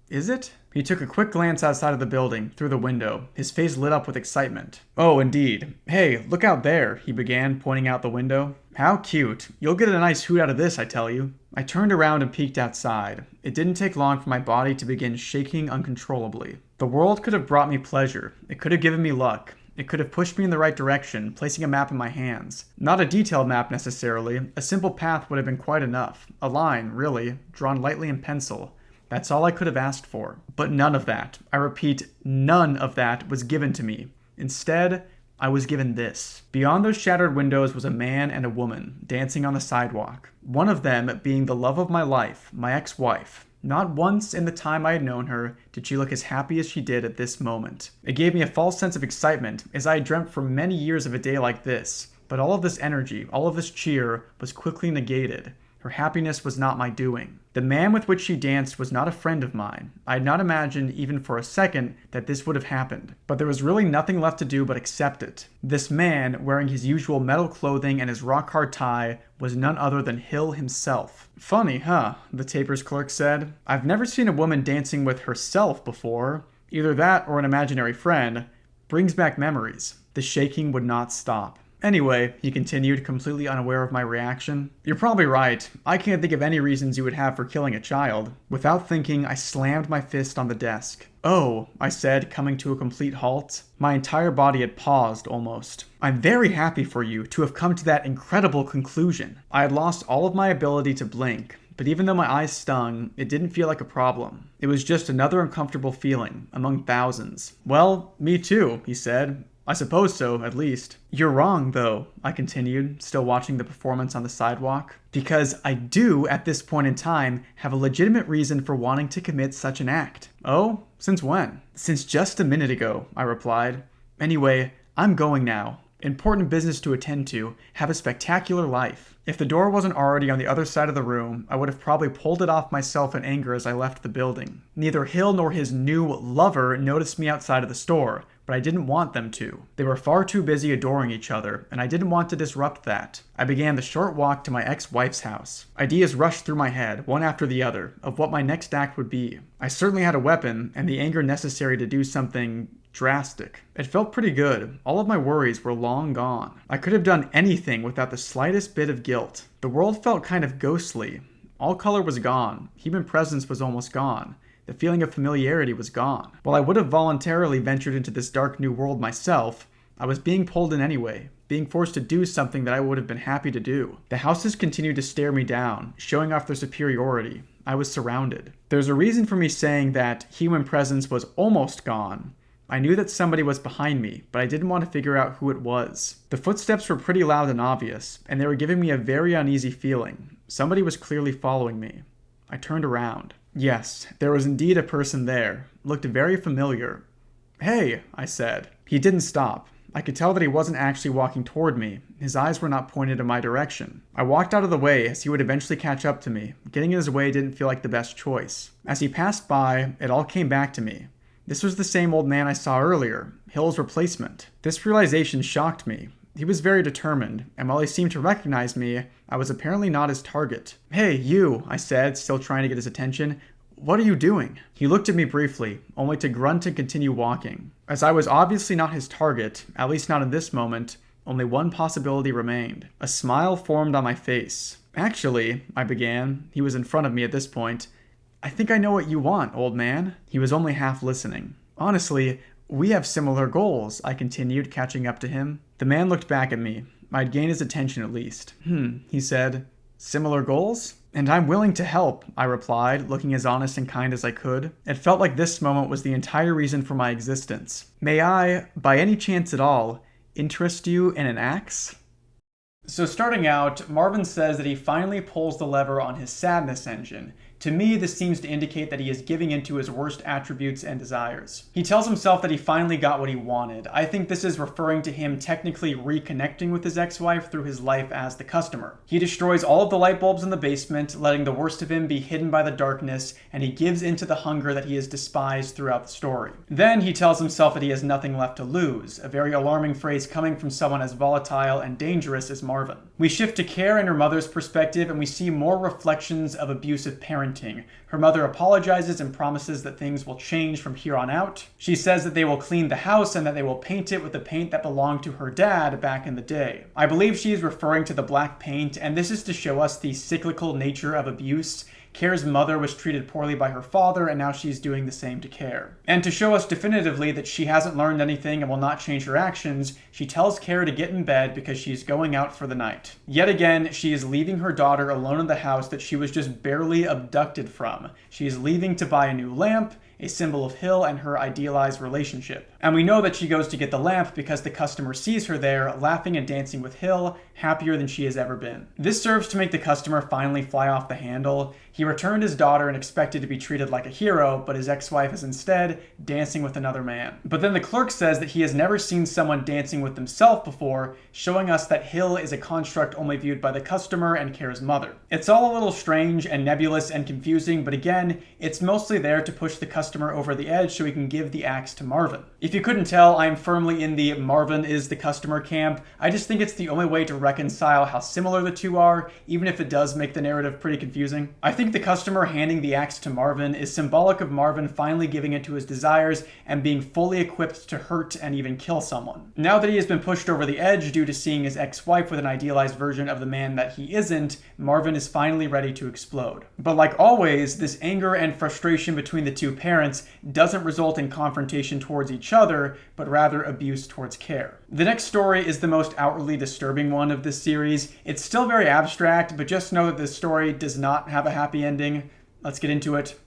"Is it?" He took a quick glance outside of the building, through the window. His face lit up with excitement. "Oh, indeed. Hey, look out there," he began, pointing out the window. "How cute. You'll get a nice hoot out of this, I tell you." I turned around and peeked outside. It didn't take long for my body to begin shaking uncontrollably. The world could have brought me pleasure. It could have given me luck. It could have pushed me in the right direction, placing a map in my hands. Not a detailed map necessarily. A simple path would have been quite enough. A line, really, drawn lightly in pencil. That's all I could have asked for. But none of that, I repeat, none of that was given to me. Instead, I was given this. Beyond those shattered windows was a man and a woman, dancing on the sidewalk. One of them being the love of my life, my ex-wife. Not once in the time I had known her did she look as happy as she did at this moment. It gave me a false sense of excitement, as I had dreamt for many years of a day like this. But all of this energy, all of this cheer, was quickly negated. Her happiness was not my doing. The man with which she danced was not a friend of mine. I had not imagined, even for a second, that this would have happened. But there was really nothing left to do but accept it. This man, wearing his usual metal clothing and his rock-hard tie, was none other than Hill himself. "Funny, huh?" the Tapers clerk said. "I've never seen a woman dancing with herself before. Either that or an imaginary friend. Brings back memories." The shaking would not stop. Anyway, he continued, completely unaware of my reaction, you're probably right. I can't think of any reasons you would have for killing a child. Without thinking, I slammed my fist on the desk. Oh, I said, coming to a complete halt. My entire body had paused, almost. I'm very happy for you to have come to that incredible conclusion. I had lost all of my ability to blink, but even though my eyes stung, it didn't feel like a problem. It was just another uncomfortable feeling, among thousands. Well, me too, he said. I suppose so, at least. You're wrong, though, I continued, still watching the performance on the sidewalk. Because I do, at this point in time, have a legitimate reason for wanting to commit such an act. Oh? Since when? Since just a minute ago, I replied. Anyway, I'm going now. Important business to attend to. Have a spectacular life. If the door wasn't already on the other side of the room, I would have probably pulled it off myself in anger as I left the building. Neither Hill nor his new lover noticed me outside of the store, but I didn't want them to. They were far too busy adoring each other, and I didn't want to disrupt that. I began the short walk to my ex-wife's house. Ideas rushed through my head, one after the other, of what my next act would be. I certainly had a weapon, and the anger necessary to do something drastic. It felt pretty good. All of my worries were long gone. I could have done anything without the slightest bit of guilt. The world felt kind of ghostly. All color was gone. Human presence was almost gone. The feeling of familiarity was gone. While I would have voluntarily ventured into this dark new world myself, I was being pulled in anyway, being forced to do something that I would have been happy to do. The houses continued to stare me down, showing off their superiority. I was surrounded. There's a reason for me saying that human presence was almost gone. I knew that somebody was behind me, but I didn't want to figure out who it was. The footsteps were pretty loud and obvious, and they were giving me a very uneasy feeling. Somebody was clearly following me. I turned around. Yes, there was indeed a person there. Looked very familiar. Hey, I said. He didn't stop. I could tell that he wasn't actually walking toward me. His eyes were not pointed in my direction. I walked out of the way as he would eventually catch up to me. Getting in his way didn't feel like the best choice. As he passed by, it all came back to me. This was the same old man I saw earlier, Hill's replacement. This realization shocked me. He was very determined, and while he seemed to recognize me, I was apparently not his target. Hey, you, I said, still trying to get his attention. What are you doing? He looked at me briefly, only to grunt and continue walking. As I was obviously not his target, at least not in this moment, only one possibility remained. A smile formed on my face. Actually, I began, he was in front of me at this point, I think I know what you want, old man. He was only half listening. Honestly, we have similar goals, I continued, catching up to him. The man looked back at me. I'd gained his attention at least. He said, similar goals? And I'm willing to help, I replied, looking as honest and kind as I could. It felt like this moment was the entire reason for my existence. May I, by any chance at all, interest you in an axe? So starting out, Marvin says that he finally pulls the lever on his sadness engine. To me, this seems to indicate that he is giving in to his worst attributes and desires. He tells himself that he finally got what he wanted. I think this is referring to him technically reconnecting with his ex-wife through his life as the customer. He destroys all of the light bulbs in the basement, letting the worst of him be hidden by the darkness, and he gives into the hunger that he has despised throughout the story. Then he tells himself that he has nothing left to lose, a very alarming phrase coming from someone as volatile and dangerous as Marvin. We shift to Care and her mother's perspective, and we see more reflections of abusive parenting. Her mother apologizes and promises that things will change from here on out. She says that they will clean the house and that they will paint it with the paint that belonged to her dad back in the day. I believe she is referring to the black paint, and this is to show us the cyclical nature of abuse. Care's mother was treated poorly by her father, and now she's doing the same to Care. And to show us definitively that she hasn't learned anything and will not change her actions, she tells Care to get in bed because she's going out for the night. Yet again, she is leaving her daughter alone in the house that she was just barely abducted from. She is leaving to buy a new lamp, a symbol of Hill and her idealized relationship. And we know that she goes to get the lamp because the customer sees her there, laughing and dancing with Hill, happier than she has ever been. This serves to make the customer finally fly off the handle. He returned his daughter and expected to be treated like a hero, but his ex-wife is instead dancing with another man. But then the clerk says that he has never seen someone dancing with themselves before, showing us that Hill is a construct only viewed by the customer and Care's mother. It's all a little strange and nebulous and confusing, but again, it's mostly there to push the customer over the edge so he can give the axe to Marvin. If If you couldn't tell, I am firmly in the Marvin is the customer camp. I just think it's the only way to reconcile how similar the two are, even if it does make the narrative pretty confusing. I think the customer handing the axe to Marvin is symbolic of Marvin finally giving in to his desires and being fully equipped to hurt and even kill someone. Now that he has been pushed over the edge due to seeing his ex-wife with an idealized version of the man that he isn't, Marvin is finally ready to explode. But like always, this anger and frustration between the two parents doesn't result in confrontation towards each other, but rather abuse towards Care. The next story is the most outwardly disturbing one of this series. It's still very abstract, but just know that this story does not have a happy ending. Let's get into it.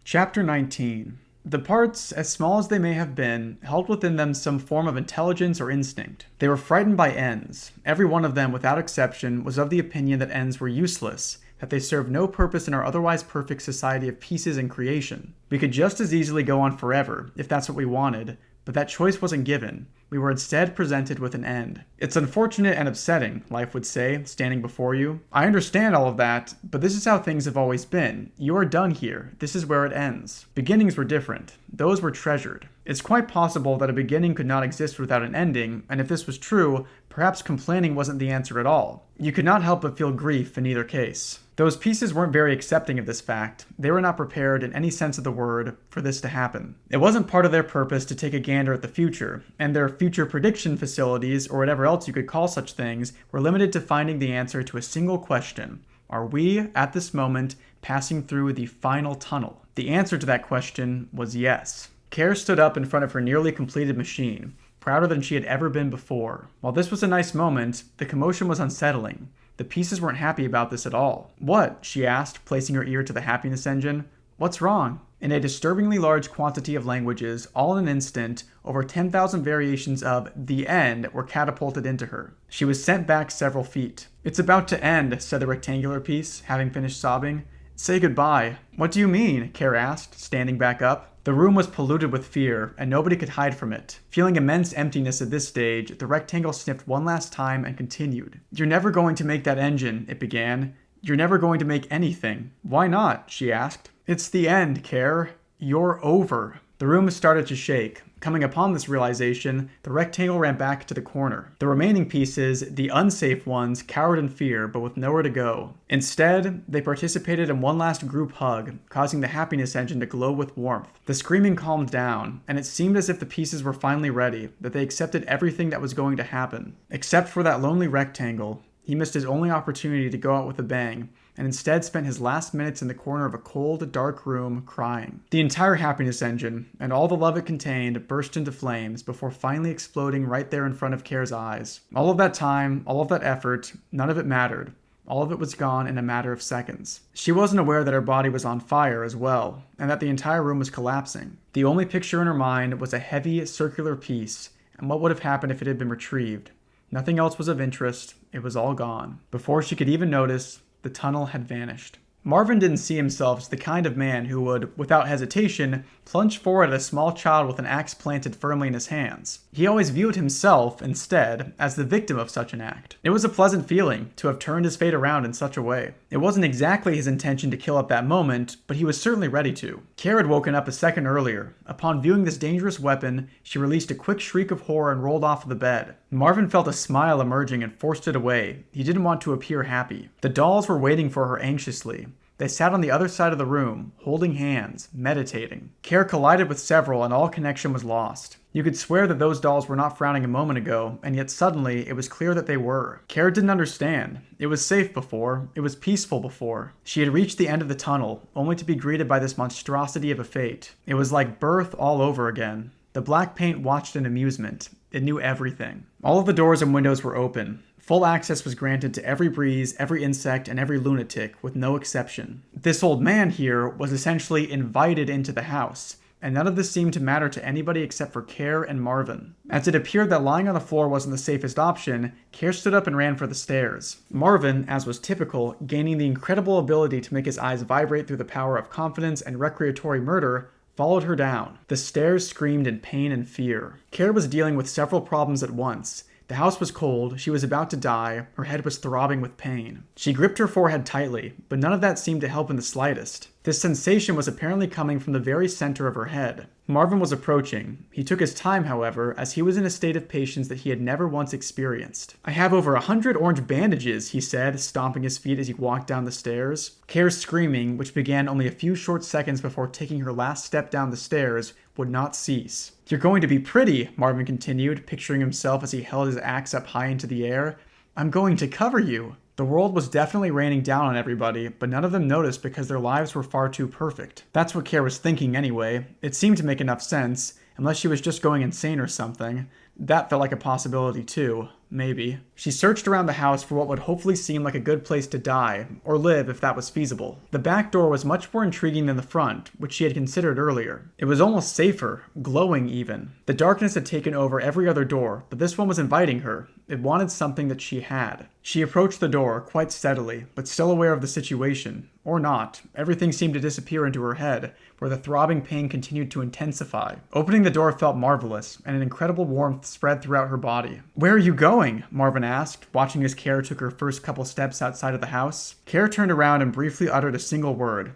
Chapter 19. The parts, as small as they may have been, held within them some form of intelligence or instinct. They were frightened by ends. Every one of them, without exception, was of the opinion that ends were useless, that they served no purpose in our otherwise perfect society of pieces and creation. We could just as easily go on forever, if that's what we wanted, but that choice wasn't given. We were instead presented with an end. It's unfortunate and upsetting, life would say, standing before you. I understand all of that, but this is how things have always been. You are done here. This is where it ends. Beginnings were different. Those were treasured. It's quite possible that a beginning could not exist without an ending, and if this was true, perhaps complaining wasn't the answer at all. You could not help but feel grief in either case. Those pieces weren't very accepting of this fact. They were not prepared in any sense of the word for this to happen. It wasn't part of their purpose to take a gander at the future, and their future prediction facilities, or whatever else you could call such things, were limited to finding the answer to a single question. Are we, at this moment, passing through the final tunnel? The answer to that question was yes. Care stood up in front of her nearly completed machine, prouder than she had ever been before. While this was a nice moment, the commotion was unsettling. The pieces weren't happy about this at all. What? She asked, placing her ear to the happiness engine. What's wrong? In a disturbingly large quantity of languages, all in an instant, over 10,000 variations of the end were catapulted into her. She was sent back several feet. It's about to end, said the rectangular piece, having finished sobbing. Say goodbye. What do you mean? Care asked, standing back up. The room was polluted with fear, and nobody could hide from it. Feeling immense emptiness at this stage, the rectangle sniffed one last time and continued. You're never going to make that engine, it began. You're never going to make anything. Why not? She asked. It's the end, Care. You're over. The room started to shake. Coming upon this realization, the rectangle ran back to the corner. The remaining pieces, the unsafe ones, cowered in fear, but with nowhere to go. Instead, they participated in one last group hug, causing the happiness engine to glow with warmth. The screaming calmed down, and it seemed as if the pieces were finally ready, that they accepted everything that was going to happen. Except for that lonely rectangle. He missed his only opportunity to go out with a bang, and instead spent his last minutes in the corner of a cold, dark room, crying. The entire happiness engine, and all the love it contained, burst into flames before finally exploding right there in front of Care's eyes. All of that time, all of that effort, none of it mattered. All of it was gone in a matter of seconds. She wasn't aware that her body was on fire as well, and that the entire room was collapsing. The only picture in her mind was a heavy, circular piece, and what would have happened if it had been retrieved. Nothing else was of interest. It was all gone. Before she could even notice, the tunnel had vanished. Marvin didn't see himself as the kind of man who would, without hesitation, plunge forward at a small child with an axe planted firmly in his hands. He always viewed himself, instead, as the victim of such an act. It was a pleasant feeling to have turned his fate around in such a way. It wasn't exactly his intention to kill at that moment, but he was certainly ready to. Care had woken up a second earlier. Upon viewing this dangerous weapon, she released a quick shriek of horror and rolled off the bed. Marvin felt a smile emerging and forced it away. He didn't want to appear happy. The dolls were waiting for her anxiously. They sat on the other side of the room, holding hands, meditating. Care collided with several and all connection was lost. You could swear that those dolls were not frowning a moment ago, and yet suddenly it was clear that they were. Care didn't understand. It was safe before. It was peaceful before. She had reached the end of the tunnel, only to be greeted by this monstrosity of a fate. It was like birth all over again. The black paint watched in amusement. It knew everything. All of the doors and windows were open. Full access was granted to every breeze, every insect, and every lunatic, with no exception. This old man here was essentially invited into the house, and none of this seemed to matter to anybody except for Care and Marvin. As it appeared that lying on the floor wasn't the safest option, Care stood up and ran for the stairs. Marvin, as was typical, gaining the incredible ability to make his eyes vibrate through the power of confidence and recreatory murder, followed her down. The stairs screamed in pain and fear. Care was dealing with several problems at once. The house was cold, she was about to die, her head was throbbing with pain. She gripped her forehead tightly, but none of that seemed to help in the slightest. This sensation was apparently coming from the very center of her head. Marvin was approaching. He took his time, however, as he was in a state of patience that he had never once experienced. "I have over 100 orange bandages," he said, stomping his feet as he walked down the stairs. Care's screaming, which began only a few short seconds before taking her last step down the stairs, would not cease. "You're going to be pretty," Marvin continued, picturing himself as he held his axe up high into the air. "I'm going to cover you." The world was definitely raining down on everybody, but none of them noticed because their lives were far too perfect. That's what Care was thinking anyway. It seemed to make enough sense, unless she was just going insane or something. That felt like a possibility too. Maybe. She searched around the house for what would hopefully seem like a good place to die, or live if that was feasible. The back door was much more intriguing than the front, which she had considered earlier. It was almost safer, glowing even. The darkness had taken over every other door, but this one was inviting her. It wanted something that she had. She approached the door, quite steadily, but still aware of the situation. Or not. Everything seemed to disappear into her head, where the throbbing pain continued to intensify. Opening the door felt marvelous, and an incredible warmth spread throughout her body. "Where are you going?" Marvin asked, watching as Care took her first couple steps outside of the house. Care turned around and briefly uttered a single word.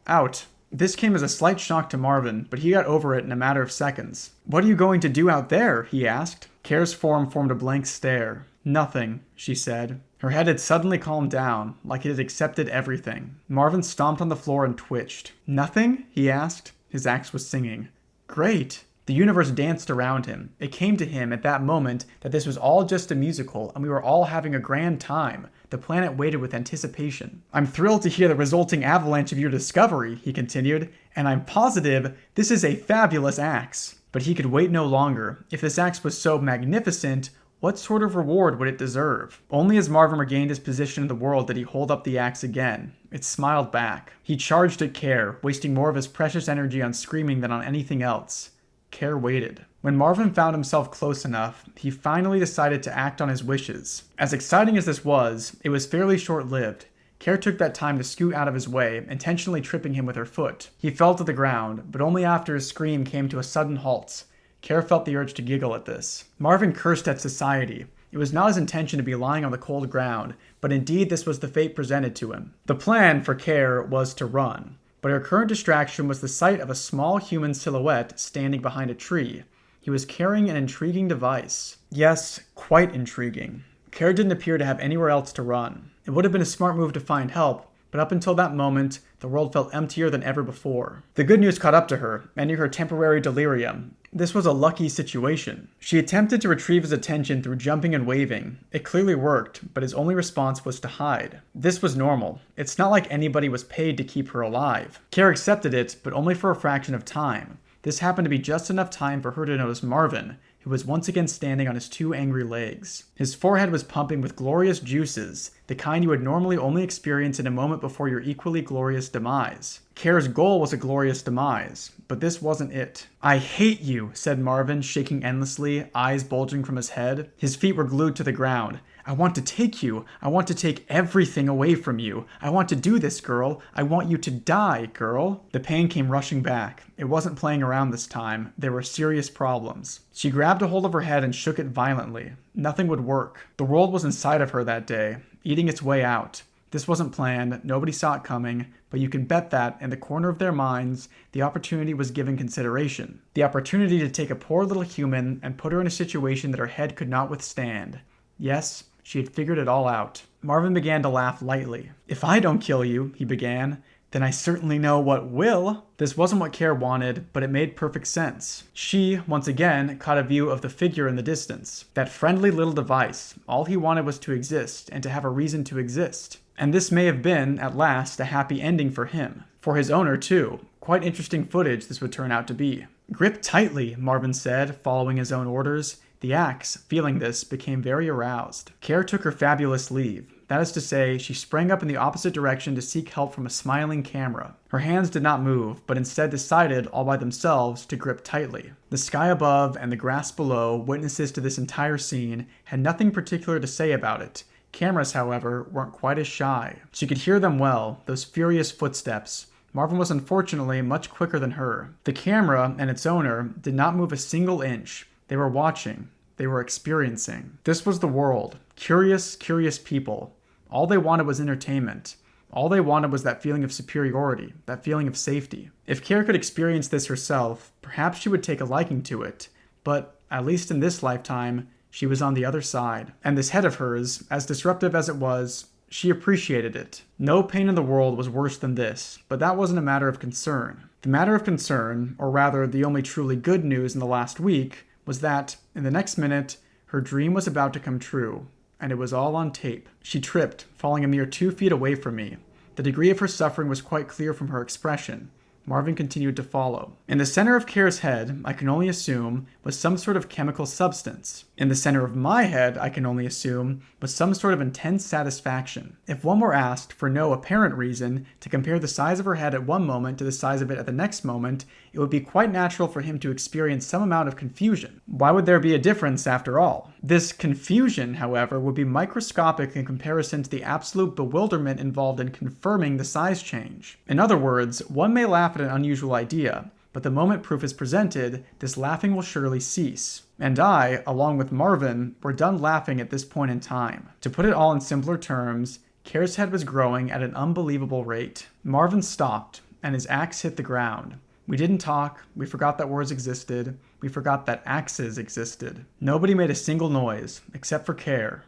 "Out." This came as a slight shock to Marvin, but he got over it in a matter of seconds. "What are you going to do out there?" he asked. Care's form formed a blank stare. "Nothing," she said. Her head had suddenly calmed down, like it had accepted everything. Marvin stomped on the floor and twitched. "Nothing?" he asked. His axe was singing. "Great." The universe danced around him. It came to him at that moment that this was all just a musical, and we were all having a grand time. The planet waited with anticipation. "I'm thrilled to hear the resulting avalanche of your discovery," he continued, "and I'm positive this is a fabulous axe." But he could wait no longer. If this axe was so magnificent, what sort of reward would it deserve? Only as Marvin regained his position in the world did he hold up the axe again. It smiled back. He charged at Care, wasting more of his precious energy on screaming than on anything else. Care waited. When Marvin found himself close enough, he finally decided to act on his wishes. As exciting as this was, it was fairly short-lived. Care took that time to scoot out of his way, intentionally tripping him with her foot. He fell to the ground, but only after his scream came to a sudden halt. Care felt the urge to giggle at this. Marvin cursed at society. It was not his intention to be lying on the cold ground, but indeed this was the fate presented to him. The plan for Care was to run, but her current distraction was the sight of a small human silhouette standing behind a tree. He was carrying an intriguing device. Yes, quite intriguing. Care didn't appear to have anywhere else to run. It would have been a smart move to find help, but up until that moment, the world felt emptier than ever before. The good news caught up to her, ending her temporary delirium. This was a lucky situation. She attempted to retrieve his attention through jumping and waving. It clearly worked, but his only response was to hide. This was normal. It's not like anybody was paid to keep her alive. Care accepted it, but only for a fraction of time. This happened to be just enough time for her to notice Marvin, who was once again standing on his two angry legs. His forehead was pumping with glorious juices, the kind you would normally only experience in a moment before your equally glorious demise. Care's goal was a glorious demise, but this wasn't it. "I hate you," said Marvin, shaking endlessly, eyes bulging from his head. His feet were glued to the ground. "I want to take you. I want to take everything away from you. I want to do this, girl. I want you to die, girl." The pain came rushing back. It wasn't playing around this time. There were serious problems. She grabbed a hold of her head and shook it violently. Nothing would work. The world was inside of her that day, eating its way out. This wasn't planned, nobody saw it coming, but you can bet that, in the corner of their minds, the opportunity was given consideration. The opportunity to take a poor little human and put her in a situation that her head could not withstand. Yes, she had figured it all out. Marvin began to laugh lightly. "If I don't kill you," he began, "then I certainly know what will." This wasn't what Care wanted, but it made perfect sense. She, once again, caught a view of the figure in the distance. That friendly little device. All he wanted was to exist, and to have a reason to exist. And this may have been, at last, a happy ending for him. For his owner, too. Quite interesting footage this would turn out to be. "Grip tightly," Marvin said, following his own orders. The axe, feeling this, became very aroused. Care took her fabulous leave. That is to say, she sprang up in the opposite direction to seek help from a smiling camera. Her hands did not move, but instead decided, all by themselves, to grip tightly. The sky above and the grass below, witnesses to this entire scene, had nothing particular to say about it. Cameras, however, weren't quite as shy. She could hear them well, those furious footsteps. Marvin was unfortunately much quicker than her. The camera and its owner did not move a single inch. They were watching. They were experiencing. This was the world. Curious, curious people. All they wanted was entertainment. All they wanted was that feeling of superiority, that feeling of safety. If Care could experience this herself, perhaps she would take a liking to it. But, at least in this lifetime, she was on the other side. And this head of hers, as disruptive as it was, she appreciated it. No pain in the world was worse than this, but that wasn't a matter of concern. The matter of concern, or rather the only truly good news in the last week, was that, in the next minute, her dream was about to come true, and it was all on tape. She tripped, falling a mere 2 feet away from me. The degree of her suffering was quite clear from her expression. Marvin continued to follow. In the center of Care's head, I can only assume, was some sort of chemical substance. In the center of my head, I can only assume, was some sort of intense satisfaction. If one were asked, for no apparent reason, to compare the size of her head at one moment to the size of it at the next moment, it would be quite natural for him to experience some amount of confusion. Why would there be a difference after all? This confusion, however, would be microscopic in comparison to the absolute bewilderment involved in confirming the size change. In other words, one may laugh at an unusual idea, but the moment proof is presented, this laughing will surely cease. And I, along with Marvin, were done laughing at this point in time. To put it all in simpler terms, Care's head was growing at an unbelievable rate. Marvin stopped, and his axe hit the ground. We didn't talk, we forgot that words existed, we forgot that axes existed. Nobody made a single noise, except for Care.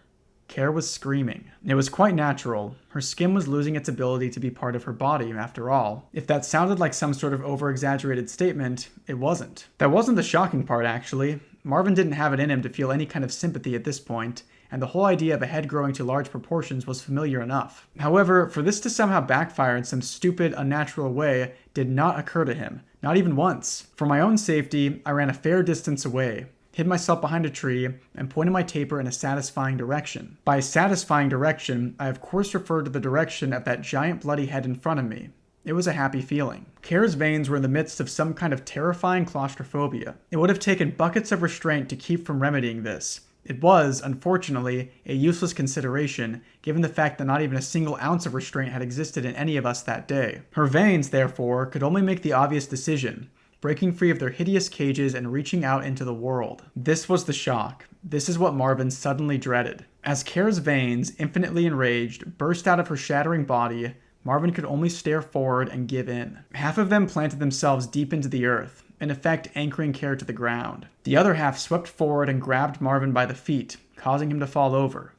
Care was screaming. It was quite natural. Her skin was losing its ability to be part of her body, after all. If that sounded like some sort of over-exaggerated statement, it wasn't. That wasn't the shocking part, actually. Marvin didn't have it in him to feel any kind of sympathy at this point, and the whole idea of a head growing to large proportions was familiar enough. However, for this to somehow backfire in some stupid, unnatural way did not occur to him. Not even once. For my own safety, I ran a fair distance away, hid myself behind a tree, and pointed my taper in a satisfying direction. By satisfying direction, I of course referred to the direction of that giant bloody head in front of me. It was a happy feeling. Care's veins were in the midst of some kind of terrifying claustrophobia. It would have taken buckets of restraint to keep from remedying this. It was, unfortunately, a useless consideration, given the fact that not even a single ounce of restraint had existed in any of us that day. Her veins, therefore, could only make the obvious decision, breaking free of their hideous cages and reaching out into the world. This was the shock. This is what Marvin suddenly dreaded. As Care's veins, infinitely enraged, burst out of her shattering body, Marvin could only stare forward and give in. Half of them planted themselves deep into the earth, in effect anchoring Care to the ground. The other half swept forward and grabbed Marvin by the feet, causing him to fall over.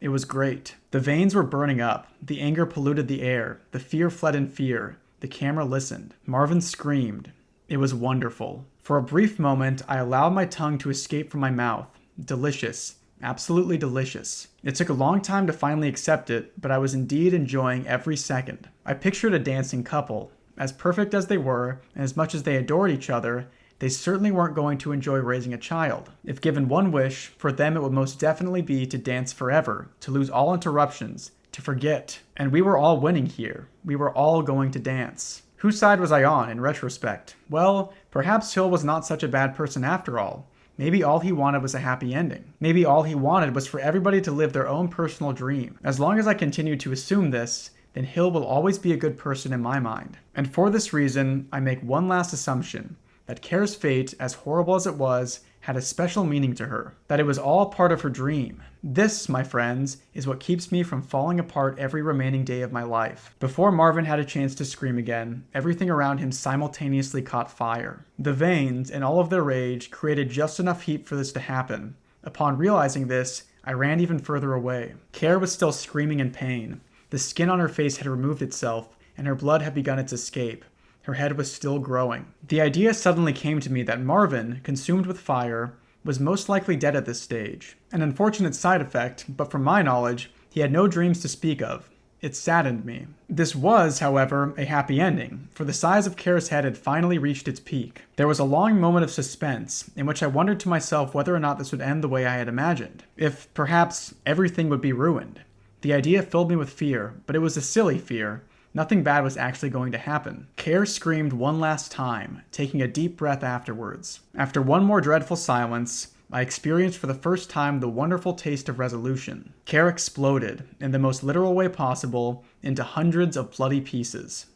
It was great. The veins were burning up, the anger polluted the air, the fear fled in fear, the camera listened. Marvin screamed. It was wonderful. For a brief moment, I allowed my tongue to escape from my mouth. Delicious. Absolutely delicious. It took a long time to finally accept it, but I was indeed enjoying every second. I pictured a dancing couple. As perfect as they were, and as much as they adored each other, they certainly weren't going to enjoy raising a child. If given one wish, for them it would most definitely be to dance forever, to lose all interruptions, to forget. And we were all winning here. We were all going to dance. Whose side was I on, in retrospect? Well, perhaps Hill was not such a bad person after all. Maybe all he wanted was a happy ending. Maybe all he wanted was for everybody to live their own personal dream. As long as I continue to assume this, then Hill will always be a good person in my mind. And for this reason, I make one last assumption, that Care's fate, as horrible as it was, had a special meaning to her, that it was all part of her dream. This, my friends, is what keeps me from falling apart every remaining day of my life. Before Marvin had a chance to scream again, everything around him simultaneously caught fire. The veins, in all of their rage, created just enough heat for this to happen. Upon realizing this, I ran even further away. Care was still screaming in pain. The skin on her face had removed itself, and her blood had begun its escape. Her head was still growing. The idea suddenly came to me that Marvin, consumed with fire, was most likely dead at this stage. An unfortunate side effect, but from my knowledge, he had no dreams to speak of. It saddened me. This was, however, a happy ending, for the size of Care's head had finally reached its peak. There was a long moment of suspense, in which I wondered to myself whether or not this would end the way I had imagined. If, perhaps, everything would be ruined. The idea filled me with fear, but it was a silly fear. Nothing bad was actually going to happen. Care screamed one last time, taking a deep breath afterwards. After one more dreadful silence, I experienced for the first time the wonderful taste of resolution. Care exploded, in the most literal way possible, into hundreds of bloody pieces.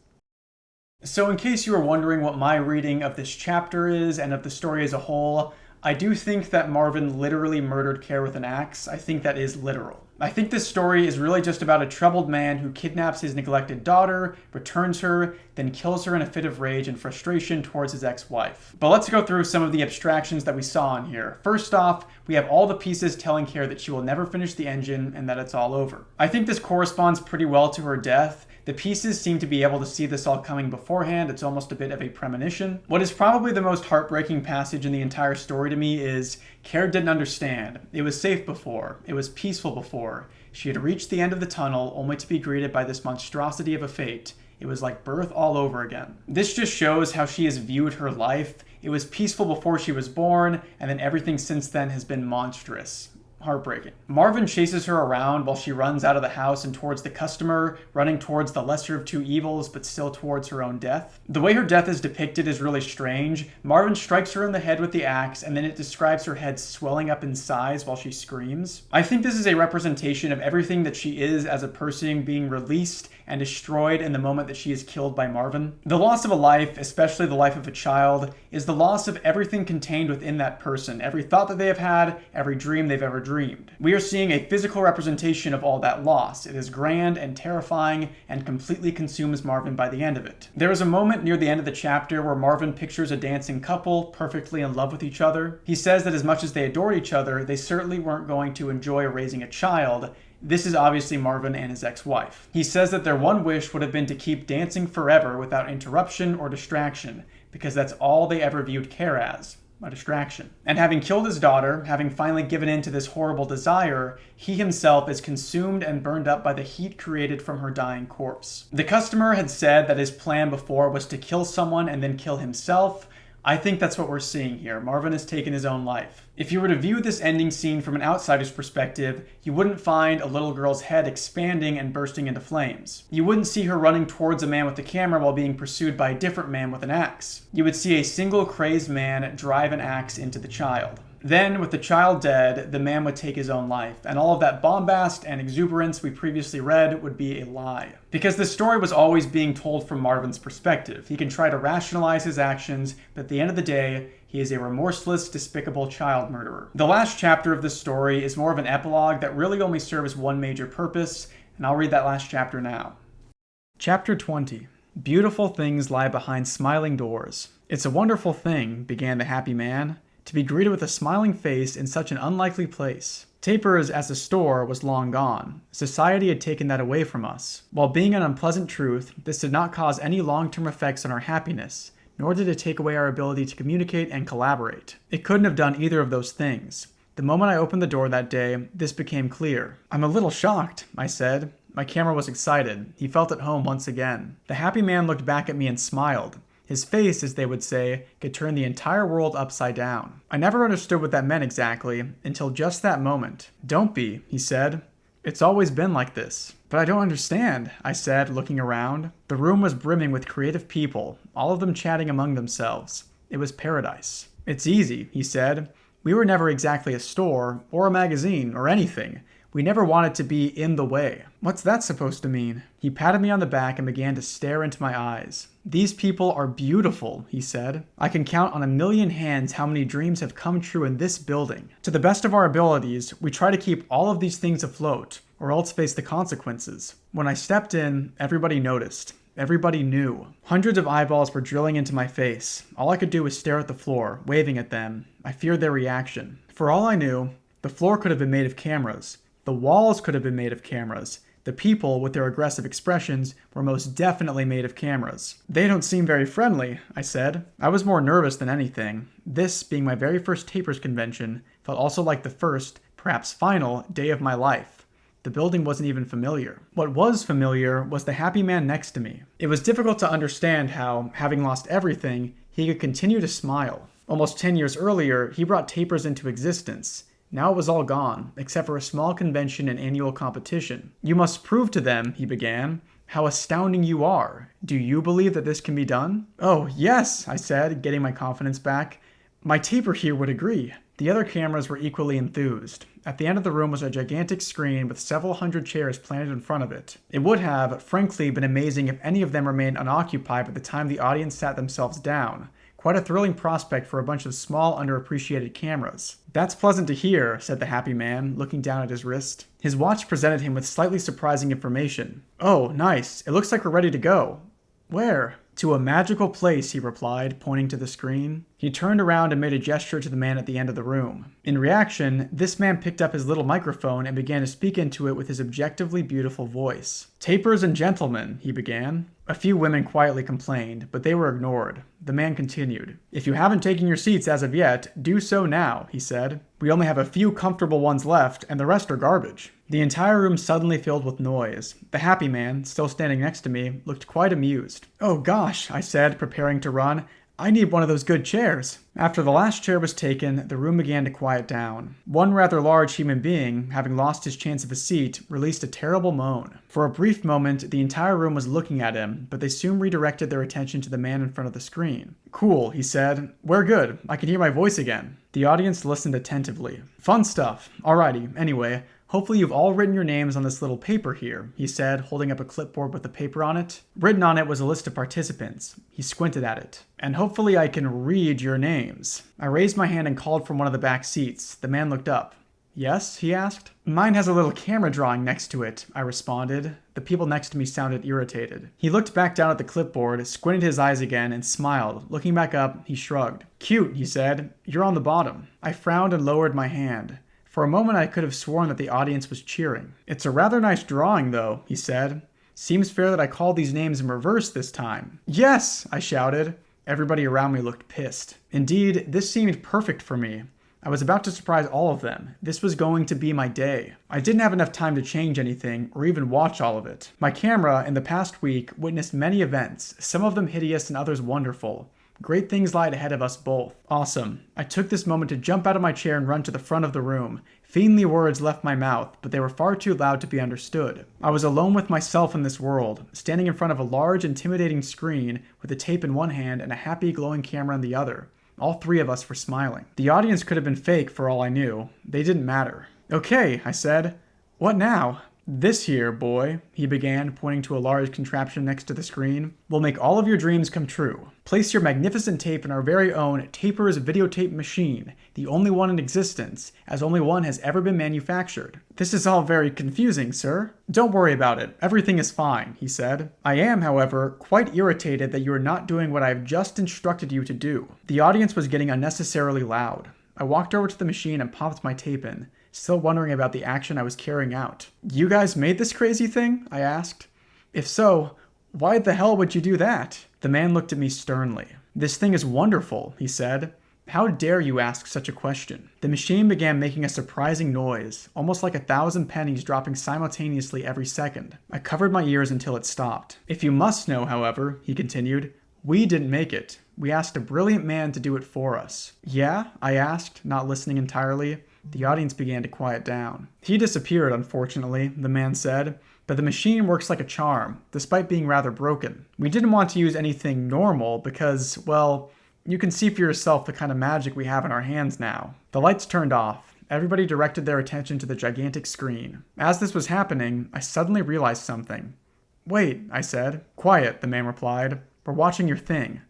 So in case you were wondering what my reading of this chapter is and of the story as a whole, I do think that Marvin literally murdered Care with an axe. I think that is literal. I think this story is really just about a troubled man who kidnaps his neglected daughter, returns her, then kills her in a fit of rage and frustration towards his ex-wife. But let's go through some of the abstractions that we saw in here. First off, we have all the pieces telling Care that she will never finish the engine and that it's all over. I think this corresponds pretty well to her death. The pieces seem to be able to see this all coming beforehand. It's almost a bit of a premonition. What is probably the most heartbreaking passage in the entire story to me is Care didn't understand. It was safe before. It was peaceful before. She had reached the end of the tunnel only to be greeted by this monstrosity of a fate. It was like birth all over again. This just shows how she has viewed her life. It was peaceful before she was born, and then everything since then has been monstrous. Heartbreaking. Marvin chases her around while she runs out of the house and towards the customer, running towards the lesser of two evils, but still towards her own death. The way her death is depicted is really strange. Marvin strikes her in the head with the axe, and then it describes her head swelling up in size while she screams. I think this is a representation of everything that she is as a person being released and destroyed in the moment that she is killed by Marvin. The loss of a life, especially the life of a child, is the loss of everything contained within that person, every thought that they have had, every dream they've ever dreamed. We are seeing a physical representation of all that loss. It is grand and terrifying and completely consumes Marvin by the end of it. There is a moment near the end of the chapter where Marvin pictures a dancing couple perfectly in love with each other. He says that as much as they adored each other, they certainly weren't going to enjoy raising a child. This is obviously Marvin and his ex-wife. He says that their one wish would have been to keep dancing forever without interruption or distraction, because that's all they ever viewed Care as, a distraction. And having killed his daughter, having finally given in to this horrible desire, he himself is consumed and burned up by the heat created from her dying corpse. The customer had said that his plan before was to kill someone and then kill himself. I think that's what we're seeing here. Marvin has taken his own life. If you were to view this ending scene from an outsider's perspective, you wouldn't find a little girl's head expanding and bursting into flames. You wouldn't see her running towards a man with a camera while being pursued by a different man with an axe. You would see a single crazed man drive an axe into the child. Then, with the child dead, the man would take his own life, and all of that bombast and exuberance we previously read would be a lie. Because the story was always being told from Marvin's perspective. He can try to rationalize his actions, but at the end of the day, he is a remorseless, despicable child murderer. The last chapter of this story is more of an epilogue that really only serves one major purpose, and I'll read that last chapter now. Chapter 20. Beautiful things lie behind smiling doors. It's a wonderful thing, began the happy man, to be greeted with a smiling face in such an unlikely place. Tapers as a store was long gone. Society had taken that away from us. While being an unpleasant truth, this did not cause any long-term effects on our happiness, nor did it take away our ability to communicate and collaborate. It couldn't have done either of those things. The moment I opened the door that day, this became clear. I'm a little shocked, I said. My camera was excited. He felt at home once again. The happy man looked back at me and smiled. His face, as they would say, could turn the entire world upside down. I never understood what that meant exactly, until just that moment. Don't be, he said. It's always been like this. But I don't understand, I said, looking around. The room was brimming with creative people, all of them chatting among themselves. It was paradise. It's easy, he said. We were never exactly a store, or a magazine, or anything. We never wanted to be in the way. What's that supposed to mean? He patted me on the back and began to stare into my eyes. These people are beautiful, he said. I can count on 1,000,000 hands how many dreams have come true in this building. To the best of our abilities, we try to keep all of these things afloat, or else face the consequences. When I stepped in, everybody noticed. Everybody knew. Hundreds of eyeballs were drilling into my face. All I could do was stare at the floor, waving at them. I feared their reaction. For all I knew, the floor could have been made of cameras. The walls could have been made of cameras. The people, with their aggressive expressions, were most definitely made of cameras. They don't seem very friendly, I said. I was more nervous than anything. This, being my very first Tapers convention, felt also like the first, perhaps final, day of my life. The building wasn't even familiar. What was familiar was the happy man next to me. It was difficult to understand how, having lost everything, he could continue to smile. Almost 10 years earlier, he brought Tapers into existence. Now it was all gone, except for a small convention and annual competition. You must prove to them, he began, how astounding you are. Do you believe that this can be done? Oh, yes, I said, getting my confidence back. My taper here would agree. The other cameras were equally enthused. At the end of the room was a gigantic screen with several hundred chairs planted in front of it. It would have, frankly, been amazing if any of them remained unoccupied by the time the audience sat themselves down. Quite a thrilling prospect for a bunch of small, underappreciated cameras. That's pleasant to hear, said the happy man, looking down at his wrist. His watch presented him with slightly surprising information. Oh, nice. It looks like we're ready to go. Where? To a magical place, he replied, pointing to the screen. He turned around and made a gesture to the man at the end of the room. In reaction, this man picked up his little microphone and began to speak into it with his objectively beautiful voice. Tapers and gentlemen, he began. A few women quietly complained, but they were ignored. The man continued. If you haven't taken your seats as of yet, do so now, he said. We only have a few comfortable ones left, and the rest are garbage. The entire room suddenly filled with noise. The happy man, still standing next to me, looked quite amused. Oh gosh, I said, preparing to run. I need one of those good chairs. After the last chair was taken, the room began to quiet down. One rather large human being, having lost his chance of a seat, released a terrible moan. For a brief moment, the entire room was looking at him, but they soon redirected their attention to the man in front of the screen. Cool, he said. We're good. I can hear my voice again. The audience listened attentively. Fun stuff. Alrighty, anyway. Hopefully you've all written your names on this little paper here, he said, holding up a clipboard with the paper on it. Written on it was a list of participants. He squinted at it. And hopefully I can read your names. I raised my hand and called from one of the back seats. The man looked up. Yes, he asked. Mine has a little camera drawing next to it, I responded. The people next to me sounded irritated. He looked back down at the clipboard, squinted his eyes again, and smiled. Looking back up, he shrugged. Cute, he said. You're on the bottom. I frowned and lowered my hand. For a moment I could have sworn that the audience was cheering. It's a rather nice drawing, though, he said. Seems fair that I called these names in reverse this time. Yes, I shouted. Everybody around me looked pissed. Indeed, this seemed perfect for me. I was about to surprise all of them. This was going to be my day. I didn't have enough time to change anything, or even watch all of it. My camera, in the past week, witnessed many events, some of them hideous and others wonderful. Great things lied ahead of us both. Awesome. I took this moment to jump out of my chair and run to the front of the room. Fiendly words left my mouth, but they were far too loud to be understood. I was alone with myself in this world, standing in front of a large, intimidating screen with a tape in one hand and a happy, glowing camera in the other. All three of us were smiling. The audience could have been fake for all I knew. They didn't matter. Okay, I said. What now? This here, boy, he began, pointing to a large contraption next to the screen, will make all of your dreams come true. Place your magnificent tape in our very own Taper's videotape machine, the only one in existence, as only one has ever been manufactured. This is all very confusing, sir. Don't worry about it. Everything is fine, he said. I am, however, quite irritated that you are not doing what I have just instructed you to do. The audience was getting unnecessarily loud. I walked over to the machine and popped my tape in, still wondering about the action I was carrying out. You guys made this crazy thing? I asked. If so, why the hell would you do that? The man looked at me sternly. This thing is wonderful, he said. How dare you ask such a question? The machine began making a surprising noise, almost like 1,000 pennies dropping simultaneously every second. I covered my ears until it stopped. If you must know, however, he continued, we didn't make it. We asked a brilliant man to do it for us. Yeah? I asked, not listening entirely. The audience began to quiet down. He disappeared, unfortunately, the man said, but the machine works like a charm, despite being rather broken. We didn't want to use anything normal because, well, you can see for yourself the kind of magic we have in our hands now. The lights turned off. Everybody directed their attention to the gigantic screen. As this was happening, I suddenly realized something. Wait, I said. Quiet, the man replied. We're watching your thing.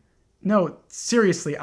No, seriously,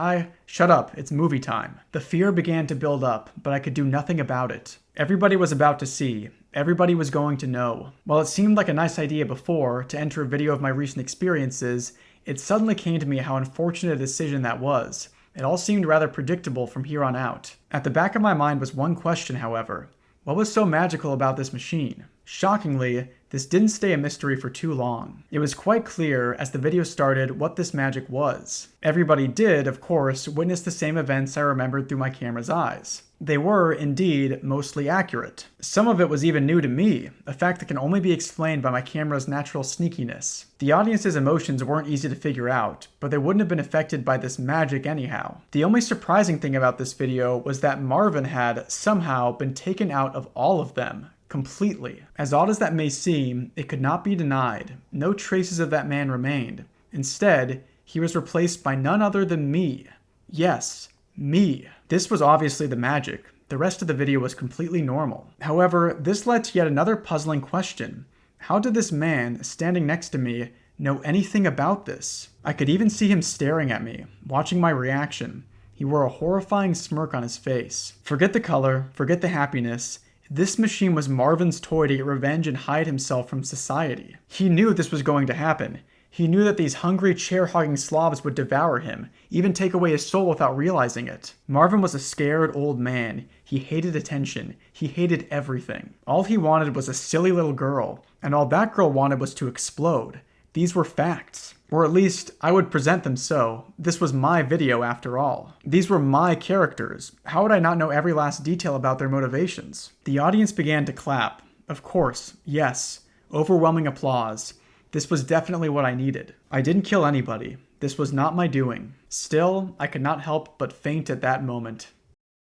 Shut up, it's movie time. The fear began to build up, but I could do nothing about it. Everybody was about to see. Everybody was going to know. While it seemed like a nice idea before, to enter a video of my recent experiences, it suddenly came to me how unfortunate a decision that was. It all seemed rather predictable from here on out. At the back of my mind was one question, however. What was so magical about this machine? Shockingly, this didn't stay a mystery for too long. It was quite clear as the video started what this magic was. Everybody did, of course, witness the same events I remembered through my camera's eyes. They were, indeed, mostly accurate. Some of it was even new to me, a fact that can only be explained by my camera's natural sneakiness. The audience's emotions weren't easy to figure out, but they wouldn't have been affected by this magic anyhow. The only surprising thing about this video was that Marvin had, somehow, been taken out of all of them. Completely. As odd as that may seem, it could not be denied. No traces of that man remained. Instead, he was replaced by none other than me. Yes, me. This was obviously the magic. The rest of the video was completely normal. However, this led to yet another puzzling question. How did this man, standing next to me, know anything about this. I could even see him staring at me, watching my reaction. He wore a horrifying smirk on his face. Forget the color, forget the happiness. This machine was Marvin's toy to get revenge and hide himself from society. He knew this was going to happen. He knew that these hungry, chair-hogging slobs would devour him, even take away his soul without realizing it. Marvin was a scared old man. He hated attention. He hated everything. All he wanted was a silly little girl, and all that girl wanted was to explode. These were facts. Or at least, I would present them so. This was my video after all. These were my characters. How would I not know every last detail about their motivations? The audience began to clap. Of course, yes. Overwhelming applause. This was definitely what I needed. I didn't kill anybody. This was not my doing. Still, I could not help but faint at that moment.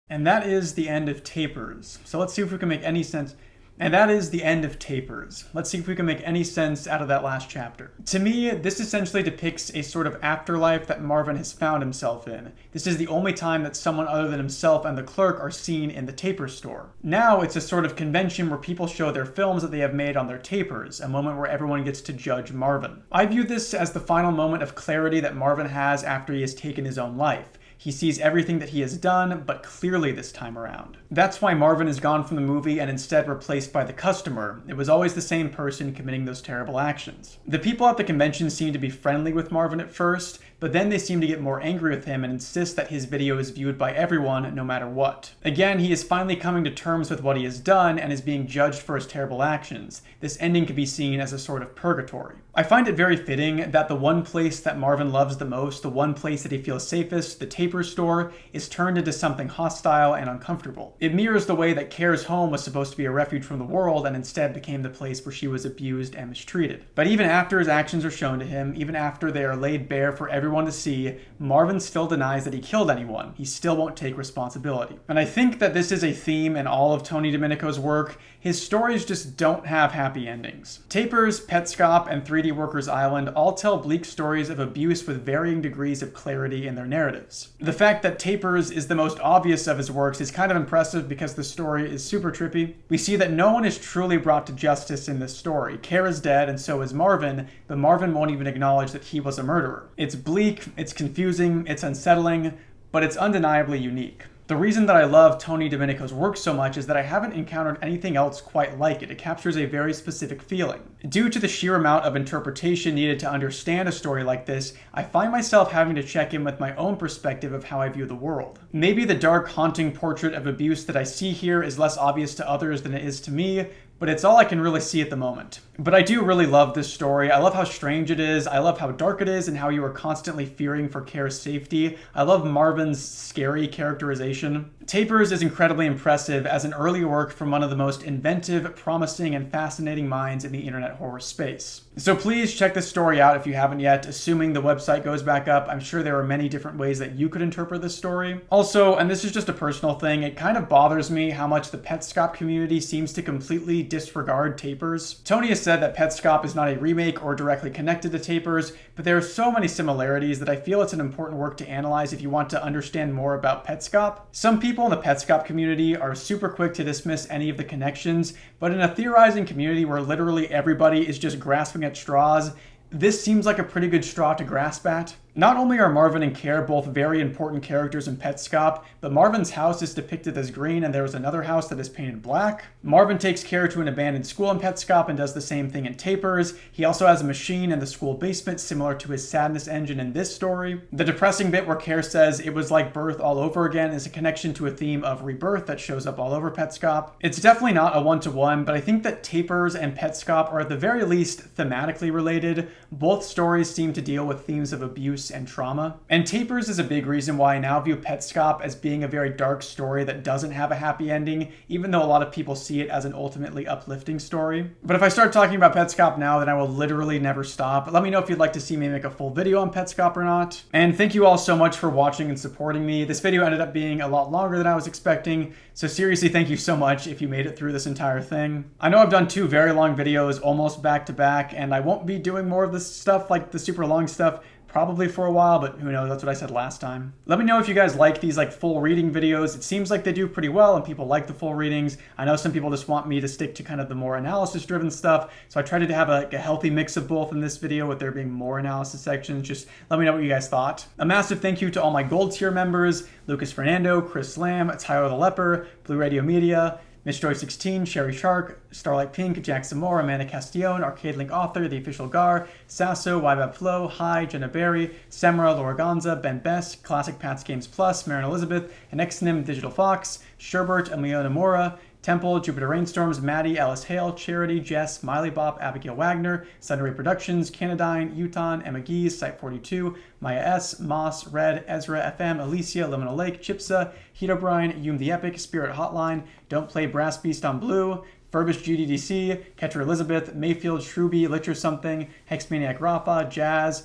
And that is the end of Tapers. So let's see if we can make any sense. And that is the end of Tapers. Let's see if we can make any sense out of that last chapter. To me, this essentially depicts a sort of afterlife that Marvin has found himself in. This is the only time that someone other than himself and the clerk are seen in the Taper store. Now it's a sort of convention where people show their films that they have made on their Tapers, a moment where everyone gets to judge Marvin. I view this as the final moment of clarity that Marvin has after he has taken his own life. He sees everything that he has done, but clearly this time around. That's why Marvin is gone from the movie and instead replaced by the customer. It was always the same person committing those terrible actions. The people at the convention seem to be friendly with Marvin at first, but then they seem to get more angry with him and insist that his video is viewed by everyone, no matter what. Again, he is finally coming to terms with what he has done and is being judged for his terrible actions. This ending can be seen as a sort of purgatory. I find it very fitting that the one place that Marvin loves the most, the one place that he feels safest, the Taper store, is turned into something hostile and uncomfortable. It mirrors the way that Care's home was supposed to be a refuge from the world and instead became the place where she was abused and mistreated. But even after his actions are shown to him, even after they are laid bare for everyone to see, Marvin still denies that he killed anyone. He still won't take responsibility. And I think that this is a theme in all of Tony Domenico's work. His stories just don't have happy endings. Tapers, Petscop, and 3D Workers Island all tell bleak stories of abuse with varying degrees of clarity in their narratives. The fact that Tapers is the most obvious of his works is kind of impressive because the story is super trippy. We see that no one is truly brought to justice in this story. Care is dead and so is Marvin, but Marvin won't even acknowledge that he was a murderer. It's bleak, it's confusing, it's unsettling, but it's undeniably unique. The reason that I love Tony Domenico's work so much is that I haven't encountered anything else quite like it. It captures a very specific feeling. Due to the sheer amount of interpretation needed to understand a story like this, I find myself having to check in with my own perspective of how I view the world. Maybe the dark, haunting portrait of abuse that I see here is less obvious to others than it is to me, but it's all I can really see at the moment. But I do really love this story. I love how strange it is. I love how dark it is and how you are constantly fearing for Care's safety. I love Marvin's scary characterization. Tapers is incredibly impressive as an early work from one of the most inventive, promising, and fascinating minds in the internet horror space. So please check this story out if you haven't yet. Assuming the website goes back up, I'm sure there are many different ways that you could interpret this story. Also, and this is just a personal thing, it kind of bothers me how much the Petscop community seems to completely disregard Tapers. Tony has said that Petscop is not a remake or directly connected to Tapers, but there are so many similarities that I feel it's an important work to analyze if you want to understand more about Petscop. Some people in the Petscop community are super quick to dismiss any of the connections, but in a theorizing community where literally everybody is just grasping at straws, this seems like a pretty good straw to grasp at. Not only are Marvin and Care both very important characters in Petscop, but Marvin's house is depicted as green and there is another house that is painted black. Marvin takes Care to an abandoned school in Petscop and does the same thing in Tapers. He also has a machine in the school basement similar to his sadness engine in this story. The depressing bit where Care says it was like birth all over again is a connection to a theme of rebirth that shows up all over Petscop. It's definitely not a one-to-one, but I think that Tapers and Petscop are at the very least thematically related. Both stories seem to deal with themes of abuse and trauma. And Tapers is a big reason why I now view Petscop as being a very dark story that doesn't have a happy ending, even though a lot of people see it as an ultimately uplifting story. But if I start talking about Petscop now, then I will literally never stop. Let me know if you'd like to see me make a full video on Petscop or not. And thank you all so much for watching and supporting me. This video ended up being a lot longer than I was expecting, so seriously thank you so much if you made it through this entire thing. I know I've done 2 very long videos almost back to back, and I won't be doing more of this stuff like the super long stuff probably for a while, but who knows, that's what I said last time. Let me know if you guys like these like full reading videos. It seems like they do pretty well and people like the full readings. I know some people just want me to stick to kind of the more analysis driven stuff, so I tried to have a healthy mix of both in this video with there being more analysis sections. Just let me know what you guys thought. A massive thank you to all my gold tier members: Lucas Fernando, Chris Lamb, Tyler the Leper, Blue Radio Media, Miss Joy 16, Sherry Shark, Starlight Pink, Jack Zamora, Amanda Castillon, Arcade Link Author, The Official Gar, Sasso, YBab Flow, Hi, Jenna Berry, Samara, Laura Gonza, Ben Best, Classic Pats Games Plus, Marin Elizabeth, and Exnim Digital Fox, Sherbert, Emiliona Mora, Temple, Jupiter Rainstorms, Maddie, Alice Hale, Charity, Jess, Miley Bop, Abigail Wagner, Sunray Productions, Canadine, Uton, Emma Geese, Site 42, Maya S, Moss, Red, Ezra, FM, Alicia, Liminal Lake, Chipsa, Heat O'Brien, Yume the Epic, Spirit Hotline, Don't Play Brass Beast on Blue, Furbish GDDC, Catcher Elizabeth, Mayfield, Shruby, Licher Something, Hexmaniac Rafa, Jazz,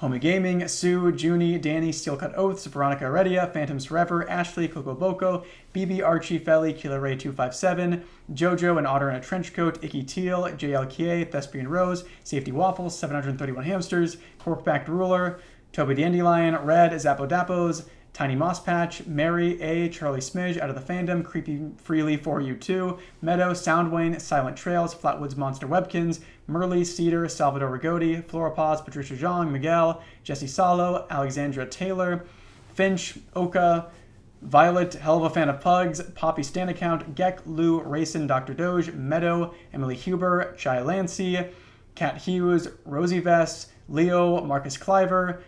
Homie Gaming, Sue, Junie, Danny, Steelcut Oaths, Veronica Heredia, Phantoms Forever, Ashley, Coco Boko, BB, Archie, Felly, Killer Ray 257, Jojo, An Otter in a Trench Coat, Icky Teal, JLKA, Thespian Rose, Safety Waffles, 731 Hamsters, Corkbacked Ruler, Toby Dandelion, Red, Zappo Dappos, Tiny Moss Patch, Mary, A, Charlie Smidge, Out of the Fandom, Creepy Freely for You Too, Meadow, Soundwayne, Silent Trails, Flatwoods Monster Webkins, Merle, Cedar, Salvador Rigodi, Floropause, Patricia Zhang, Miguel, Jesse Salo, Alexandra Taylor, Finch, Oka, Violet, Hell of a Fan of Pugs, Poppy Stan Account, Geck, Lou, Racin, Dr. Doge, Meadow, Emily Huber, Chai Lancy, Kat Hughes, Rosie Vest, Leo, Marcus Cliver,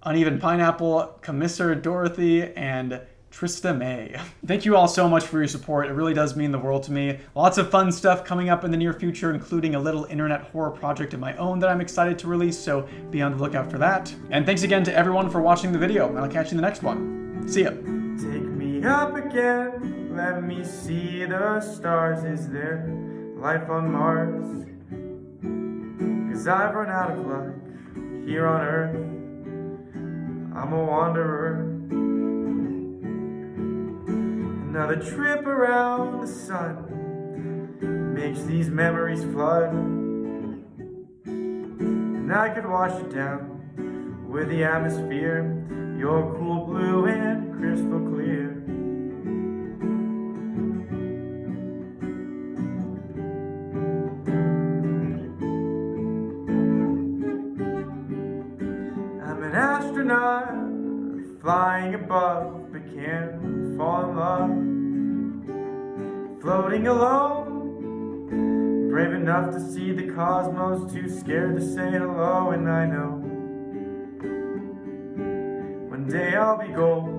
Uneven Pineapple, Commissar Dorothy, and Trista May. Thank you all so much for your support. It really does mean the world to me. Lots of fun stuff coming up in the near future, including a little internet horror project of my own that I'm excited to release, so be on the lookout for that. And thanks again to everyone for watching the video, and I'll catch you in the next one. See ya. Take me up again, let me see the stars. Is there life on Mars? 'Cause I've run out of luck here on Earth. I'm a wanderer. Another trip around the sun makes these memories flood, and I could wash it down with the atmosphere. You're cool blue and crystal clear. I'm an astronaut flying above, but can't fall in love. Floating alone, brave enough to see the cosmos, too scared to say hello. And I know one day I'll be gold,